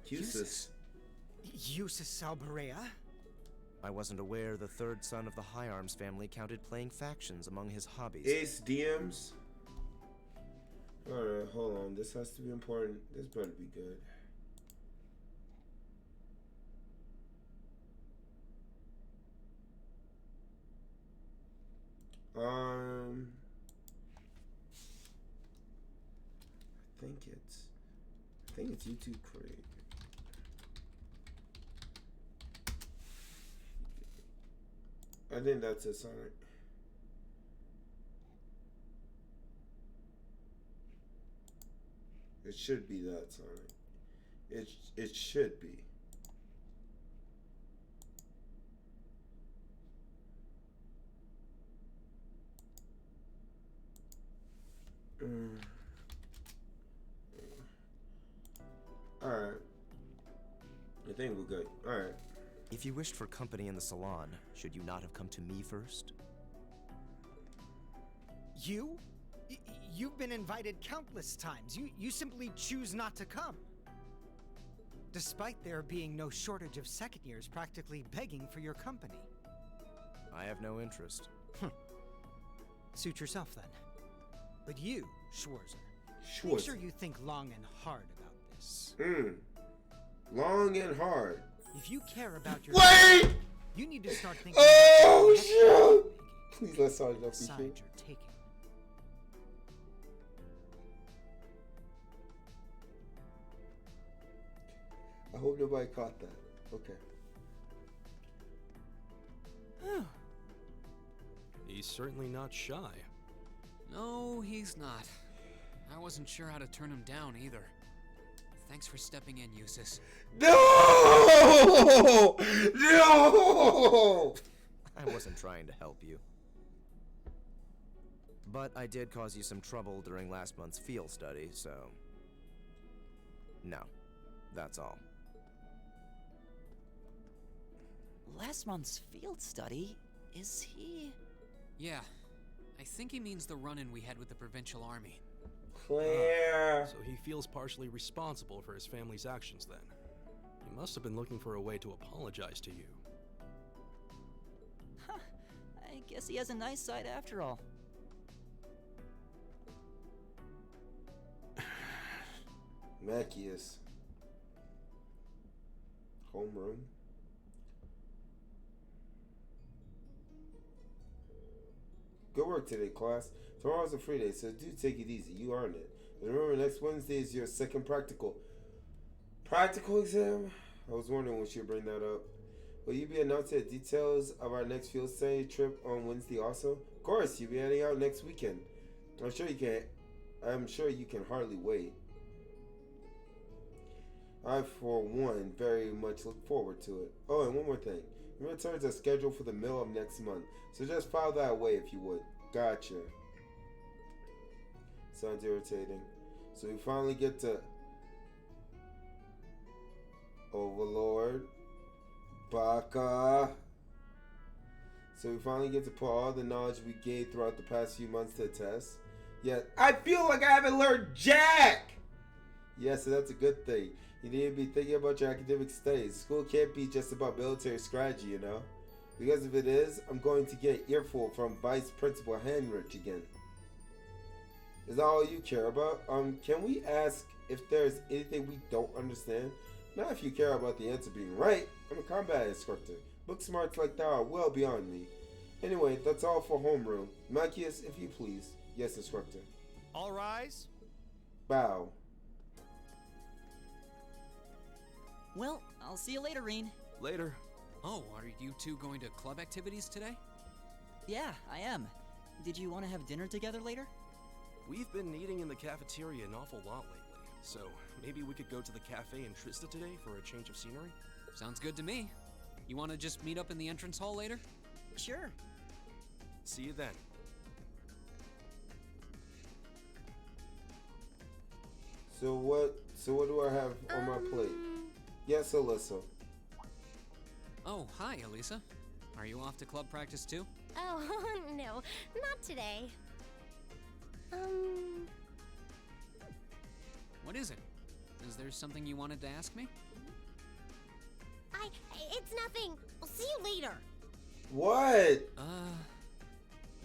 Eustace. Eustace Albarea? I wasn't aware the 3rd son of the Higharms family counted playing factions among his hobbies. Ace DMs. Alright, hold on. This has to be important. This better be good. think it's YouTube Create. I think that's it, Sonic. It should be that, Sonic. It should be. Alright. I think we're good. Alright. If you wished for company in the salon, should you not have come to me first? You? You've been invited countless times. You simply choose not to come. Despite there being no shortage of second years practically begging for your company. I have no interest. Suit yourself then. But you, Schwarzer, make sure you think long and hard about this. Long and hard. If you care about your Wait! You need to start thinking Oh about shoot! Please let Sergeant up side here. you're taking. I hope nobody caught that. Okay. He's certainly not shy. No, he's not. I wasn't sure how to turn him down either. Thanks for stepping in, Eustace. No! No! I wasn't trying to help you. But I did cause you some trouble during last month's field study, so... No, that's all. Last month's field study? Is he... Yeah, I think he means the run-in we had with the provincial army. Claire! So he feels partially responsible for his family's actions then. He must have been looking for a way to apologize to you. Huh, I guess he has a nice side after all. Macias. Homeroom. Good work today, class. Tomorrow's a free day, so do take it easy. You earned it. And remember, next Wednesday is your second practical exam? I was wondering when she'd bring that up. Will you be announcing the details of our next field study trip on Wednesday also? Of course, you'll be heading out next weekend. I'm sure you can hardly wait. I, for one, very much look forward to it. Oh, and one more thing. Your returns are scheduled for the middle of next month, so just file that away if you would. Gotcha. Sounds irritating. So we finally get to Overlord, Baka. So we finally get to put all the knowledge we gained throughout the past few months to the test. Yet I feel like I haven't learned jack. Yes, so that's a good thing. You need to be thinking about your academic studies. School can't be just about military strategy, you know? Because if it is, I'm going to get an earful from Vice Principal Henrich again. Is that all you care about? Can we ask if there's anything we don't understand? Not if you care about the answer being right. I'm a combat instructor. Book smarts like that are well beyond me. Anyway, that's all for homeroom. Macias, if you please. Yes, instructor. All rise. Bow. Well, I'll see you later, Reen. Later. Oh, are you two going to club activities today? Yeah, I am. Did you want to have dinner together later? We've been eating in the cafeteria an awful lot lately, so maybe we could go to the cafe in Trista today for a change of scenery? Sounds good to me. You want to just meet up in the entrance hall later? Sure. See you then. So what do I have on my plate? Yes, Alyssa. Oh, hi, Elisa. Are you off to club practice too? Oh, no, not today. What is it? Is there something you wanted to ask me? It's nothing. I'll see you later. What?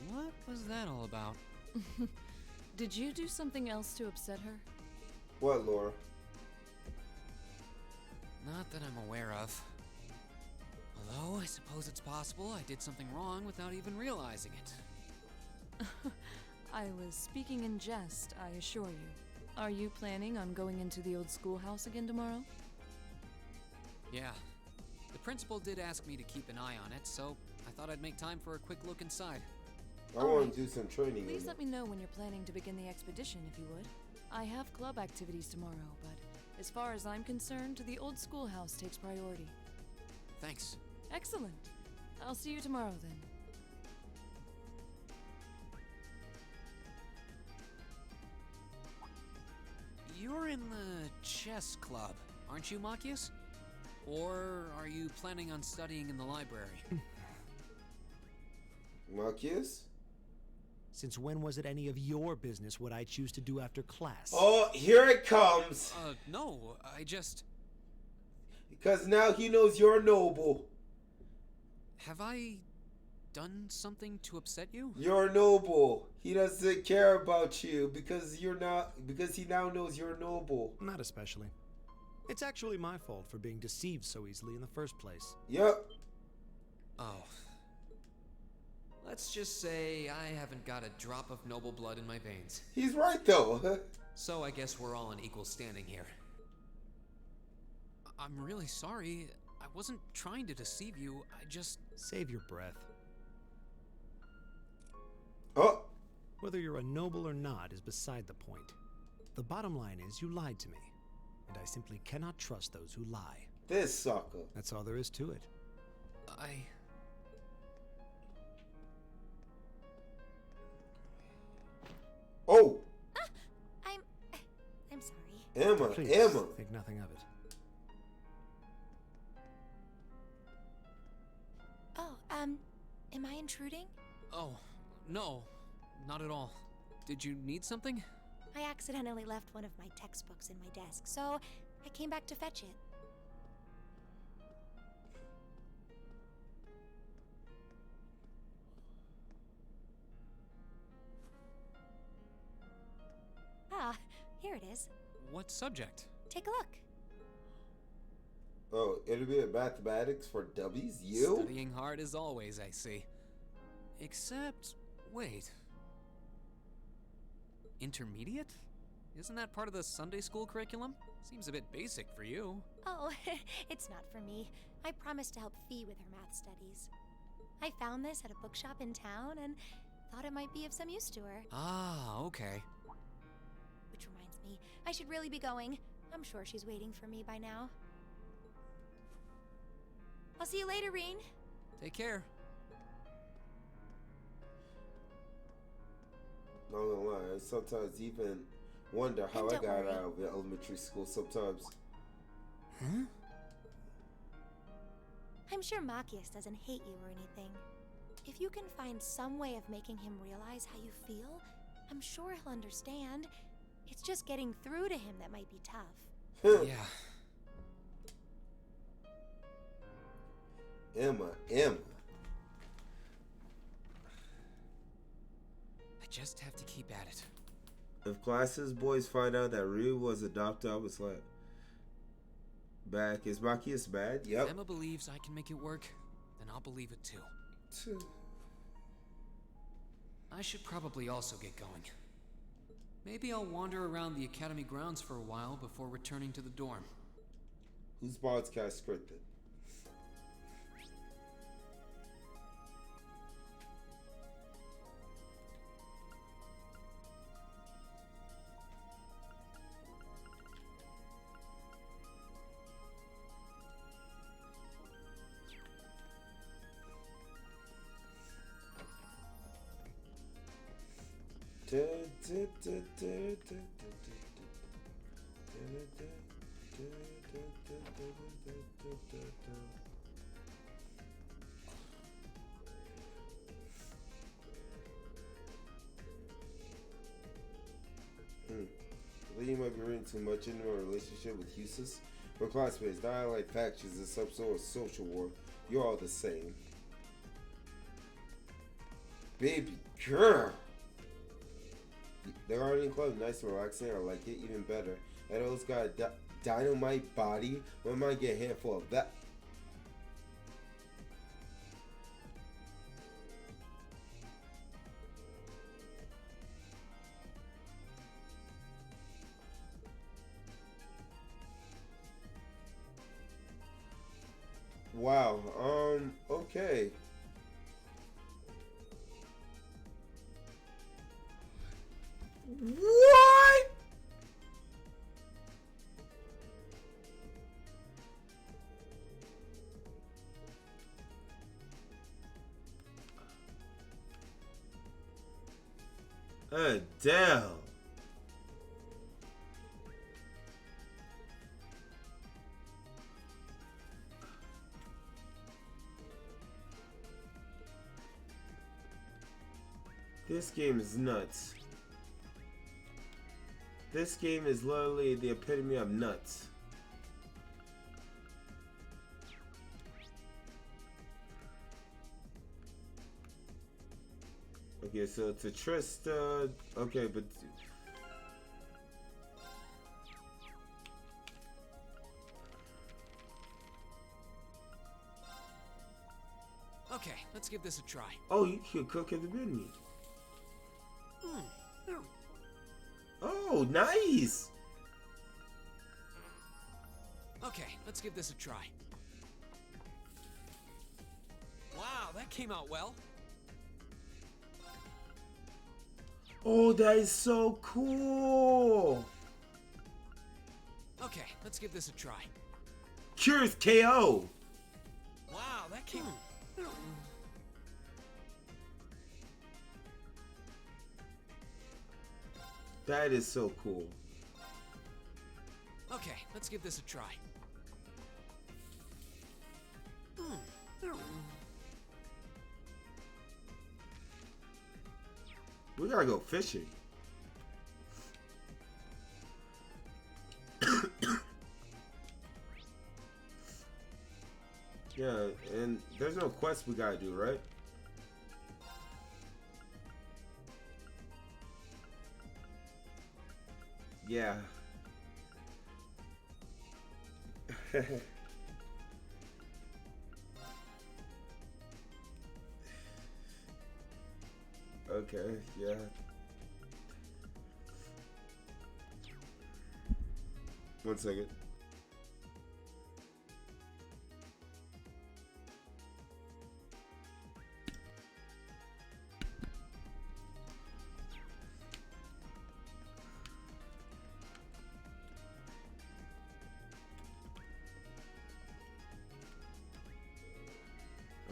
What was that all about? Did you do something else to upset her? What, Laura? Not that I'm aware of. Although, I suppose it's possible I did something wrong without even realizing it. I was speaking in jest, I assure you. Are you planning on going into the old schoolhouse again tomorrow? Yeah. The principal did ask me to keep an eye on it, so I thought I'd make time for a quick look inside. I want to do some training. Please let me know when you're planning to begin the expedition, if you would. I have club activities tomorrow, but as far as I'm concerned, the old schoolhouse takes priority. Thanks. Excellent. I'll see you tomorrow then. You're in the chess club, aren't you, Machias? Or are you planning on studying in the library? Machias? Since when was it any of your business what I choose to do after class? Oh, here it comes. No, I just... Because now he knows you're noble. Have I done something to upset you? You're noble. He doesn't care about you because you're not, because he now knows you're noble. Not especially. It's actually my fault for being deceived so easily in the first place. Yep. Oh. Let's just say I haven't got a drop of noble blood in my veins. He's right though. So I guess we're all on equal standing here. I'm really sorry. I wasn't trying to deceive you. I just... Save your breath. Oh! Whether you're a noble or not is beside the point. The bottom line is you lied to me, and I simply cannot trust those who lie. This sucker. That's all there is to it. Oh! I'm sorry. Emma, Please, Emma. think nothing of it. Oh, am I intruding? Oh, no. Not at all. Did you need something? I accidentally left one of my textbooks in my desk, so I came back to fetch it. Ah, here it is. What subject? Take a look. Oh, intermediate mathematics for dummies? You? Studying hard as always, I see. Except, wait. Intermediate? Isn't that part of the Sunday school curriculum? Seems a bit basic for you. Oh, it's not for me. I promised to help Fee with her math studies. I found this at a bookshop in town and thought it might be of some use to her. Ah, okay. Which reminds me, I should really be going. I'm sure she's waiting for me by now. I'll see you later, Reen. Take care. Not gonna lie, I sometimes even wonder how I got out of elementary school sometimes. Huh? I'm sure Machias doesn't hate you or anything. If you can find some way of making him realize how you feel, I'm sure he'll understand. It's just getting through to him that might be tough. Yeah. Emma. I just have to keep at it. If classes boys find out that Ryu was adopted, I was like, back. Is Machias bad? Yep. If Emma believes I can make it work, then I'll believe it too. I should probably also get going. Maybe I'll wander around the academy grounds for a while before returning to the dorm. Whose podcast scripted? I think you might be reading too much into a relationship with Eustace. We're classmates, not like factions in some sort of social war. You're all the same. Baby girl! The gardening club, nice and relaxing. I like it even better. And those got a dynamite body. When might get a handful of that? wow. Okay. What? Damn. This game is nuts. This game is literally the epitome of nuts. Okay, so it's a Trista. Okay, but Okay, let's give this a try. oh, you can cook at the menu. Oh, nice. Okay, let's give this a try. Wow, that came out well. Oh, that is so cool. Okay, let's give this a try. Curious KO. Wow, that came. That is so cool. Okay, let's give this a try. We gotta go fishing. Yeah, and there's no quest we gotta do, right? Yeah. Okay, yeah. One second.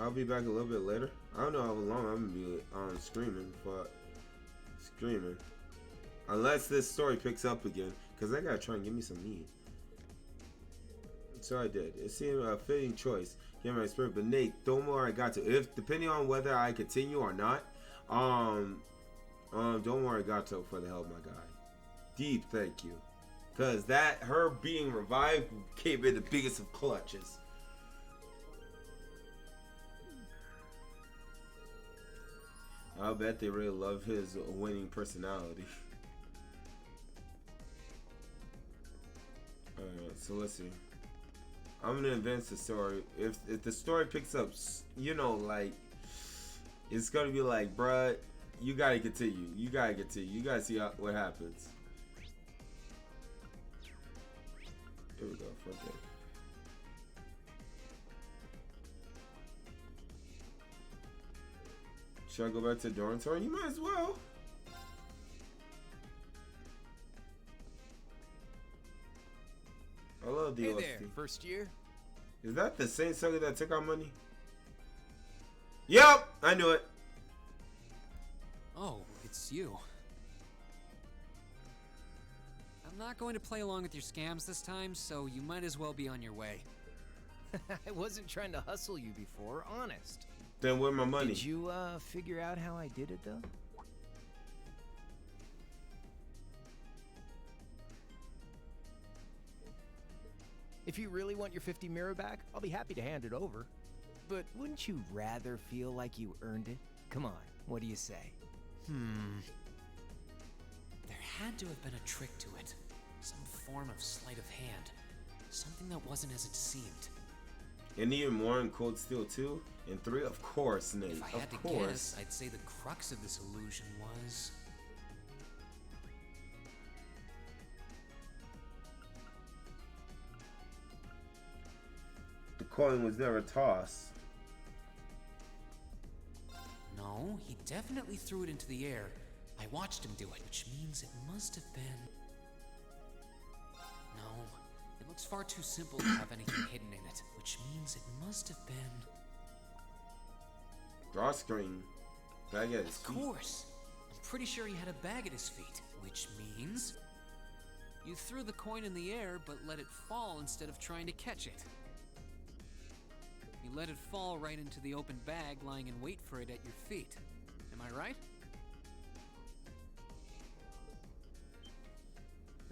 I'll be back a little bit later. I don't know how long I'm gonna be on screaming, but screaming. Unless this story picks up again, because I gotta try and give me some meat. So I did. It seemed a fitting choice, given my spirit. But Nate, don't worry, I got to. If depending on whether I continue or not, don't worry, Gato, for the help, my guy. Deep, thank you. Cause that her being revived gave me the biggest of clutches. I bet they really love his winning personality. Alright, so let's see. I'm gonna advance the story. If the story picks up, you know, like, it's gonna be like, bruh, you gotta continue. You gotta continue. You gotta see what happens. Here we go. Fuck it. Should I go back to the dormitory? You might as well. I love Hey DLC. there, first year. Is that the same sucker that took our money? Yep, I knew it. Oh, it's you. I'm not going to play along with your scams this time, so you might as well be on your way. I wasn't trying to hustle you before, honest. Then where's my money? Did you figure out how I did it though? If you really want your 50 mirror back, I'll be happy to hand it over. But wouldn't you rather feel like you earned it? Come on, what do you say? There had to have been a trick to it. Some form of sleight of hand. Something that wasn't as it seemed. And even more in Cold Steel 2 and 3, of course, Nate. If I had to guess, I'd say the crux of this illusion was... The coin was never tossed. No, he definitely threw it into the air. I watched him do it, which means it must have been... No, it looks far too simple to have anything hidden in it, which means it must have been... Drawstring. Bag at his Of feet. course. I'm pretty sure he had a bag at his feet, which means... You threw the coin in the air, but let it fall instead of trying to catch it. You let it fall right into the open bag, lying in wait for it at your feet. Am I right?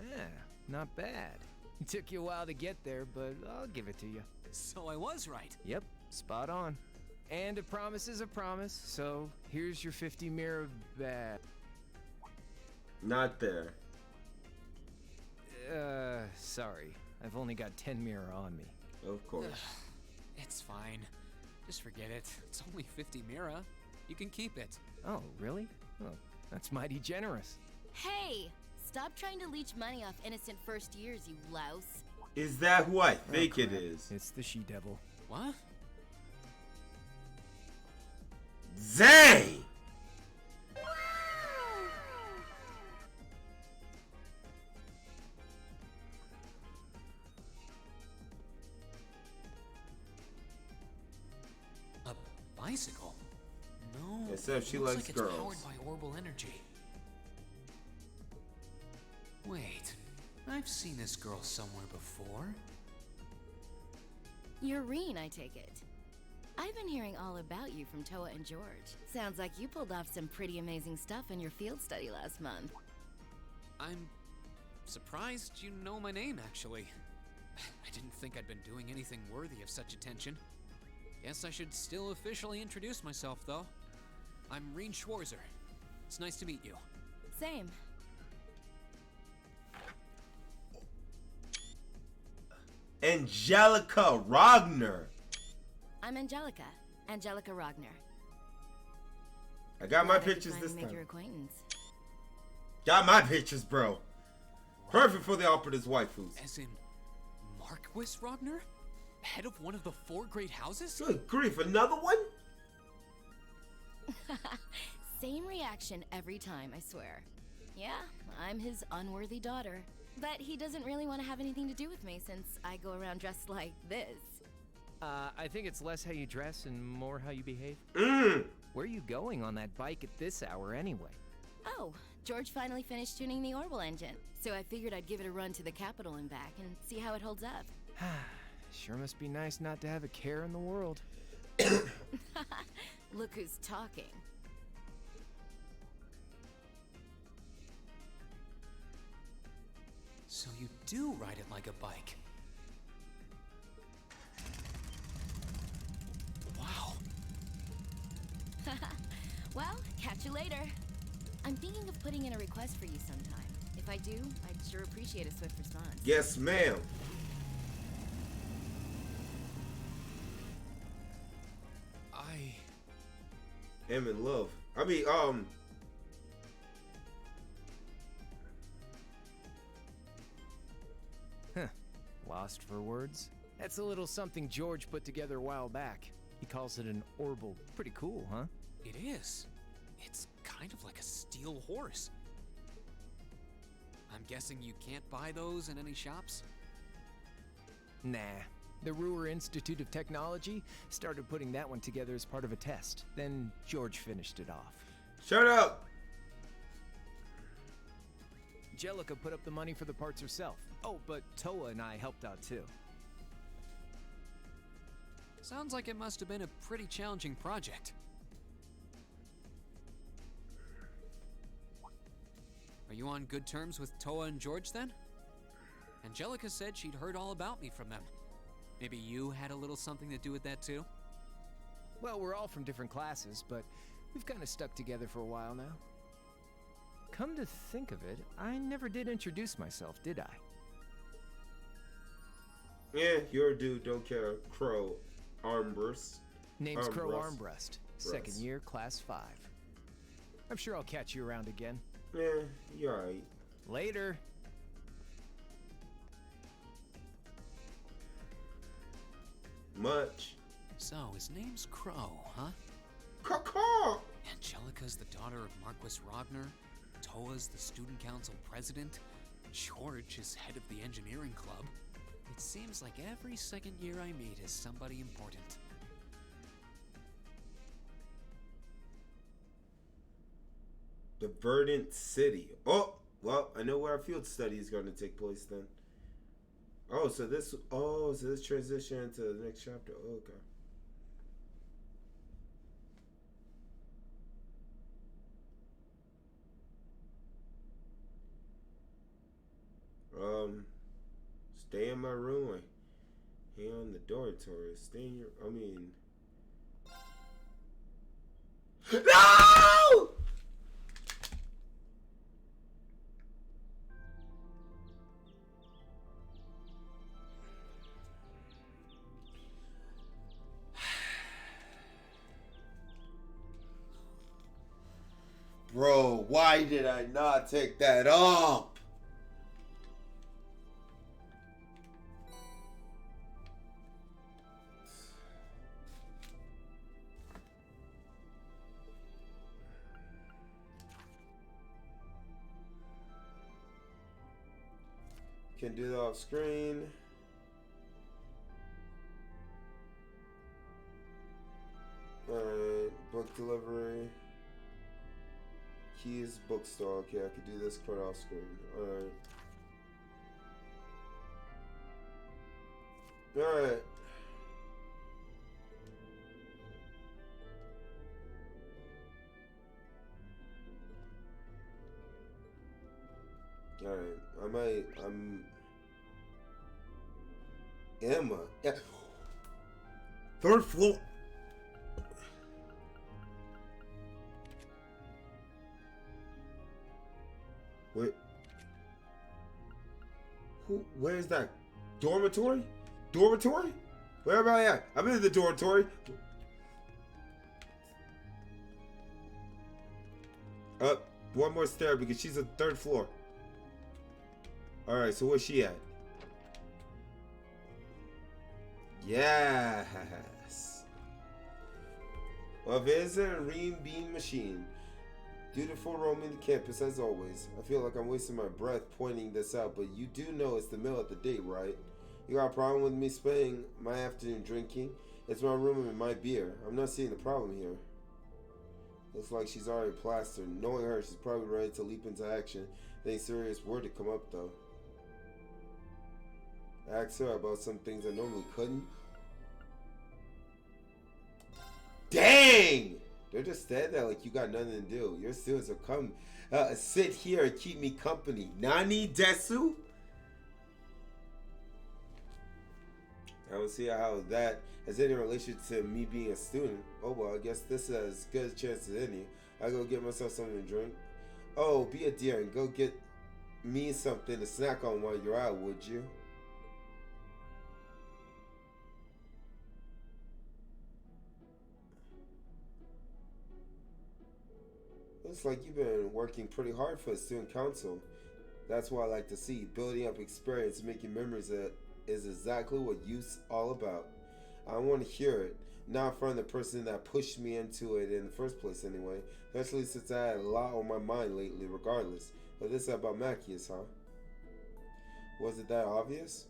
Yeah, not bad. It took you a while to get there, but I'll give it to you. So I was right. Yep, spot on. And a promise is a promise, so here's your 50 mirror back. Not there. Sorry. I've only got 10 mirror on me. Of course. It's fine. Just forget it. It's only 50 mira. You can keep it. Oh, really? Oh, that's mighty generous. Hey! Stop trying to leech money off innocent first years, you louse. Is that who I think it is? It's the she-devil. What? Zang! A bicycle? No. Except she looks likes like girls. It's powered by orbital energy. Wait, I've seen this girl somewhere before. You're Reen, I take it. I've been hearing all about you from Toa and George. Sounds like you pulled off some pretty amazing stuff in your field study last month. I'm surprised you know my name, actually. I didn't think I'd been doing anything worthy of such attention. Guess I should still officially introduce myself, though. I'm Reen Schwarzer. It's nice to meet you. Same. Angelica Rogner. I'm Angelica. Angelica Rogner. I got my Glad I could pictures finally this make time. your acquaintance. Got my pictures, bro. Perfect for the Operative's waifus. As in Marquis Rogner? Head of one of the 4 great houses? Good grief, another one? Same reaction every time, I swear. Yeah, I'm his unworthy daughter. But he doesn't really want to have anything to do with me since I go around dressed like this. I think it's less how you dress and more how you behave. Where are you going on that bike at this hour anyway? Oh, George finally finished tuning the orbital engine, so I figured I'd give it a run to the capital and back and see how it holds up. Sure must be nice not to have a care in the world. Look who's talking. So you do ride it like a bike. Wow. Well, catch you later. I'm thinking of putting in a request for you sometime. If I do, I'd sure appreciate a swift response. Yes, ma'am. I am in love. I mean, Lost for words? That's a little something George put together a while back. He calls it an orbital. Pretty cool, huh? It is. It's kind of like a steel horse. I'm guessing you can't buy those in any shops? Nah. The Ruhr Institute of Technology started putting that one together as part of a test. Then George finished it off. Shut up! Angelica put up the money for the parts herself. Oh, but Toa and I helped out too. Sounds like it must have been a pretty challenging project. Are you on good terms with Toa and George then? Angelica said she'd heard all about me from them. Maybe you had a little something to do with that too? Well, we're all from different classes, but we've kind of stuck together for a while now. Come to think of it, I never did introduce myself, did I? Yeah, you're a dude, don't care. Crow Armbrust. Name's Crow Armbrust. Second year, class 5. I'm sure I'll catch you around again. Yeah, you're alright. Later. much. So, his name's Crow, huh? Caw. Angelica's the daughter of Marquis Rogner. Toa's the student council president. George is head of the engineering club. It seems like every second year I meet is somebody important. The Verdant City. Oh, well, I know where our field study is going to take place then. So this transition into the next chapter. Oh, okay. Stay in my room. Hang on the dormitory. Stay in your. I mean. No! Bro, why did I not take that off? Can do that off screen. Alright, book delivery. Keys, bookstore. Okay, I could do this part off screen. Alright. Alright. Alright, Emma. Yeah. Third floor. Wait. Where's that? Dormitory? Dormitory? Where am I at? I'm in the dormitory. Up. One more stair because she's on the third floor. Alright, so where's she at? Yes. Well, there's a Ream Beam machine. Dutiful roaming the campus as always. I feel like I'm wasting my breath pointing this out, but you do know it's the middle of the day, right? You got a problem with me spending my afternoon drinking? It's my room and my beer. I'm not seeing the problem here. Looks like she's already plastered. Knowing her, she's probably ready to leap into action. Ain't serious word to come up though. Ask her about some things I normally couldn't. Dang! They're just standing there like you got nothing to do. Your students will come sit here and keep me company. Nani desu? I don't see how that has any relation to me being a student. Oh well, I guess this is as good a chance as any. I go get myself something to drink. Oh, be a dear and go get me something to snack on while you're out, would you? Looks like you've been working pretty hard for the student council. That's what I like to see. Building up experience and making memories that is exactly what youth's all about. I want to hear it. Not from the person that pushed me into it in the first place anyway. Especially since I had a lot on my mind lately regardless. But this is about Machias, huh? Was it that obvious?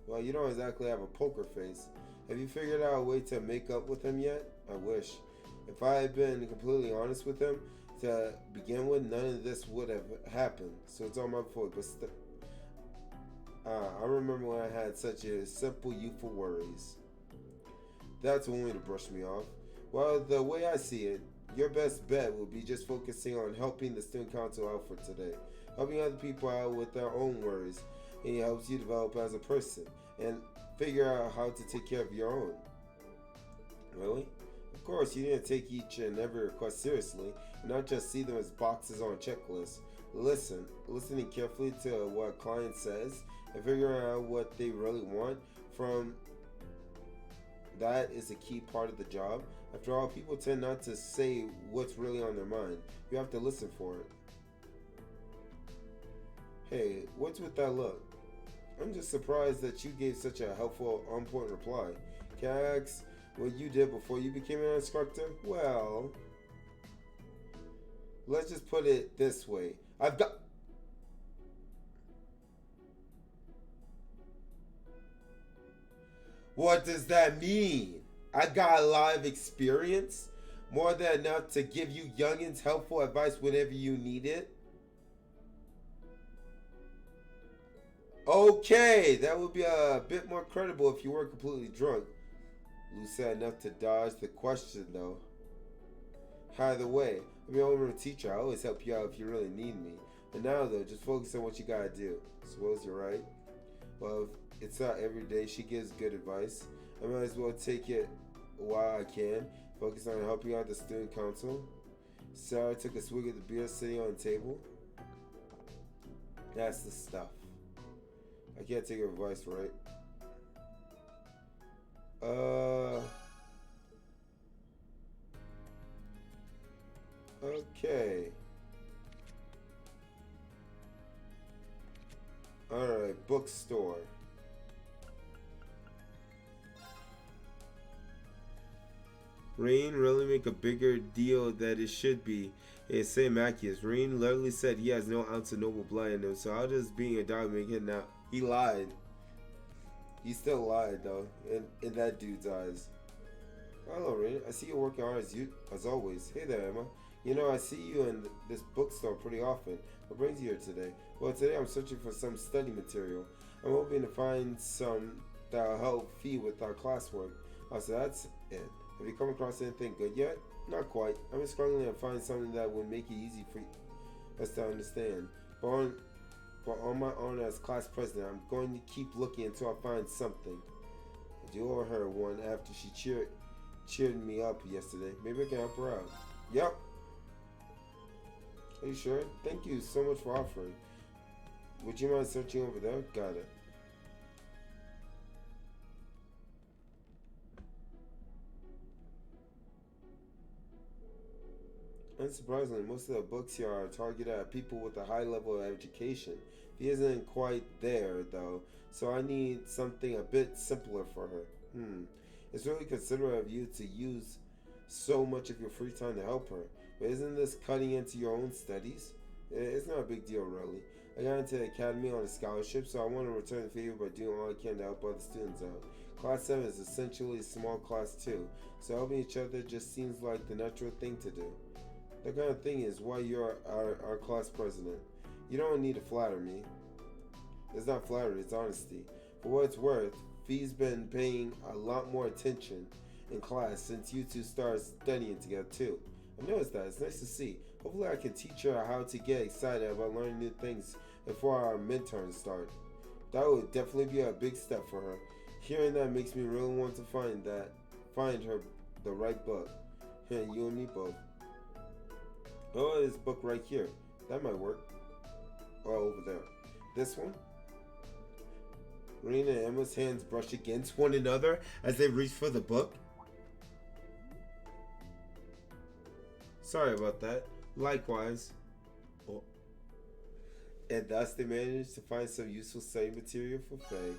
Well, you don't exactly have a poker face. Have you figured out a way to make up with him yet? I wish. If I had been completely honest with him, to begin with, none of this would have happened. So it's all my fault. But I remember when I had such a simple youthful worries. That's one way to brush me off. Well, the way I see it, your best bet would be just focusing on helping the student council out for today. Helping other people out with their own worries. And it helps you develop as a person. And figure out how to take care of your own. Really? Of course, you need to take each and every request seriously. And not just see them as boxes on a checklist. Listening carefully to what a client says and figuring out what they really want from that is a key part of the job. After all, people tend not to say what's really on their mind. You have to listen for it. Hey, what's with that look? I'm just surprised that you gave such a helpful, on-point reply. Can I ask what you did before you became an instructor? Well, let's just put it this way. I've got... What does that mean? I got a lot of experience? More than enough to give you youngins helpful advice whenever you need it? Okay, that would be a bit more credible if you weren't completely drunk. Lou said enough to dodge the question, though. Either way, I'm your homeroom teacher. I always help you out if you really need me. But now, though, just focus on what you gotta do. Suppose you're right. Well, if it's not every day she gives good advice, I might as well take it while I can. Focus on helping out the student council. Sarah took a swig of the beer sitting on the table. That's the stuff. I can't take her advice, right? Okay. Alright, bookstore. Rain really make a bigger deal than it should be. It's St. Machias. Rain literally said he has no ounce of noble blood in him, so how does being a dog make it now? He lied. He still lied though, in that dude's eyes. Hello, Rain. I see you working hard as always. Hey there, Emma. You know, I see you in this bookstore pretty often. What brings you here today? Well, today I'm searching for some study material. I'm hoping to find some that'll help feed with our classwork. So that's it. Have you come across anything good yet? Not quite. I'm just struggling to find something that would make it easy for us to understand. But on my own as class president, I'm going to keep looking until I find something. I do owe her one after she cheered me up yesterday. Maybe I can help her out. Yep. Are you sure? Thank you so much for offering. Would you mind searching over there? Got it. Unsurprisingly, most of the books here are targeted at people with a high level of education. He isn't quite there, though, so I need something a bit simpler for her. It's really considerate of you to use so much of your free time to help her, but isn't this cutting into your own studies? It's not a big deal, really. I got into the academy on a scholarship, so I want to return the favor by doing all I can to help other students out. Class 7 is essentially a small class too, so helping each other just seems like the natural thing to do. That kind of thing is why you're our class president. You don't need to flatter me. It's not flattery, it's honesty. For what it's worth, Fee's been paying a lot more attention in class since you two started studying together too. I noticed that. It's nice to see. Hopefully I can teach her how to get excited about learning new things before our midterms start. That would definitely be a big step for her. Hearing that makes me really want to find her the right book. Yeah, you and me both. Oh, this book right here. That might work. Oh, over there. This one? Rain and Emma's hands brush against one another as they reach for the book. Sorry about that. Likewise. Oh. And thus they managed to find some useful study material for Faye.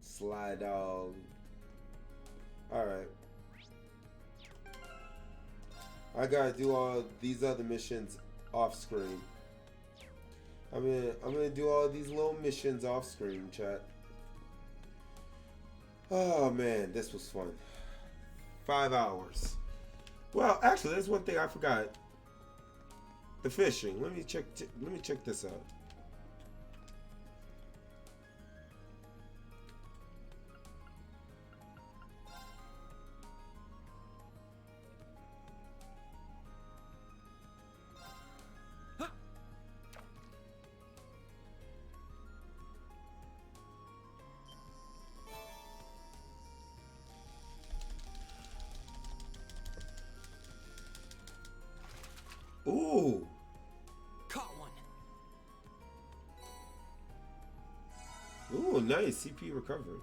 Sly dog. Alright. I gotta do all these other missions off screen. I'm gonna do all these little missions off screen, chat. Oh man, this was fun. 5 hours. Well, actually, there's one thing I forgot. The fishing. Let me check this out. Ooh. Caught one. Ooh, nice. CP recovery.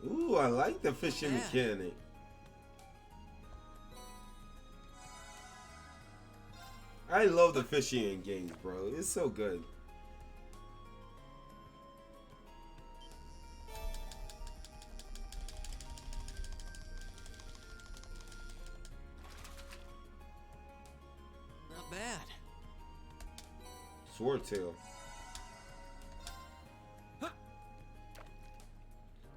Ooh, I like the fishing mechanic. I love the fishing in games, bro. It's so good. Not bad. Swordtail.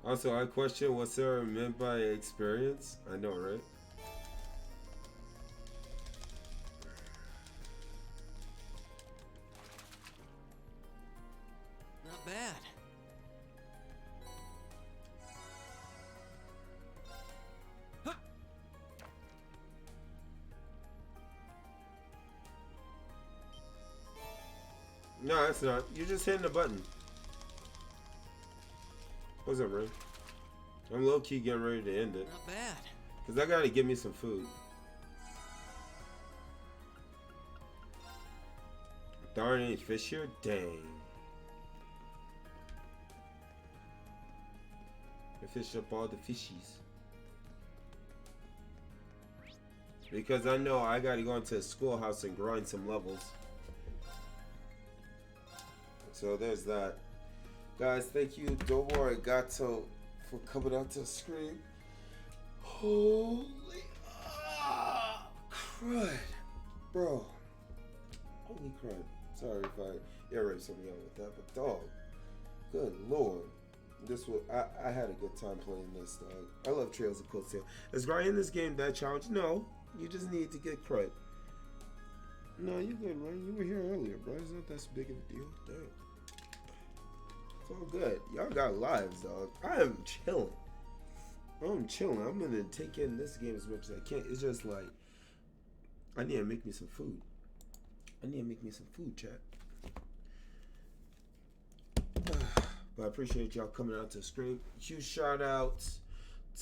Also, I question what Sarah meant by experience. I know, right? Not bad. No, it's not. You're just hitting the button. What's up, Ray? I'm low-key getting ready to end it. Not bad. Because I gotta get me some food. Darn, any fish here? Dang. I fished up all the fishies. Because I know I gotta go into a schoolhouse and grind some levels. So there's that. Guys, thank you, Domo Arigato, for coming out to the screen. Holy crud. Bro. Holy crud. Sorry if I air raped somebody out with that, but dog. Good lord. This was I had a good time playing this, dog. I love Trails of Cold Steel. Is grinding this game that challenge? No. You just need to get crud. No, you good, man. You were here earlier, bro. It's not that big of a deal. Damn. It's all good. Y'all got lives, dog. I am chilling. I'm chilling. I'm gonna take in this game as much as I can. It's just like I need to make me some food. I need to make me some food, chat. But I appreciate y'all coming out to the screen. Huge shout outs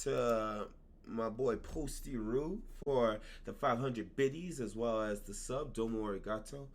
to my boy Posty Roo for the 500 biddies as well as the sub Domo Arigato.